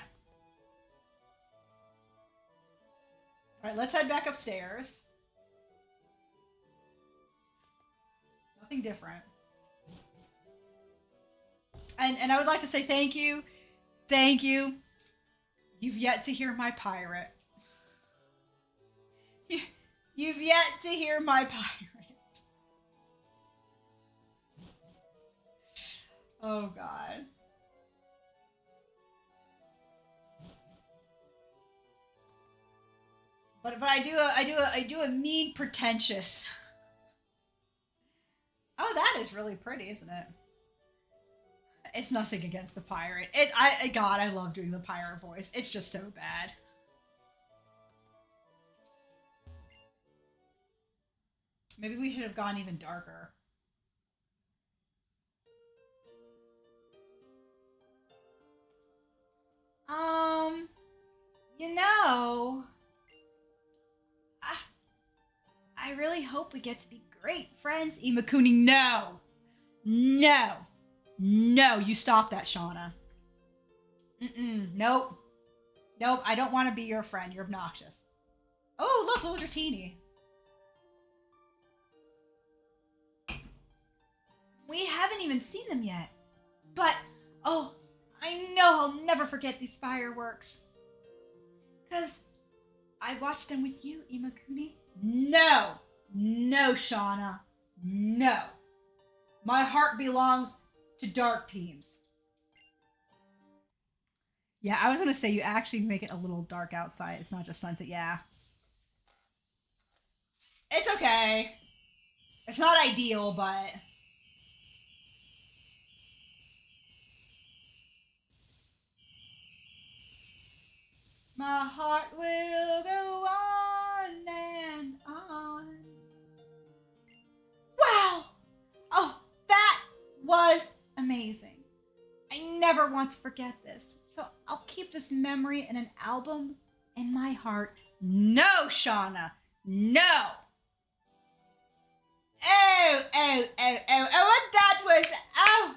Alright, let's head back upstairs. Nothing different. And I would like to say thank you. Thank you. You've yet to hear my pirate. You've yet to hear my pirate. Oh God. But I do a mean pretentious. Oh, that is really pretty, isn't it? It's nothing against the pirate. God, I love doing the pirate voice. It's just so bad. Maybe we should have gone even darker. You know, I really hope we get to be great friends. Imakuni, no, you stop that, Shauna. Nope. I don't want to be your friend. You're obnoxious. Oh, look, little Dratini. We haven't even seen them yet, but oh, I know I'll never forget these fireworks. 'Cause I watched them with you, Imakuni. No, Shauna. No. My heart belongs to dark teams. Yeah, I was gonna say you actually make it a little dark outside. It's not just sunset. Yeah. It's okay. It's not ideal, but... My heart will go on and on. Wow! Oh, that was amazing. I never want to forget this. So I'll keep this memory in an album in my heart. No, Shauna. No. Oh,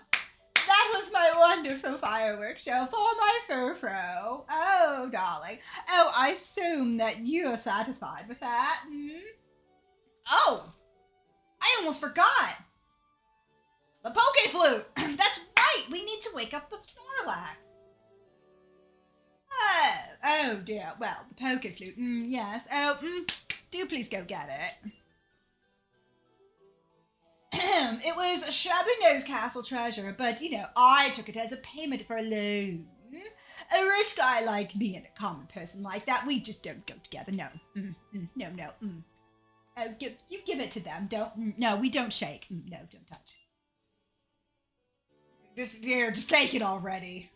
that was my wonderful fireworks show for my Furfro. Oh, darling. Oh, I assume that you're satisfied with that. Oh, I almost forgot. The Poke Flute. That's right. We need to wake up the Snorlax. Oh dear. Well, the Poke Flute. Yes. Oh, do please go get it. It was Shabby Nose Castle treasure, but, you know, I took it as a payment for a loan. A rich guy like me and a common person like that, we just don't go together. No. No. You give it to them. Don't. No, we don't shake. No, don't touch. Just take it already.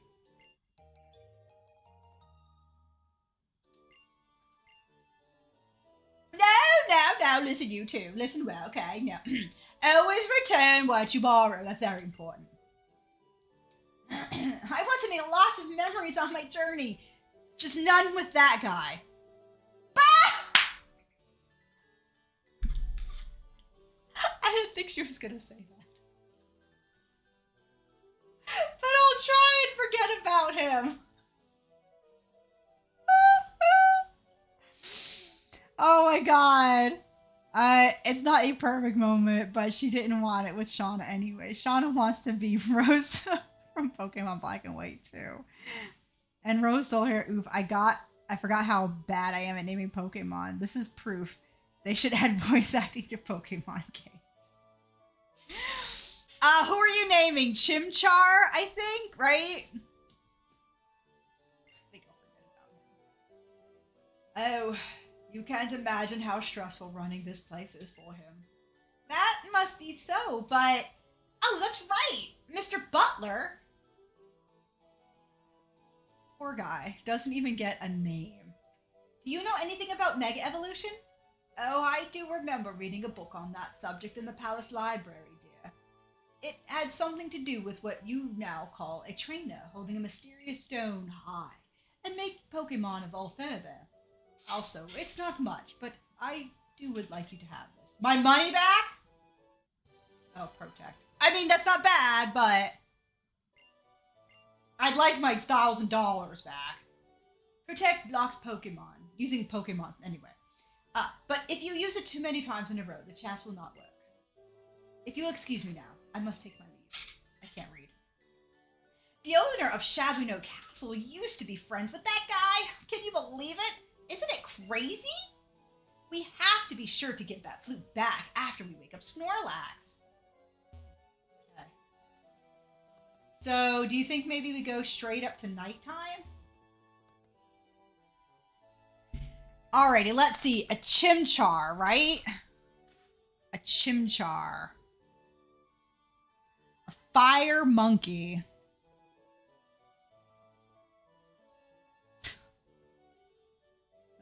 No. Listen, you too. Listen well, okay? No. Always return what you borrow. That's very important. I want to make lots of memories on my journey. Just none with that guy. Bah! I didn't think she was going to say that. But I'll try and forget about him. Oh my god. It's not a perfect moment, but she didn't want it with Shauna anyway. Shauna wants to be Rose from Pokemon Black and White too. And Rose told her, oof, I forgot how bad I am at naming Pokemon. This is proof they should add voice acting to Pokemon games. Who are you naming? Chimchar, I think, right? I think I'll forget about him. Oh, you can't imagine how stressful running this place is for him. That must be so, but... Oh, that's right! Mr. Butler! Poor guy. Doesn't even get a name. Do you know anything about Mega Evolution? Oh, I do remember reading a book on that subject in the Palace Library, dear. It had something to do with what you now call a trainer holding a mysterious stone high and make Pokemon evolve further. Also, it's not much, but I would like you to have this. My money back? Oh, protect. I mean, that's not bad, but I'd like my $1,000 back. Protect blocks Pokemon, using Pokemon anyway. But if you use it too many times in a row, the chance will not work. If you'll excuse me now, I must take my leave. I can't read. The owner of Shabuno Castle used to be friends with that guy. Can you believe it? Isn't it crazy? We have to be sure to get that flute back after we wake up Snorlax. Okay. So, do you think maybe we go straight up to nighttime? Alrighty, let's see. A Chimchar, right? A Chimchar. A Fire Monkey.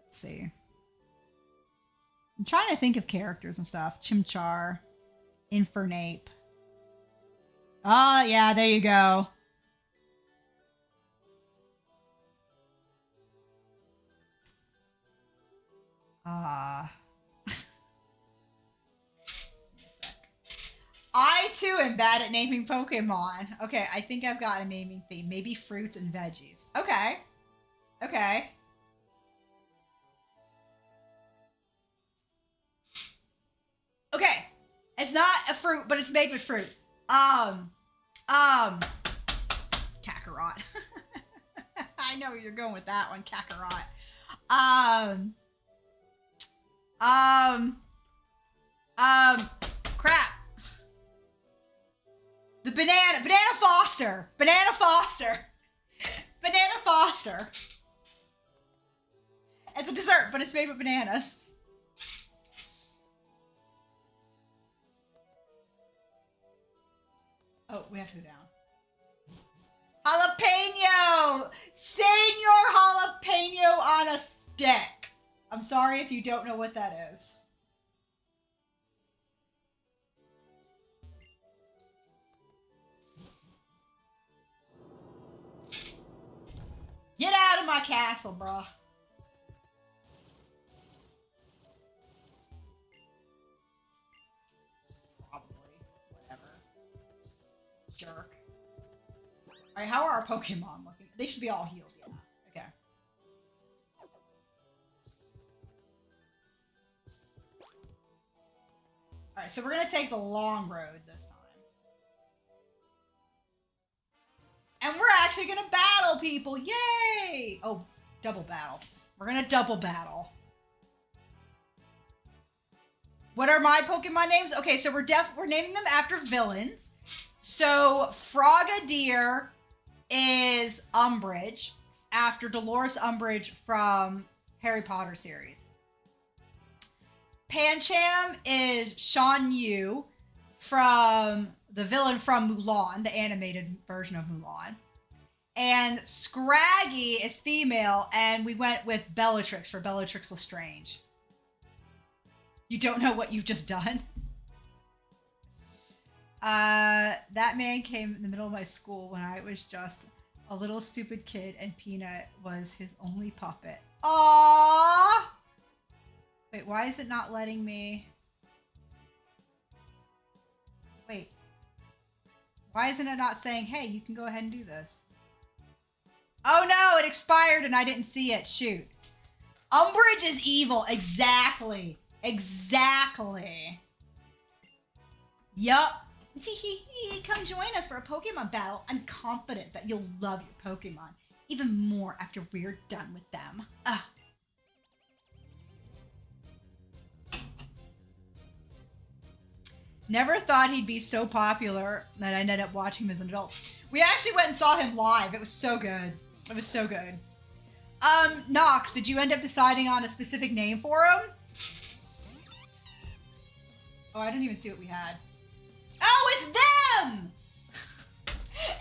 Let's see. I'm trying to think of characters and stuff. Chimchar. Infernape. Oh, yeah, there you go. I too am bad at naming Pokemon. Okay, I think I've got a naming theme. Maybe fruits and veggies. Okay. Okay. Okay. It's not a fruit, but it's made with fruit. Kakarot. I know where you're going with that one, Kakarot. Crap. The Banana Foster. Banana Foster. It's a dessert, but it's made with bananas. Oh, we have to go down. Jalapeno! Senor Jalapeno on a stick. I'm sorry if you don't know what that is. Get out of my castle, bruh. Probably. Whatever. Jerk. Alright, how are our Pokemon looking? They should be all healed, yeah. Okay. Alright, so we're gonna take the long road this time. And we're actually gonna battle people! Yay! Oh, double battle. We're gonna double battle. What are my Pokemon names? Okay, so we're naming them after villains. So Frogadier is Umbridge. after Dolores Umbridge from Harry Potter series. Pancham is Shan Yu from the villain from Mulan, the animated version of Mulan. And Scraggy is female, and we went with Bellatrix for Bellatrix Lestrange. You don't know what you've just done? That man came in the middle of my school when I was just a little stupid kid, and Peanut was his only puppet. Aww! Wait, why is it not letting me? Wait. Why isn't it not saying, hey, you can go ahead and do this? Oh no, it expired and I didn't see it. Shoot. Umbridge is evil. Exactly. Exactly. Yup. Come join us for a Pokemon battle. I'm confident that you'll love your Pokemon even more after we're done with them. Never thought he'd be so popular that I ended up watching him as an adult. We actually went and saw him live. It was so good. It was so good. Nox, did you end up deciding on a specific name for him? Oh, I didn't even see what we had. Oh, it's them!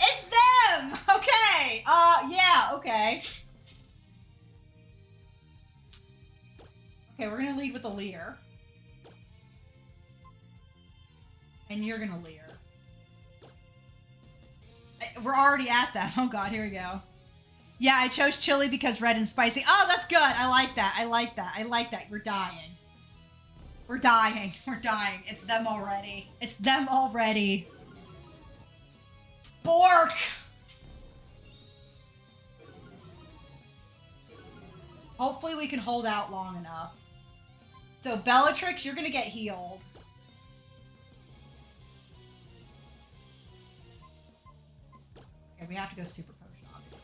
It's them! Okay. Yeah, okay. Okay, we're gonna lead with a Leer. And you're gonna Leer. We're already at that. Oh god, here we go. Yeah, I chose chili because red and spicy. Oh, that's good. I like that. I like that. I like that. We're dying. We're dying. We're dying. It's them already. It's them already. Bork! Hopefully we can hold out long enough. So Bellatrix, you're gonna get healed. Okay, we have to go super potion, obviously.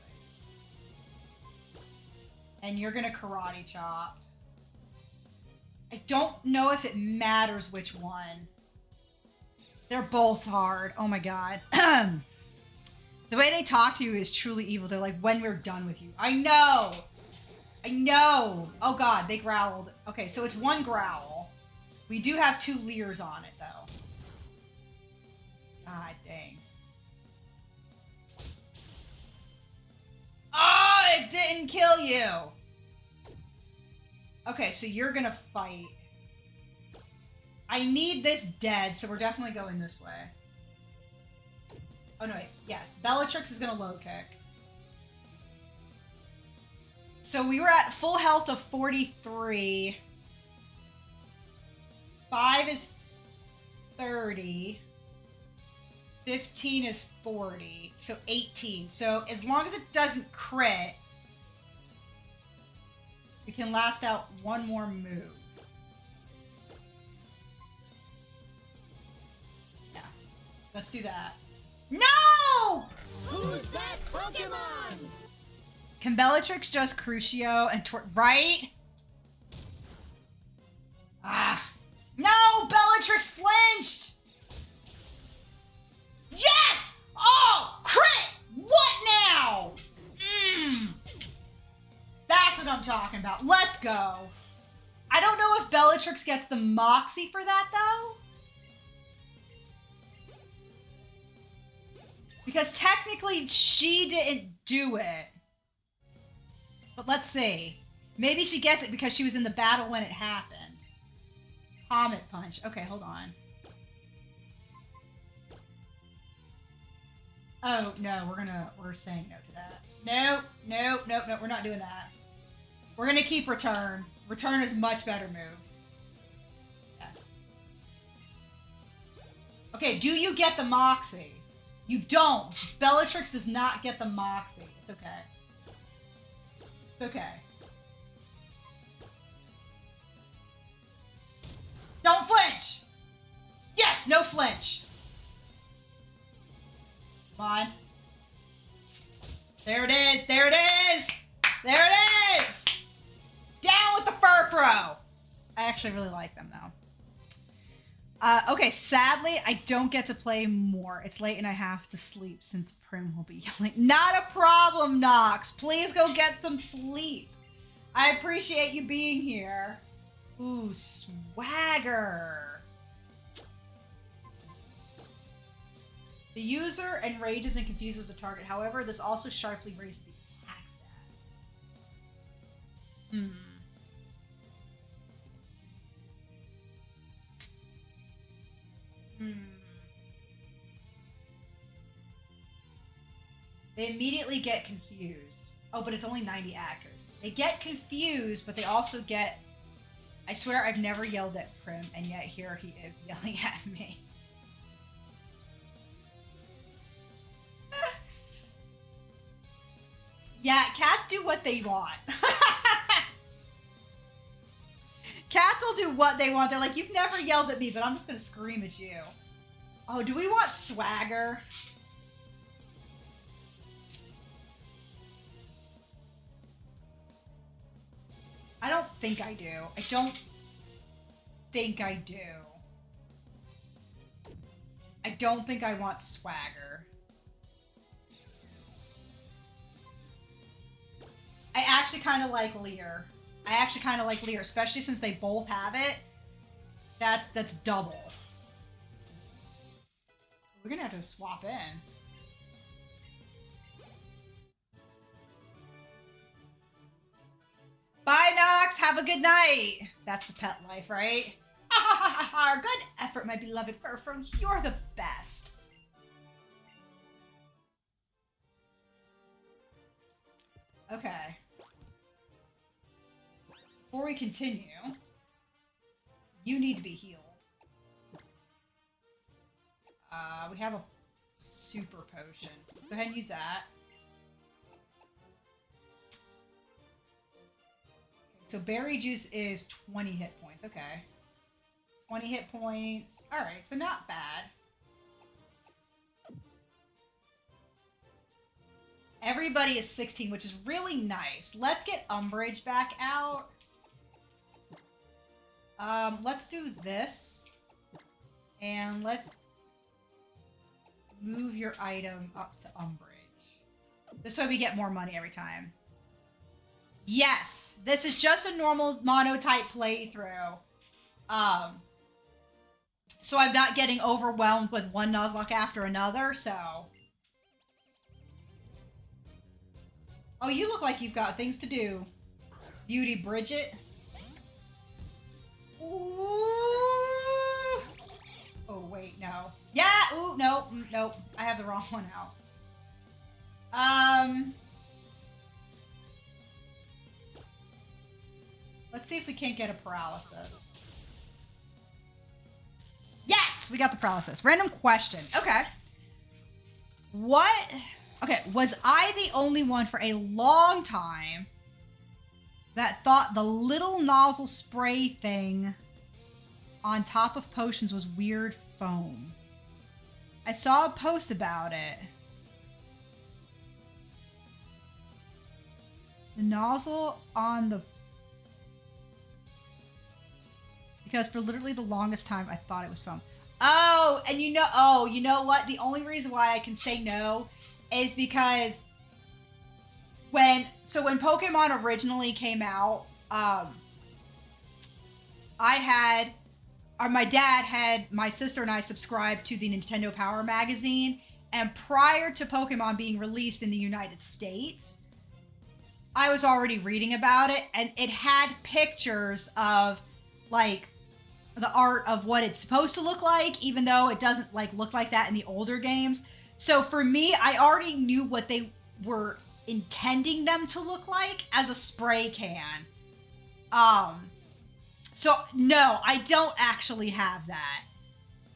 And you're gonna karate chop. I don't know if it matters which one. They're both hard. Oh my god. The way they talk to you is truly evil. They're like, when we're done with you. I know! I know! Oh god, they growled. Okay, so it's one growl. We do have 2 Leers on it, though. God dang. Oh, it didn't kill you! Okay, so you're gonna fight. I need this dead, so we're definitely going this way. Oh no, wait. Yes, Bellatrix is gonna low kick. So we were at full health of 43. 5 is 30. 15 is 40. So 18. So as long as it doesn't crit, we can last out one more move. Yeah. Let's do that. No! Who's that Pokemon? Can Bellatrix just Crucio and right? Ah. No! Bellatrix flinched! Yes! Oh! Crit! What now? That's what I'm talking about. Let's go. I don't know if Bellatrix gets the Moxie for that, though. Because technically, she didn't do it. But let's see. Maybe she gets it because she was in the battle when it happened. Comet Punch. Okay, hold on. Oh, no, we're saying no to that. No, we're not doing that. We're gonna keep Return. Return is a much better move. Yes. Okay, do you get the Moxie? You don't. Bellatrix does not get the Moxie. It's okay. It's okay. Don't flinch! Yes, no flinch. Come on. There it is. There it is. There it is. Down with the Furfro. I actually really like them, though. Okay, sadly, I don't get to play more. It's late and I have to sleep since Prim will be yelling. Not a problem, Nox. Please go get some sleep. I appreciate you being here. Ooh, swagger. The user enrages and confuses the target. However, this also sharply raises the attack stat. They immediately get confused. Oh, but it's only 90 accuracy. They get confused, but they also get... I swear I've never yelled at Prim, and yet here he is yelling at me. Yeah, cats do what they want. Cats will do what they want. They're like, you've never yelled at me, but I'm just going to scream at you. Oh, do we want swagger? I don't think I do. I don't think I do. I don't think I want swagger. I actually kind of like Lear. I actually kind of like Lear, especially since they both have it. That's double. We're gonna have to swap in. Bye, Nox. Have a good night. That's the pet life, right? Good effort, my beloved Furfur. You're the best. Okay. Before we continue, you need to be healed. We have a super potion. Let's go ahead and use that. So berry juice is 20 hit points. Okay. 20 hit points. Alright, so not bad. Everybody is 16, which is really nice. Let's get Umbrage back out. Let's do this. And let's move your item up to Umbrage. This way we get more money every time. Yes! This is just a normal Monotype playthrough. So I'm not getting overwhelmed with one Nuzlocke after another, so... Oh, you look like you've got things to do. Beauty Bridget. Ooh. Oh, wait, no. Yeah! Ooh, no, nope. I have the wrong one out. Let's see if we can't get a paralysis. Yes! We got the paralysis. Random question. Okay. What... Okay, was I the only one for a long time that thought the little nozzle spray thing on top of potions was weird foam? I saw a post about it. The nozzle on the... Because for literally the longest time, I thought it was foam. Oh, and you know what? The only reason why I can say no is because when Pokemon originally came out, my dad had my sister and I subscribed to the Nintendo Power magazine, and prior to Pokemon being released in the United States, I was already reading about it, and it had pictures of like the art of what it's supposed to look like, even though it doesn't like look like that in the older games. So for me, I already knew what they were intending them to look like as a spray can. So no, I don't actually have that.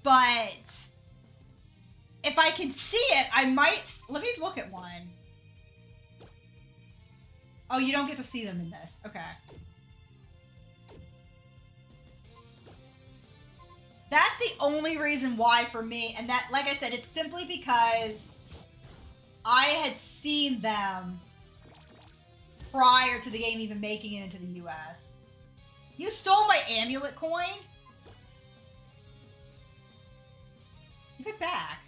But if I can see it, I might... Let me look at one. Oh, you don't get to see them in this. Okay. That's the only reason why for me, and that, like I said, it's simply because I had seen them prior to the game even making it into the US. You stole my amulet coin? Give it back.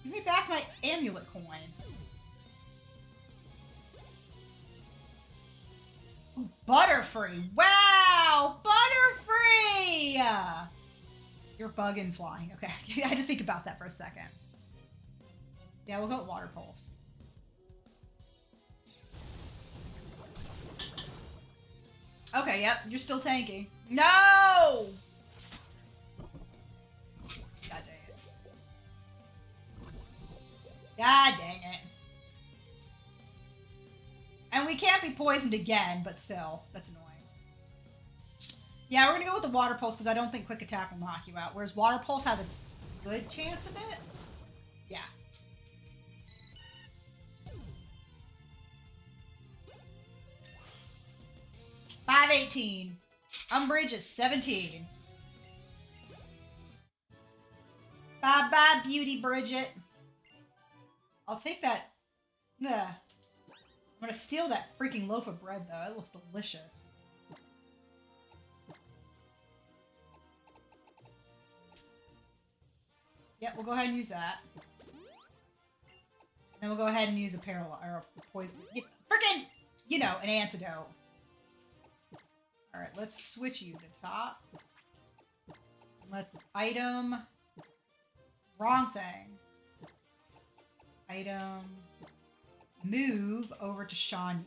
Give me back my amulet coin. Ooh, Butterfree. Wow! Butterfree! You're bugging flying. Okay, I had to think about that for a second. Yeah, we'll go with Water Pulse. Okay, yep, you're still tanky. No! God dang it. God dang it. And we can't be poisoned again, but still, that's annoying. Yeah, we're gonna go with the Water Pulse because I don't think Quick Attack will knock you out, whereas Water Pulse has a good chance of it. Yeah. $5.18. Umbridge is 17. Bye-bye, Beauty Bridget. I'll take that. Yeah. I'm gonna steal that freaking loaf of bread, though. It looks delicious. Yep, we'll go ahead and use that. Then we'll go ahead and use a or a poison. Freaking, you know, an antidote. Alright, let's switch you to top. Let's item. Wrong thing. Item. Move over to Shanyu.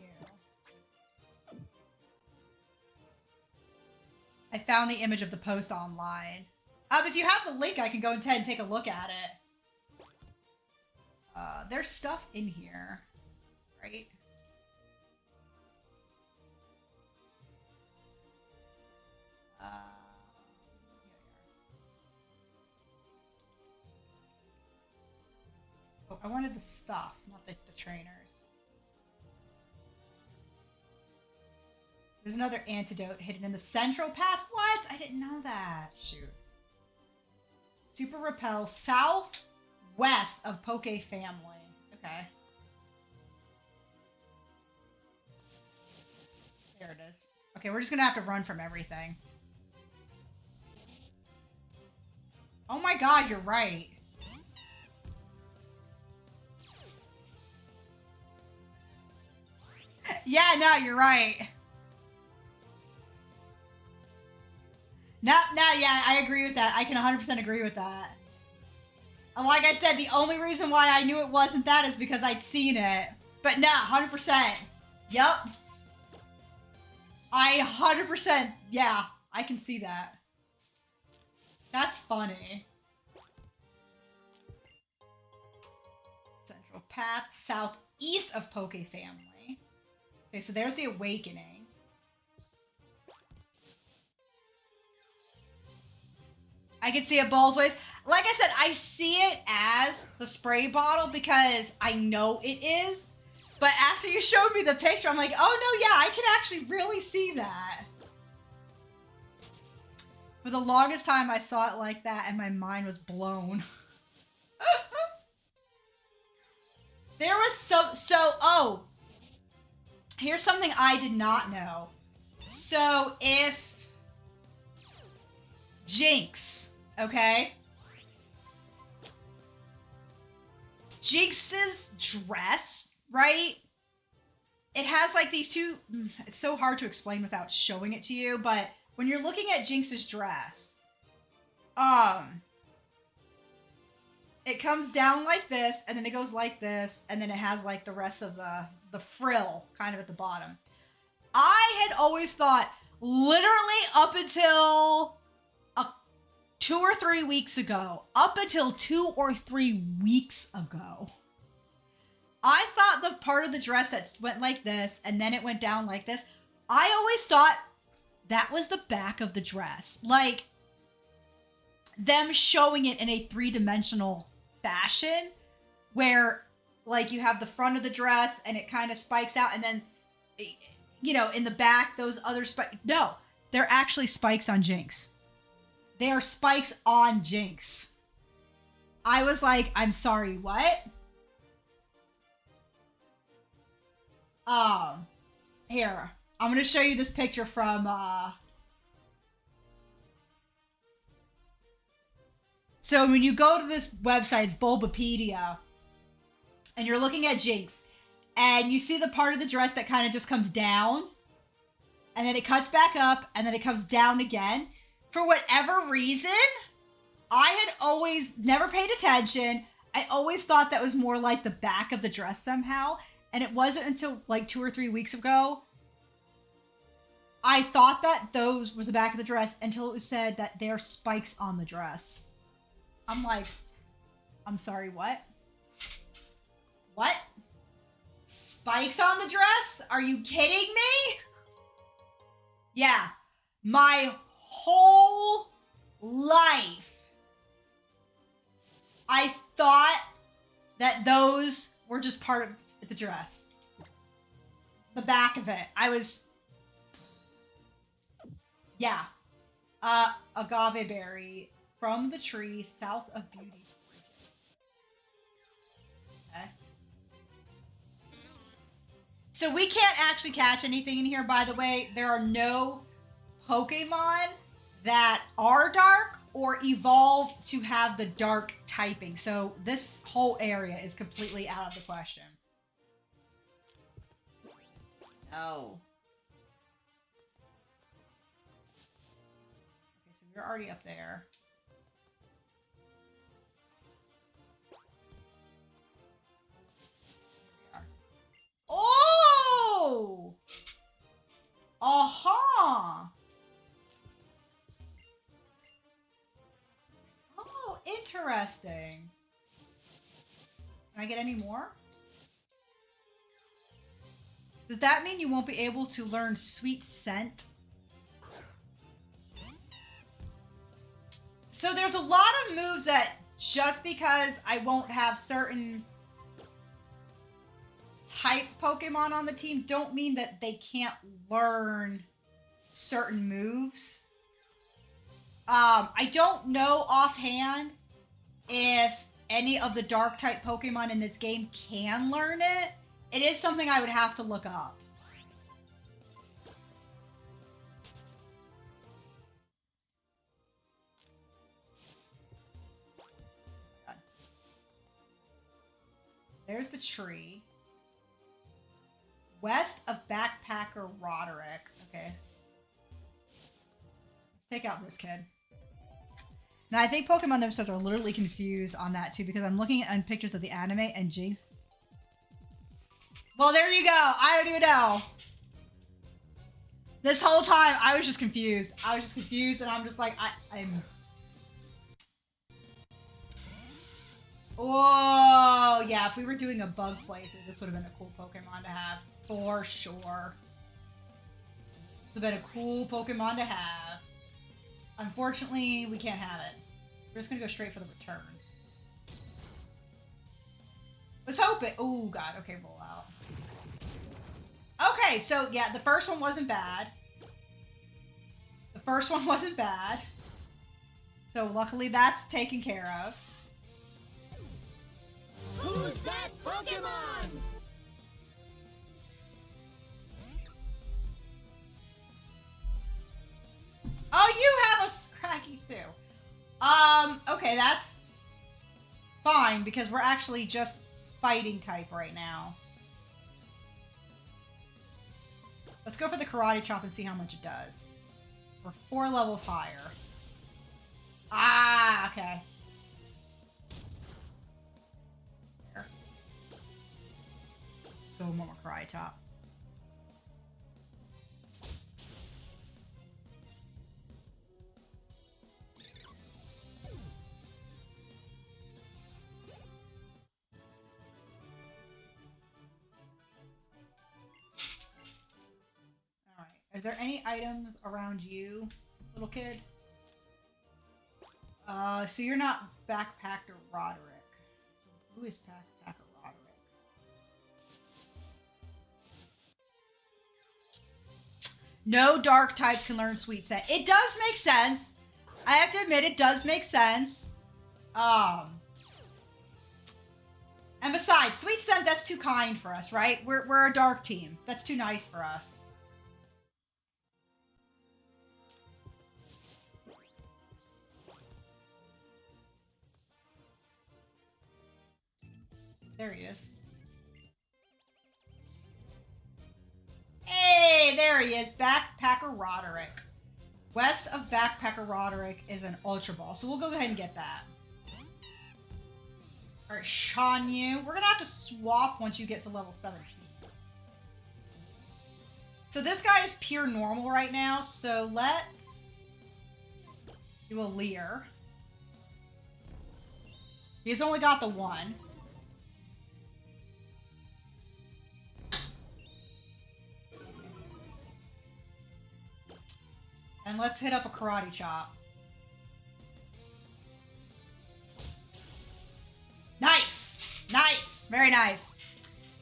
I found the image of the post online. If you have the link, I can go ahead and take a look at it. There's stuff in here, right? Oh, I wanted the stuff, not the trainers. There's another antidote hidden in the central path. What? I didn't know that. Shoot. Super Repel, southwest of Poke Family. Okay. There it is. Okay, we're just gonna have to run from everything. Oh my god, you're right. Yeah, no, you're right. No, yeah, I agree with that. I can 100% agree with that. And like I said, the only reason why I knew it wasn't that is because I'd seen it. But no, 100%. Yup. I 100%, yeah, I can see that. That's funny. Central path, southeast of Poke Family. Okay, so there's the Awakening. I can see it both ways. Like I said, I see it as the spray bottle because I know it is. But after you showed me the picture, I'm like, oh no, yeah, I can actually really see that. For the longest time, I saw it like that and my mind was blown. There was oh, here's something I did not know. So if Jinx, okay? Jinx's dress, right? It has like these two, it's so hard to explain without showing it to you, but when you're looking at Jinx's dress, it comes down like this, and then it goes like this, and then it has like the rest of the frill kind of at the bottom. I had always thought, literally up until 2 or 3 weeks ago, up until 2 or 3 weeks ago, I thought the part of the dress that went like this and then it went down like this, I always thought that was the back of the dress. Like, them showing it in a 3-dimensional fashion where, like, you have the front of the dress and it kind of spikes out and then, you know, in the back, those other spikes. No, they're actually spikes on Jinx. They are spikes on Jinx. I was like, I'm sorry, what? Here. I'm going to show you this picture from, So when you go to this website, it's Bulbapedia, and you're looking at Jinx, and you see the part of the dress that kind of just comes down, and then it cuts back up, and then it comes down again. For whatever reason, I had always never paid attention. I always thought that was more like the back of the dress somehow. And it wasn't until like 2 or 3 weeks ago I thought that those was the back of the dress until it was said that they're spikes on the dress. I'm like, I'm sorry, what? What? Spikes on the dress? Are you kidding me? Yeah. My whole life I thought that those were just part of the dress. The back of it. I was... Yeah. Agave berry from the tree south of Beauty. Okay. So we can't actually catch anything in here, by the way. There are no Pokemon that are dark or evolve to have the dark typing. So this whole area is completely out of the question. No. Okay, so we're already up there. Oh! Uh-huh! Oh, interesting. Can I get any more? Does that mean you won't be able to learn Sweet Scent? So there's a lot of moves that just because I won't have certain type Pokemon on the team don't mean that they can't learn certain moves. I don't know offhand if any of the dark type Pokemon in this game can learn it. It is something I would have to look up. There's the tree. West of Backpacker Roderick. Okay. Let's take out this kid. Now, I think Pokemon themselves are literally confused on that, too, because I'm looking at pictures of the anime and Jinx. Well, there you go. I don't even know. This whole time, I was just confused. I was just confused, and I'm just like, I'm... Whoa, yeah, if we were doing a bug playthrough, this would have been a cool Pokemon to have. For sure. This would have been a cool Pokemon to have. Unfortunately, we can't have it. We're just going to go straight for the return. Let's hope it... Oh, God. Okay, roll out. Okay, so, yeah, the first one wasn't bad. The first one wasn't bad. So, luckily, that's taken care of. Who's that Pokemon? Oh, you have a Scraggy too. Okay, that's fine because we're actually just fighting type right now. Let's go for the Karate Chop and see how much it does. We're 4 levels higher. Ah, okay. There. Let's go one more Karate Chop. Is there any items around you, little kid? So you're not Backpacker Roderick. So who is Backpacker Roderick? No dark types can learn Sweet Scent. It does make sense. I have to admit, it does make sense. And besides, Sweet Scent, that's too kind for us, right? We're a dark team. That's too nice for us. There he is. Hey, there he is. Backpacker Roderick. West of Backpacker Roderick is an Ultra Ball, so we'll go ahead and get that. All right, Shan Yu. We're gonna have to swap once you get to level 17. So this guy is pure normal right now, so let's do a Leer. He's only got the one. And let's hit up a Karate Chop. Nice! Nice! Very nice.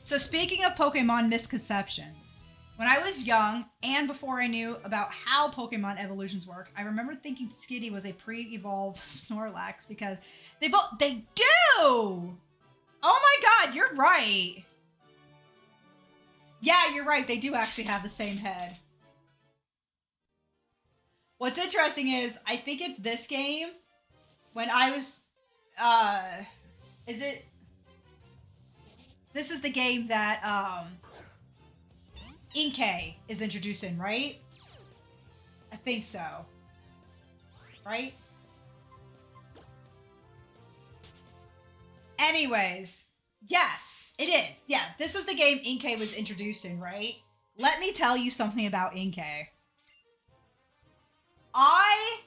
So speaking of Pokemon misconceptions, when I was young and before I knew about how Pokemon evolutions work, I remember thinking Skitty was a pre-evolved Snorlax because they do! Oh my god, you're right. Yeah, you're right. They do actually have the same head. What's interesting is, I think it's this game, when I was, this is the game that, Inkay is introduced in, right? I think so. Right? Anyways, yes, it is. Yeah, this was the game Inkay was introduced in, right? Let me tell you something about Inkay. I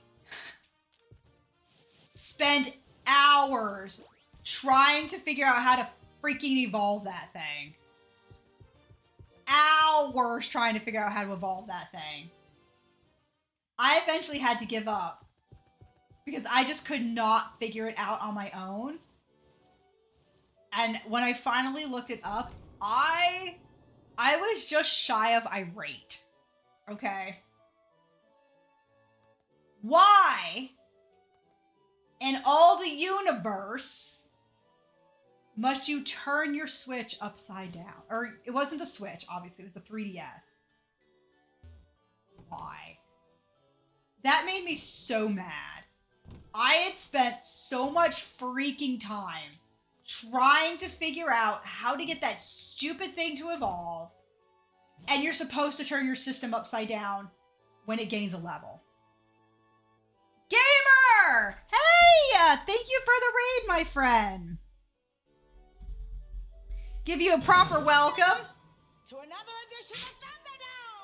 spent hours trying to figure out how to freaking evolve that thing. Hours trying to figure out how to evolve that thing. I eventually had to give up because I just could not figure it out on my own. And when I finally looked it up, I was just shy of irate. Okay? Why in all the universe must you turn your Switch upside down? Or it wasn't the Switch, obviously, it was the 3DS. Why? That made me so mad. I had spent so much freaking time trying to figure out how to get that stupid thing to evolve, and you're supposed to turn your system upside down when it gains a level. Gamer! Hey! Thank you for the raid, my friend. Give you a proper welcome. To another edition of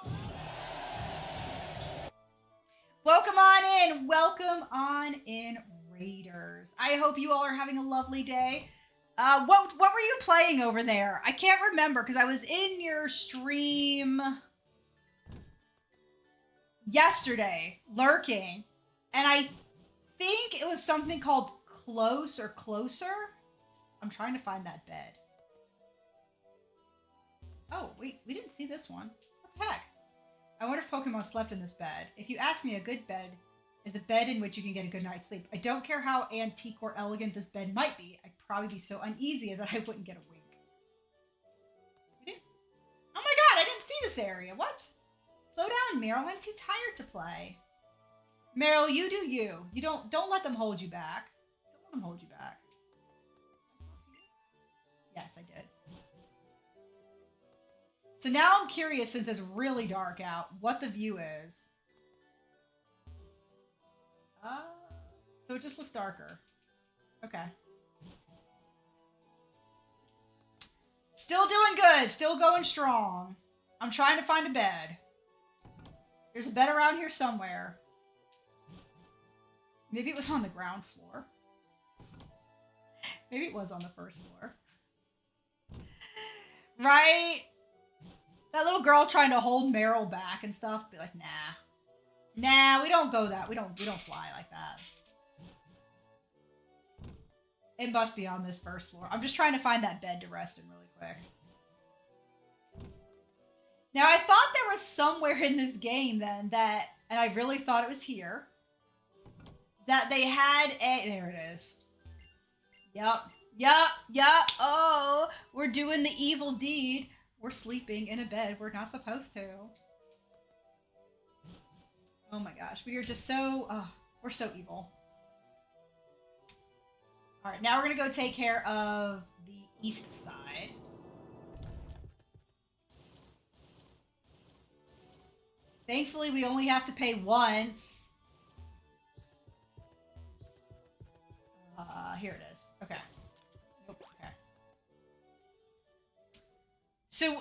Thunderdome! Welcome on in. Welcome on in, Raiders. I hope you all are having a lovely day. What were you playing over there? I can't remember because I was in your stream yesterday, lurking. And I think it was something called Close or Closer. I'm trying to find that bed. Oh, wait, we didn't see this one. What the heck? I wonder if Pokemon slept in this bed. If you ask me, a good bed is a bed in which you can get a good night's sleep. I don't care how antique or elegant this bed might be. I'd probably be so uneasy that I wouldn't get a wink. We didn't? Oh my god, I didn't see this area. What? Slow down, Meryl. I'm too tired to play. Meryl, you do you. You don't let them hold you back. Don't let them hold you back. Yes, I did. So now I'm curious, since it's really dark out, what the view is. So it just looks darker. Okay. Still doing good. Still going strong. I'm trying to find a bed. There's a bed around here somewhere. Maybe it was on the ground floor. Maybe it was on the first floor. Right? That little girl trying to hold Meryl back and stuff. Be like, nah. Nah, we don't go that. We don't fly like that. It must be on this first floor. I'm just trying to find that bed to rest in really quick. Now, I thought there was somewhere in this game then that, and I really thought it was here, that they had a, there it is. Yup. Oh, we're doing the evil deed. We're sleeping in a bed we're not supposed to. Oh my gosh, we are just so, we're so evil. All right, now we're gonna go take care of the east side. Thankfully, we only have to pay once. Here it is. Okay. Nope. Okay. So,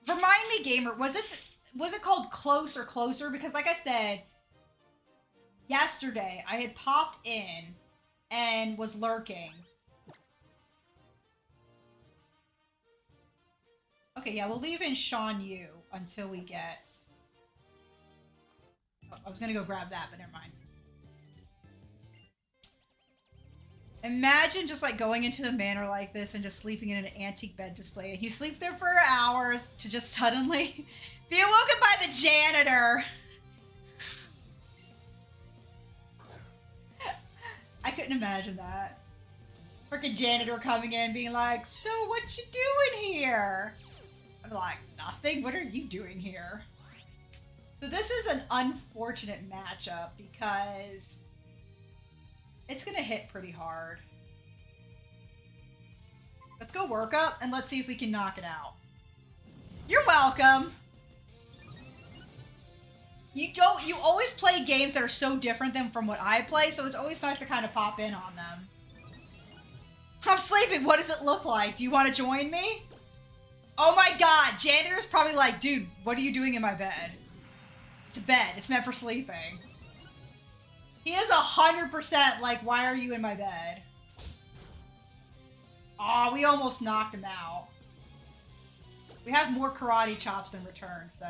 remind me, gamer, was it called Close or Closer? Because like I said, yesterday I had popped in and was lurking. Okay, yeah, we'll leave in Sean Yu until we get... Oh, I was gonna go grab that, but never mind. Imagine just like going into the manor like this and just sleeping in an antique bed display. And you sleep there for hours to just suddenly be awoken by the janitor. I couldn't imagine that. Freaking janitor coming in being like, so what you doing here? I'm like, nothing. What are you doing here? So this is an unfortunate matchup because it's going to hit pretty hard. Let's go work up and let's see if we can knock it out. You're welcome. You always play games that are so different than from what I play, so it's always nice to kind of pop in on them. I'm sleeping. What does it look like? Do you want to join me? Oh my god, janitor's probably like, dude, what are you doing in my bed? It's a bed. It's meant for sleeping. He is 100% like, why are you in my bed? Aw, we almost knocked him out. We have more karate chops in return, so.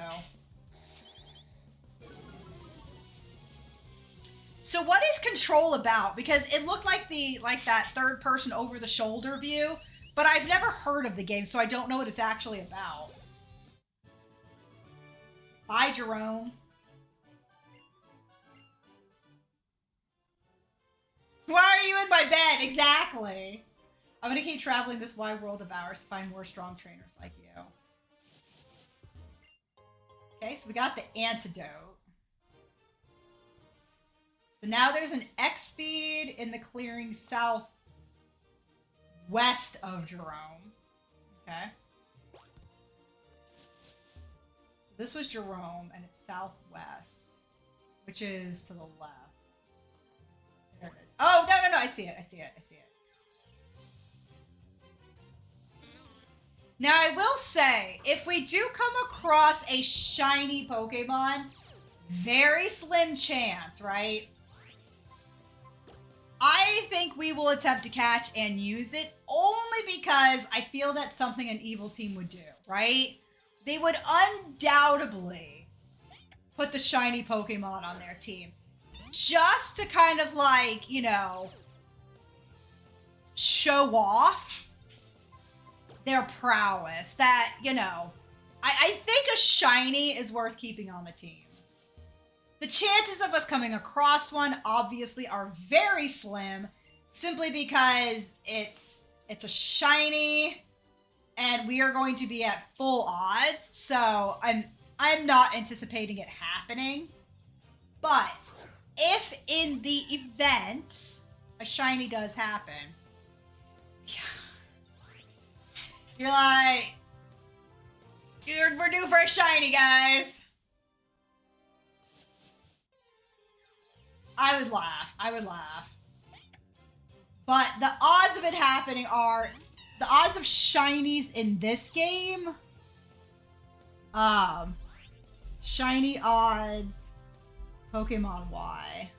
So what is Control about? Because it looked like that third person over the shoulder view, but I've never heard of the game, so I don't know what it's actually about. Bye, Jerome. Why are you in my bed? Exactly. I'm gonna keep traveling this wide world of ours to find more strong trainers like you. Okay, so we got the antidote. So now there's an X speed in the clearing southwest of Jerome. Okay. So this was Jerome, and it's southwest, which is to the left. There it is. Oh, no, I see it. Now, I will say, if we do come across a shiny Pokemon, very slim chance, right? I think we will attempt to catch and use it only because I feel that's something an evil team would do, right? They would undoubtedly put the shiny Pokemon on their team. Just to kind of like, you know, show off their prowess. That, you know, I think a shiny is worth keeping on the team. The chances of us coming across one obviously are very slim, simply because it's a shiny and we are going to be at full odds. So I'm not anticipating it happening. But if in the event a shiny does happen, you're like, we're due for a shiny, guys. I would laugh. But the odds of it happening are, the odds of shinies in this game, shiny odds, Pokemon Y,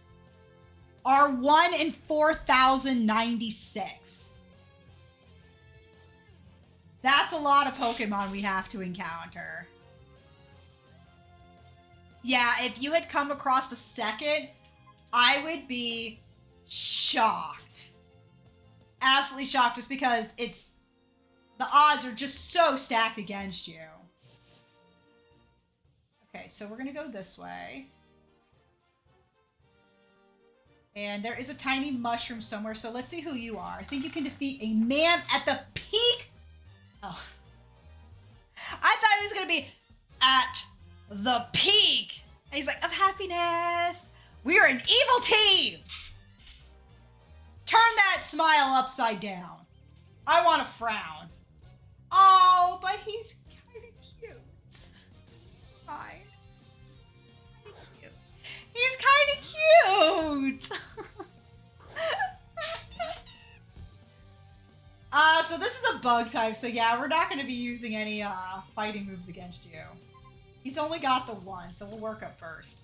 are 1 in 4,096. That's a lot of Pokemon we have to encounter. Yeah, if you had come across a second, I would be shocked. Absolutely shocked, just because the odds are just so stacked against you. Okay, so we're gonna go this way. And there is a tiny mushroom somewhere, so let's see who you are. I think you can defeat a man at the peak. Oh. I thought he was gonna be at the peak. And he's like, of happiness. We are an evil team. Turn that smile upside down. I want to frown. Oh, but he's kind of cute. Fine. Cute. He's kind of cute. So this is a bug type, so yeah, we're not going to be using any fighting moves against you. He's only got the one, so we'll work up first.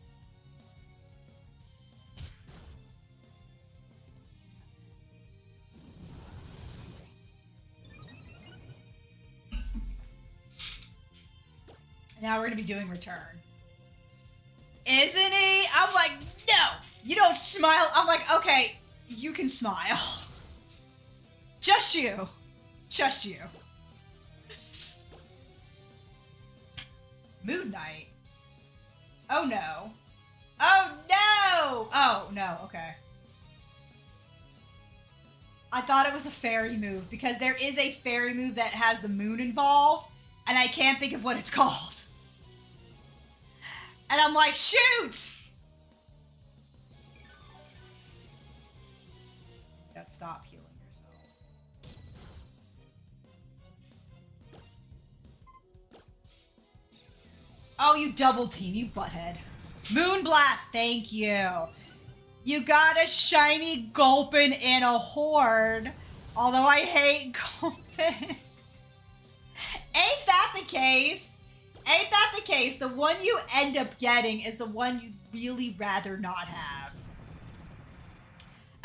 Now we're going to be doing return. Isn't he? I'm like, no, you don't smile. I'm like, okay, you can smile. Just you. Just you. Mood Night. Oh no. Oh no! Oh no, okay. I thought it was a fairy move because there is a fairy move that has the moon involved and I can't think of what it's called. And I'm like, shoot! Gotta stop healing yourself. Oh, you double team, you butthead. Moon Blast, thank you. You got a shiny Gulpin in a horde. Although I hate Gulpin. Ain't that the case? Ain't that the case? The one you end up getting is the one you'd really rather not have.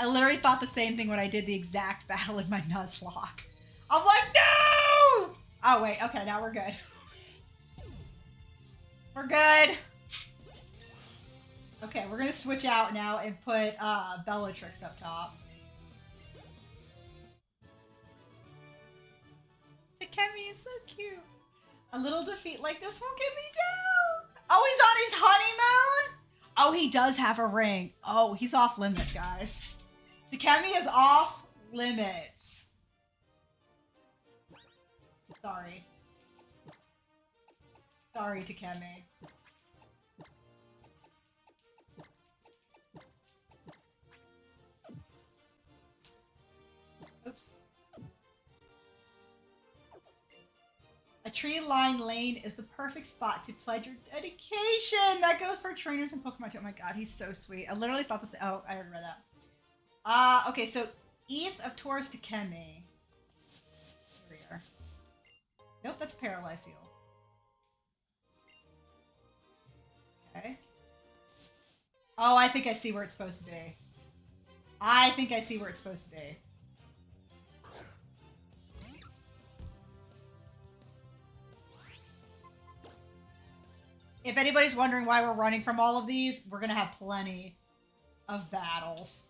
I literally thought the same thing when I did the exact battle in my Nuzlocke. I'm like, no! Oh, wait. Okay, now we're good. We're good. Okay, we're going to switch out now and put Bellatrix up top. Takemi is so cute. A little defeat like this won't get me down. Oh, he's on his honeymoon? Oh, he does have a ring. Oh, he's off limits, guys. Takemi is off limits. Sorry. Sorry, Takemi. Oops. A tree-lined lane is the perfect spot to pledge your dedication. That goes for trainers and Pokemon too. Oh my god, he's so sweet. I literally thought this. Oh, I already read that. Okay, so east of Taurus Takemi. Here we are. Nope, that's Paralyze Heal. Okay. Oh, I think I see where it's supposed to be. I think I see where it's supposed to be. If anybody's wondering why we're running from all of these, we're going to have plenty of battles.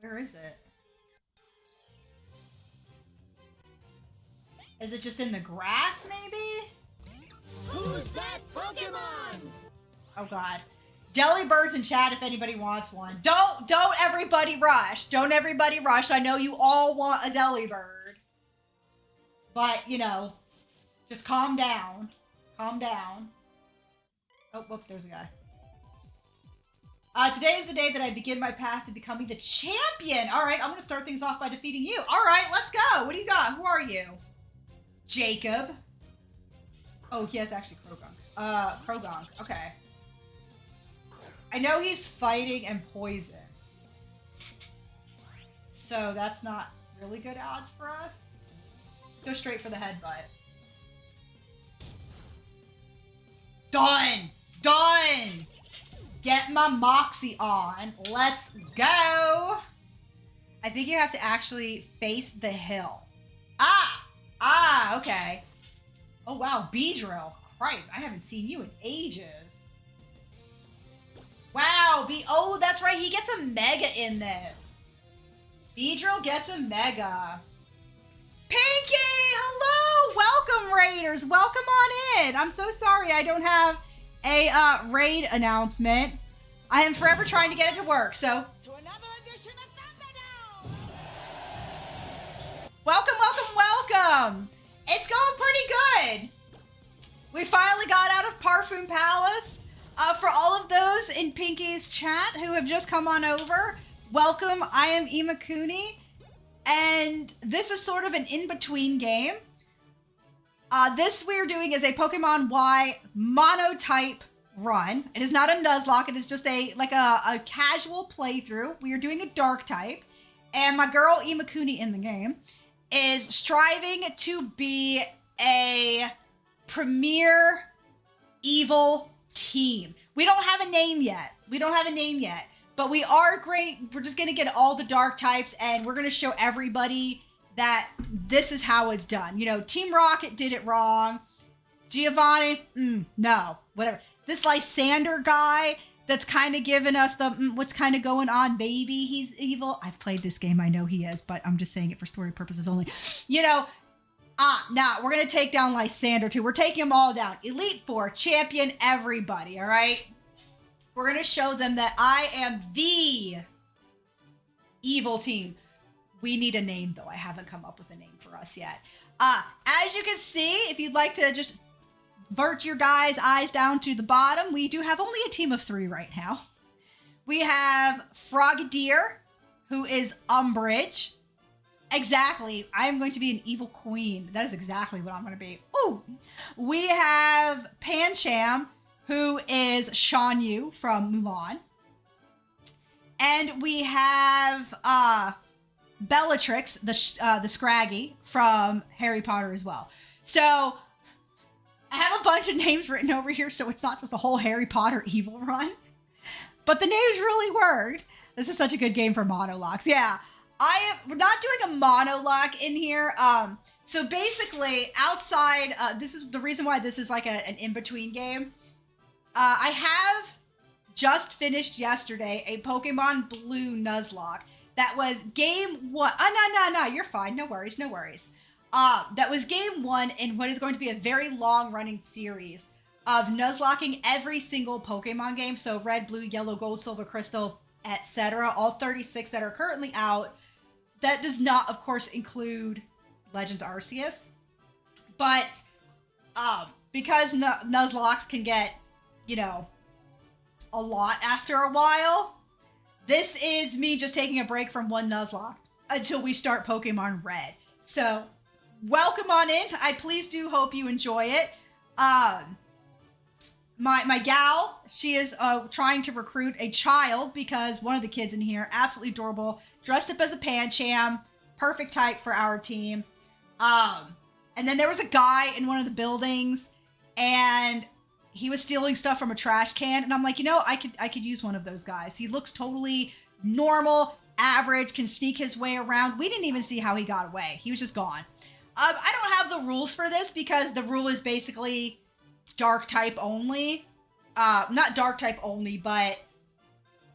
Where is it? Is it just in the grass, maybe? Who's that Pokemon? Oh, God. Delibirds in chat if anybody wants one. Don't everybody rush. Don't everybody rush. I know you all want a Delibird. But, you know, just calm down. Calm down. Oh, whoop, there's a guy. Today is the day that I begin my path to becoming the champion. All right, I'm going to start things off by defeating you. All right, let's go. What do you got? Who are you? Jacob. Oh, he has actually Krogunk. Krogunk. Okay. I know he's fighting and poison. So that's not really good odds for us. Go straight for the headbutt. Done! Done! Get my Moxie on. Let's go! I think you have to actually face the hill. Ah, okay. Oh, wow, Beedrill. Christ, I haven't seen you in ages. Wow, oh, that's right, he gets a Mega in this. Beedrill gets a Mega. Pinky, hello! Welcome, Raiders. Welcome on in. I'm so sorry I don't have a raid announcement. I am forever trying to get it to work, so... To another edition of Thunderdome! Welcome, welcome, welcome! It's going pretty good! We finally got out of Parfum Palace. For all of those in Pinky's chat who have just come on over, welcome. I am Imakuni, and this is sort of an in-between game. This we're doing is a Pokemon Y Monotype run. It is not a Nuzlocke. It is just a casual playthrough. We are doing a Dark type, and my girl Imakuni in the game is striving to be a premier evil team. We don't have a name yet. But we are great. We're just going to get all the Dark types, and we're going to show everybody that this is how it's done. You know, Team Rocket did it wrong. Giovanni, no, whatever. This Lysander guy that's kind of giving us the what's kind of going on, baby. He's evil. I've played this game. I know he is, but I'm just saying it for story purposes only. You know, we're going to take down Lysander too. We're taking them all down. Elite Four, champion, everybody, all right? We're going to show them that I am the evil team. We need a name, though. I haven't come up with a name for us yet. As you can see, if you'd like to just vert your guys' eyes down to the bottom, we do have only a team of 3 right now. We have Frogadier, who is Umbridge. Exactly. I am going to be an evil queen. That is exactly what I'm going to be. Ooh. We have Pancham, who is Shan Yu from Mulan. And we have Bellatrix, the Scraggy from Harry Potter as well. So I have a bunch of names written over here, so it's not just a whole Harry Potter evil run. But the names really worked. This is such a good game for monologues. Yeah, we're not doing a monologue in here. So basically, outside, this is the reason why this is like an in-between game. I have just finished yesterday a Pokemon Blue Nuzlocke. That was game 1. No, you're fine. No worries. That was game 1 in what is going to be a very long-running series of Nuzlocking every single Pokemon game. So Red, Blue, Yellow, Gold, Silver, Crystal, etc. All 36 that are currently out. That does not, of course, include Legends Arceus. But because Nuzlocks can get, you know, a lot after a while, this is me just taking a break from one Nuzlocke until we start Pokemon Red. So, welcome on in. I please do hope you enjoy it. My gal, she is trying to recruit a child because one of the kids in here, absolutely adorable, dressed up as a Pancham, perfect type for our team. And then there was a guy in one of the buildings, and he was stealing stuff from a trash can, and I'm like, you know, I could use one of those guys. He looks totally normal, average, can sneak his way around. We didn't even see how he got away. He was just gone. I don't have the rules for this because the rule is basically Dark type only. Not Dark type only, but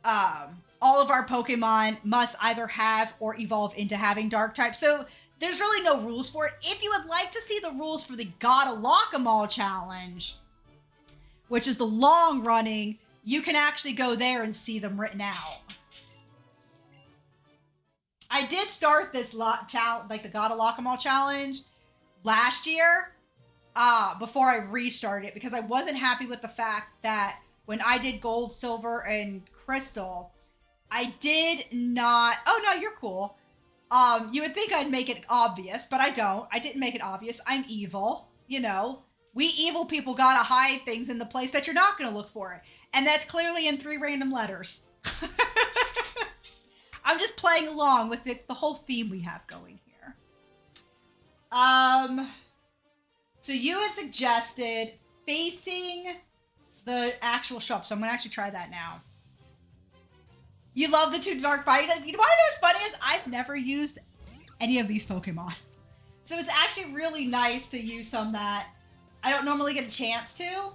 all of our Pokemon must either have or evolve into having Dark type. So there's really no rules for it. If you would like to see the rules for the Gotta Lock 'em All challenge, which is the long running, you can actually go there and see them written out. I did start this like the Gotta Lock 'em All challenge last year, before I restarted it, because I wasn't happy with the fact that when I did Gold, Silver, and Crystal, I did not. Oh no, you're cool. You would think I'd make it obvious, but I don't. I didn't make it obvious. I'm evil, you know. We evil people gotta hide things in the place that you're not gonna look for it. And that's clearly in 3 random letters. I'm just playing along with the whole theme we have going here. So you had suggested facing the actual shop, so I'm gonna actually try that now. You love the 2 dark fights. You know what's funny is I've never used any of these Pokemon. So it's actually really nice to use some that I don't normally get a chance to.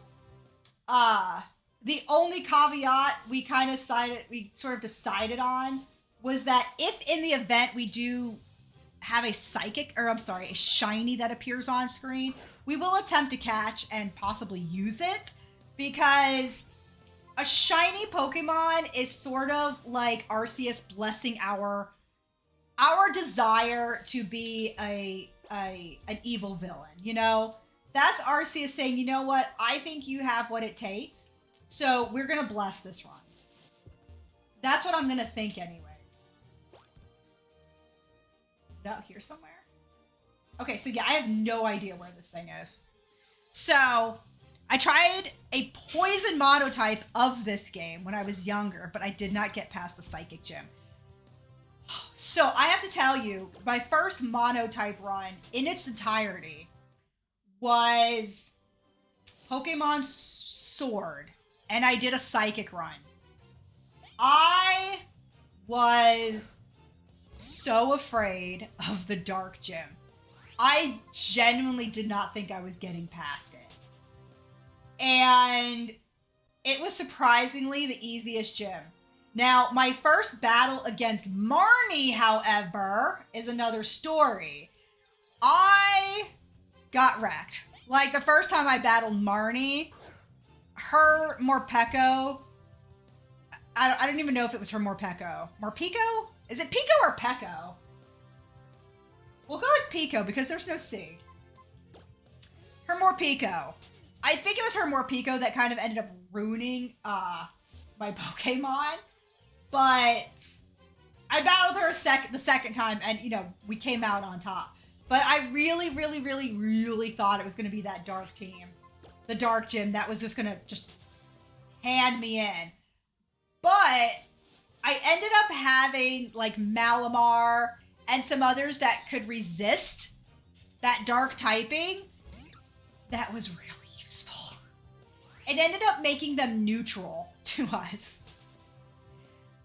The only caveat we sort of decided on was that if in the event we do have a shiny that appears on screen, we will attempt to catch and possibly use it, because a shiny Pokemon is sort of like Arceus blessing our desire to be an evil villain, you know? That's Arceus saying, you know what? I think you have what it takes. So we're going to bless this run. That's what I'm going to think anyways. Is it out here somewhere? Okay, so yeah, I have no idea where this thing is. So I tried a poison monotype of this game when I was younger, but I did not get past the psychic gym. So I have to tell you, my first monotype run in its entirety was Pokemon Sword, and I did a psychic run. I was so afraid of the dark gym. I genuinely did not think I was getting past it. And it was surprisingly the easiest gym. Now, my first battle against Marnie, however, is another story. I got wrecked. Like, the first time I battled Marnie, her Morpeko, I don't even know if it was her Morpeko. Morpeko? Is it Pico or Peko? We'll go with Pico because there's no C. Her Morpeko. I think it was her Morpeko that kind of ended up ruining my Pokemon. But I battled her the second time and, you know, we came out on top. But I really, really, really, really thought it was going to be that dark team. The dark gym that was just going to just hand me in. But I ended up having like Malamar and some others that could resist that dark typing. That was really useful. It ended up making them neutral to us.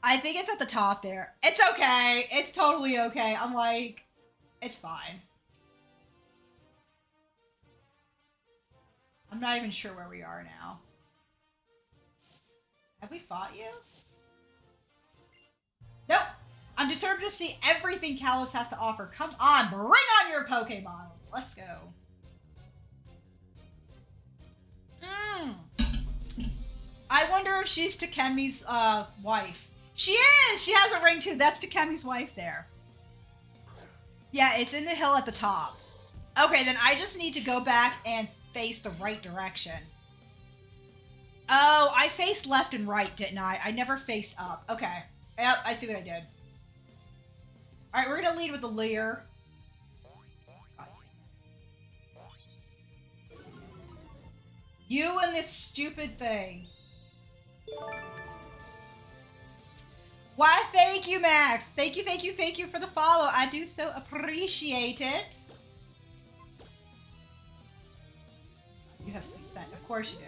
I think it's at the top there. It's okay. It's totally okay. I'm like, it's fine. I'm not even sure where we are now. Have we fought you? Nope. I'm determined to see everything Kalos has to offer. Come on, bring on your Pokemon. Let's go. I wonder if she's Takemi's wife. She is! She has a ring too. That's Takemi's wife there. Yeah, it's in the hill at the top. Okay, then I just need to go back and face the right direction. Oh, I faced left and right, didn't I? I never faced up. Okay. Yep, I see what I did. Alright, we're gonna lead with the Leer. You and this stupid thing. Why, thank you, Max. Thank you for the follow. I do so appreciate it. You have sweet scent. Of course you do.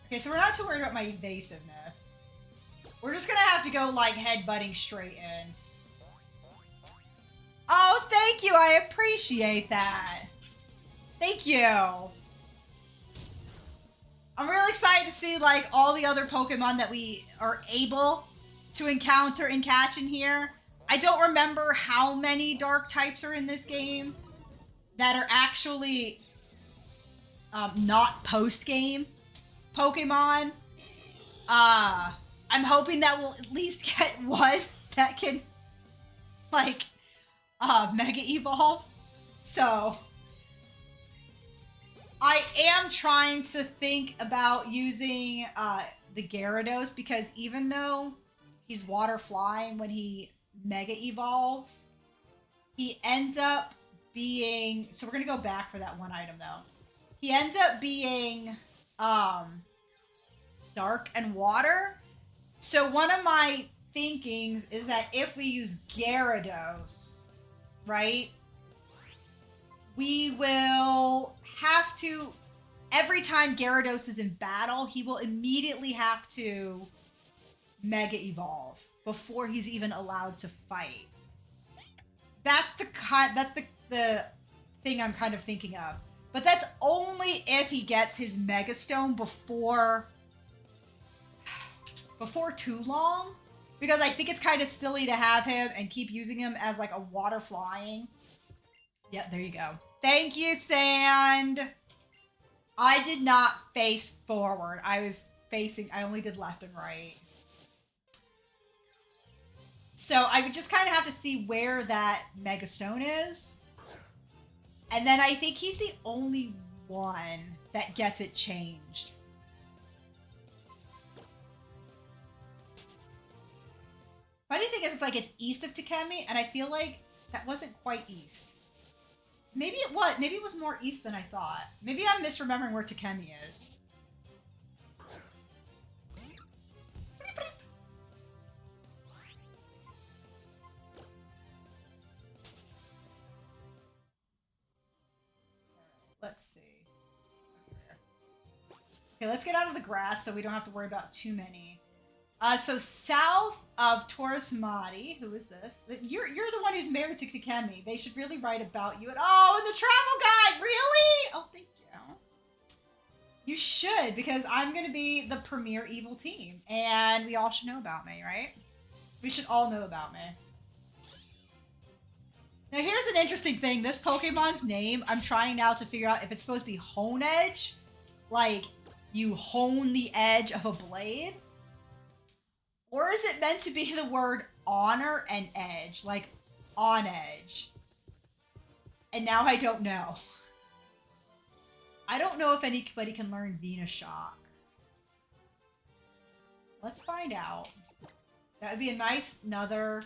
Okay, so we're not too worried about my evasiveness. We're just gonna have to go, like, headbutting straight in. Oh, thank you. I appreciate that. Thank you. I'm really excited to see, like, all the other Pokemon that we are able to encounter and catch in here. I don't remember how many dark types are in this game that are actually not post-game Pokemon. I'm hoping that we'll at least get one that can, like, Mega Evolve. So I am trying to think about using the Gyarados because even though he's water flying when he Mega Evolves, he ends up being, so we're gonna go back for that one item though. He ends up being dark and water. So one of my thinkings is that if we use Gyarados, right, we will have to, every time Gyarados is in battle, he will immediately have to Mega Evolve before he's even allowed to fight. That's the thing I'm kind of thinking of. But that's only if he gets his Mega Stone before too long. Because I think it's kind of silly to have him and keep using him as like a water flying. Yep, there you go. Thank you, Sand. I did not face forward. I only did left and right. So I would just kind of have to see where that Mega Stone is. And then I think he's the only one that gets it changed. Funny thing is, it's like it's east of Takemi, and I feel like that wasn't quite east. Maybe it was. Maybe it was more east than I thought. Maybe I'm misremembering where Takemi is. Let's see. Okay, let's get out of the grass so we don't have to worry about too many. So south of Torresmati, who is this? You're the one who's married to Takemi. They should really write about you. In the travel guide, really? Oh, thank you. You should, because I'm going to be the premier evil team, and we all should know about me, right? We should all know about me. Now, here's an interesting thing. This Pokemon's name, I'm trying now to figure out if it's supposed to be hone edge, like you hone the edge of a blade, or is it meant to be the word honor and edge, like on edge? And now I don't know. I don't know if anybody can learn Venoshock. Let's find out. That would be a nice another...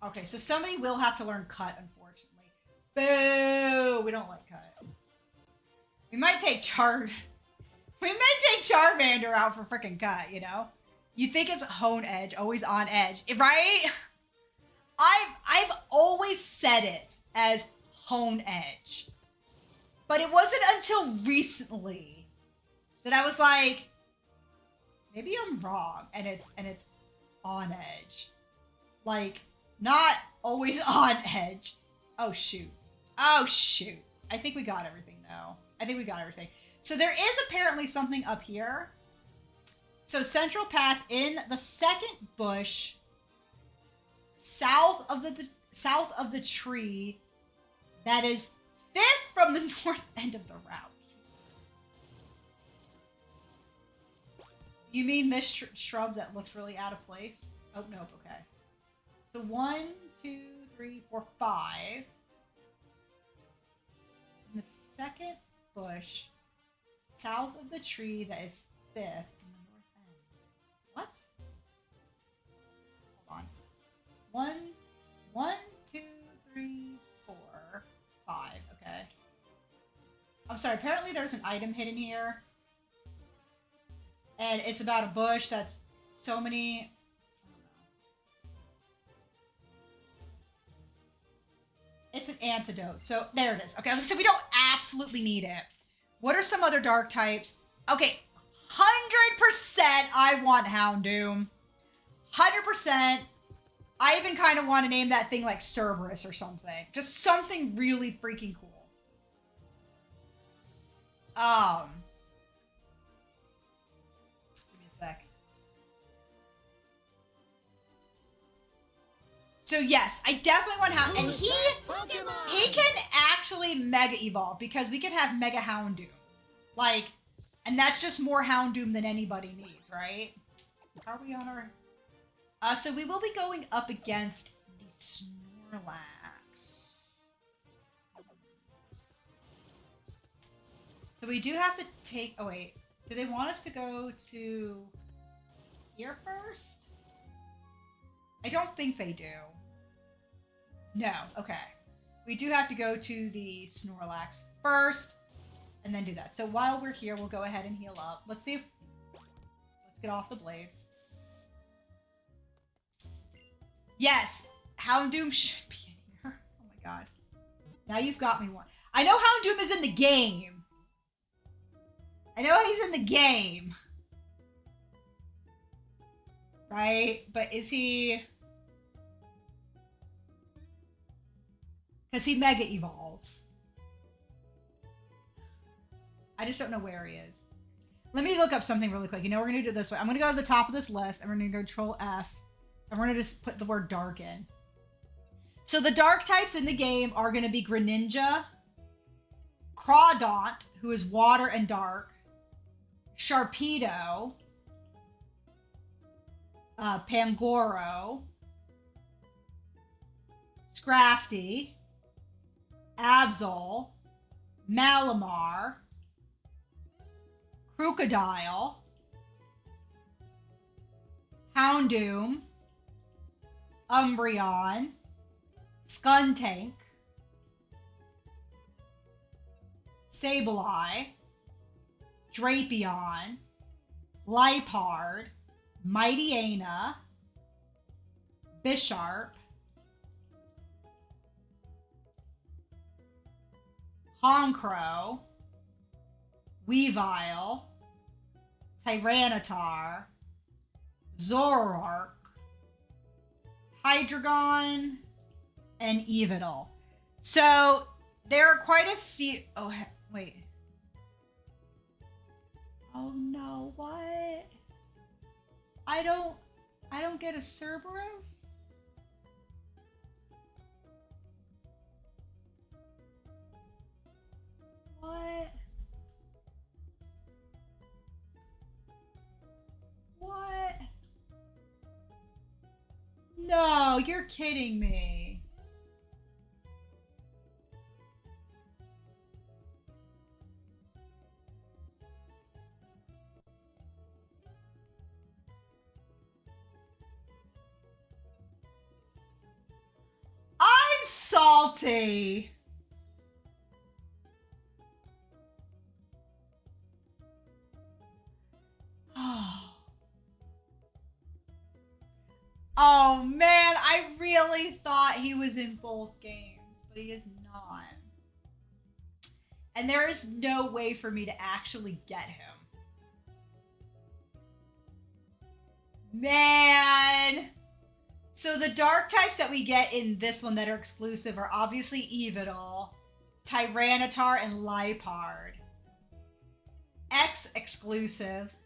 Okay, so somebody will have to learn Cut, unfortunately. Boo! We don't like Cut. We might take Charmander out for freaking Cut, you know? You think it's hone edge, always on edge, right? I've always said it as hone edge. But it wasn't until recently that I was like, maybe I'm wrong, and it's on edge. Like, not always on edge. Oh shoot. I think we got everything though. So there is apparently something up here. So central path in the second bush, south of the tree, that is fifth from the north end of the route. You mean this shrub that looks really out of place? Oh, nope, okay. So 1, 2, 3, 4, 5. In the second bush, south of the tree that is fifth from the north end. What? Hold on. 1, 2, 3, 4, 5. Okay. I'm sorry. Apparently there's an item hidden here. And it's about a bush that's so many... It's an antidote. So there it is. Okay, so we don't absolutely need it. What are some other dark types? Okay, 100% I want Houndoom. 100%. I even kind of want to name that thing like Cerberus or something. Just something really freaking cool. Give me a sec. So yes, I definitely want Houndoom, and he can actually Mega Evolve, because we can have Mega Houndoom, like, and that's just more Houndoom than anybody needs, right? How are we on our? So we will be going up against the Snorlax. So we do have to take. Oh wait, do they want us to go to here first? I don't think they do. No, okay. We do have to go to the Snorlax first, and then do that. So while we're here, we'll go ahead and heal up. Let's see if... Let's get off the blades. Yes! Houndoom should be in here. Oh my god. Now you've got me one. I know Houndoom is in the game. I know he's in the game. Right? But is he... Because he Mega Evolves. I just don't know where he is. Let me look up something really quick. You know, we're going to do it this way. I'm going to go to the top of this list, and we're going to go Control F, and we're going to just put the word dark in. So the dark types in the game are going to be Greninja, Crawdaunt, who is water and dark, Sharpedo, Pangoro, Scrafty, Absol, Malamar, Crocodile, Houndoom, Umbreon, Skuntank, Sableye, Drapion, Liepard, Mightyena, Bisharp, Honchkrow, Weavile, Tyranitar, Zoroark, Hydreigon, and Yveltal. So there are quite a few. Oh, wait. Oh no, what? I don't get a Cerberus? What? What? No, you're kidding me. I'm salty. Oh man, I really thought he was in both games, but he is not. And there is no way for me to actually get him. Man. So the dark types that we get in this one that are exclusive are obviously Yveltal, Tyranitar, and Liepard. Exclusives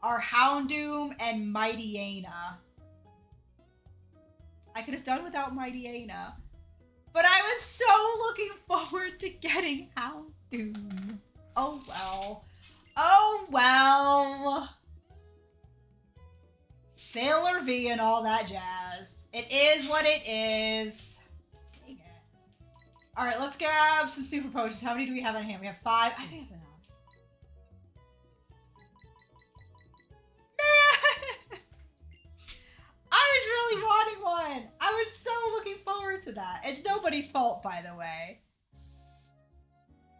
are Houndoom and Mightyena. I could have done without Mightyena, but I was so looking forward to getting Houndoom. Oh well. Oh well. Sailor V and all that jazz. It is what it is. Dang it. Alright, let's grab some super potions. How many do we have on hand? We have 5. I think it's enough. Man! I was really wanting one. I was so looking forward to that. It's nobody's fault, by the way.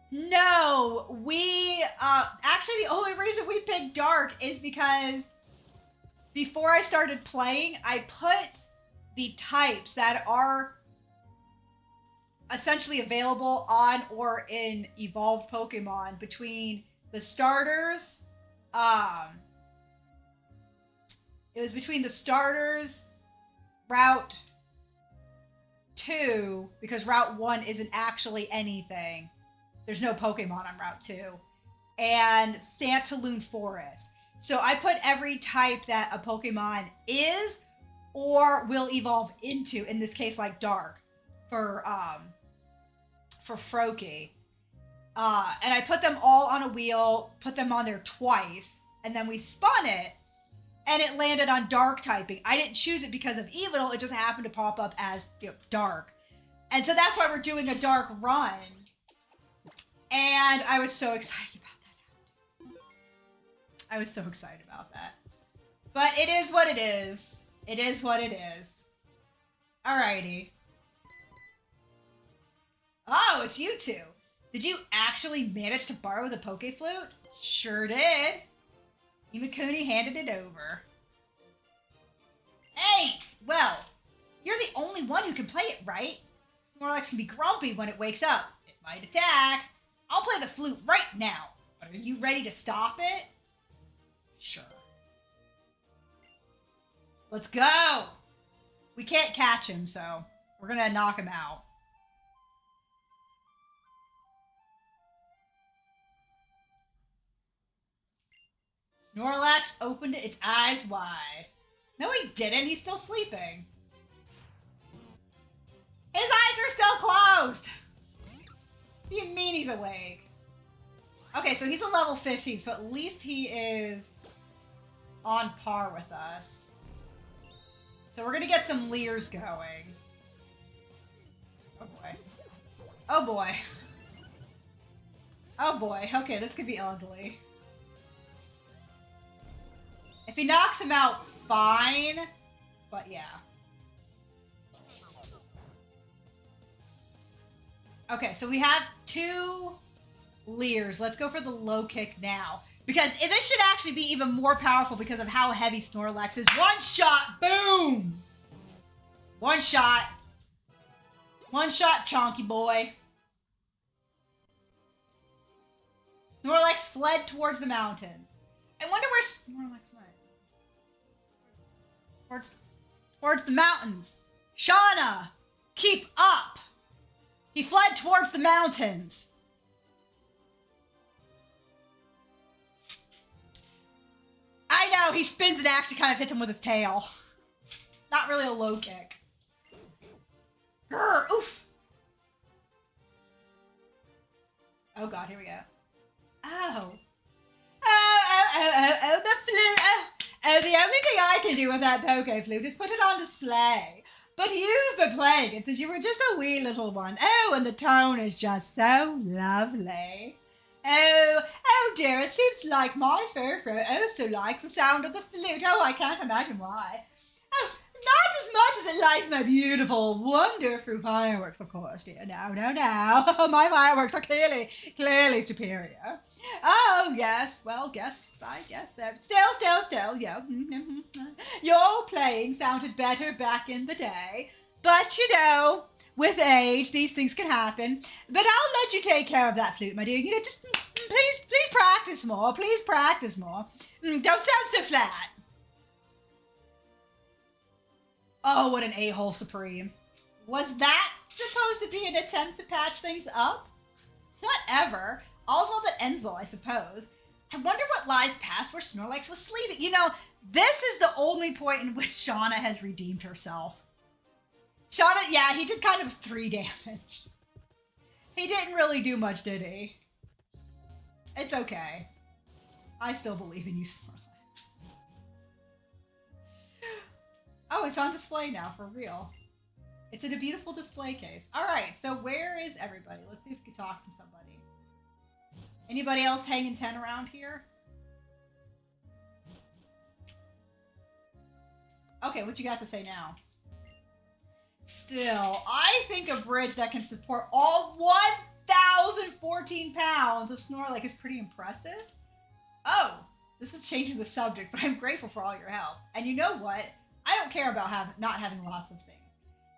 No, we, actually the only reason we picked Dark is because before I started playing, I put the types that are essentially available on or in evolved Pokemon between the starters. It was between the starters, Route 2, because Route 1 isn't actually anything. There's no Pokemon on Route 2. And Santaloon Forest. So I put every type that a Pokemon is or will evolve into, in this case like Dark, for Froakie. And I put them all on a wheel, put them on there twice, and then we spun it, and it landed on Dark typing. I didn't choose it because of Yveltal, it just happened to pop up as, you know, Dark. And so that's why we're doing a Dark run. And I was so excited about that. I was so excited about that. But it is what it is. It is what it is. Alrighty. Oh, it's you two. Did you actually manage to borrow the Poke Flute? Sure did. Imakuni handed it over. Thanks! Well, you're the only one who can play it, right? Snorlax can be grumpy when it wakes up. It might attack. I'll play the flute right now. But are you ready to stop it? Sure. Let's go! We can't catch him, so we're gonna knock him out. Snorlax opened its eyes wide. No, he didn't. He's still sleeping. His eyes are still closed! What do you mean he's awake? Okay, so he's a level 15, so at least he is on par with us. So we're gonna get some Leers going. Oh boy. Oh boy. Okay, this could be ugly. If he knocks him out, fine. But yeah. Okay, so we have 2 Leers. Let's go for the low kick now. Because this should actually be even more powerful because of how heavy Snorlax is. One shot, boom! One shot. One shot, chonky boy. Snorlax fled towards the mountains. I wonder where Snorlax went. Towards the mountains. Shauna, keep up. He fled towards the mountains. I know, he spins and actually kind of hits him with his tail. Not really a low kick. Grr, oof. Oh god, here we go. Oh. Oh, the flute. Oh, the only thing I can do with that Poke Flute is put it on display. But you've been playing it since you were just a wee little one. Oh, and the tone is just so lovely. Oh dear, it seems like my Furfur also likes the sound of the flute. Oh, I can't imagine why. Oh, not as much as it likes my beautiful, wonderful fireworks, of course, dear. No. My fireworks are clearly superior. Oh, yes. Well, I guess so. Still, yeah. Your playing sounded better back in the day. But, you know, with age, these things can happen. But I'll let you take care of that flute, my dear. You know, just please practice more. Please practice more. Don't sound so flat. Oh, what an a-hole supreme. Was that supposed to be an attempt to patch things up? Whatever. All's well that ends well, I suppose. I wonder what lies past where Snorlax was sleeping. You know, this is the only point in which Shauna has redeemed herself. Shauna, yeah, he did kind of 3 damage. He didn't really do much, did he? It's okay. I still believe in you, Snorlax. Oh, it's on display now, for real. It's in a beautiful display case. All right, so where is everybody? Let's see if we can talk to somebody. Anybody else hanging 10 around here? Okay, what you got to say now? Still, I think a bridge that can support all 1,014 pounds of Snorlax is pretty impressive. Oh, this is changing the subject, but I'm grateful for all your help. And you know what? I don't care about not having lots of things.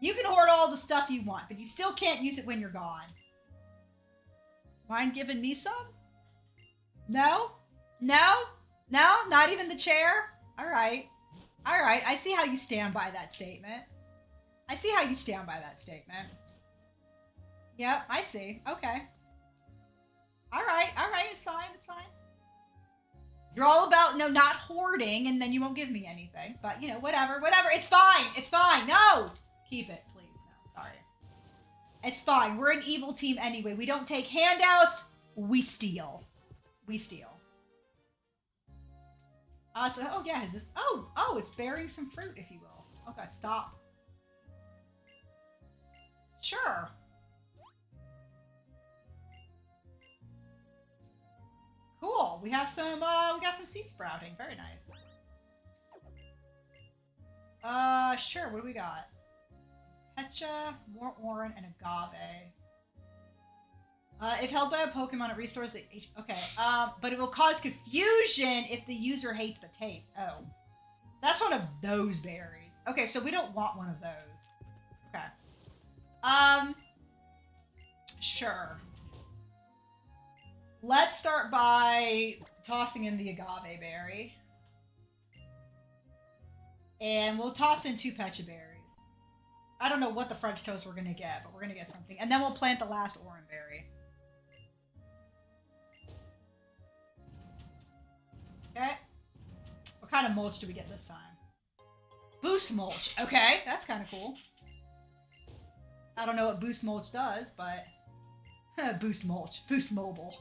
You can hoard all the stuff you want, but you still can't use it when you're gone. Mind giving me some? No? Not even the chair? All right. I see how you stand by that statement. Yep, I see. Okay. All right, it's fine. You're all about not hoarding, and then you won't give me anything. But, you know, whatever. It's fine. No! Keep it, please. No, sorry. It's fine. We're an evil team anyway. We don't take handouts. We steal. Oh, yeah, is this... Oh, it's bearing some fruit, if you will. Oh, God, stop. Sure. Cool. We got some seed sprouting. Very nice. Sure. What do we got? Pecha, more Oran, and Agave. If held by a Pokemon, it restores the HP. Okay. But it will cause confusion if the user hates the taste. Oh. That's one of those berries. Okay, so we don't want one of those. Okay. Sure. Let's start by tossing in the Agave berry. And we'll toss in 2 Pecha berries. I don't know what the French toast we're going to get, but we're going to get something. And then we'll plant the last Oran berry. Okay. What kind of mulch do we get this time? Boost mulch. Okay, that's kind of cool. I don't know what boost mulch does, but... boost mulch. Boost mobile.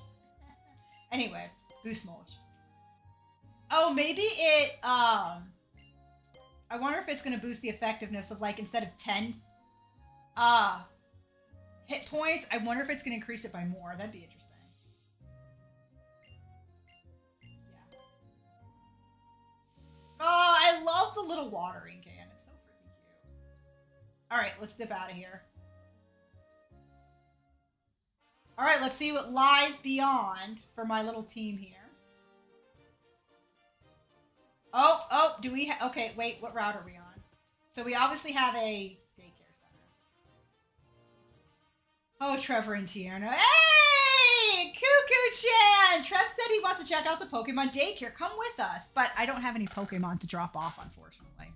Anyway, boost mulch. Oh, maybe it, I wonder if it's going to boost the effectiveness of, like, instead of 10, hit points. I wonder if it's going to increase it by more. That'd be interesting. Yeah. Oh, I love the little watering can. It's so freaking cute. All right, let's dip out of here. All right, let's see what lies beyond for my little team here. Oh, do we okay, wait, what route are we on? So we obviously have a daycare center. Oh, Trevor and Tierno. Hey! Cuckoo-chan! Trev said he wants to check out the Pokemon daycare. Come with us. But I don't have any Pokemon to drop off, unfortunately.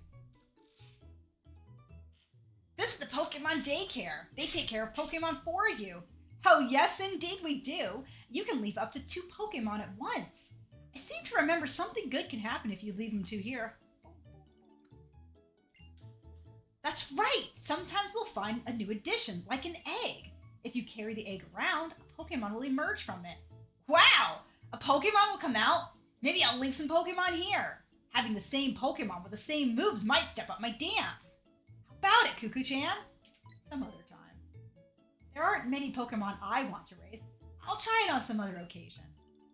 This is the Pokemon daycare. They take care of Pokemon for you. Oh, yes, indeed we do. You can leave up to 2 Pokemon at once. I seem to remember something good can happen if you leave them 2 here. That's right. Sometimes we'll find a new addition, like an egg. If you carry the egg around, a Pokemon will emerge from it. Wow! A Pokemon will come out? Maybe I'll leave some Pokemon here. Having the same Pokemon with the same moves might step up my dance. How about it, Cuckoo-chan? Some other time. There aren't many Pokemon I want to raise. I'll try it on some other occasion.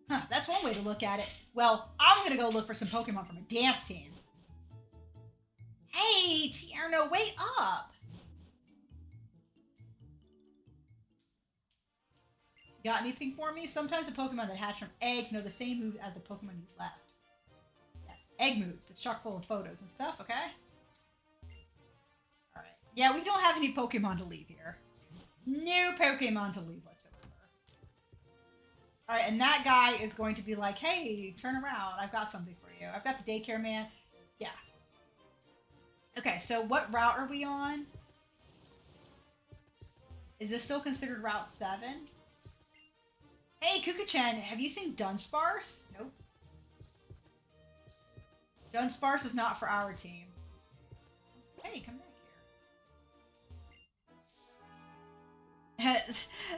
Huh, that's one way to look at it. Well, I'm gonna go look for some Pokemon from a dance team. Hey, Tierno, wait up! You got anything for me? Sometimes the Pokemon that hatch from eggs know the same move as the Pokemon you left. Yes, egg moves. It's chock full of photos and stuff, okay? Alright. Yeah, we don't have any Pokemon to leave here. No Pokemon to leave whatsoever. Alright, and that guy is going to be like, hey, turn around. I've got something for you. I've got the daycare man. Yeah. Okay, so what route are we on? Is this still considered Route 7? Hey, Cuckoo-chan, have you seen Dunsparce? Nope. Dunsparce is not for our team. Hey, come back here.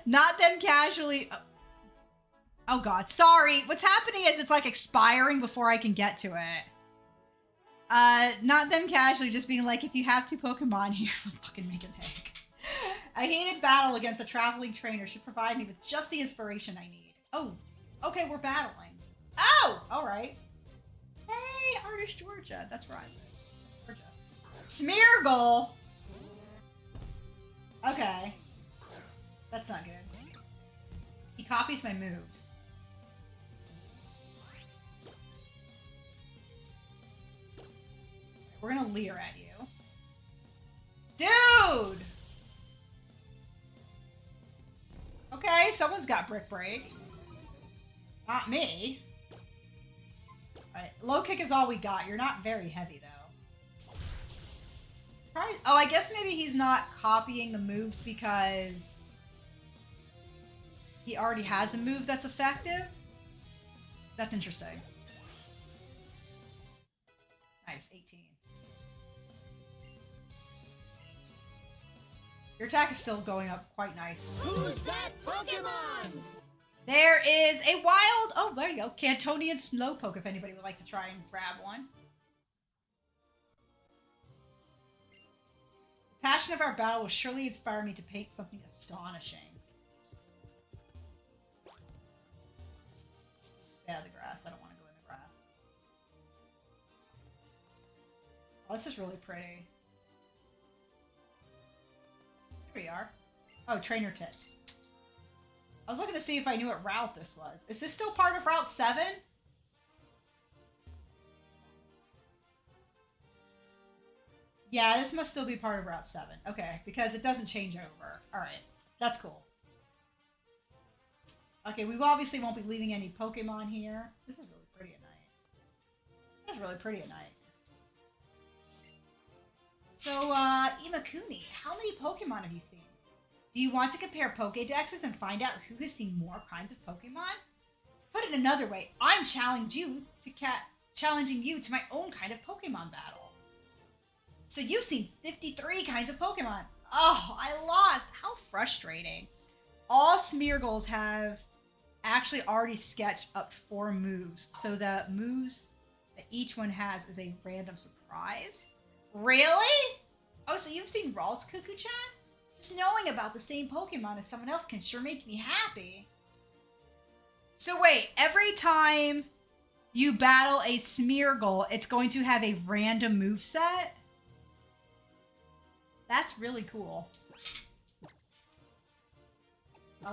Not them casually... Oh god, sorry. What's happening is it's like expiring before I can get to it. Not them casually just being like, if you have 2 Pokemon here, I'll fucking make an egg. A heated battle against a traveling trainer should provide me with just the inspiration I need. Oh, okay, we're battling. Oh, all right. Hey, Artist Georgia. That's right. Georgia. Smeargle. Okay. That's not good. He copies my moves. We're gonna leer at you. Dude! Okay, someone's got Brick Break. Not me. Alright, low kick is all we got. You're not very heavy, though. Surprise. Oh, I guess maybe he's not copying the moves because he already has a move that's effective. That's interesting. Nice, 18. Your attack is still going up quite nice. Who's that Pokemon? There is a wild... Oh, there you go. Cantonian Slowpoke, if anybody would like to try and grab one. The passion of our battle will surely inspire me to paint something astonishing. Stay out of the grass. I don't want to go in the grass. Oh, this is really pretty. Here we are. Oh, trainer tips. I was looking to see if I knew what route this was. Is this still part of Route 7? Yeah, this must still be part of Route 7. Okay, because it doesn't change over. Alright, that's cool. Okay, we obviously won't be leaving any Pokemon here. This is really pretty at night. That's really pretty at night. So, Imakuni, how many Pokemon have you seen? Do you want to compare Pokédexes and find out who has seen more kinds of Pokemon? To put it another way, I'm challenging you to my own kind of Pokemon battle. So you've seen 53 kinds of Pokemon. Oh, I lost. How frustrating. All Smeargles have actually already sketched up 4 moves. So the moves that each one has is a random surprise. Really? Oh, so you've seen Ralts, Cuckoo-chan? Just knowing about the same Pokemon as someone else can sure make me happy. So wait, every time you battle a Smeargle, it's going to have a random moveset? That's really cool.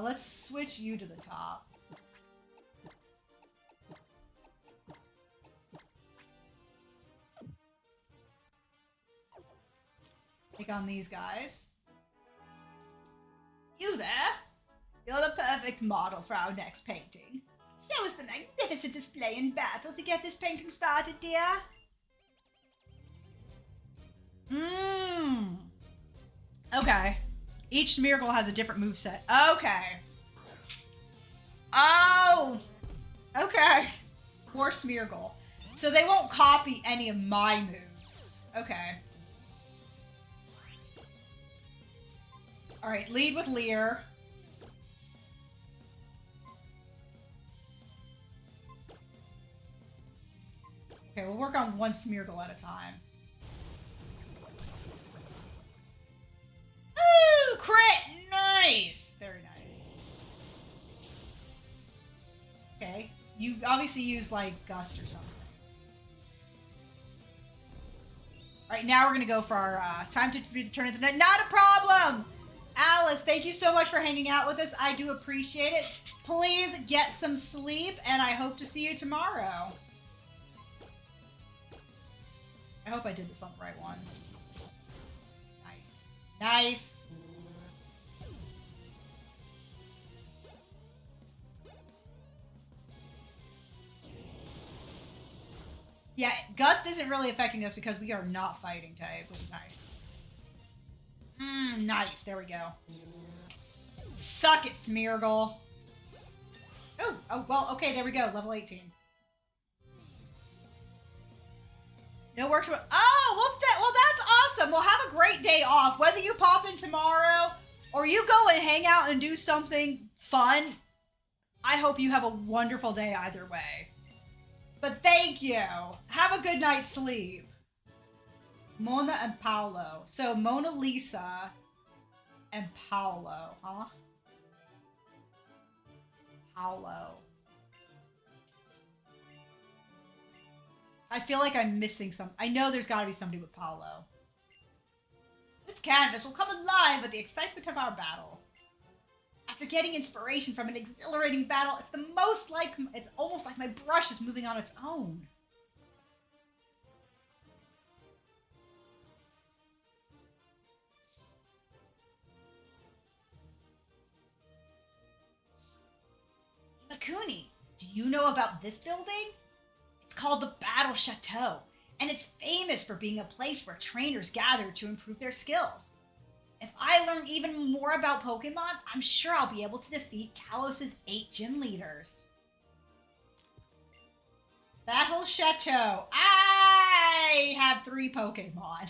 Let's switch you to the top. Take on these guys. You there? You're the perfect model for our next painting. Show us the magnificent display in battle to get this painting started, dear. Okay. Each Smeargle has a different moveset. Okay. Oh! Okay. Poor Smeargle. So they won't copy any of my moves. Okay. Alright, lead with Leer. Okay, we'll work on one Smeargle at a time. Ooh, crit! Nice! Very nice. Okay, you obviously use, like, Gust or something. Alright, now we're gonna go for our time to return to the net. Not a problem! Alice, thank you so much for hanging out with us. I do appreciate it. Please get some sleep, and I hope to see you tomorrow. I hope I did this on the right ones. Nice. Nice. Yeah, Gust isn't really affecting us because we are not fighting type, which is nice. Nice. There we go. Suck it, Smeargle. Oh, well, okay, there we go. Level 18. No work. Oh, well, that's awesome. Well, have a great day off. Whether you pop in tomorrow or you go and hang out and do something fun, I hope you have a wonderful day either way. But thank you. Have a good night's sleep. Mona and Paolo. So Mona Lisa and Paolo, huh? Paolo. I feel like I'm missing some. I know there's got to be somebody with Paolo. This canvas will come alive with the excitement of our battle. After getting inspiration from an exhilarating battle, it's almost like my brush is moving on its own. Makuni, do you know about this building? It's called the Battle Chateau, and it's famous for being a place where trainers gather to improve their skills. If I learn even more about Pokemon, I'm sure I'll be able to defeat Kalos's 8 gym leaders. Battle Chateau. I have 3 Pokemon.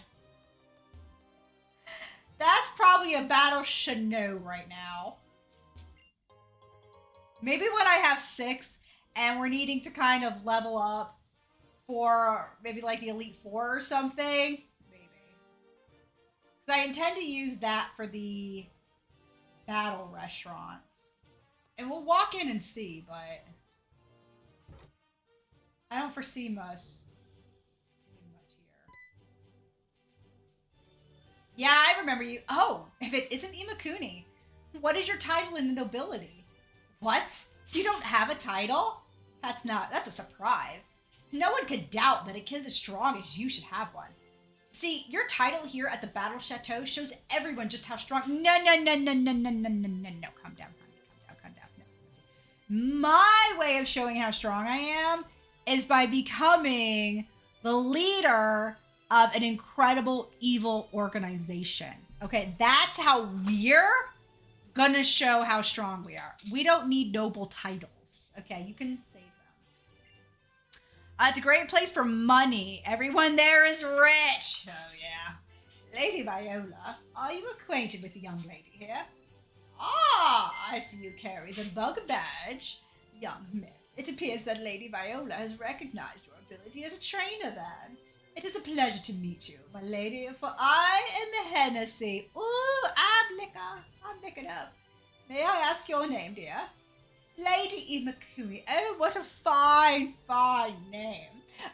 That's probably a Battle Chateau right now. Maybe when I have 6 and we're needing to kind of level up for maybe like the Elite Four or something. Maybe. Because I intend to use that for the battle restaurants. And we'll walk in and see, but I don't foresee much here. Yeah, I remember you. Oh, if it isn't Imakuni, what is your title in the nobility? What? You don't have a title? That's a surprise. No one could doubt that a kid as strong as you should have one. See, your title here at the Battle Chateau shows everyone just how strong. No. Calm down. No. My way of showing how strong I am is by becoming the leader of an incredible evil organization. Okay, that's how we're gonna show how strong we are. We don't need noble titles. Okay, you can save them. It's a great place for money. Everyone there is rich. Oh yeah. Lady Viola, are you acquainted with the young lady here? Ah, I see you carry the bug badge. Young miss, it appears that Lady Viola has recognized your ability as a trainer then. It is a pleasure to meet you, my lady, for I am the Hennessy. Ooh, I'm liquored up. May I ask your name, dear? Lady Imakuni. Oh, what a fine, fine name.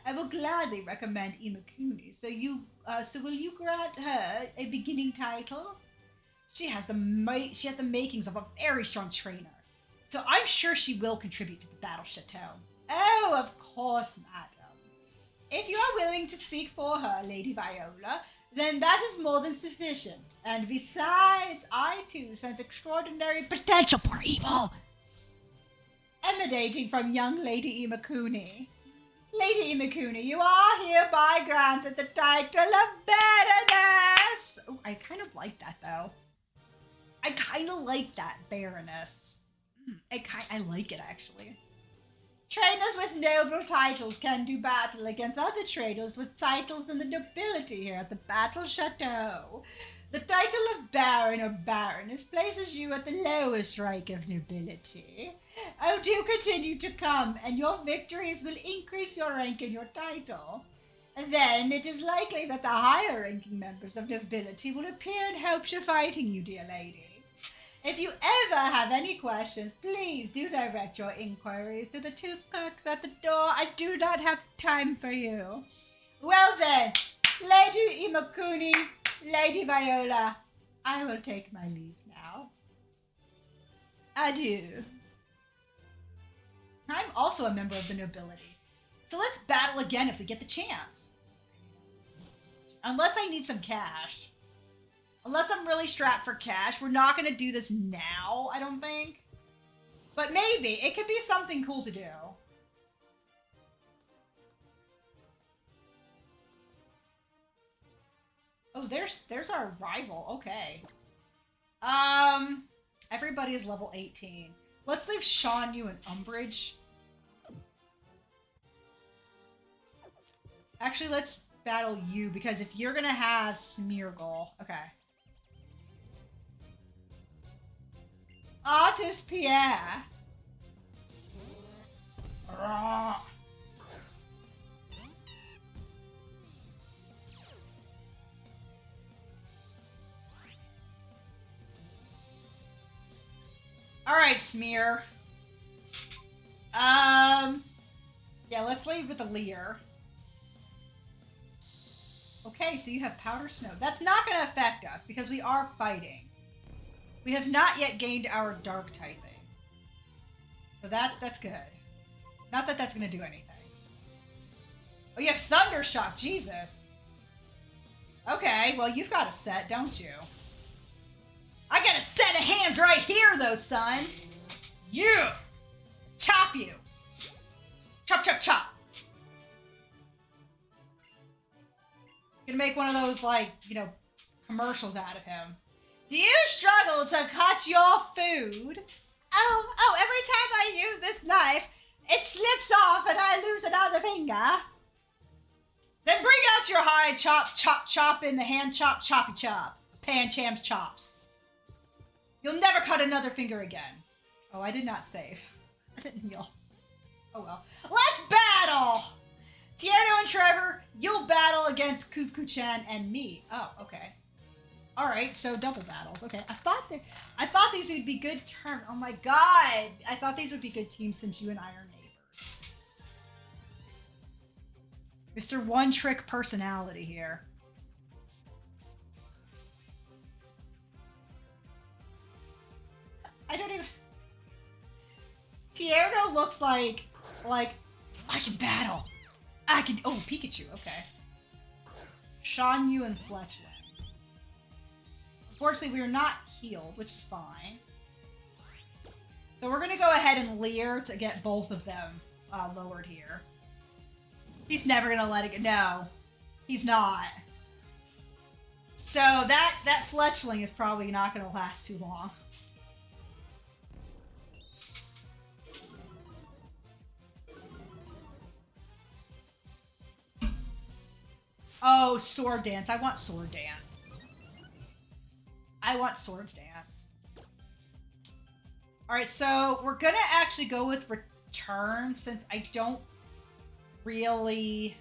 I will gladly recommend Imakuni. So will you grant her a beginning title? She has the makings of a very strong trainer. So I'm sure she will contribute to the Battle Chateau. Oh, of course, madam. If you are willing to speak for her, Lady Viola, then that is more than sufficient. And besides, I too sense extraordinary potential for evil emanating from young Lady Imakuni. Lady Imakuni, you are hereby granted the title of Baroness! Oh, I kind of like that, though. I kind of like that, Baroness. I like it, actually. Trainers with noble titles can do battle against other trainers with titles in the nobility here at the Battle Chateau. The title of Baron or Baroness places you at the lowest rank of nobility. Oh, do continue to come, and your victories will increase your rank and your title. And then it is likely that the higher-ranking members of nobility will appear in hopes of fighting you, dear lady. If you ever have any questions, please do direct your inquiries to the two clerks at the door. I do not have time for you. Well then, Lady Imakuni, Lady Viola, I will take my leave now. Adieu. I'm also a member of the nobility, so let's battle again if we get the chance. Unless I need some cash. Unless I'm really strapped for cash, we're not going to do this now, I don't think. But maybe. It could be something cool to do. Oh, there's our rival. Okay. Everybody is level 18. Let's leave Sean Yu in Umbrage. Actually, let's battle you, because if you're going to have Smeargle. Okay. Artist Pierre. Alright, Smear. Yeah, let's leave with the Leer. Okay, so you have Powder Snow. That's not going to affect us, because we are fighting. We have not yet gained our dark typing. So that's good. Not that that's going to do anything. Oh, you have Thundershock. Jesus. Okay, well, you've got a set, don't you? I got a set of hands right here, though, son. Yeah. Chop you. Chop, chop, chop. Gonna make one of those, like, you know, commercials out of him. Do you struggle to cut your food? Oh, every time I use this knife, it slips off and I lose another finger. Then bring out your high chop, chop, chop in the hand chop, choppy chop. Pan Cham's chops. You'll never cut another finger again. Oh, I did not save. I didn't heal. Oh well. Let's battle! Tierno and Trevor, you'll battle against Kuku-chan and me. Oh, okay. Alright, so double battles. Okay, I thought these would be good terms. Oh my god! I thought these would be good teams since you and I are neighbors. Mr. One Trick Personality here. I don't even... Tierno looks like I can battle. I can... Oh, Pikachu, okay. Shan Yu and Fletchling. Unfortunately, we are not healed, which is fine. So we're going to go ahead and Leer to get both of them lowered here. He's never going to let it go. No, he's not. So that Fletchling is probably not going to last too long. Oh, Sword Dance. I want Sword Dance. I want Sword Dance. Alright, so we're gonna actually go with Return since I don't really...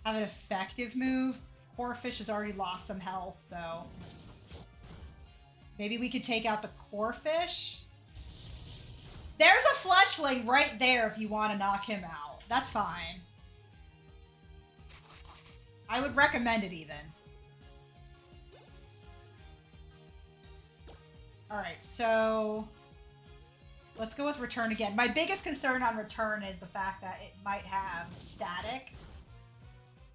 have an effective move. Corefish has already lost some health, so maybe we could take out the Corefish. There's a fletchling right there if you want to knock him out. That's fine. I would recommend it even. Alright, so let's go with return again. My biggest concern on return is the fact that it might have static.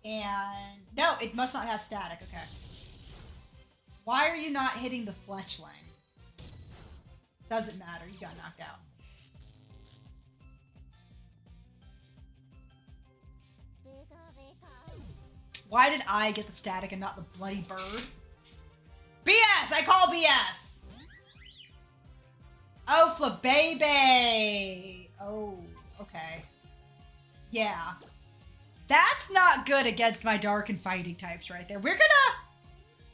And no, it must not have static. Okay. Why are you not hitting the fletchling? Doesn't matter. You got knocked out. Why did I get the static and not the bloody bird? BS! I call BS! Oh, Flabebe! Oh, okay. Yeah. That's not good against my dark and fighting types right there. We're gonna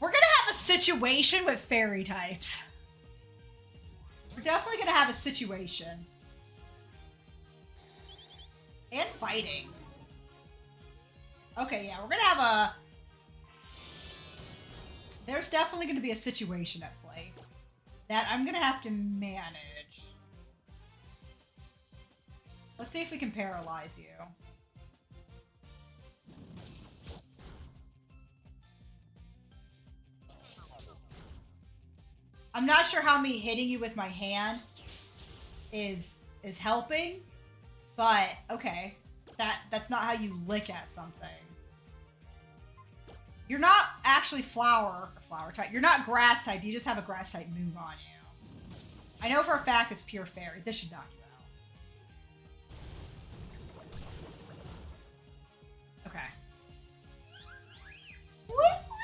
have a situation with fairy types. We're definitely gonna have a situation. And fighting. Okay, yeah, we're gonna have a... There's definitely gonna be a situation at play that I'm gonna have to manage. Let's see if we can paralyze you. I'm not sure how me hitting you with my hand is helping, but okay. That's not how you lick at something. You're not actually flower type. You're not grass type. You just have a grass type move on you. I know for a fact it's pure fairy. This should knock you out. Okay. Woo-woo!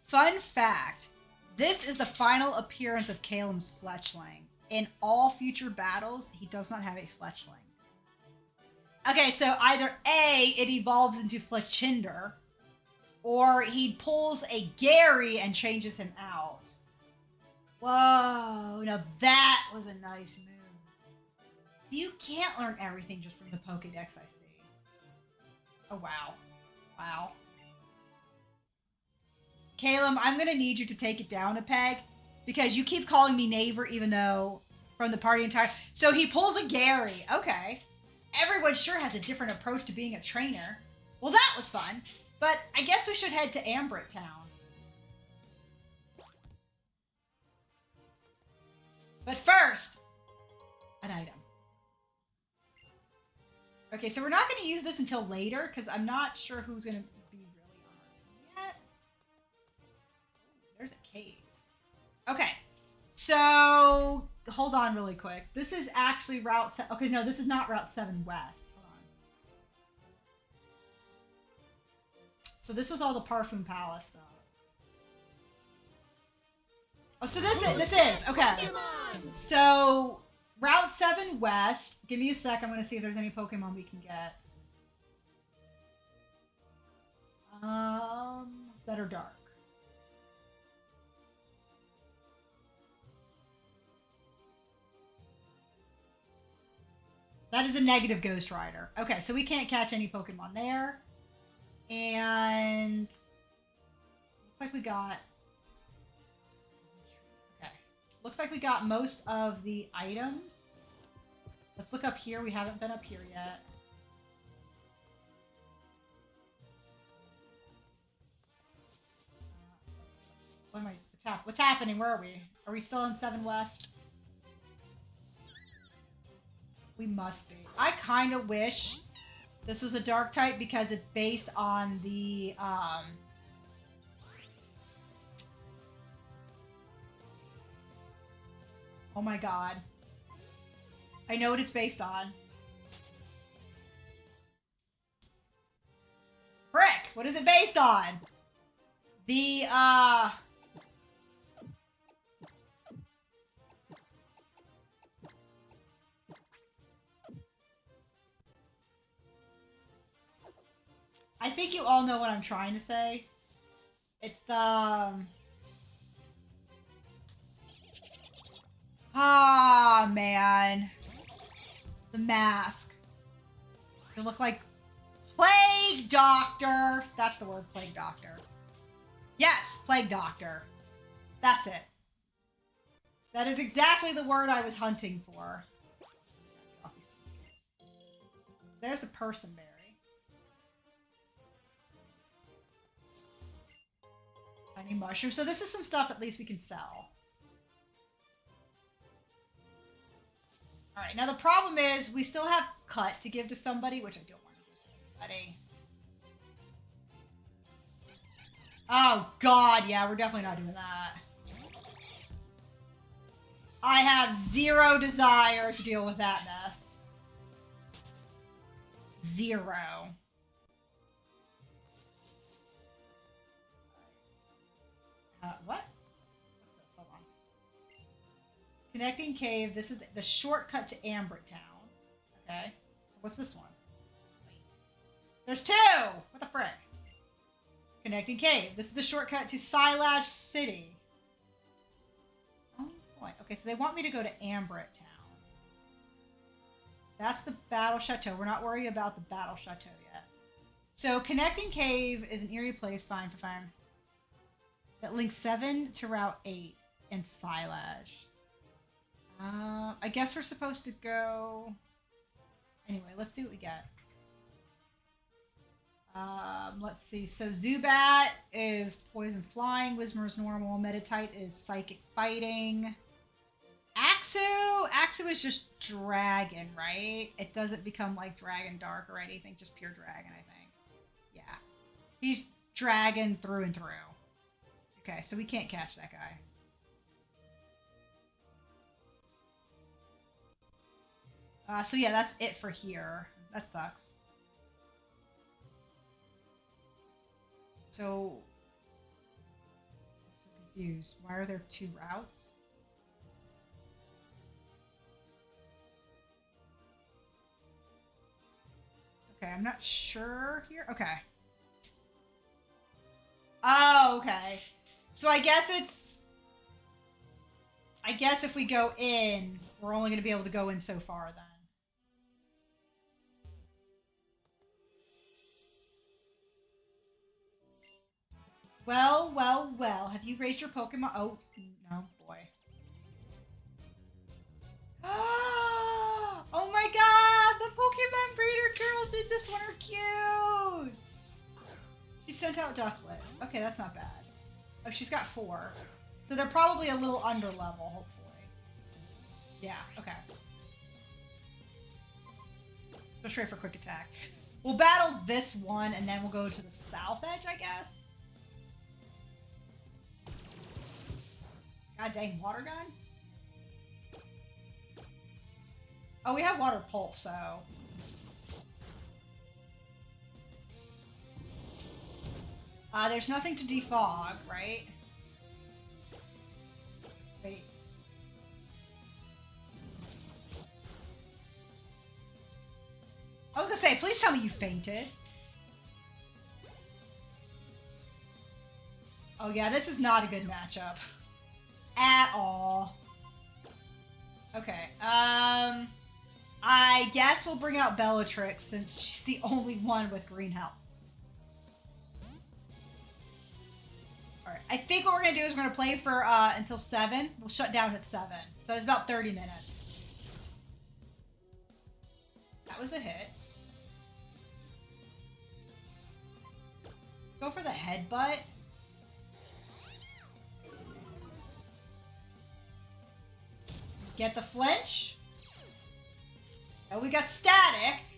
Fun fact, this is the final appearance of Calem's fletchling. In all future battles, he does not have a fletchling. Okay, so either A, it evolves into Fletchinder, or he pulls a Gary and changes him out. Whoa, now that was a nice move. So you can't learn everything just from the Pokédex I see. Oh, wow. Wow. Caleb, I'm going to need you to take it down a peg because you keep calling me neighbor even though from the party entire... So he pulls a Gary. Okay. Everyone sure has a different approach to being a trainer. Well, that was fun. But I guess we should head to Ambrit Town. But first, an item. Okay, so we're not going to use this until later because I'm not sure who's going to be really on our team yet. There's a cave. Okay, so hold on really quick. This is actually Route 7. Okay, no, this is not Route 7 West. Hold on. So this was all the Parfum Palace stuff. Oh, so this is okay. So Route 7 West. Give me a sec. I'm going to see if there's any Pokemon we can get. That are dark. That is a negative Ghost Rider. Okay, so we can't catch any Pokemon there. And looks like we got... Okay. Looks like we got most of the items. Let's look up here. We haven't been up here yet. What am I... What's happening? Where are we? Are we still in 7 West? We must be. I kind of wish this was a dark type because it's based on the, oh my god. I know what it's based on. Frick! What is it based on? The, think you all know what I'm trying to say. It's the... Ah, man. The mask. They look like Plague Doctor. That's the word, Plague Doctor. Yes, Plague Doctor. That's it. That is exactly the word I was hunting for. There's the personberry. Honey mushroom. So this is some stuff at least we can sell. Alright, now the problem is we still have cut to give to somebody, which I don't want to give to anybody. Oh god, yeah, we're definitely not doing that. I have zero desire to deal with that mess. Zero. What? What's this? Hold on. Connecting cave. This is the shortcut to Ambrit Town. Okay. So what's this one? Wait. There's two! What the frick? Connecting cave. This is the shortcut to Silage City. Oh boy. Okay, so they want me to go to Ambrit Town. That's the Battle Chateau. We're not worried about the Battle Chateau yet. So Connecting Cave is an eerie place. Fine. That links 7 to Route 8 and Silage. I guess we're supposed to go... Anyway, let's see what we get. Let's see. So Zubat is poison flying. Whismer's normal. Monotype is psychic fighting. Axu is just dragon, right? It doesn't become like Dragon Dark or anything. Just pure dragon, I think. Yeah. He's dragon through and through. Okay, so we can't catch that guy. So yeah, that's it for here. That sucks. So... I'm so confused. Why are there 2 routes? Okay, I'm not sure here. Okay. Oh, okay. So I guess it's... I guess if we go in, we're only going to be able to go in so far then. Well, well, well. Have you raised your Pokemon? Oh, no, boy. Oh my god! The Pokemon breeder girls in this one are cute! She sent out Ducklet. Okay, that's not bad. Oh, she's got 4. So they're probably a little under level, hopefully. Yeah, okay. Go straight for quick attack. We'll battle this one, and then we'll go to the south edge, I guess. God dang, water gun? Oh, we have water pulse, so... there's nothing to defog, right? Wait. I was gonna say, please tell me you fainted. Oh yeah, this is not a good matchup. At all. Okay, I guess we'll bring out Bellatrix since she's the only one with green health. Alright, I think what we're going to do is we're going to play for until 7. We'll shut down at 7. So that's about 30 minutes. That was a hit. Let's go for the headbutt. Get the flinch. Oh, we got staticked.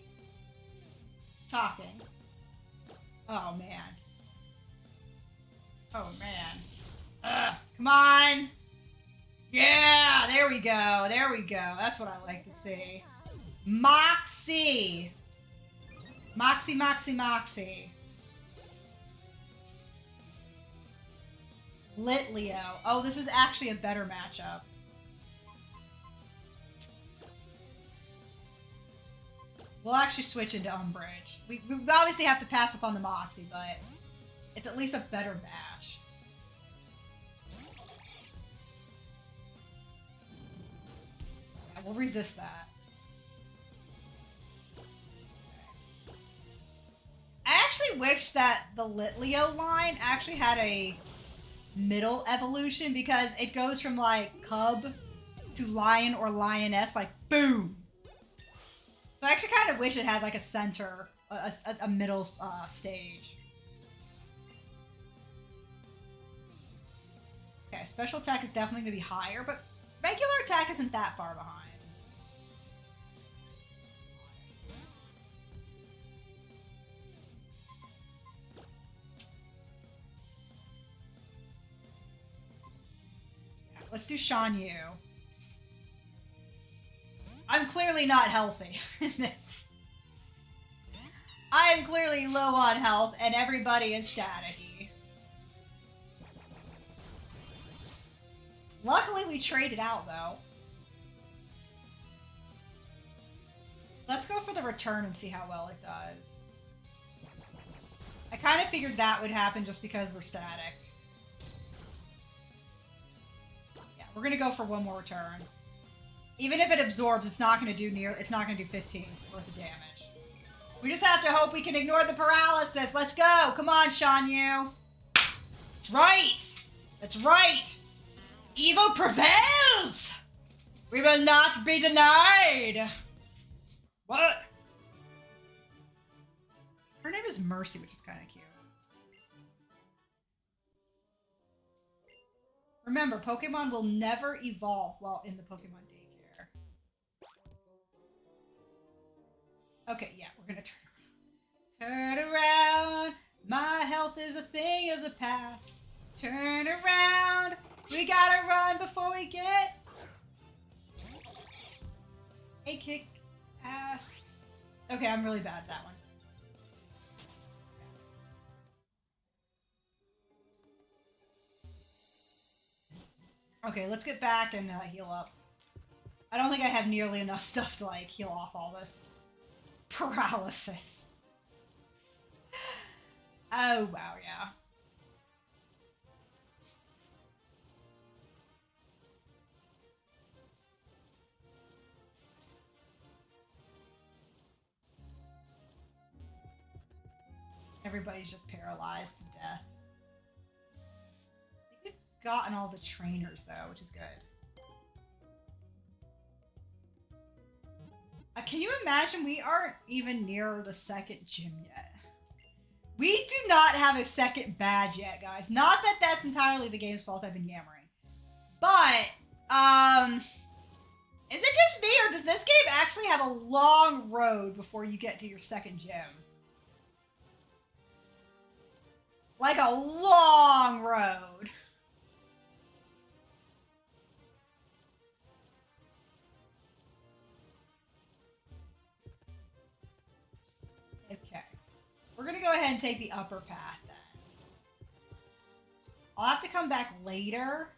Talking. Oh, man. Oh, man. Ugh, come on. Yeah, there we go. There we go. That's what I like to see. Moxie. Moxie, Moxie, Moxie. Litleo. Oh, this is actually a better matchup. We'll actually switch into Umbrage. We obviously have to pass up on the Moxie, but it's at least a better bash. Yeah, we'll resist that. I actually wish that the Litleo line actually had a middle evolution, because it goes from like cub to lion or lioness, like boom. So I actually kind of wish it had like a center, a middle stage. Okay, special attack is definitely going to be higher, but regular attack isn't that far behind. Yeah, let's do Shan Yu. I'm clearly not healthy in this. I am clearly low on health, and everybody is staticky. Luckily, we traded out, though. Let's go for the return and see how well it does. I kind of figured that would happen just because we're static. Yeah, we're going to go for one more return. Even if it absorbs, it's not going to do it's not going to do 15 worth of damage. We just have to hope we can ignore the paralysis. Let's go. Come on, Shan Yu. That's right. That's right. Evil prevails. We will not be denied. What? Her name is Mercy, which is kind of cute. Remember, Pokemon will never evolve while in the Pokemon daycare. Okay, yeah, we're gonna turn around. Turn around. My health is a thing of the past. Turn around. We gotta run before we get a kick ass. Okay, I'm really bad at that one. Okay, let's get back and heal up. I don't think I have nearly enough stuff to like heal off all this paralysis. Oh, wow, yeah. Everybody's just paralyzed to death. I think we've gotten all the trainers, though, which is good. Can you imagine? We aren't even near the second gym yet. We do not have a second badge yet, guys. Not that that's entirely the game's fault. I've been yammering. But, is it just me, or does this game actually have a long road before you get to your second gym? Like a long road. Okay. We're gonna go ahead and take the upper path then. I'll have to come back later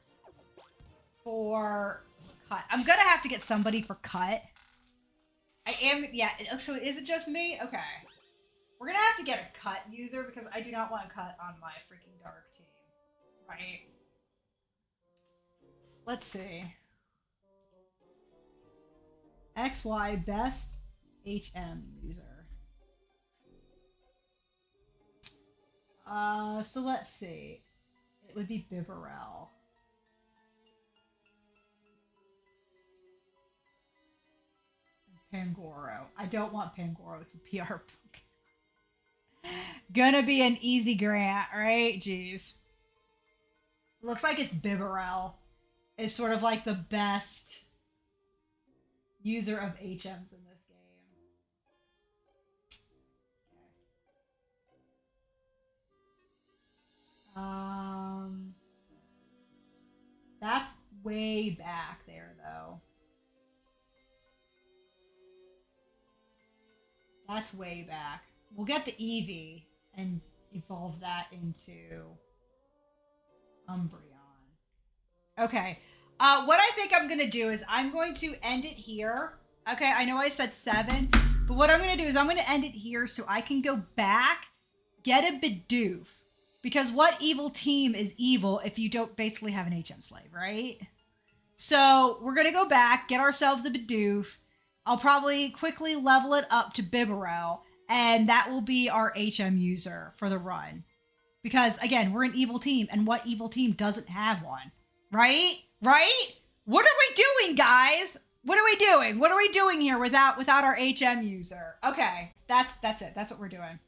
for cut. I'm gonna have to get somebody for cut. I am, yeah, so is it just me? Okay. We're gonna have to get a cut user because I do not want a cut on my freaking dark team. Right? Let's see. XY best HM user. So let's see. It would be Bibarel. Pangoro. I don't want Pangoro to PR Pokemon. Gonna be an easy grant, right? Jeez. Looks like it's Bibarel. It's sort of like the best user of HMs in this game. That's way back there, though. That's way back. We'll get the Eevee and evolve that into Umbreon. Okay. What I think I'm going to do is I'm going to end it here. Okay, I know I said 7, But what I'm going to do is I'm going to end it here so I can go back, get a Bidoof. Because what evil team is evil if you don't basically have an HM slave, right? So we're going to go back, get ourselves a Bidoof. I'll probably quickly level it up to Bibarel, and that will be our HM user for the run. Because, again, we're an evil team, and what evil team doesn't have one? Right? Right? What are we doing, guys? What are we doing? What are we doing here without our HM user? Okay, that's it. That's what we're doing.